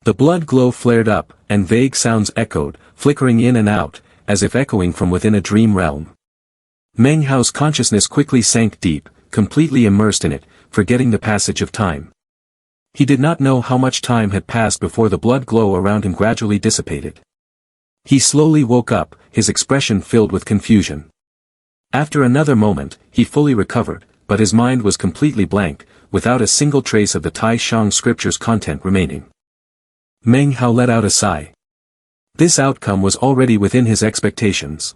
The blood glow flared up, and vague sounds echoed, flickering in and out, as if echoing from within a dream realm. Meng Hao's consciousness quickly sank deep, completely immersed in it, forgetting the passage of time. He did not know how much time had passed before the blood glow around him gradually dissipated. He slowly woke up, his expression filled with confusion. After another moment, he fully recovered, but his mind was completely blank, without a single trace of the Tai Shang scripture's content remaining. Meng Hao let out a sigh. This outcome was already within his expectations.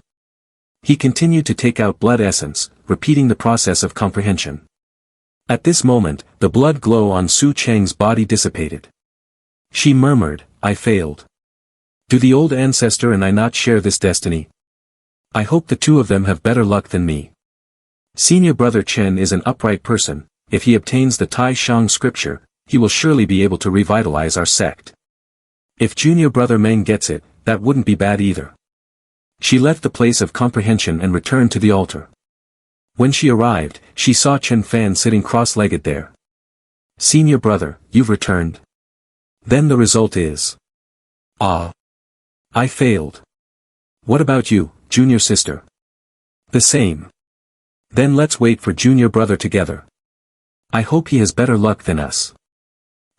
He continued to take out blood essence, repeating the process of comprehension. At this moment, the blood glow on Su Cheng's body dissipated. She murmured, "I failed. Do the old ancestor and I not share this destiny? I hope the two of them have better luck than me. Senior brother Chen is an upright person. If he obtains the Tai Shang scripture, he will surely be able to revitalize our sect. If junior brother Meng gets it, that wouldn't be bad either." She left the place of comprehension and returned to the altar. When she arrived, she saw Chen Fan sitting cross-legged there. "Senior brother, you've returned. Then the result is..." "Ah. I failed. What about you, junior sister?" "The same. Then let's wait for junior brother together. I hope he has better luck than us."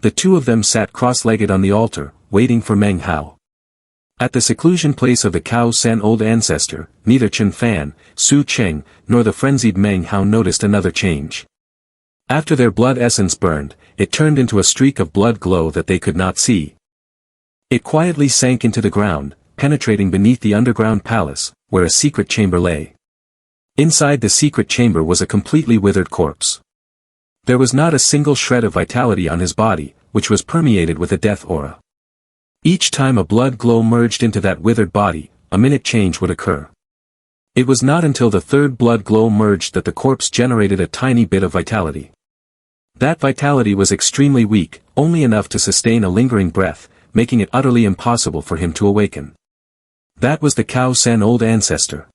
The two of them sat cross-legged on the altar, waiting for Meng Hao. At the seclusion place of the Cao San old ancestor, neither Chen Fan, Su Cheng, nor the frenzied Meng Hao noticed another change. After their blood essence burned, it turned into a streak of blood glow that they could not see. It quietly sank into the ground, penetrating beneath the underground palace, where a secret chamber lay. Inside the secret chamber was a completely withered corpse. There was not a single shred of vitality on his body, which was permeated with a death aura. Each time a blood glow merged into that withered body, a minute change would occur. It was not until the third blood glow merged that the corpse generated a tiny bit of vitality. That vitality was extremely weak, only enough to sustain a lingering breath, making it utterly impossible for him to awaken. That was the Cao San old ancestor.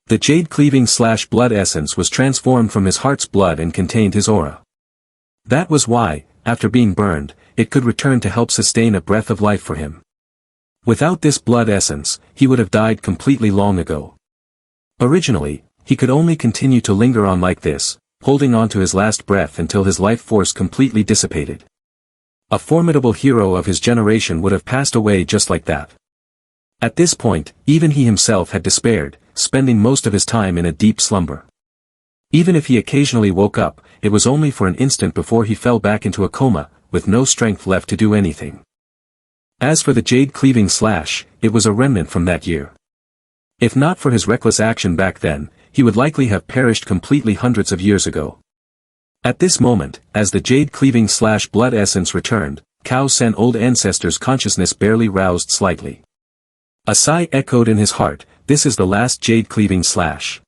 The jade-cleaving slash blood essence was transformed from his heart's blood and contained his aura. That was why, after being burned, it could return to help sustain a breath of life for him. Without this blood essence, he would have died completely long ago. Originally, he could only continue to linger on like this, holding on to his last breath until his life force completely dissipated. A formidable hero of his generation would have passed away just like that. At this point, even he himself had despaired, spending most of his time in a deep slumber. Even if he occasionally woke up, it was only for an instant before he fell back into a coma, with no strength left to do anything. As for the jade-cleaving slash, it was a remnant from that year. If not for his reckless action back then, he would likely have perished completely hundreds of years ago. At this moment, as the jade-cleaving slash blood essence returned, Cao Sen's old ancestor's consciousness barely roused slightly. A sigh echoed in his heart, this is the last jade-cleaving slash.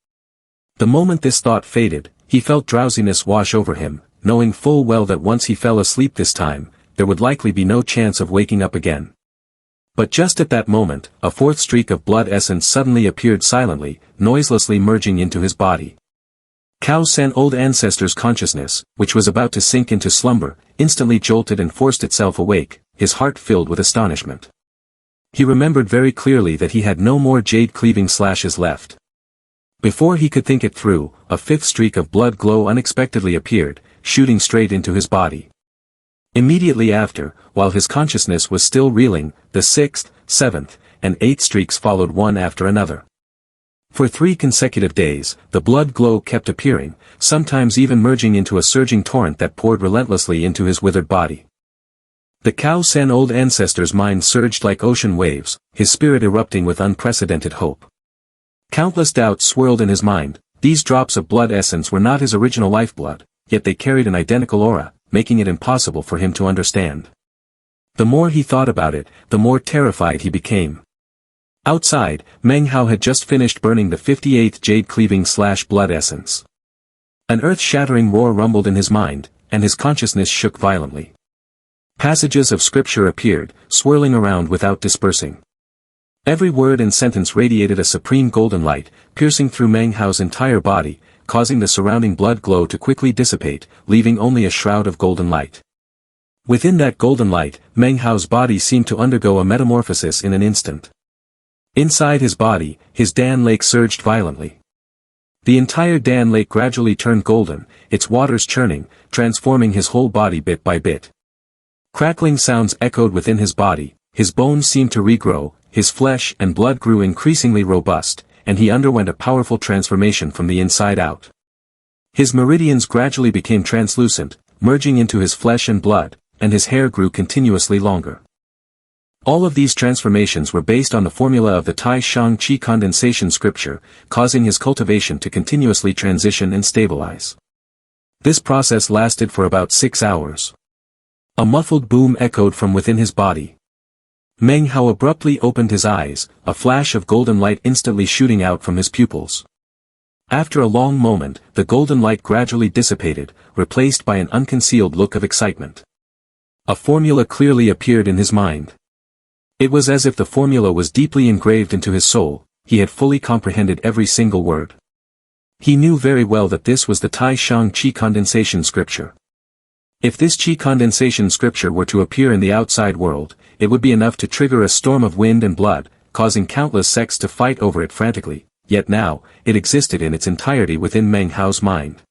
The moment this thought faded, he felt drowsiness wash over him, knowing full well that once he fell asleep this time, there would likely be no chance of waking up again. But just at that moment, a fourth streak of blood essence suddenly appeared silently, noiselessly merging into his body. Cao Sen's old ancestor's consciousness, which was about to sink into slumber, instantly jolted and forced itself awake, his heart filled with astonishment. He remembered very clearly that he had no more jade-cleaving slashes left. Before he could think it through, a fifth streak of blood glow unexpectedly appeared, shooting straight into his body. Immediately after, while his consciousness was still reeling, the sixth, seventh, and eighth streaks followed one after another. For 3 consecutive days, the blood glow kept appearing, sometimes even merging into a surging torrent that poured relentlessly into his withered body. The Cao Sen's old ancestor's mind surged like ocean waves, his spirit erupting with unprecedented hope. Countless doubts swirled in his mind. These drops of blood essence were not his original lifeblood, yet they carried an identical aura, making it impossible for him to understand. The more he thought about it, the more terrified he became. Outside, Manhwa had just finished burning the 58th jade-cleaving slash blood essence. An earth-shattering roar rumbled in his mind, and his consciousness shook violently. Passages of scripture appeared, swirling around without dispersing. Every word and sentence radiated a supreme golden light, piercing through Manhwa's entire body, causing the surrounding blood glow to quickly dissipate, leaving only a shroud of golden light. Within that golden light, Manhwa's body seemed to undergo a metamorphosis in an instant. Inside his body, his Dan Lake surged violently. The entire Dan Lake gradually turned golden, its waters churning, transforming his whole body bit by bit. Crackling sounds echoed within his body, his bones seemed to regrow, his flesh and blood grew increasingly robust, and he underwent a powerful transformation from the inside out. His meridians gradually became translucent, merging into his flesh and blood, and his hair grew continuously longer. All of these transformations were based on the formula of the Tai Shang Qi condensation scripture, causing his cultivation to continuously transition and stabilize. This process lasted for about 6 hours. A muffled boom echoed from within his body. Manhwa abruptly opened his eyes, a flash of golden light instantly shooting out from his pupils. After a long moment, the golden light gradually dissipated, replaced by an unconcealed look of excitement. A formula clearly appeared in his mind. It was as if the formula was deeply engraved into his soul, he had fully comprehended every single word. He knew very well that this was the Tai Shang Qi condensation scripture. If this Qi condensation scripture were to appear in the outside world, it would be enough to trigger a storm of wind and blood, causing countless sects to fight over it frantically, yet now, it existed in its entirety within Manhwa's mind.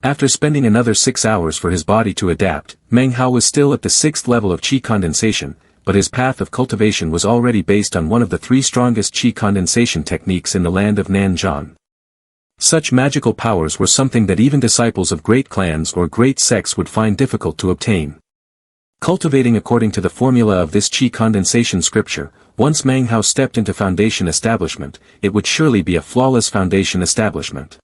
After spending another 6 hours for his body to adapt, Manhwa was still at the 6th level of Qi condensation, but his path of cultivation was already based on one of the 3 strongest Qi condensation techniques in the land of Nanzhan. Such magical powers were something that even disciples of great clans or great sects would find difficult to obtain. Cultivating according to the formula of this Qi condensation scripture, once Manhwa stepped into foundation establishment, it would surely be a flawless foundation establishment.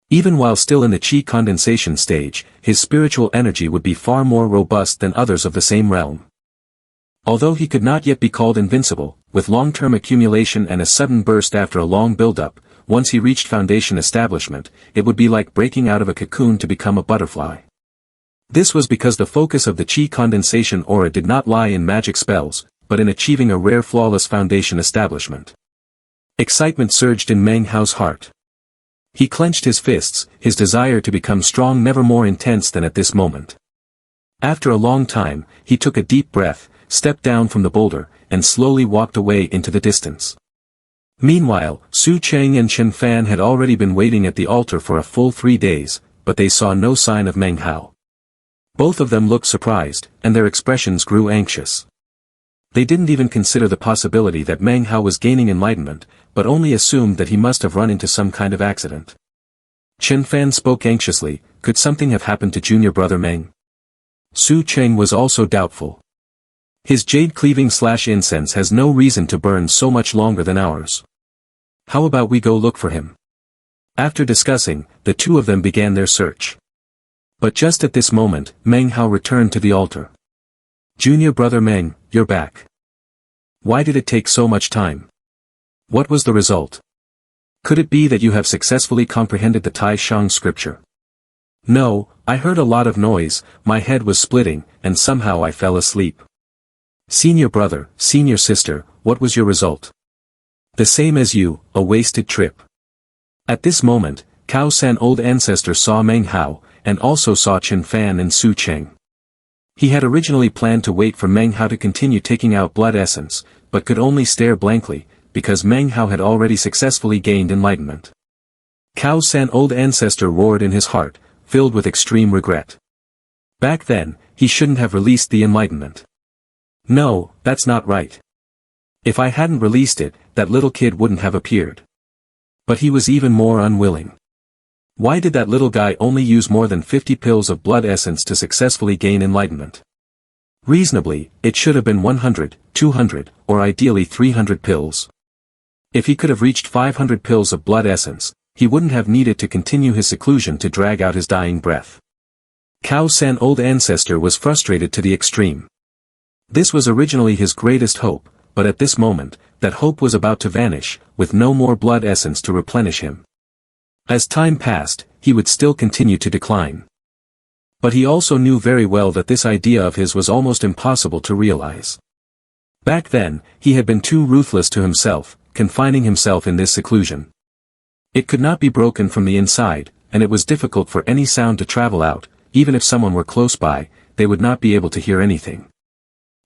Even while still in the Qi condensation stage, his spiritual energy would be far more robust than others of the same realm. Although he could not yet be called invincible, with long-term accumulation and a sudden burst after a long build-up, once he reached foundation establishment, it would be like breaking out of a cocoon to become a butterfly. This was because the focus of the Qi condensation aura did not lie in magic spells, but in achieving a rare flawless foundation establishment. Excitement surged in Manhwa's heart. He clenched his fists, his desire to become strong never more intense than at this moment. After a long time, he took a deep breath, stepped down from the boulder, and slowly walked away into the distance. Meanwhile, Su Cheng and Chen Fan had already been waiting at the altar for a full 3 days, but they saw no sign of Manhwa. Both of them looked surprised, and their expressions grew anxious. They didn't even consider the possibility that Manhwa was gaining enlightenment, but only assumed that he must have run into some kind of accident. Chen Fan spoke anxiously, could something have happened to junior brother Meng? Su Cheng was also doubtful. His jade-cleaving/incense has no reason to burn so much longer than ours. How about we go look for him? After discussing, the two of them began their search. But just at this moment, Meng Hao returned to the altar. Junior brother Meng, you're back. Why did it take so much time? What was the result? Could it be that you have successfully comprehended the Tai Shang scripture? No, I heard a lot of noise, my head was splitting, and somehow I fell asleep. Senior brother, senior sister, what was your result? The same as you, a wasted trip. At this moment, Cao San old ancestor saw Meng Hao, and also saw Chen Fan and Su Cheng. He had originally planned to wait for Meng Hao to continue taking out blood essence, but could only stare blankly, because Meng Hao had already successfully gained enlightenment. Cao San old ancestor roared in his heart, filled with extreme regret. Back then, he shouldn't have released the enlightenment. No, that's not right. If I hadn't released it, that little kid wouldn't have appeared. But he was even more unwilling. Why did that little guy only use more than 50 pills of blood essence to successfully gain enlightenment? Reasonably, it should have been 100, 200, or ideally 300 pills. If he could have reached 500 pills of blood essence, he wouldn't have needed to continue his seclusion to drag out his dying breath. Cao San old ancestor was frustrated to the extreme. This was originally his greatest hope, but at this moment, that hope was about to vanish, with no more blood essence to replenish him. As time passed, he would still continue to decline. But he also knew very well that this idea of his was almost impossible to realize. Back then, he had been too ruthless to himself, confining himself in this seclusion. It could not be broken from the inside, and it was difficult for any sound to travel out, even if someone were close by, they would not be able to hear anything.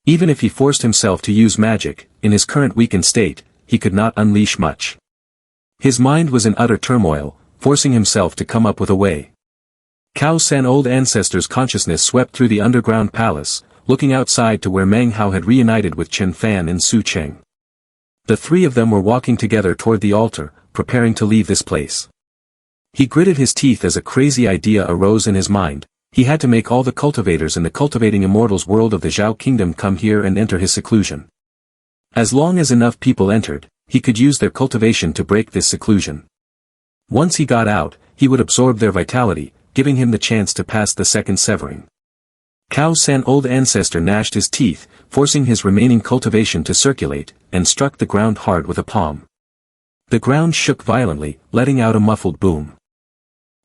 Even if he forced himself to use magic, in his current weakened state, he could not unleash much. His mind was in utter turmoil, forcing himself to come up with a way. Cao San old ancestor's consciousness swept through the underground palace, looking outside to where Meng Hao had reunited with Chen Fan and Su Cheng. The three of them were walking together toward the altar, preparing to leave this place. He gritted his teeth as a crazy idea arose in his mind. He had to make all the cultivators in the cultivating immortals world of the Zhao kingdom come here and enter his seclusion. As long as enough people entered, he could use their cultivation to break this seclusion. Once he got out, he would absorb their vitality, giving him the chance to pass the second severing. Cao San old ancestor gnashed his teeth, forcing his remaining cultivation to circulate, and struck the ground hard with a palm. The ground shook violently, letting out a muffled boom.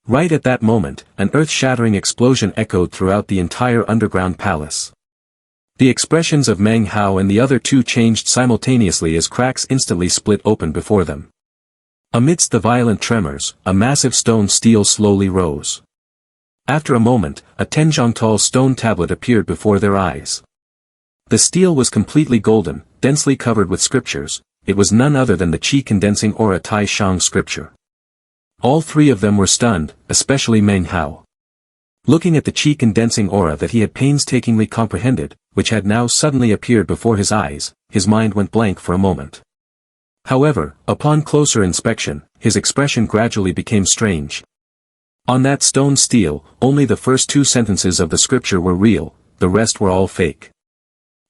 Right at that moment, an earth-shattering explosion echoed throughout the entire underground palace. The expressions of Meng Hao and the other two changed simultaneously as cracks instantly split open before them. Amidst the violent tremors, a massive stone stele slowly rose. After a moment, a 10-zhang-tall stone tablet appeared before their eyes. The stele was completely golden, densely covered with scriptures. It was none other than the Qi-condensing aura Tai Shang scripture. All three of them were stunned, especially Meng Hao. Looking at the Qi-condensing aura that he had painstakingly comprehended, which had now suddenly appeared before his eyes, his mind went blank for a moment. However, upon closer inspection, his expression gradually became strange. On that stone stele, only the first two sentences of the scripture were real, the rest were all fake.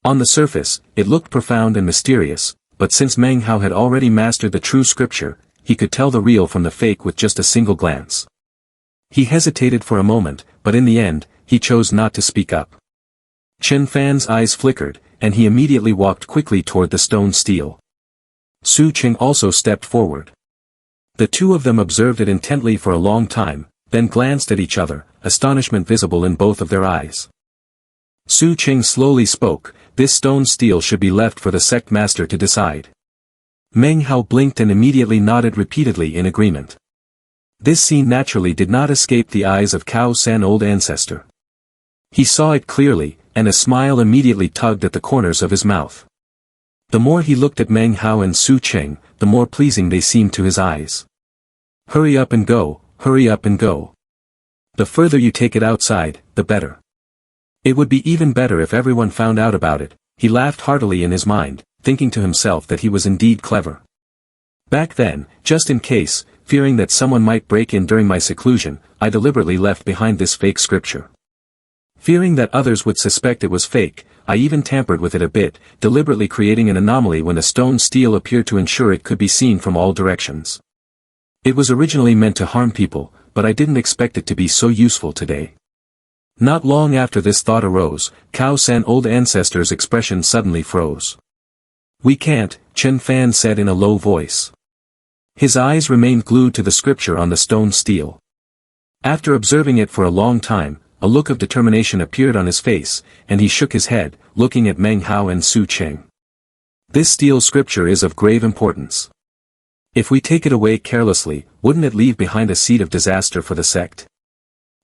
On the surface, it looked profound and mysterious, but since Meng Hao had already mastered the true scripture, he could tell the real from the fake with just a single glance. He hesitated for a moment, but in the end, he chose not to speak up. Chen Fan's eyes flickered, and he immediately walked quickly toward the stone stele. Su Cheng also stepped forward. The two of them observed it intently for a long time, then glanced at each other, astonishment visible in both of their eyes. Su Cheng slowly spoke, "This stone stele should be left for the sect master to decide." Meng Hao blinked and immediately nodded repeatedly in agreement. This scene naturally did not escape the eyes of Cao San old ancestor. He saw it clearly, and a smile immediately tugged at the corners of his mouth. The more he looked at Meng Hao and Su Cheng, the more pleasing they seemed to his eyes. "Hurry up and go, hurry up and go. The further you take it outside, the better. It would be even better if everyone found out about it." He laughed heartily in his mind, thinking to himself that he was indeed clever. Back then, just in case, fearing that someone might break in during my seclusion, I deliberately left behind this fake scripture. Fearing that others would suspect it was fake, I even tampered with it a bit, deliberately creating an anomaly when the stone steel appeared to ensure it could be seen from all directions. It was originally meant to harm people, but I didn't expect it to be so useful today. Not long after this thought arose, Cao San's old ancestor's expression suddenly froze. "We can't," Chen Fan said in a low voice. His eyes remained glued to the scripture on the stone steel. After observing it for a long time, a look of determination appeared on his face, and he shook his head, looking at Meng Hao and Su Cheng. "This steel scripture is of grave importance. If we take it away carelessly, wouldn't it leave behind a seed of disaster for the sect?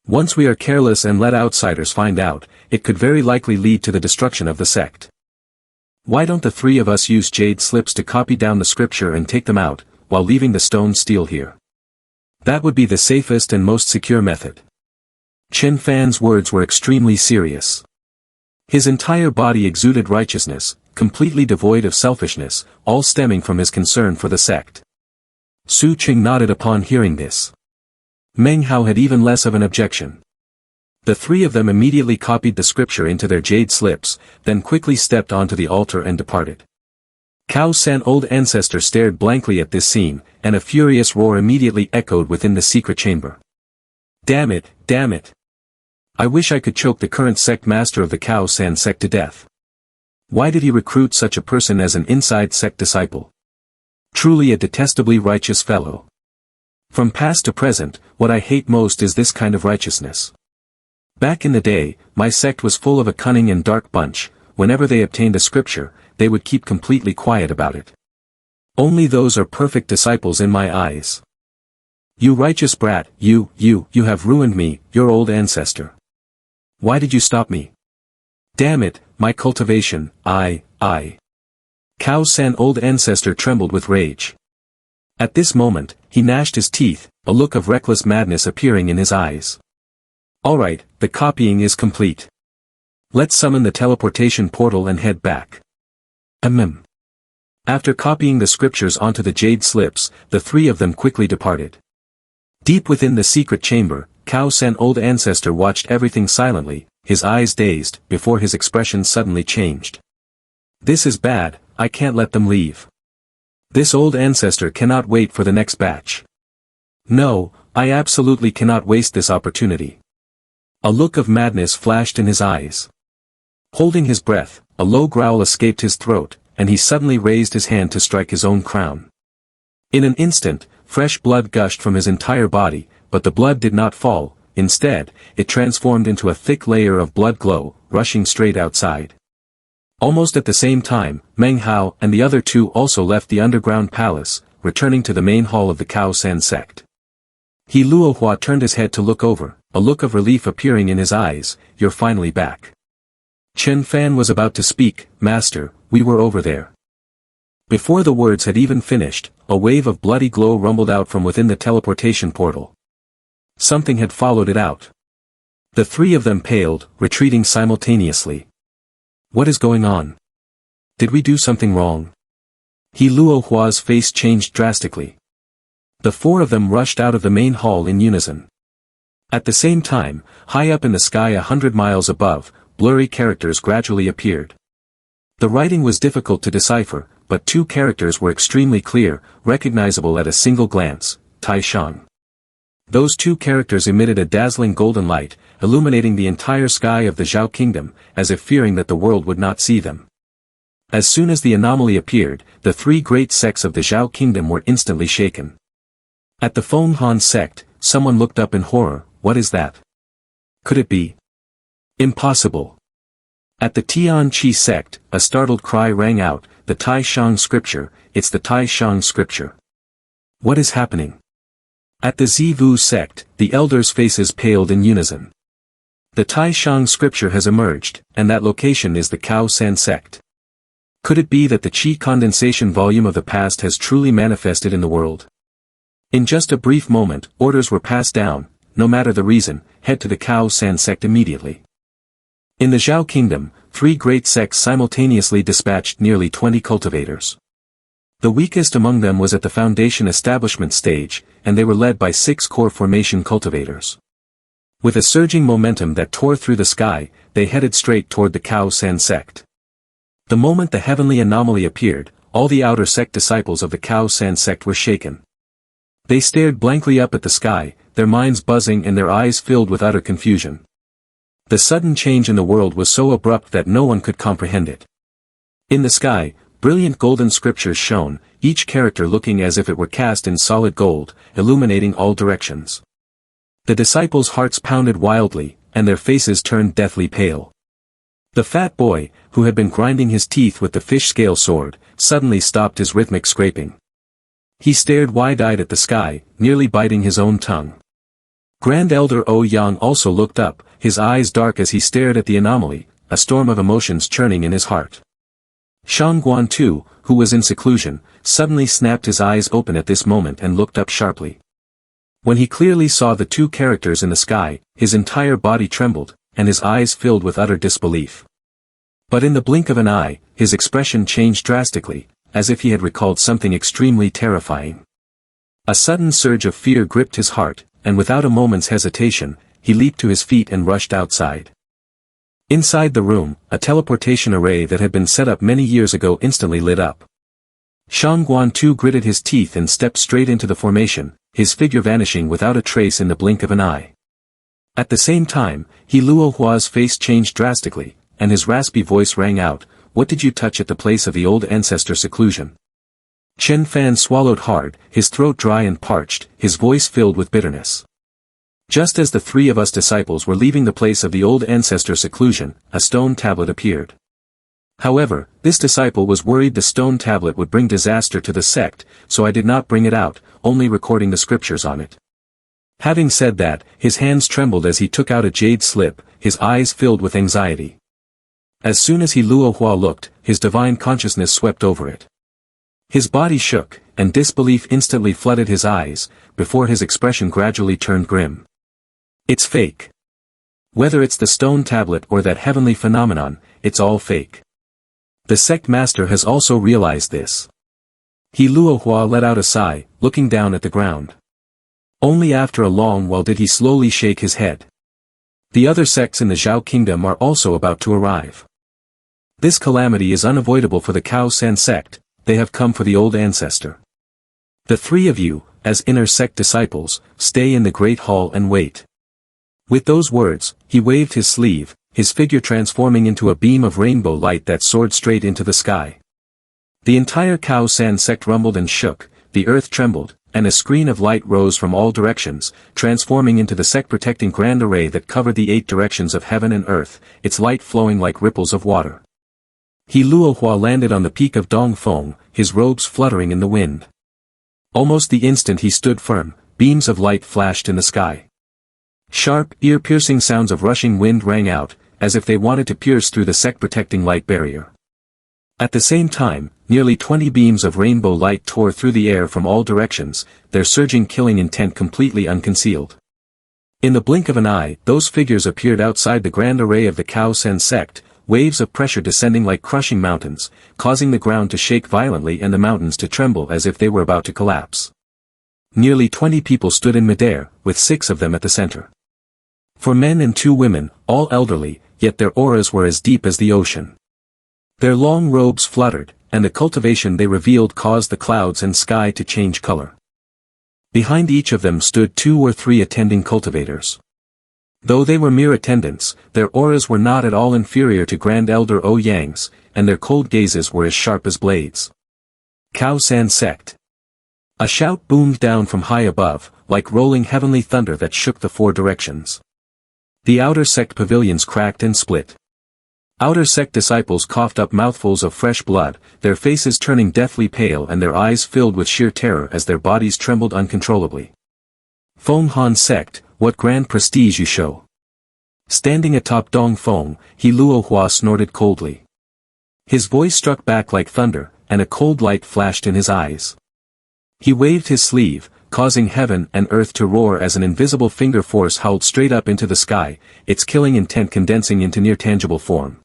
Once we are careless and let outsiders find out, it could very likely lead to the destruction of the sect. Why don't the three of us use jade slips to copy down the scripture and take them out, while leaving the stone steel here? That would be the safest and most secure method." Chen Fan's words were extremely serious. His entire body exuded righteousness, completely devoid of selfishness, all stemming from his concern for the sect. Su Cheng nodded upon hearing this. Meng Hao had even less of an objection. The three of them immediately copied the scripture into their jade slips, then quickly stepped onto the altar and departed. Cao San's old ancestor stared blankly at this scene, and a furious roar immediately echoed within the secret chamber. Damn it, damn it! I wish I could choke the current sect master of the Cao San sect to death. Why did he recruit such a person as an inside sect disciple? Truly a detestably righteous fellow. From past to present, what I hate most is this kind of righteousness. Back in the day, my sect was full of a cunning and dark bunch. Whenever they obtained a scripture, they would keep completely quiet about it. Only those are perfect disciples in my eyes. You righteous brat, you have ruined me, your old ancestor. Why did you stop me? Damn it, my cultivation, I. Cao San's old ancestor trembled with rage. At this moment, he gnashed his teeth, a look of reckless madness appearing in his eyes. Alright, the copying is complete. Let's summon the teleportation portal and head back. After copying the scriptures onto the jade slips, the three of them quickly departed. Deep within the secret chamber, Cao San's old ancestor watched everything silently, his eyes dazed, before his expression suddenly changed. This is bad, I can't let them leave. This old ancestor cannot wait for the next batch. No, I absolutely cannot waste this opportunity. A look of madness flashed in his eyes. Holding his breath, a low growl escaped his throat, and he suddenly raised his hand to strike his own crown. In an instant, fresh blood gushed from his entire body, but the blood did not fall. Instead, it transformed into a thick layer of blood glow, rushing straight outside. Almost at the same time, Meng Hao and the other two also left the underground palace, returning to the main hall of the Cao San sect. He Luohua turned his head to look over, a look of relief appearing in his eyes. You're finally back. Chen Fan was about to speak, Master, we were over there. Before the words had even finished, a wave of bloody glow rumbled out from within the teleportation portal. Something had followed it out. The three of them paled, retreating simultaneously. What is going on? Did we do something wrong? He Luohua's face changed drastically. The four of them rushed out of the main hall in unison. At the same time, high up in the sky 100 miles above, blurry characters gradually appeared. The writing was difficult to decipher, but two characters were extremely clear, recognizable at a single glance, Tai Shang. Those two characters emitted a dazzling golden light, illuminating the entire sky of the Zhao Kingdom, as if fearing that the world would not see them. As soon as the anomaly appeared, the three great sects of the Zhao Kingdom were instantly shaken. At the Feng Han sect, someone looked up in horror. What is that? Could it be? Impossible. At the Tian Chi sect, a startled cry rang out, the Tai Shang scripture, it's the Tai Shang scripture. What is happening? At the Zivu sect, the elders' faces paled in unison. The Tai Shang scripture has emerged, and that location is the Cao San sect. Could it be that the Qi condensation volume of the past has truly manifested in the world? In just a brief moment, orders were passed down, no matter the reason, head to the Cao San sect immediately. In the Zhao Kingdom, three great sects simultaneously dispatched nearly 20 cultivators. The weakest among them was at the foundation establishment stage, and they were led by 6 core formation cultivators. With a surging momentum that tore through the sky, they headed straight toward the Cao San sect. The moment the heavenly anomaly appeared, all the outer sect disciples of the Cao San sect were shaken. They stared blankly up at the sky, their minds buzzing and their eyes filled with utter confusion. The sudden change in the world was so abrupt that no one could comprehend it. In the sky, brilliant golden scriptures shone, each character looking as if it were cast in solid gold, illuminating all directions. The disciples' hearts pounded wildly, and their faces turned deathly pale. The fat boy, who had been grinding his teeth with the fish-scale sword, suddenly stopped his rhythmic scraping. He stared wide-eyed at the sky, nearly biting his own tongue. Grand Elder Ouyang also looked up, his eyes dark as he stared at the anomaly, a storm of emotions churning in his heart. Shangguan too, who was in seclusion, suddenly snapped his eyes open at this moment and looked up sharply. When he clearly saw the two characters in the sky, his entire body trembled, and his eyes filled with utter disbelief. But in the blink of an eye, his expression changed drastically, as if he had recalled something extremely terrifying. A sudden surge of fear gripped his heart, and without a moment's hesitation, he leaped to his feet and rushed outside. Inside the room, a teleportation array that had been set up many years ago instantly lit up. Shangguan too gritted his teeth and stepped straight into the formation, his figure vanishing without a trace in the blink of an eye. At the same time, He Luohua's face changed drastically, and his raspy voice rang out, "What did you touch at the place of the old ancestor seclusion?" Chen Fan swallowed hard, his throat dry and parched, his voice filled with bitterness. Just as the three of us disciples were leaving the place of the old ancestor seclusion, a stone tablet appeared. However, this disciple was worried the stone tablet would bring disaster to the sect, so I did not bring it out, only recording the scriptures on it. Having said that, his hands trembled as he took out a jade slip, his eyes filled with anxiety. As soon as He Luohua looked, his divine consciousness swept over it. His body shook, and disbelief instantly flooded his eyes, before his expression gradually turned grim. It's fake. Whether it's the stone tablet or that heavenly phenomenon, it's all fake. The sect master has also realized this. He Luohua let out a sigh, looking down at the ground. Only after a long while did he slowly shake his head. The other sects in the Zhao kingdom are also about to arrive. This calamity is unavoidable for the Cao San sect, they have come for the old ancestor. The three of you, as inner sect disciples, stay in the great hall and wait. With those words, he waved his sleeve, his figure transforming into a beam of rainbow light that soared straight into the sky. The entire Cao San sect rumbled and shook, the earth trembled, and a screen of light rose from all directions, transforming into the sect-protecting grand array that covered the 8 directions of heaven and earth, its light flowing like ripples of water. He Luohua landed on the peak of Dongfeng, his robes fluttering in the wind. Almost the instant he stood firm, beams of light flashed in the sky. Sharp, ear-piercing sounds of rushing wind rang out, as if they wanted to pierce through the sect-protecting light barrier. At the same time, nearly 20 beams of rainbow light tore through the air from all directions, their surging killing intent completely unconcealed. In the blink of an eye, those figures appeared outside the grand array of the Cao San sect, waves of pressure descending like crushing mountains, causing the ground to shake violently and the mountains to tremble as if they were about to collapse. Nearly 20 people stood in midair, with 6 of them at the center. 4 men and 2 women, all elderly, yet their auras were as deep as the ocean. Their long robes fluttered, and the cultivation they revealed caused the clouds and sky to change color. Behind each of them stood 2 or 3 attending cultivators. Though they were mere attendants, their auras were not at all inferior to Grand Elder Ouyang's, and their cold gazes were as sharp as blades. Cao San sect. A shout boomed down from high above, like rolling heavenly thunder that shook the 4 directions. The outer sect pavilions cracked and split. Outer sect disciples coughed up mouthfuls of fresh blood, their faces turning deathly pale and their eyes filled with sheer terror as their bodies trembled uncontrollably. Feng Han sect, what grand prestige you show. Standing atop Dongfeng, He Luohua snorted coldly. His voice struck back like thunder, and a cold light flashed in his eyes. He waved his sleeve, causing heaven and earth to roar as an invisible finger force howled straight up into the sky, its killing intent condensing into near-tangible form.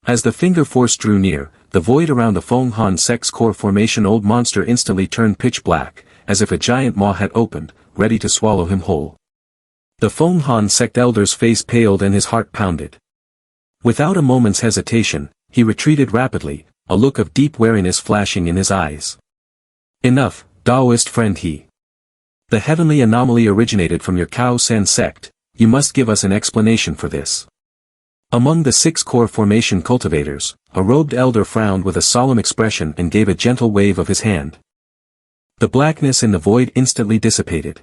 As the finger force drew near, the void around the Feng Han sect's core formation old monster instantly turned pitch black, as if a giant maw had opened, ready to swallow him whole. The Feng Han sect elder's face paled and his heart pounded. Without a moment's hesitation, he retreated rapidly, a look of deep wariness flashing in his eyes. Enough, Taoist friend he. The heavenly anomaly originated from your Cao San sect, you must give us an explanation for this. Among the 6 core formation cultivators, a robed elder frowned with a solemn expression and gave a gentle wave of his hand. The blackness in the void instantly dissipated.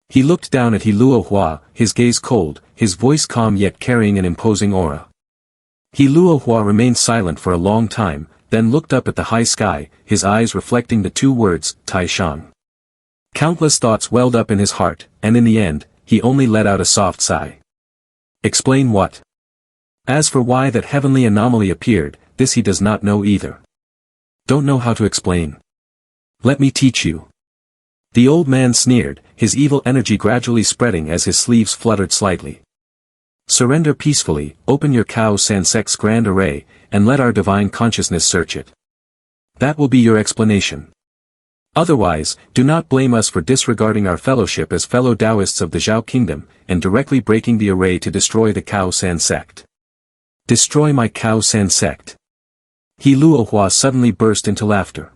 He looked down at He Luohua, his gaze cold, his voice calm yet carrying an imposing aura. He Luohua remained silent for a long time, then looked up at the high sky, his eyes reflecting the 2 words, Taishan. Countless thoughts welled up in his heart, and in the end, he only let out a soft sigh. Explain what? As for why that heavenly anomaly appeared, this he does not know either. Don't know how to explain. Let me teach you. The old man sneered, his evil energy gradually spreading as his sleeves fluttered slightly. Surrender peacefully, open your Cao San sect's grand array, and let our divine consciousness search it. That will be your explanation. Otherwise, do not blame us for disregarding our fellowship as fellow Taoists of the Zhao Kingdom, and directly breaking the array to destroy the Cao San sect. Destroy my Cao San sect. He Luohua suddenly burst into laughter.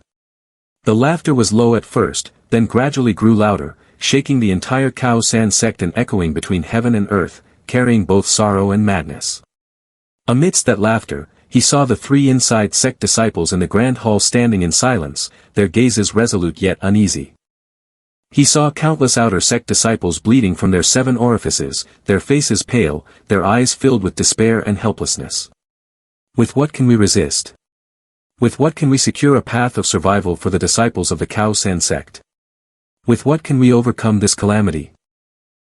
The laughter was low at first, then gradually grew louder, shaking the entire Cao San sect and echoing between heaven and earth, carrying both sorrow and madness. Amidst that laughter, he saw the 3 inside sect disciples in the grand hall standing in silence, their gazes resolute yet uneasy. He saw countless outer sect disciples bleeding from their 7 orifices, their faces pale, their eyes filled with despair and helplessness. With what can we resist? With what can we secure a path of survival for the disciples of the Cao San sect? With what can we overcome this calamity?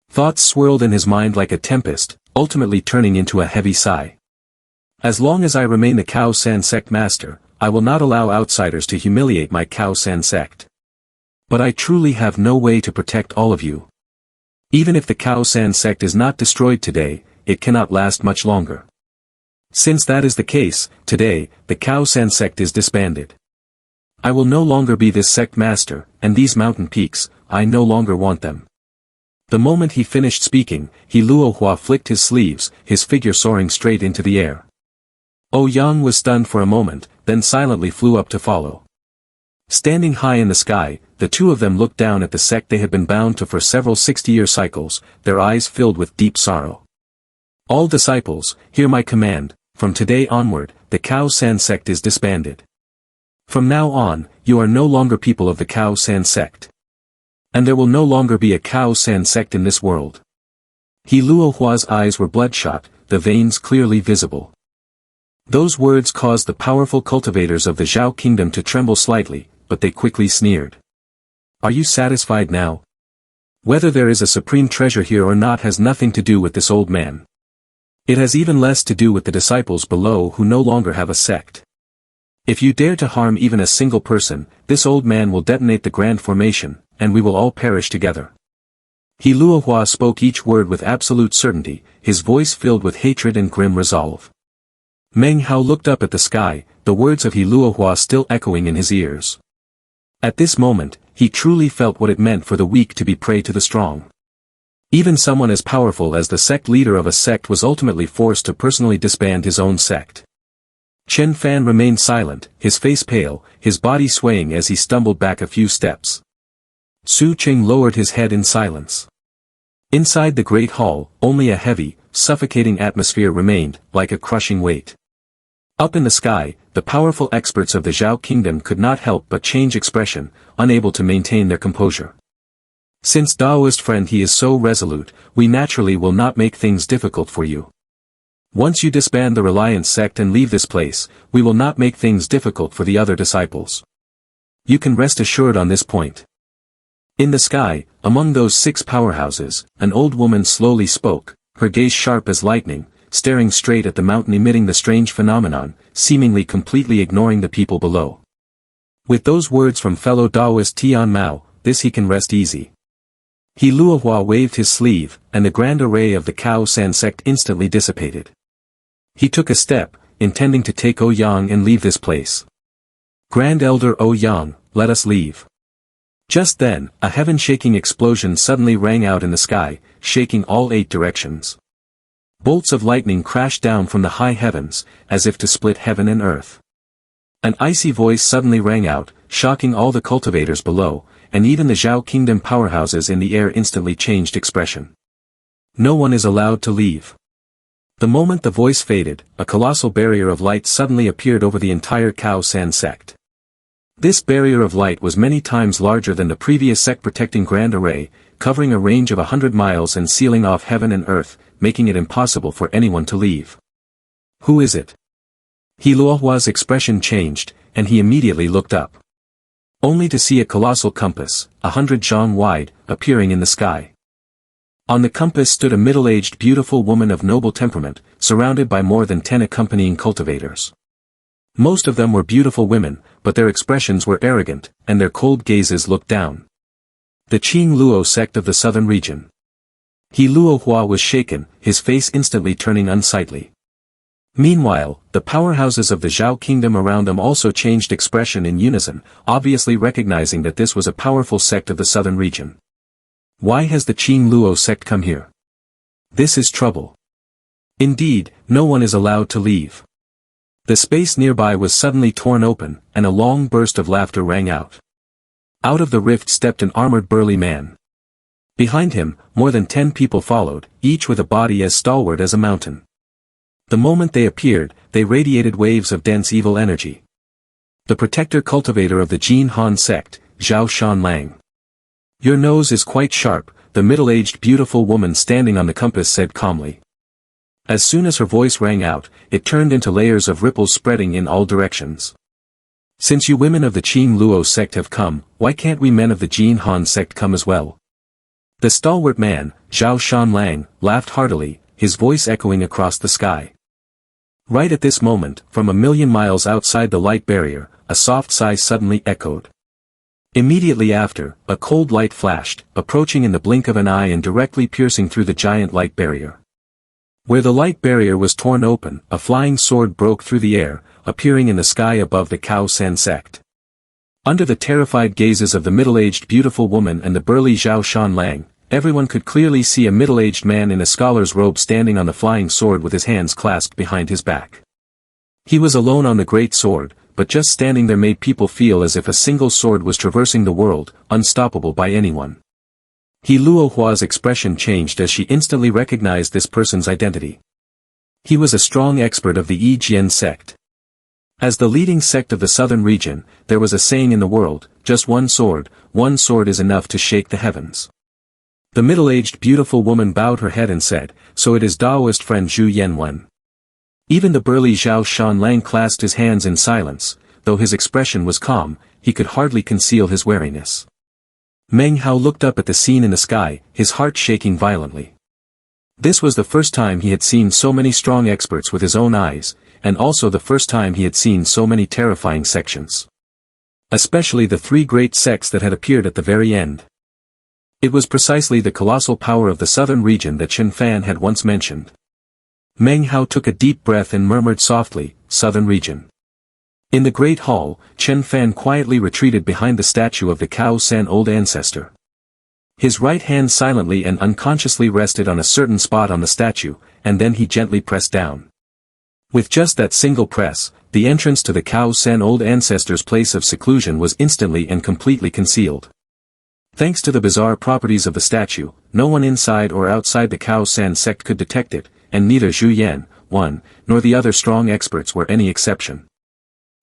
Thoughts swirled in his mind like a tempest, ultimately turning into a heavy sigh. As long as I remain the Cao San sect master, I will not allow outsiders to humiliate my Cao San sect. But I truly have no way to protect all of you. Even if the Cao San sect is not destroyed today, it cannot last much longer. Since that is the case, today, the Cao San sect is disbanded. I will no longer be this sect master, and these mountain peaks, I no longer want them. The moment he finished speaking, He Luohua flicked his sleeves, his figure soaring straight into the air. Yang was stunned for a moment, then silently flew up to follow. Standing high in the sky, the 2 of them looked down at the sect they had been bound to for several 60-year cycles, their eyes filled with deep sorrow. All disciples, hear my command, from today onward, the Cao San sect is disbanded. From now on, you are no longer people of the Cao San sect. And there will no longer be a Cao San sect in this world. He Luohua's eyes were bloodshot, the veins clearly visible. Those words caused the powerful cultivators of the Zhao Kingdom to tremble slightly, but they quickly sneered. Are you satisfied now? Whether there is a supreme treasure here or not has nothing to do with this old man. It has even less to do with the disciples below who no longer have a sect. If you dare to harm even a single person, this old man will detonate the grand formation, and we will all perish together. He Luohua spoke each word with absolute certainty, his voice filled with hatred and grim resolve. Meng Hao looked up at the sky, the words of He Luohua still echoing in his ears. At this moment, he truly felt what it meant for the weak to be prey to the strong. Even someone as powerful as the sect leader of a sect was ultimately forced to personally disband his own sect. Chen Fan remained silent, his face pale, his body swaying as he stumbled back a few steps. Su Qing lowered his head in silence. Inside the great hall, only a heavy, suffocating atmosphere remained, like a crushing weight. Up in the sky, the powerful experts of the Zhao Kingdom could not help but change expression, unable to maintain their composure. Since Taoist friend he is so resolute, we naturally will not make things difficult for you. Once you disband the Reliance sect and leave this place, we will not make things difficult for the other disciples. You can rest assured on this point. In the sky, among those 6 powerhouses, an old woman slowly spoke, her gaze sharp as lightning, staring straight at the mountain emitting the strange phenomenon, seemingly completely ignoring the people below. With those words from fellow Taoist Tian Mao, this he can rest easy. He Luohua waved his sleeve, and the grand array of the Cao San sect instantly dissipated. He took a step, intending to take Yang and leave this place. Grand Elder Yang, let us leave. Just then, a heaven-shaking explosion suddenly rang out in the sky, shaking all 8 directions. Bolts of lightning crashed down from the high heavens, as if to split heaven and earth. An icy voice suddenly rang out, shocking all the cultivators below, and even the Zhao Kingdom powerhouses in the air instantly changed expression. No one is allowed to leave. The moment the voice faded, a colossal barrier of light suddenly appeared over the entire Cao San sect. This barrier of light was many times larger than the previous sect-protecting Grand Array, covering a range of 100 miles and sealing off heaven and earth, making it impossible for anyone to leave. Who is it? He Luohua's expression changed, and he immediately looked up. Only to see a colossal compass, 100 zhang wide, appearing in the sky. On the compass stood a middle-aged beautiful woman of noble temperament, surrounded by more than 10 accompanying cultivators. Most of them were beautiful women, but their expressions were arrogant, and their cold gazes looked down. The Qing Luo sect of the southern region. He Luohua was shaken, his face instantly turning unsightly. Meanwhile, the powerhouses of the Zhao kingdom around them also changed expression in unison, obviously recognizing that this was a powerful sect of the southern region. Why has the Qing Luo sect come here? This is trouble. Indeed, no one is allowed to leave. The space nearby was suddenly torn open, and a long burst of laughter rang out. Out of the rift stepped an armored burly man. Behind him, more than 10 people followed, each with a body as stalwart as a mountain. The moment they appeared, they radiated waves of dense evil energy. The protector cultivator of the Jin Han sect, Zhao Shanlang. Your nose is quite sharp, the middle-aged beautiful woman standing on the compass said calmly. As soon as her voice rang out, it turned into layers of ripples spreading in all directions. Since you women of the Qing Luo sect have come, why can't we men of the Jin Han sect come as well? The stalwart man, Zhao Shanlang, laughed heartily, his voice echoing across the sky. Right at this moment, from a million miles outside the light barrier, a soft sigh suddenly echoed. Immediately after, a cold light flashed, approaching in the blink of an eye and directly piercing through the giant light barrier. Where the light barrier was torn open, a flying sword broke through the air, appearing in the sky above the Cao San sect. Under the terrified gazes of the middle-aged beautiful woman and the burly Zhao Shanlang, everyone could clearly see a middle-aged man in a scholar's robe standing on the flying sword with his hands clasped behind his back. He was alone on the great sword, but just standing there made people feel as if a single sword was traversing the world, unstoppable by anyone. He Luohua's expression changed as she instantly recognized this person's identity. He was a strong expert of the Yi Jian sect. As the leading sect of the southern region, there was a saying in the world, just one sword is enough to shake the heavens. The middle-aged beautiful woman bowed her head and said, so it is Daoist friend Zhu Yanwen. Even the burly Zhao Shanlang clasped his hands in silence, though his expression was calm, he could hardly conceal his wariness. Meng Hao looked up at the scene in the sky, his heart shaking violently. This was the first time he had seen so many strong experts with his own eyes, and also the first time he had seen so many terrifying sections. Especially the 3 great sects that had appeared at the very end. It was precisely the colossal power of the southern region that Chen Fan had once mentioned. Meng Hao took a deep breath and murmured softly, southern region. In the great hall, Chen Fan quietly retreated behind the statue of the Cao San old ancestor. His right hand silently and unconsciously rested on a certain spot on the statue, and then he gently pressed down. With just that single press, the entrance to the Cao San old ancestor's place of seclusion was instantly and completely concealed. Thanks to the bizarre properties of the statue, no one inside or outside the Cao San sect could detect it, and neither Zhu Yan, nor the other strong experts were any exception.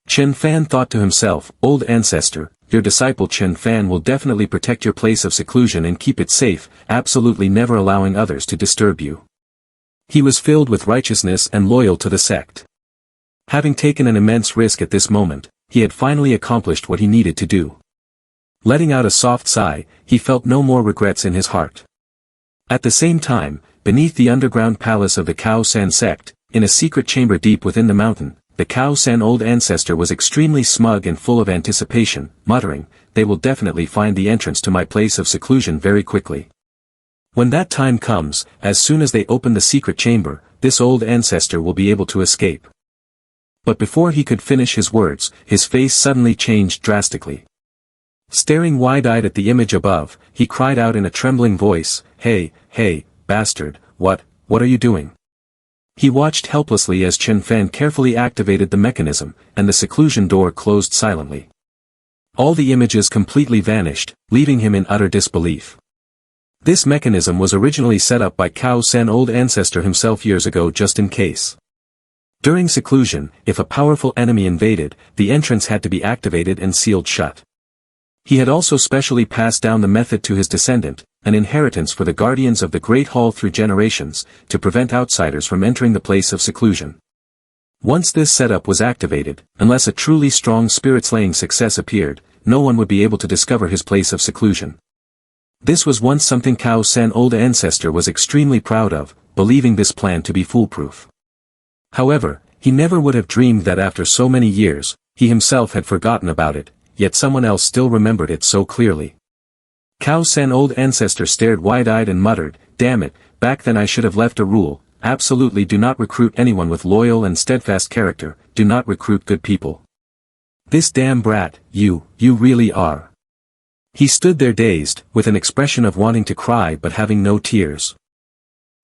Chen Fan thought to himself, old ancestor, your disciple Chen Fan will definitely protect your place of seclusion and keep it safe, absolutely never allowing others to disturb you. He was filled with righteousness and loyal to the sect. Having taken an immense risk at this moment, he had finally accomplished what he needed to do. Letting out a soft sigh, he felt no more regrets in his heart. At the same time, beneath the underground palace of the Cao San sect, in a secret chamber deep within the mountain, the Cao San old ancestor was extremely smug and full of anticipation, muttering, they will definitely find the entrance to my place of seclusion very quickly. When that time comes, as soon as they open the secret chamber, this old ancestor will be able to escape. But before he could finish his words, his face suddenly changed drastically. Staring wide-eyed at the image above, he cried out in a trembling voice, hey, bastard, what are you doing? He watched helplessly as Chen Fan carefully activated the mechanism, and the seclusion door closed silently. All the images completely vanished, leaving him in utter disbelief. This mechanism was originally set up by Cao San old ancestor himself years ago just in case. During seclusion, if a powerful enemy invaded, the entrance had to be activated and sealed shut. He had also specially passed down the method to his descendant, an inheritance for the guardians of the Great Hall through generations, to prevent outsiders from entering the place of seclusion. Once this setup was activated, unless a truly strong spirit-slaying success appeared, no one would be able to discover his place of seclusion. This was once something Cao San old ancestor was extremely proud of, believing this plan to be foolproof. However, he never would have dreamed that after so many years, he himself had forgotten about it, yet someone else still remembered it so clearly. Cao San old ancestor stared wide-eyed and muttered, "Damn it, back then I should have left a rule, absolutely do not recruit anyone with loyal and steadfast character, do not recruit good people. This damn brat, you really are." He stood there dazed, with an expression of wanting to cry but having no tears.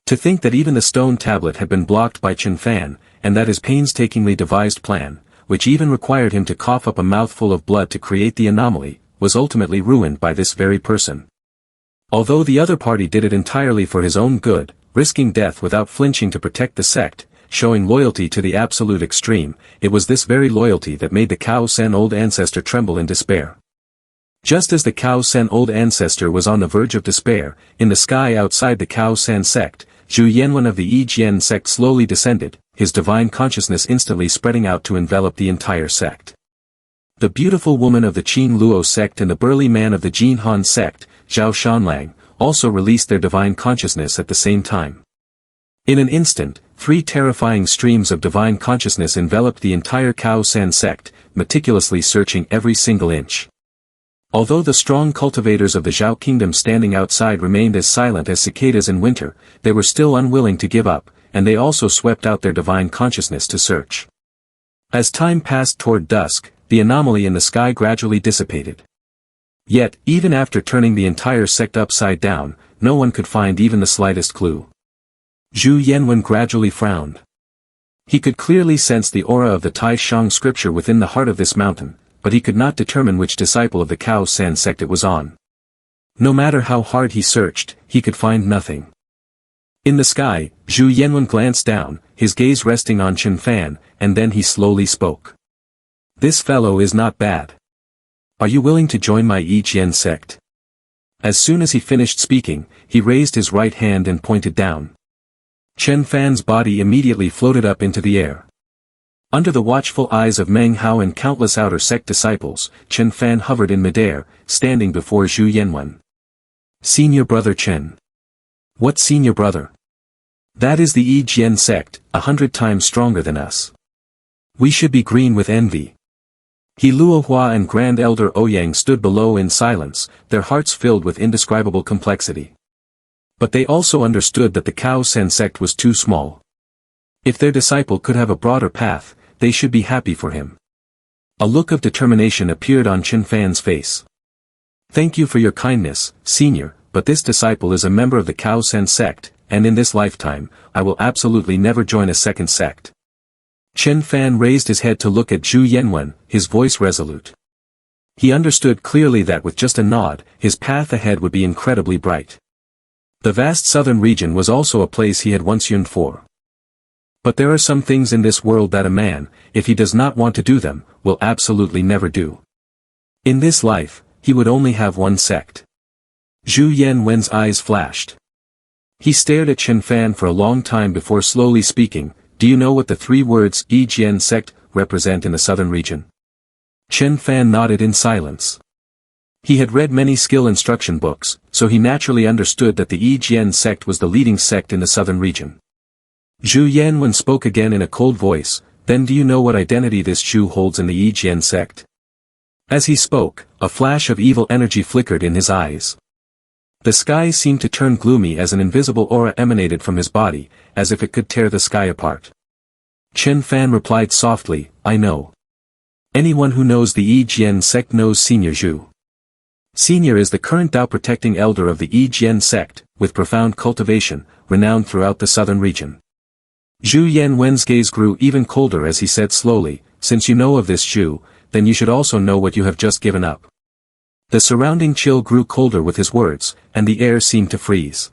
To think that even the stone tablet had been blocked by Chen Fan, and that his painstakingly devised plan, which even required him to cough up a mouthful of blood to create the anomaly, was ultimately ruined by this very person. Although the other party did it entirely for his own good, risking death without flinching to protect the sect, showing loyalty to the absolute extreme, it was this very loyalty that made the Cao San old ancestor tremble in despair. Just as the Cao San old ancestor was on the verge of despair, in the sky outside the Cao San sect, Zhu Yanwen of the Yi Jian sect slowly descended, his divine consciousness instantly spreading out to envelop the entire sect. The beautiful woman of the Qin Luo sect and the burly man of the Jin Han sect, Zhao Shanlang, also released their divine consciousness at the same time. In an instant, 3 terrifying streams of divine consciousness enveloped the entire Cao San sect, meticulously searching every single inch. Although the strong cultivators of the Zhao kingdom standing outside remained as silent as cicadas in winter, they were still unwilling to give up, and they also swept out their divine consciousness to search. As time passed toward dusk, the anomaly in the sky gradually dissipated. Yet, even after turning the entire sect upside down, no one could find even the slightest clue. Zhu Yanwen gradually frowned. He could clearly sense the aura of the Tai Shang scripture within the heart of this mountain, but he could not determine which disciple of the Cao San sect it was on. No matter how hard he searched, he could find nothing. In the sky, Zhu Yanwen glanced down, his gaze resting on Chen Fan, and then he slowly spoke. "This fellow is not bad. Are you willing to join my Yi Jian sect?" As soon as he finished speaking, he raised his right hand and pointed down. Chen Fan's body immediately floated up into the air. Under the watchful eyes of Meng Hao and countless outer sect disciples, Chen Fan hovered in midair, standing before Zhu Yanwen. "Senior brother Chen." "What senior brother?" "That is the Yi Jian sect, 100 times stronger than us. We should be green with envy." He Luohua and Grand Elder Ouyang stood below in silence, their hearts filled with indescribable complexity. But they also understood that the Cao San sect was too small. If their disciple could have a broader path, they should be happy for him. A look of determination appeared on Chen Fan's face. "Thank you for your kindness, senior, but this disciple is a member of the Cao San sect, and in this lifetime, I will absolutely never join a second sect." Chen Fan raised his head to look at Zhu Yanwen, his voice resolute. He understood clearly that with just a nod, his path ahead would be incredibly bright. The vast southern region was also a place he had once yearned for. But there are some things in this world that a man, if he does not want to do them, will absolutely never do. In this life, he would only have one sect. Zhu Yanwen's eyes flashed. He stared at Chen Fan for a long time before slowly speaking, "Do you know what the 3 words Yi Jian sect represent in the southern region?" Chen Fan nodded in silence. He had read many skill instruction books, so he naturally understood that the Yi Jian sect was the leading sect in the southern region. Zhu Yanwen spoke again in a cold voice, "Then do you know what identity this Zhu holds in the Yi Jian sect?" As he spoke, a flash of evil energy flickered in his eyes. The sky seemed to turn gloomy as an invisible aura emanated from his body, as if it could tear the sky apart. Chen Fan replied softly, "I know. Anyone who knows the Yi Jian sect knows Senior Zhu. Senior is the current Tao-protecting elder of the Yi Jian sect, with profound cultivation, renowned throughout the southern region. Zhu Yanwen's gaze grew even colder as he said slowly, since you know of this Zhu, then you should also know what you have just given up. The surrounding chill grew colder with his words, and the air seemed to freeze.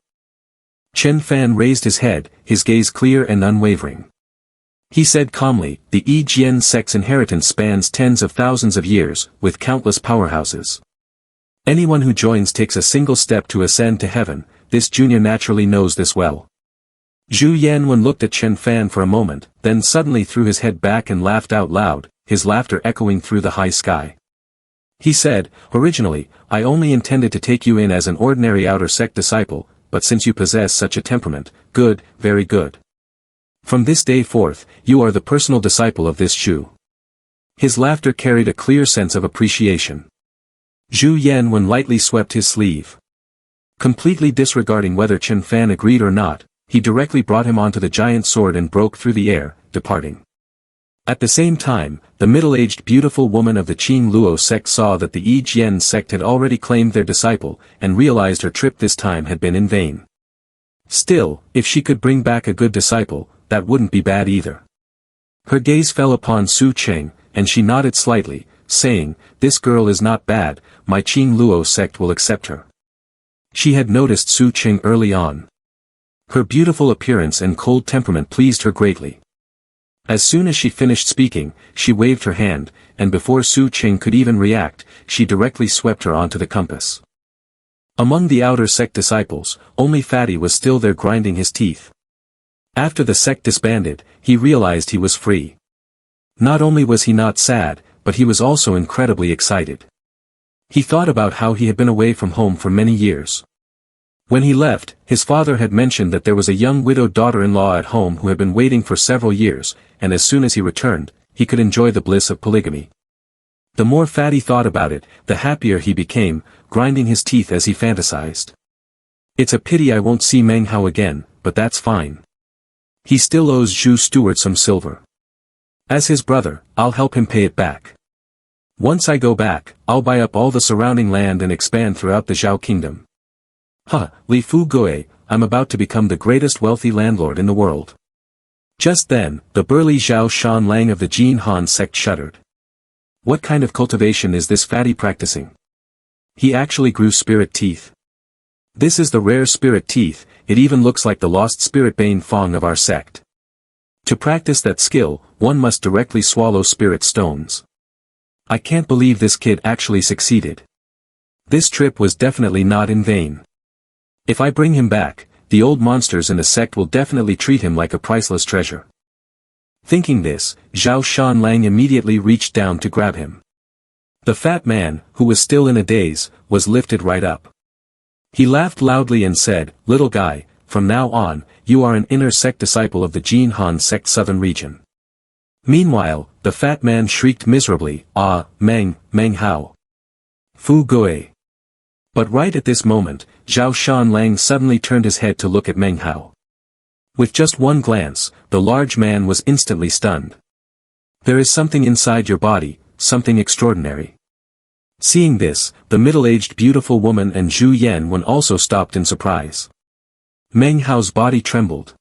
Chen Fan raised his head, his gaze clear and unwavering. He said calmly, the Yi Jian sect's inheritance spans tens of thousands of years, with countless powerhouses. Anyone who joins takes a single step to ascend to heaven, this junior naturally knows this well. Zhu Yanwen looked at Chen Fan for a moment, then suddenly threw his head back and laughed out loud, his laughter echoing through the high sky. He said, originally, I only intended to take you in as an ordinary outer sect disciple, but since you possess such a temperament, good, very good. From this day forth, you are the personal disciple of this Zhu. His laughter carried a clear sense of appreciation. Zhu Yanwen lightly swept his sleeve. Completely disregarding whether Chen Fan agreed or not, he directly brought him onto the giant sword and broke through the air, departing. At the same time, the middle-aged beautiful woman of the Qing Luo sect saw that the Yi Jian sect had already claimed their disciple, and realized her trip this time had been in vain. Still, if she could bring back a good disciple, that wouldn't be bad either. Her gaze fell upon Su Cheng, and she nodded slightly, saying, this girl is not bad, my Qing Luo sect will accept her. She had noticed Su Cheng early on. Her beautiful appearance and cold temperament pleased her greatly. As soon as she finished speaking, she waved her hand, and before Su Cheng could even react, she directly swept her onto the compass. Among the outer sect disciples, only Fatty was still there grinding his teeth. After the sect disbanded, he realized he was free. Not only was he not sad, but he was also incredibly excited. He thought about how he had been away from home for many years. When he left, his father had mentioned that there was a young widowed daughter-in-law at home who had been waiting for several years, and as soon as he returned, he could enjoy the bliss of polygamy. The more Fatty thought about it, the happier he became, grinding his teeth as he fantasized. It's a pity I won't see Meng Hao again, but that's fine. He still owes Zhu Stewart some silver. As his brother, I'll help him pay it back. Once I go back, I'll buy up all the surrounding land and expand throughout the Zhao kingdom. Li Fu Gui, I'm about to become the greatest wealthy landlord in the world. Just then, the burly Zhao Shan Lang of the Jin Han sect shuddered. What kind of cultivation is this Fatty practicing? He actually grew spirit teeth. This is the rare spirit teeth, it even looks like the lost spirit Bane Fong of our sect. To practice that skill, one must directly swallow spirit stones. I can't believe this kid actually succeeded. This trip was definitely not in vain. If I bring him back, the old monsters in the sect will definitely treat him like a priceless treasure. Thinking this, Zhao Shan Lang immediately reached down to grab him. The fat man, who was still in a daze, was lifted right up. He laughed loudly and said, little guy, from now on, you are an inner sect disciple of the Jin Han sect southern region. Meanwhile, the fat man shrieked miserably, Meng Hao. Fu Gui. But right at this moment, Zhao Shan Lang suddenly turned his head to look at Meng Hao. With just one glance, the large man was instantly stunned. There is something inside your body, something extraordinary. Seeing this, the middle-aged beautiful woman and Zhu Yanwen also stopped in surprise. Meng Hao's body trembled.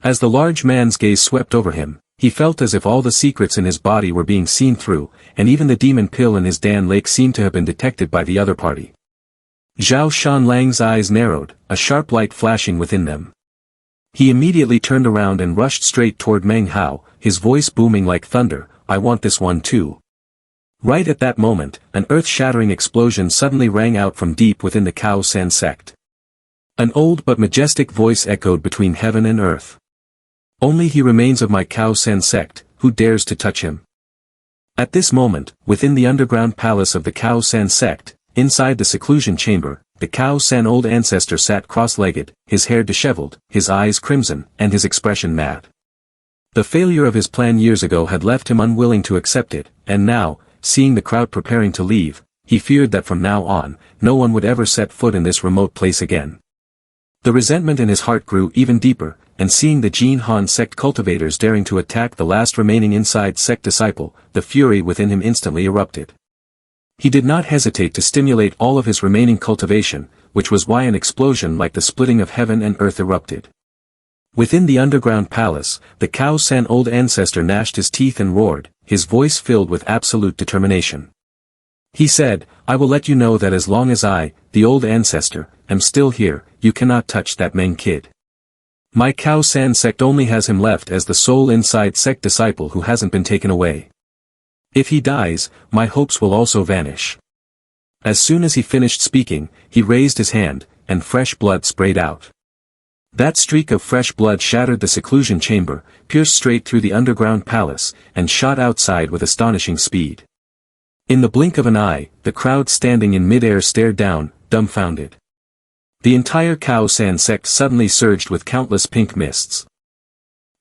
As the large man's gaze swept over him, he felt as if all the secrets in his body were being seen through, and even the demon pill in his Dan Lake seemed to have been detected by the other party. Zhao Shan Lang's eyes narrowed, a sharp light flashing within them. He immediately turned around and rushed straight toward Meng Hao, his voice booming like thunder, I want this one too. Right at that moment, an earth-shattering explosion suddenly rang out from deep within the Cao San sect. An old but majestic voice echoed between heaven and earth. Only he remains of my Cao San sect, who dares to touch him? At this moment, within the underground palace of the Cao San sect, inside the seclusion chamber, the Cao San old ancestor sat cross-legged, his hair disheveled, his eyes crimson, and his expression mad. The failure of his plan years ago had left him unwilling to accept it, and now, seeing the crowd preparing to leave, he feared that from now on, no one would ever set foot in this remote place again. The resentment in his heart grew even deeper, and seeing the Jin Han sect cultivators daring to attack the last remaining inside sect disciple, the fury within him instantly erupted. He did not hesitate to stimulate all of his remaining cultivation, which was why an explosion like the splitting of heaven and earth erupted. Within the underground palace, the Cao San old ancestor gnashed his teeth and roared, his voice filled with absolute determination. He said, "I will let you know that as long as I, the old ancestor, am still here, you cannot touch that Meng kid. My Cao San sect only has him left as the sole inside sect disciple who hasn't been taken away. If he dies, my hopes will also vanish." As soon as he finished speaking, he raised his hand, and fresh blood sprayed out. That streak of fresh blood shattered the seclusion chamber, pierced straight through the underground palace, and shot outside with astonishing speed. In the blink of an eye, the crowd standing in mid-air stared down, dumbfounded. The entire Cao San sect suddenly surged with countless pink mists.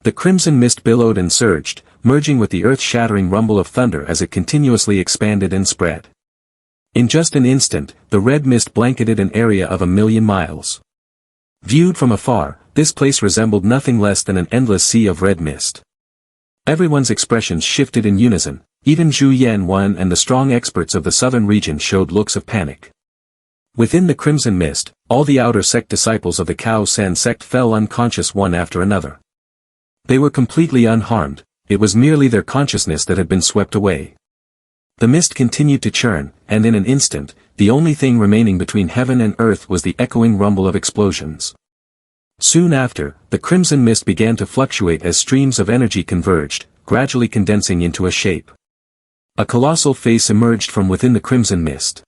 The crimson mist billowed and surged, merging with the earth-shattering rumble of thunder as it continuously expanded and spread. In just an instant, the red mist blanketed an area of 1,000,000 miles. Viewed from afar, this place resembled nothing less than an endless sea of red mist. Everyone's expressions shifted in unison, even Zhu Yanwen and the strong experts of the southern region showed looks of panic. Within the crimson mist, all the outer sect disciples of the Cao San sect fell unconscious one after another. They were completely unharmed, it was merely their consciousness that had been swept away. The mist continued to churn, and in an instant, the only thing remaining between heaven and earth was the echoing rumble of explosions. Soon after, the crimson mist began to fluctuate as streams of energy converged, gradually condensing into a shape. A colossal face emerged from within the crimson mist.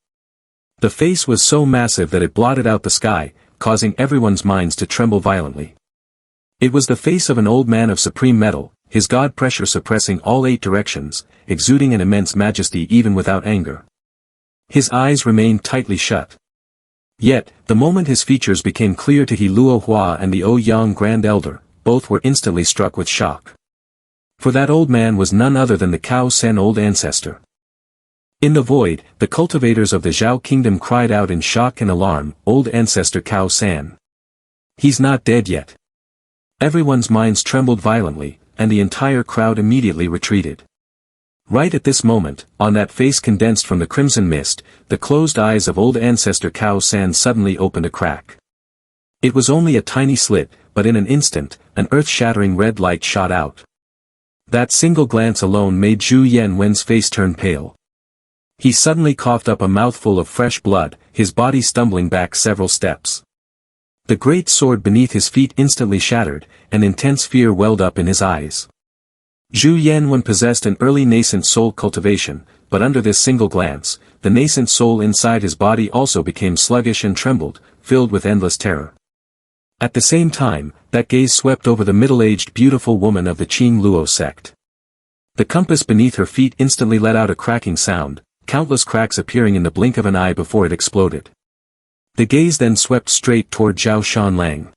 The face was so massive that it blotted out the sky, causing everyone's minds to tremble violently. It was the face of an old man of supreme metal, his god pressure suppressing all 8 directions, exuding an immense majesty even without anger. His eyes remained tightly shut. Yet, the moment his features became clear to He Luo Hua and the Ouyang Grand Elder, both were instantly struck with shock. For that old man was none other than the Cao San old ancestor. In the void, the cultivators of the Zhao kingdom cried out in shock and alarm, "Old ancestor Cao San. He's not dead yet." Everyone's minds trembled violently, and the entire crowd immediately retreated. Right at this moment, on that face condensed from the crimson mist, the closed eyes of old ancestor Cao San suddenly opened a crack. It was only a tiny slit, but in an instant, an earth-shattering red light shot out. That single glance alone made Zhu Yanwen's face turn pale. He suddenly coughed up a mouthful of fresh blood, his body stumbling back several steps. The great sword beneath his feet instantly shattered, and intense fear welled up in his eyes. Zhu Yanwen possessed an early nascent soul cultivation, but under this single glance, the nascent soul inside his body also became sluggish and trembled, filled with endless terror. At the same time, that gaze swept over the middle-aged beautiful woman of the Qing Luo sect. The compass beneath her feet instantly let out a cracking sound, countless cracks appearing in the blink of an eye before it exploded. The gaze then swept straight toward Zhao Shanlang.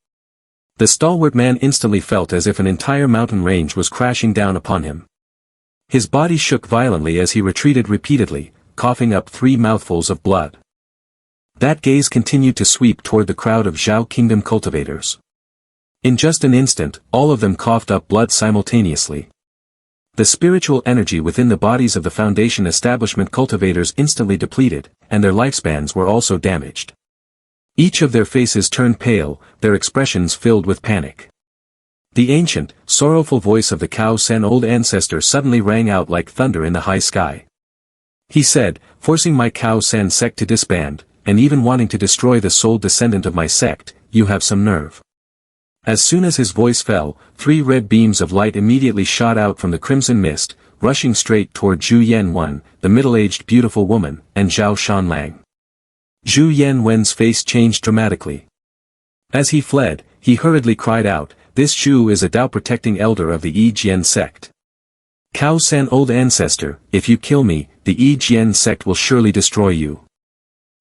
The stalwart man instantly felt as if an entire mountain range was crashing down upon him. His body shook violently as he retreated repeatedly, coughing up 3 mouthfuls of blood. That gaze continued to sweep toward the crowd of Zhao Kingdom cultivators. In just an instant, all of them coughed up blood simultaneously. The spiritual energy within the bodies of the Foundation establishment cultivators instantly depleted, and their lifespans were also damaged. Each of their faces turned pale, their expressions filled with panic. The ancient, sorrowful voice of the Cao San old ancestor suddenly rang out like thunder in the high sky. He said, "Forcing my Cao San sect to disband, and even wanting to destroy the sole descendant of my sect, you have some nerve." As soon as his voice fell, 3 red beams of light immediately shot out from the crimson mist, rushing straight toward Zhu Yanwen, the middle-aged beautiful woman, and Zhao Shanlang. Zhu Yanwen's face changed dramatically. As he fled, he hurriedly cried out, "This Zhu is a Tao-protecting elder of the Yi Jian sect. Cao San old ancestor, if you kill me, the Yi Jian sect will surely destroy you."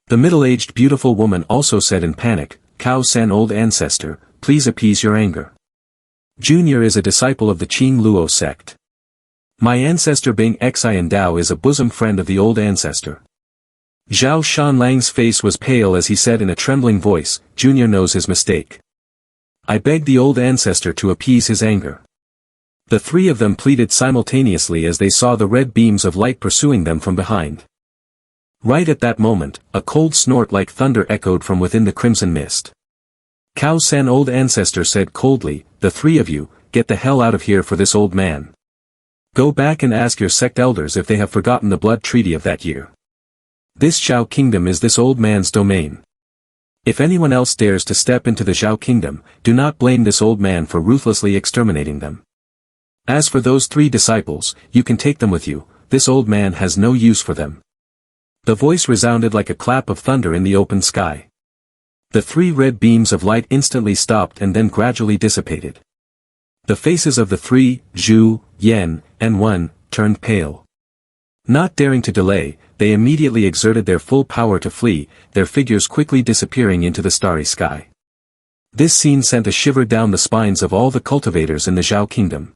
The middle-aged beautiful woman also said in panic, "Cao San old ancestor, please appease your anger. Junior is a disciple of the Qing Luo sect. My ancestor Bing Xian Dao is a bosom friend of the old ancestor." Zhao Shanlang's face was pale as he said in a trembling voice, "Junior knows his mistake. I begged the old ancestor to appease his anger." The 3 of them pleaded simultaneously as they saw the red beams of light pursuing them from behind. Right at that moment, a cold snort like thunder echoed from within the crimson mist. Cao San old ancestor said coldly, the three of you, get the hell out of here for this old man. Go back and ask your sect elders if they have forgotten the blood treaty of that year. This Zhao kingdom is this old man's domain. If anyone else dares to step into the Zhao kingdom, do not blame this old man for ruthlessly exterminating them. As for those three disciples, you can take them with you, this old man has no use for them. The voice resounded like a clap of thunder in the open sky. The three red beams of light instantly stopped and then gradually dissipated. The faces of the three, Zhu, Yan, and Wen, turned pale. Not daring to delay, they immediately exerted their full power to flee, their figures quickly disappearing into the starry sky. This scene sent a shiver down the spines of all the cultivators in the Zhao kingdom.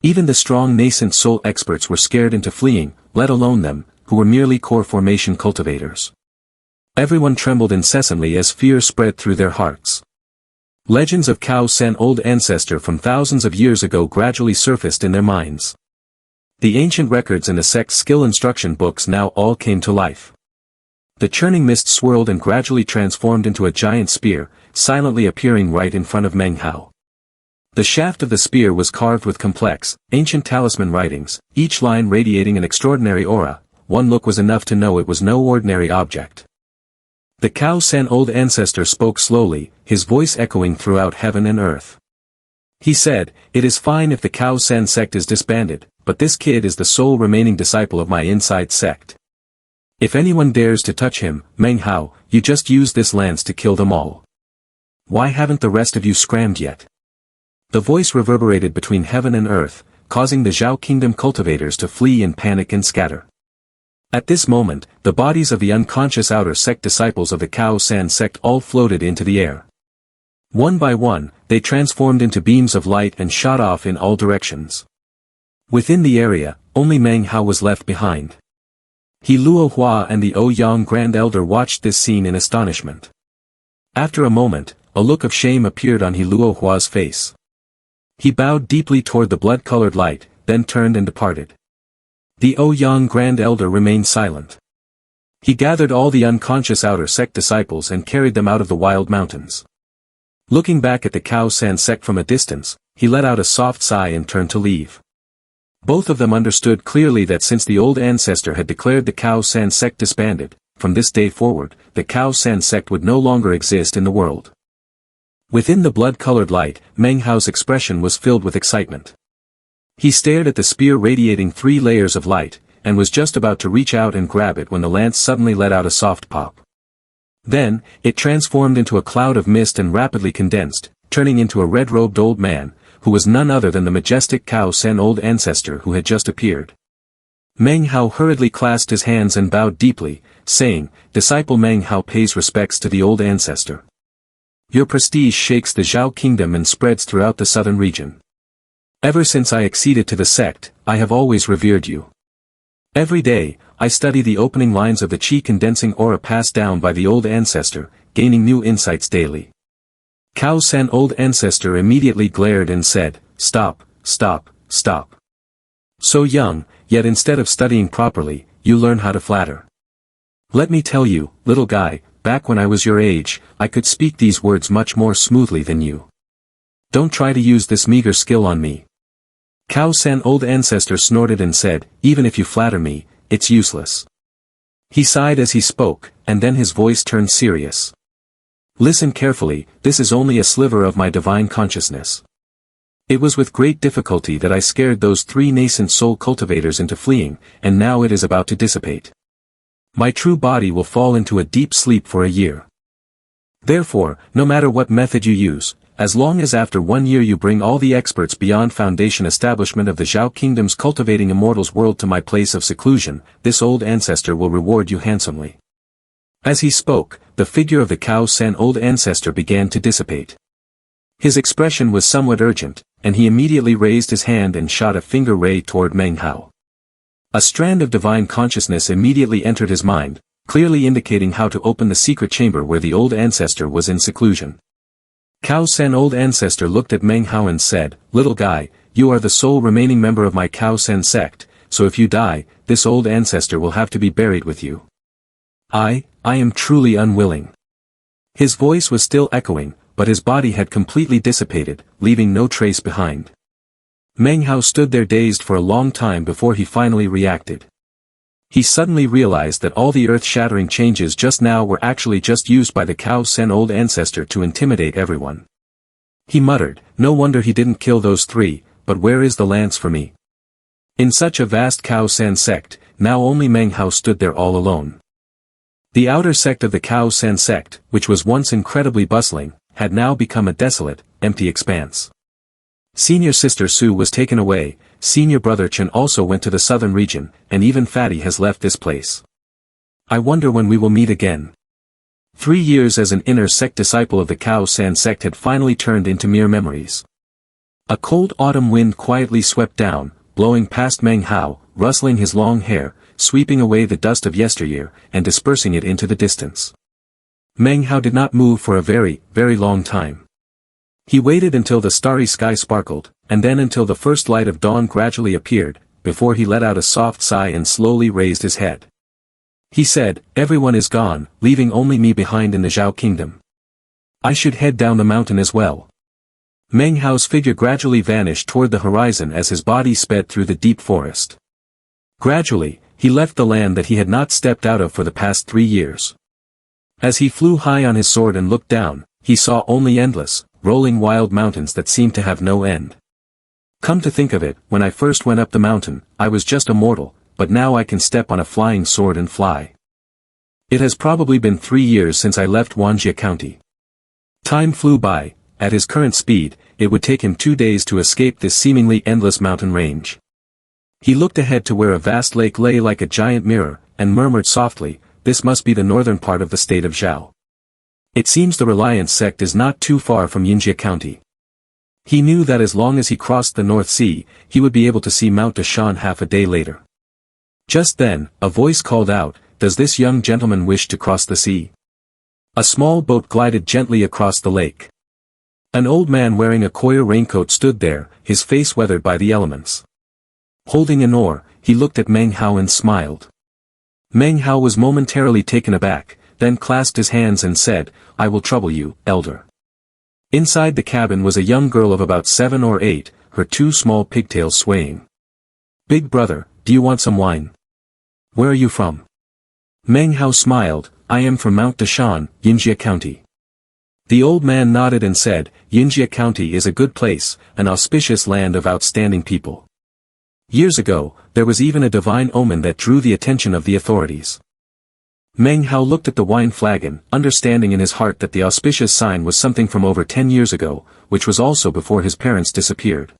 Even the strong nascent soul experts were scared into fleeing, let alone them, who were merely core formation cultivators. Everyone trembled incessantly as fear spread through their hearts. Legends of Cao San old ancestor from thousands of years ago gradually surfaced in their minds. The ancient records in the sect's skill instruction books now all came to life. The churning mist swirled and gradually transformed into a giant spear, silently appearing right in front of Meng Hao. The shaft of the spear was carved with complex, ancient talisman writings, each line radiating an extraordinary aura. One look was enough to know it was no ordinary object. The Cao San old ancestor spoke slowly, his voice echoing throughout heaven and earth. He said, it is fine if the Cao San sect is disbanded, but this kid is the sole remaining disciple of my inside sect. If anyone dares to touch him, Meng Hao, you just use this lance to kill them all. Why haven't the rest of you scrammed yet? The voice reverberated between heaven and earth, causing the Zhao kingdom cultivators to flee in panic and scatter. At this moment, the bodies of the unconscious outer sect disciples of the Cao San sect all floated into the air. One by one, they transformed into beams of light and shot off in all directions. Within the area, only Meng Hao was left behind. He Luo Hua and the Ouyang Grand Elder watched this scene in astonishment. After a moment, a look of shame appeared on He Luo Hua's face. He bowed deeply toward the blood-colored light, then turned and departed. The Ouyang Grand Elder remained silent. He gathered all the unconscious outer sect disciples and carried them out of the wild mountains. Looking back at the Cao San sect from a distance, he let out a soft sigh and turned to leave. Both of them understood clearly that since the old ancestor had declared the Cao San sect disbanded, from this day forward, the Cao San sect would no longer exist in the world. Within the blood-colored light, Meng Hao's expression was filled with excitement. He stared at the spear radiating 3 layers of light, and was just about to reach out and grab it when the lance suddenly let out a soft pop. Then, it transformed into a cloud of mist and rapidly condensed, turning into a red-robed old man, who was none other than the majestic Cao San old ancestor who had just appeared. Meng Hao hurriedly clasped his hands and bowed deeply, saying, Disciple Meng Hao pays respects to the old ancestor. Your prestige shakes the Zhao kingdom and spreads throughout the southern region. Ever since I acceded to the sect, I have always revered you. Every day, I study the opening lines of the chi condensing aura passed down by the old ancestor, gaining new insights daily. Cao San old ancestor immediately glared and said, Stop, stop, stop. So young, yet instead of studying properly, you learn how to flatter. Let me tell you, little guy, back when I was your age, I could speak these words much more smoothly than you. Don't try to use this meager skill on me. Cao San old ancestor snorted and said, Even if you flatter me, it's useless. He sighed as he spoke, and then his voice turned serious. Listen carefully, this is only a sliver of my divine consciousness. It was with great difficulty that I scared those 3 nascent soul cultivators into fleeing, and now it is about to dissipate. My true body will fall into a deep sleep for a year. Therefore, no matter what method you use, as long as after 1 year you bring all the experts beyond foundation establishment of the Zhao Kingdom's cultivating immortals world to my place of seclusion, this old ancestor will reward you handsomely. As he spoke, the figure of the Cao San old ancestor began to dissipate. His expression was somewhat urgent, and he immediately raised his hand and shot a finger ray toward Meng Hao. A strand of divine consciousness immediately entered his mind, clearly indicating how to open the secret chamber where the old ancestor was in seclusion. Cao San old ancestor looked at Meng Hao and said, Little guy, you are the sole remaining member of my Cao San sect, so if you die, this old ancestor will have to be buried with you. I am truly unwilling. His voice was still echoing, but his body had completely dissipated, leaving no trace behind. Meng Hao stood there dazed for a long time before he finally reacted. He suddenly realized that all the earth-shattering changes just now were actually just used by the Cao Sen old ancestor to intimidate everyone. He muttered, "No wonder he didn't kill those three, but where is the lance for me?" In such a vast Cao Sen sect, now only Meng Hao stood there all alone. The outer sect of the Cao Sen sect, which was once incredibly bustling, had now become a desolate, empty expanse. Senior sister Su was taken away, senior brother Chen also went to the southern region, and even Fatty has left this place. I wonder when we will meet again. 3 years as an inner sect disciple of the Cao San sect had finally turned into mere memories. A cold autumn wind quietly swept down, blowing past Meng Hao, rustling his long hair, sweeping away the dust of yesteryear, and dispersing it into the distance. Meng Hao did not move for a very, very long time. He waited until the starry sky sparkled, and then until the first light of dawn gradually appeared, before he let out a soft sigh and slowly raised his head. He said, "Everyone is gone, leaving only me behind in the Zhao kingdom. I should head down the mountain as well." Meng Hao's figure gradually vanished toward the horizon as his body sped through the deep forest. Gradually, he left the land that he had not stepped out of for the past 3 years. As he flew high on his sword and looked down, he saw only endless, rolling wild mountains that seemed to have no end. Come to think of it, when I first went up the mountain, I was just a mortal, but now I can step on a flying sword and fly. It has probably been 3 years since I left Wanjie County. Time flew by. At his current speed, it would take him 2 days to escape this seemingly endless mountain range. He looked ahead to where a vast lake lay like a giant mirror, and murmured softly, "This must be the northern part of the state of Zhao. It seems the Reliance sect is not too far from Yinjie County." He knew that as long as he crossed the North Sea, he would be able to see Mount Dashan half a day later. Just then, a voice called out, "Does this young gentleman wish to cross the sea?" A small boat glided gently across the lake. An old man wearing a coir raincoat stood there, his face weathered by the elements. Holding an oar, he looked at Meng Hao and smiled. Meng Hao was momentarily taken aback, then clasped his hands and said, "I will trouble you, elder." Inside the cabin was a young girl of about 7 or 8, her 2 small pigtails swaying. "Big brother, do you want some wine? Where are you from?" Meng Hao smiled, "I am from Mount Dashan, Yinjie County." The old man nodded and said, "Yinjie County is a good place, an auspicious land of outstanding people. Years ago, there was even a divine omen that drew the attention of the authorities." Meng Hao looked at the wine flagon, understanding in his heart that the auspicious sign was something from over 10 years ago, which was also before his parents disappeared.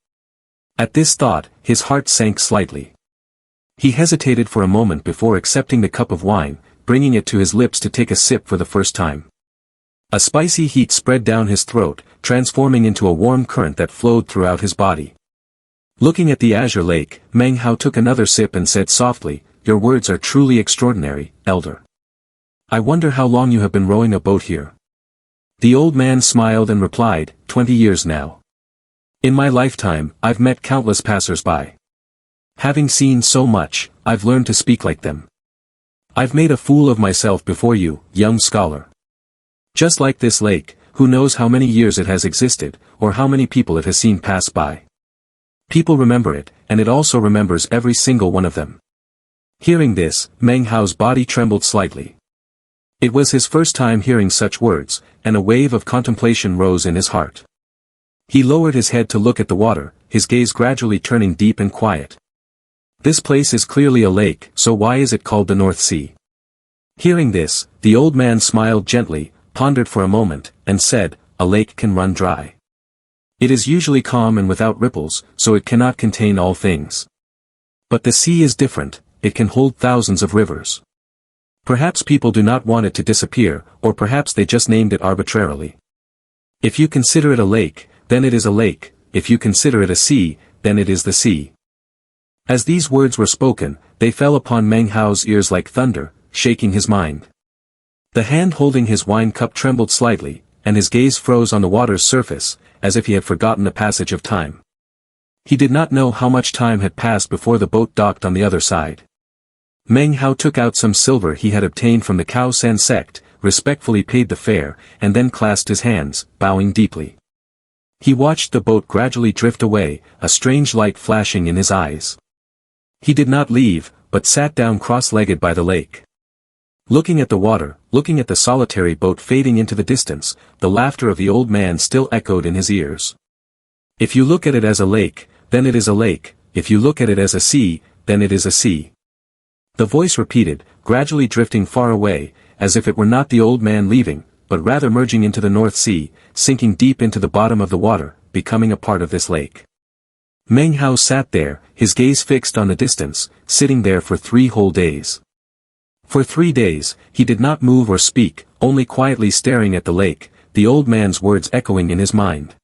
At this thought, his heart sank slightly. He hesitated for a moment before accepting the cup of wine, bringing it to his lips to take a sip for the first time. A spicy heat spread down his throat, transforming into a warm current that flowed throughout his body. Looking at the azure lake, Meng Hao took another sip and said softly, "Your words are truly extraordinary, elder. I wonder how long you have been rowing a boat here." The old man smiled and replied, 20 years now. In my lifetime, I've met countless passers-by. Having seen so much, I've learned to speak like them. I've made a fool of myself before you, young scholar. Just like this lake, who knows how many years it has existed, or how many people it has seen pass by. People remember it, and it also remembers every single one of them. Hearing this, Meng Hao's body trembled slightly. It was his first time hearing such words, and a wave of contemplation rose in his heart. He lowered his head to look at the water, his gaze gradually turning deep and quiet. This place is clearly a lake, so why is it called the North Sea? Hearing this, the old man smiled gently, pondered for a moment, and said, "A lake can run dry. It is usually calm and without ripples, so it cannot contain all things. But the sea is different, it can hold thousands of rivers. Perhaps people do not want it to disappear, or perhaps they just named it arbitrarily. If you consider it a lake, then it is a lake, if you consider it a sea, then it is the sea." As these words were spoken, they fell upon Meng Hao's ears like thunder, shaking his mind. The hand holding his wine cup trembled slightly, and his gaze froze on the water's surface, as if he had forgotten the passage of time. He did not know how much time had passed before the boat docked on the other side. Meng Hao took out some silver he had obtained from the Cao San sect, respectfully paid the fare, and then clasped his hands, bowing deeply. He watched the boat gradually drift away, a strange light flashing in his eyes. He did not leave, but sat down cross-legged by the lake. Looking at the water, looking at the solitary boat fading into the distance, the laughter of the old man still echoed in his ears. If you look at it as a lake, then it is a lake, if you look at it as a sea, then it is a sea. The voice repeated, gradually drifting far away, as if it were not the old man leaving, but rather merging into the North Sea, sinking deep into the bottom of the water, becoming a part of this lake. Meng Hao sat there, his gaze fixed on the distance, sitting there for 3 whole days. For 3 days, he did not move or speak, only quietly staring at the lake, the old man's words echoing in his mind.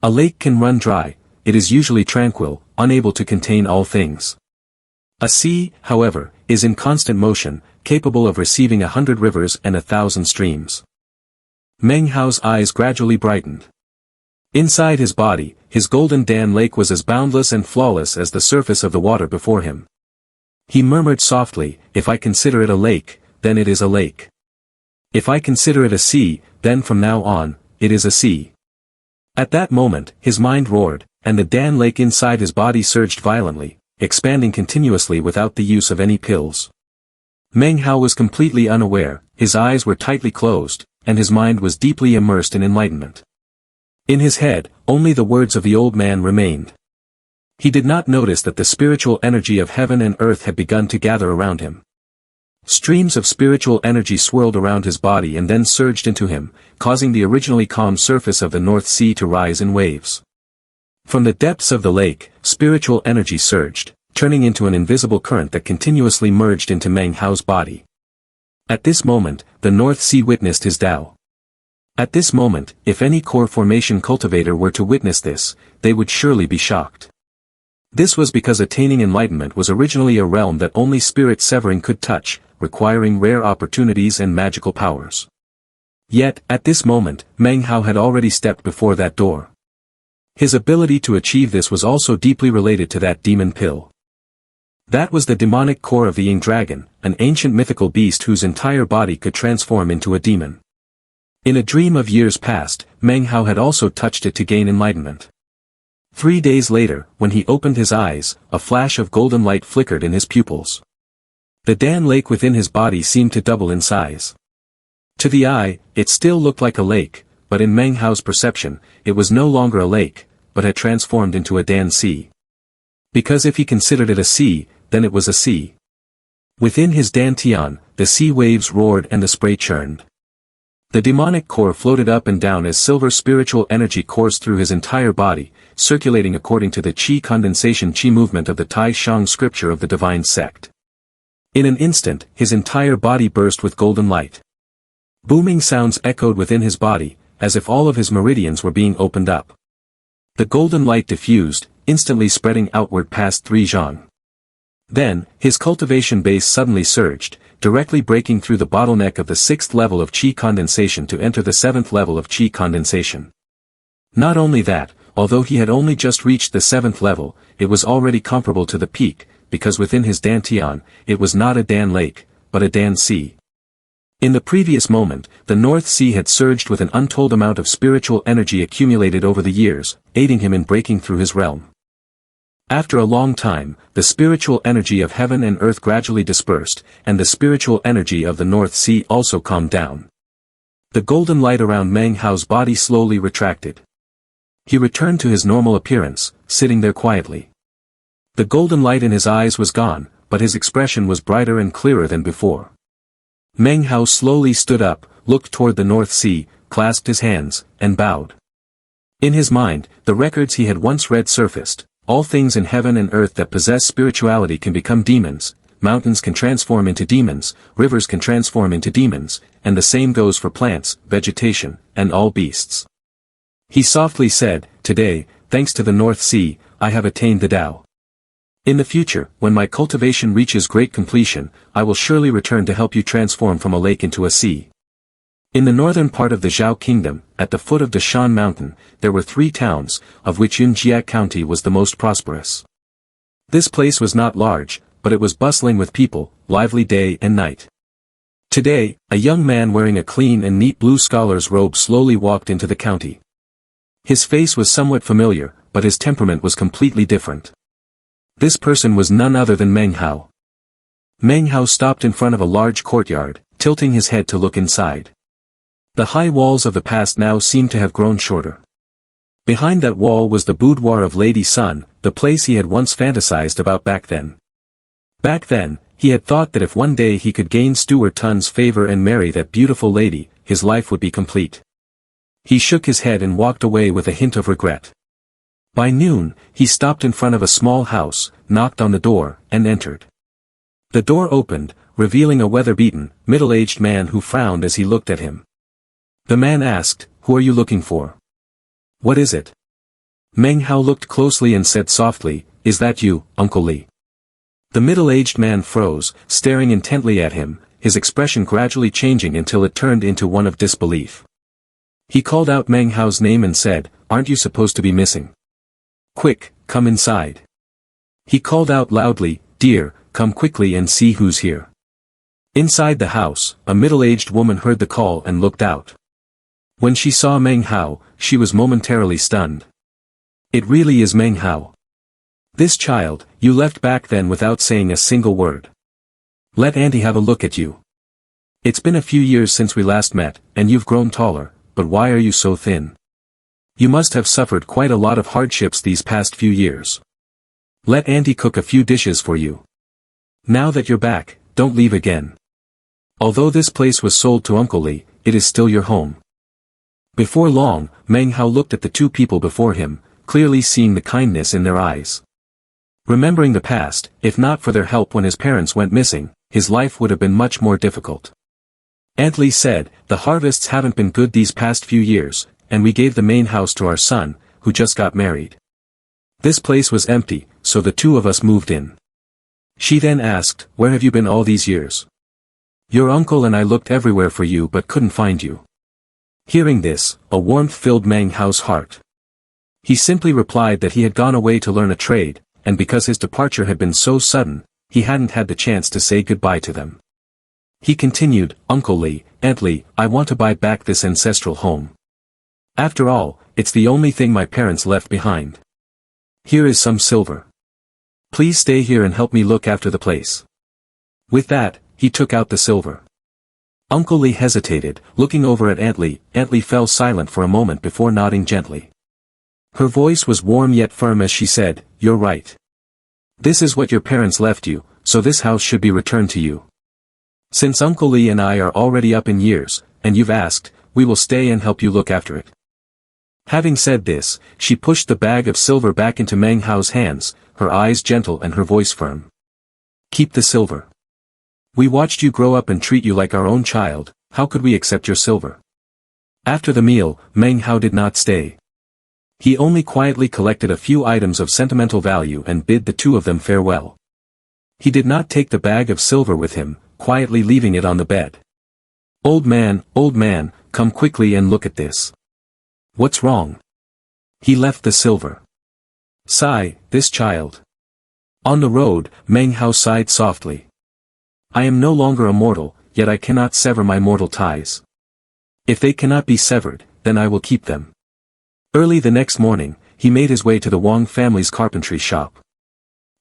A lake can run dry, it is usually tranquil, unable to contain all things. A sea, however, is in constant motion, capable of receiving 100 rivers and 1,000 streams. Meng Hao's eyes gradually brightened. Inside his body, his golden Dan lake was as boundless and flawless as the surface of the water before him. He murmured softly, if I consider it a lake, then it is a lake. If I consider it a sea, then from now on, it is a sea. At that moment, his mind roared, and the Dan lake inside his body surged violently, expanding continuously without the use of any pills. Meng Hao was completely unaware, his eyes were tightly closed, and his mind was deeply immersed in enlightenment. In his head, only the words of the old man remained. He did not notice that the spiritual energy of heaven and earth had begun to gather around him. Streams of spiritual energy swirled around his body and then surged into him, causing the originally calm surface of the North Sea to rise in waves. From the depths of the lake, spiritual energy surged, turning into an invisible current that continuously merged into Meng Hao's body. At this moment, the North Sea witnessed his Tao. At this moment, if any core formation cultivator were to witness this, they would surely be shocked. This was because attaining enlightenment was originally a realm that only spirit severing could touch, requiring rare opportunities and magical powers. Yet, at this moment, Meng Hao had already stepped before that door. His ability to achieve this was also deeply related to that demon pill. That was the demonic core of the Ying dragon, an ancient mythical beast whose entire body could transform into a demon. In a dream of years past, Meng Hao had also touched it to gain enlightenment. 3 days later, when he opened his eyes, a flash of golden light flickered in his pupils. The Dan lake within his body seemed to double in size. To the eye, it still looked like a lake, but in Meng Hao's perception, it was no longer a lake, but had transformed into a Dan sea. Because if he considered it a sea, then it was a sea. Within his dantian, the sea waves roared and the spray churned. The demonic core floated up and down as silver spiritual energy coursed through his entire body, circulating according to the qi condensation qi movement of the Tai Shang scripture of the divine sect. In an instant, his entire body burst with golden light. Booming sounds echoed within his body, as if all of his meridians were being opened up. The golden light diffused, instantly spreading outward past 3 zhang. Then, his cultivation base suddenly surged, directly breaking through the bottleneck of the 6th level of qi condensation to enter the 7th level of qi condensation. Not only that, although he had only just reached the 7th level, it was already comparable to the peak, because within his dantian, it was not a Dan lake, but a Dan sea. In the previous moment, the North Sea had surged with an untold amount of spiritual energy accumulated over the years, aiding him in breaking through his realm. After a long time, the spiritual energy of heaven and earth gradually dispersed, and the spiritual energy of the North Sea also calmed down. The golden light around Meng Hao's body slowly retracted. He returned to his normal appearance, sitting there quietly. The golden light in his eyes was gone, but his expression was brighter and clearer than before. Meng Hao slowly stood up, looked toward the North Sea, clasped his hands, and bowed. In his mind, the records he had once read surfaced. All things in heaven and earth that possess spirituality can become demons, mountains can transform into demons, rivers can transform into demons, and the same goes for plants, vegetation, and all beasts. He softly said, "Today, thanks to the North Sea, I have attained the Tao. In the future, when my cultivation reaches great completion, I will surely return to help you transform from a lake into a sea." In the northern part of the Zhao Kingdom, at the foot of the Shan Mountain, there were 3 towns, of which Yunjia County was the most prosperous. This place was not large, but it was bustling with people, lively day and night. Today, a young man wearing a clean and neat blue scholar's robe slowly walked into the county. His face was somewhat familiar, but his temperament was completely different. This person was none other than Manhwa. Manhwa stopped in front of a large courtyard, tilting his head to look inside. The high walls of the past now seemed to have grown shorter. Behind that wall was the boudoir of Lady Sun, the place he had once fantasized about back then. Back then, he had thought that if one day he could gain Stewart Tun's favor and marry that beautiful lady, his life would be complete. He shook his head and walked away with a hint of regret. By noon, he stopped in front of a small house, knocked on the door, and entered. The door opened, revealing a weather-beaten, middle-aged man who frowned as he looked at him. The man asked, "Who are you looking for?" "What is it?" Manhwa looked closely and said softly, "Is that you, Uncle Lee?" The middle-aged man froze, staring intently at him, his expression gradually changing until it turned into one of disbelief. He called out Manhwa's name and said, "Aren't you supposed to be missing? Quick, come inside." He called out loudly, "Dear, come quickly and see who's here." Inside the house, a middle-aged woman heard the call and looked out. When she saw Manhwa, she was momentarily stunned. "It really is Manhwa. This child, you left back then without saying a single word. Let Auntie have a look at you. It's been a few years since we last met, and you've grown taller, but why are you so thin? You must have suffered quite a lot of hardships these past few years. Let Auntie cook a few dishes for you. Now that you're back, don't leave again. Although this place was sold to Uncle Lee, it is still your home." Before long, Manhwa looked at the two people before him, clearly seeing the kindness in their eyes. Remembering the past, if not for their help when his parents went missing, his life would have been much more difficult. Aunt Lee said, "The harvests haven't been good these past few years, and we gave the main house to our son, who just got married. This place was empty, so the two of us moved in." She then asked, "Where have you been all these years? Your uncle and I looked everywhere for you but couldn't find you." Hearing this, a warmth filled Manhwa's heart. He simply replied that he had gone away to learn a trade, and because his departure had been so sudden, he hadn't had the chance to say goodbye to them. He continued, "Uncle Lee, Aunt Lee, I want to buy back this ancestral home. After all, it's the only thing my parents left behind. Here is some silver. Please stay here and help me look after the place." With that, he took out the silver. Uncle Lee hesitated, looking over at Aunt Lee. Aunt Lee fell silent for a moment before nodding gently. Her voice was warm yet firm as she said, "You're right. This is what your parents left you, so this house should be returned to you. Since Uncle Lee and I are already up in years, and you've asked, we will stay and help you look after it." Having said this, she pushed the bag of silver back into Manhwa's hands, her eyes gentle and her voice firm. "Keep the silver. We watched you grow up and treat you like our own child, how could we accept your silver?" After the meal, Manhwa did not stay. He only quietly collected a few items of sentimental value and bid the two of them farewell. He did not take the bag of silver with him, quietly leaving it on the bed. Old man, come quickly and look at this." "What's wrong?" "He left the silver." "Sigh, this child." On the road, Manhwa sighed softly. "I am no longer a mortal, yet I cannot sever my mortal ties. If they cannot be severed, then I will keep them." Early the next morning, he made his way to the Wang family's carpentry shop.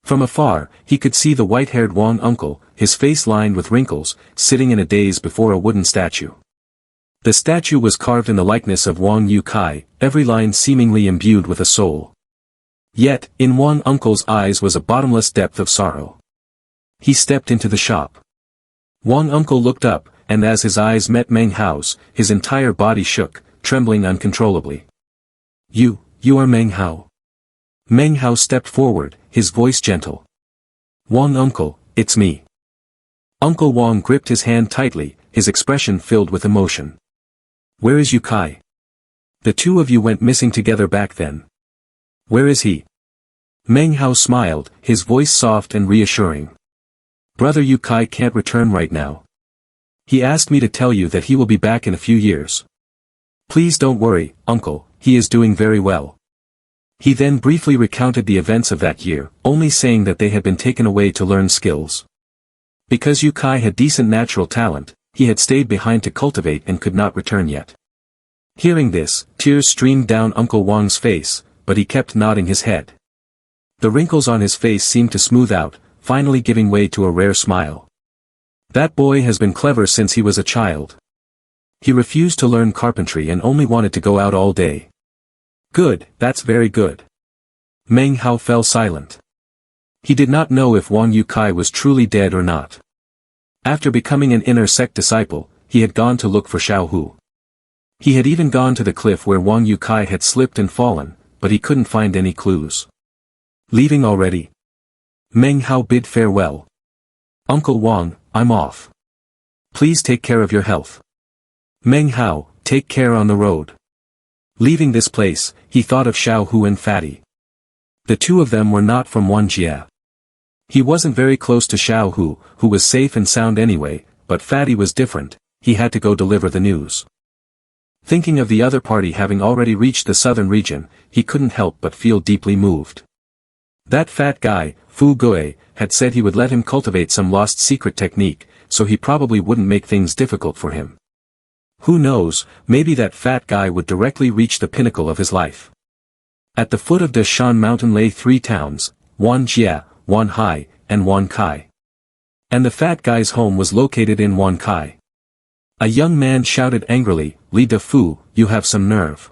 From afar, he could see the white-haired Wang uncle, his face lined with wrinkles, sitting in a daze before a wooden statue. The statue was carved in the likeness of Wang Yu-kai, every line seemingly imbued with a soul. Yet, in Wang uncle's eyes was a bottomless depth of sorrow. He stepped into the shop. Wang uncle looked up, and as his eyes met Manhwa's, his entire body shook, trembling uncontrollably. You are Manhwa." Manhwa stepped forward, his voice gentle. "Wang uncle, it's me." Uncle Wang gripped his hand tightly, his expression filled with emotion. "Where is Yu-kai? The two of you went missing together back then. Where is he?" Manhwa smiled, his voice soft and reassuring. "Brother Yu-kai can't return right now. He asked me to tell you that he will be back in a few years. Please don't worry, uncle, he is doing very well." He then briefly recounted the events of that year, only saying that they had been taken away to learn skills. Because Yu-kai had decent natural talent, he had stayed behind to cultivate and could not return yet. Hearing this, tears streamed down Uncle Wang's face, but he kept nodding his head. The wrinkles on his face seemed to smooth out, finally giving way to a rare smile. That boy has been clever since he was a child. He refused to learn carpentry and only wanted to go out all day. Good, that's very good. Meng Hao fell silent. He did not know if Wang Yukai was truly dead or not. After becoming an inner sect disciple, he had gone to look for Xiao Hu. He had even gone to the cliff where Wang Yukai had slipped and fallen, but he couldn't find any clues. Leaving already? Meng Hao bid farewell. Uncle Wang, I'm off. Please take care of your health. Meng Hao, take care on the road. Leaving this place, he thought of Xiao Hu and Fatty. The two of them were not from Wanjie. He wasn't very close to Xiao Hu, who was safe and sound anyway, but Fatty was different, he had to go deliver the news. Thinking of the other party having already reached the southern region, he couldn't help but feel deeply moved. That fat guy, Fu Gui, had said he would let him cultivate some lost secret technique, so he probably wouldn't make things difficult for him. Who knows, maybe that fat guy would directly reach the pinnacle of his life. At the foot of the Shan mountain lay 3 towns, Wanjie, Wanhai, and Wankai. And the fat guy's home was located in Wankai. A young man shouted angrily, Li Defu, you have some nerve.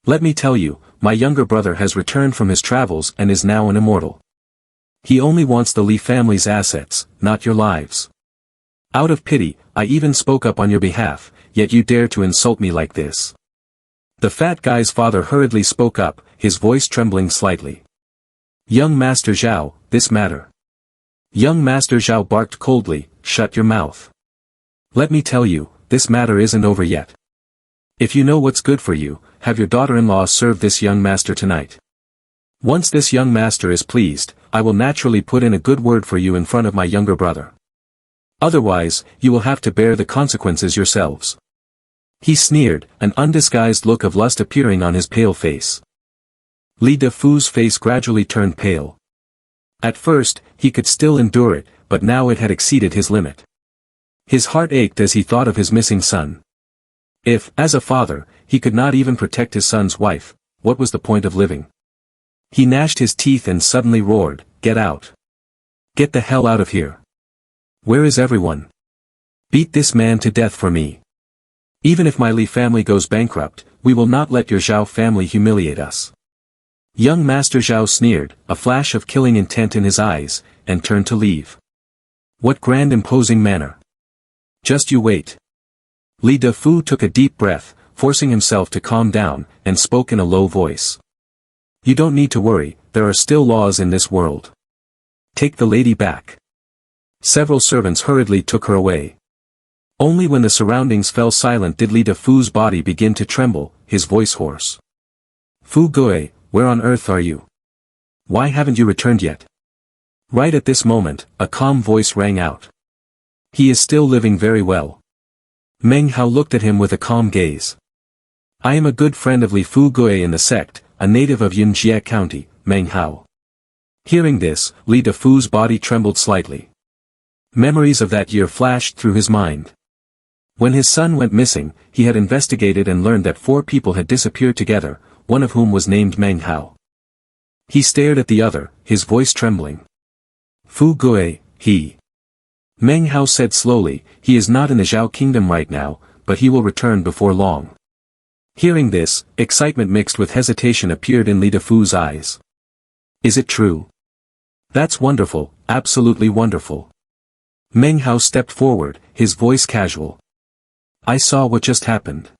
Let me tell you, my younger brother has returned from his travels and is now an immortal. He only wants the Li family's assets, not your lives. Out of pity, I even spoke up on your behalf, yet you dare to insult me like this. The fat guy's father hurriedly spoke up, his voice trembling slightly. Young Master Zhao, this matter. Young Master Zhao barked coldly, shut your mouth. Let me tell you, this matter isn't over yet. If you know what's good for you, have your daughter-in-law serve this young master tonight. Once this young master is pleased, I will naturally put in a good word for you in front of my younger brother. Otherwise, you will have to bear the consequences yourselves. He sneered, an undisguised look of lust appearing on his pale face. Li Defu's face gradually turned pale. At first, he could still endure it, but now it had exceeded his limit. His heart ached as he thought of his missing son. If, as a father, he could not even protect his son's wife, what was the point of living? He gnashed his teeth and suddenly roared, get out. Get the hell out of here. Where is everyone? Beat this man to death for me. Even if my Li family goes bankrupt, we will not let your Zhao family humiliate us. Young Master Zhao sneered, a flash of killing intent in his eyes, and turned to leave. What grand imposing manner. Just you wait. Li Defu took a deep breath, forcing himself to calm down, and spoke in a low voice. You don't need to worry, there are still laws in this world. Take the lady back. Several servants hurriedly took her away. Only when the surroundings fell silent did Li Defu's body begin to tremble, his voice hoarse. Fu Gui, where on earth are you? Why haven't you returned yet? Right at this moment, a calm voice rang out. He is still living very well. Meng Hao looked at him with a calm gaze. I am a good friend of Li Fu Gui in the sect, a native of Yunjie County, Meng Hao. Hearing this, Li Defu's body trembled slightly. Memories of that year flashed through his mind. When his son went missing, he had investigated and learned that 4 people had disappeared together, one of whom was named Meng Hao. He stared at the other, his voice trembling. Fu Gui, he. Meng Hao said slowly, he is not in the Zhao kingdom right now, but he will return before long. Hearing this, excitement mixed with hesitation appeared in Li Defu's eyes. Is it true? That's wonderful, absolutely wonderful. Meng Hao stepped forward, his voice casual. I saw what just happened.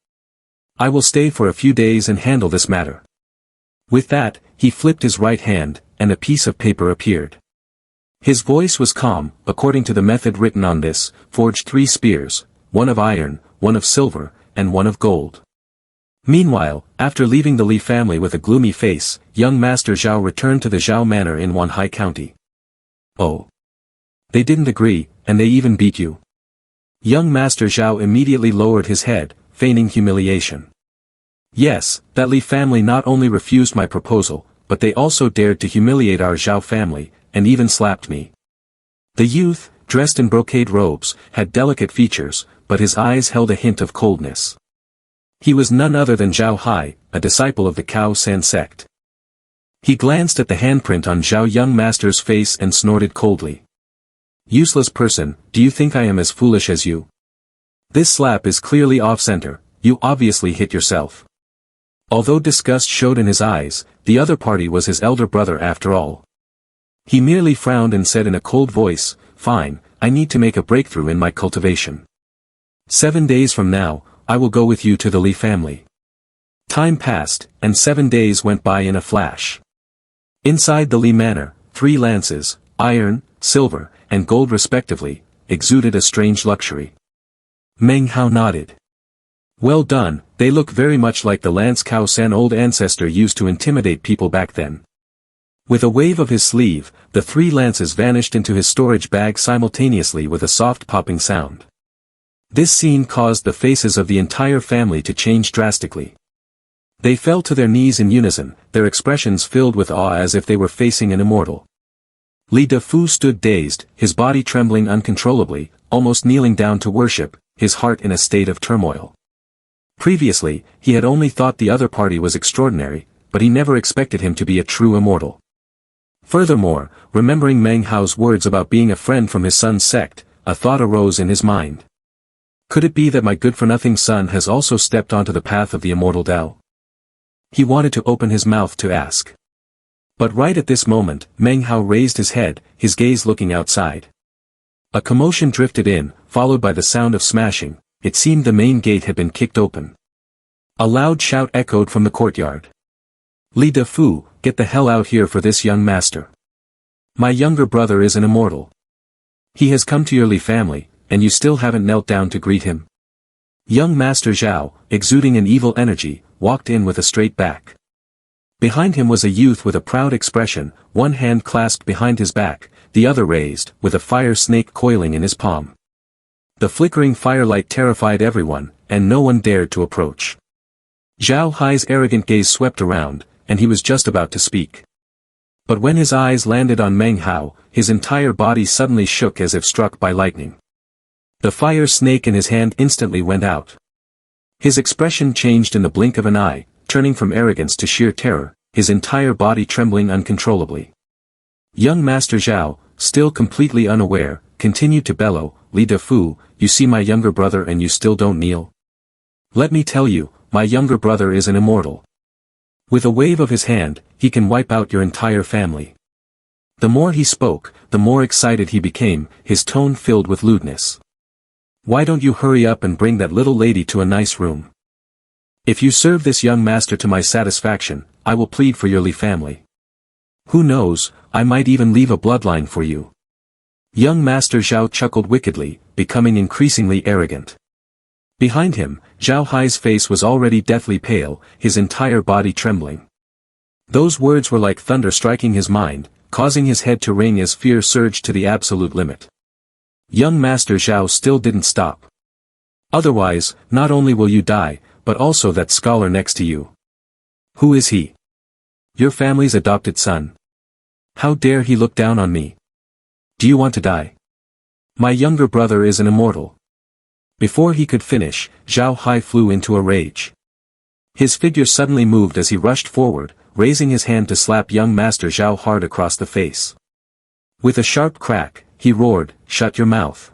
I will stay for a few days and handle this matter. With that, he flipped his right hand, and a piece of paper appeared. His voice was calm, according to the method written on this, forged 3 spears, one of iron, one of silver, and one of gold. Meanwhile, after leaving the Li family with a gloomy face, young Master Zhao returned to the Zhao Manor in Wanhai County. Oh. They didn't agree, and they even beat you. Young Master Zhao immediately lowered his head, feigning humiliation. Yes, that Li family not only refused my proposal, but they also dared to humiliate our Zhao family, and even slapped me. The youth, dressed in brocade robes, had delicate features, but his eyes held a hint of coldness. He was none other than Zhao Hai, a disciple of the Cao San sect. He glanced at the handprint on Zhao young master's face and snorted coldly. Useless person, do you think I am as foolish as you? This slap is clearly off-center, you obviously hit yourself. Although disgust showed in his eyes, the other party was his elder brother after all. He merely frowned and said in a cold voice, fine, I need to make a breakthrough in my cultivation. 7 days from now, I will go with you to the Li family. Time passed, and 7 days went by in a flash. Inside the Li manor, 3 lances, iron, silver, and gold respectively, exuded a strange luxury. Meng Hao nodded. Well done, they look very much like the lance Cao San old ancestor used to intimidate people back then. With a wave of his sleeve, the 3 lances vanished into his storage bag simultaneously with a soft popping sound. This scene caused the faces of the entire family to change drastically. They fell to their knees in unison, their expressions filled with awe as if they were facing an immortal. Li Defu stood dazed, his body trembling uncontrollably, almost kneeling down to worship, his heart in a state of turmoil. Previously, he had only thought the other party was extraordinary, but he never expected him to be a true immortal. Furthermore, remembering Meng Hao's words about being a friend from his son's sect, a thought arose in his mind. Could it be that my good-for-nothing son has also stepped onto the path of the immortal Tao? He wanted to open his mouth to ask. But right at this moment, Meng Hao raised his head, his gaze looking outside. A commotion drifted in, followed by the sound of smashing. It seemed the main gate had been kicked open. A loud shout echoed from the courtyard. Li Defu, get the hell out here for this young master. My younger brother is an immortal. He has come to your Li family, and you still haven't knelt down to greet him. Young Master Zhao, exuding an evil energy, walked in with a straight back. Behind him was a youth with a proud expression, one hand clasped behind his back, the other raised, with a fire snake coiling in his palm. The flickering firelight terrified everyone, and no one dared to approach. Zhao Hai's arrogant gaze swept around, and he was just about to speak. But when his eyes landed on Meng Hao, his entire body suddenly shook as if struck by lightning. The fire snake in his hand instantly went out. His expression changed in the blink of an eye, turning from arrogance to sheer terror, his entire body trembling uncontrollably. Young Master Zhao, still completely unaware, continued to bellow, Li Defu, you see my younger brother and you still don't kneel? Let me tell you, my younger brother is an immortal. With a wave of his hand, he can wipe out your entire family. The more he spoke, the more excited he became, his tone filled with lewdness. Why don't you hurry up and bring that little lady to a nice room? If you serve this young master to my satisfaction, I will plead for your Li family. Who knows, I might even leave a bloodline for you. Young Master Zhao chuckled wickedly, becoming increasingly arrogant. Behind him, Zhao Hai's face was already deathly pale, his entire body trembling. Those words were like thunder striking his mind, causing his head to ring as fear surged to the absolute limit. Young Master Zhao still didn't stop. Otherwise, not only will you die, but also that scholar next to you. Who is he? Your family's adopted son. How dare he look down on me? Do you want to die? My younger brother is an immortal. Before he could finish, Zhao Hai flew into a rage. His figure suddenly moved as he rushed forward, raising his hand to slap young Master Zhao hard across the face. With a sharp crack, he roared, "Shut your mouth.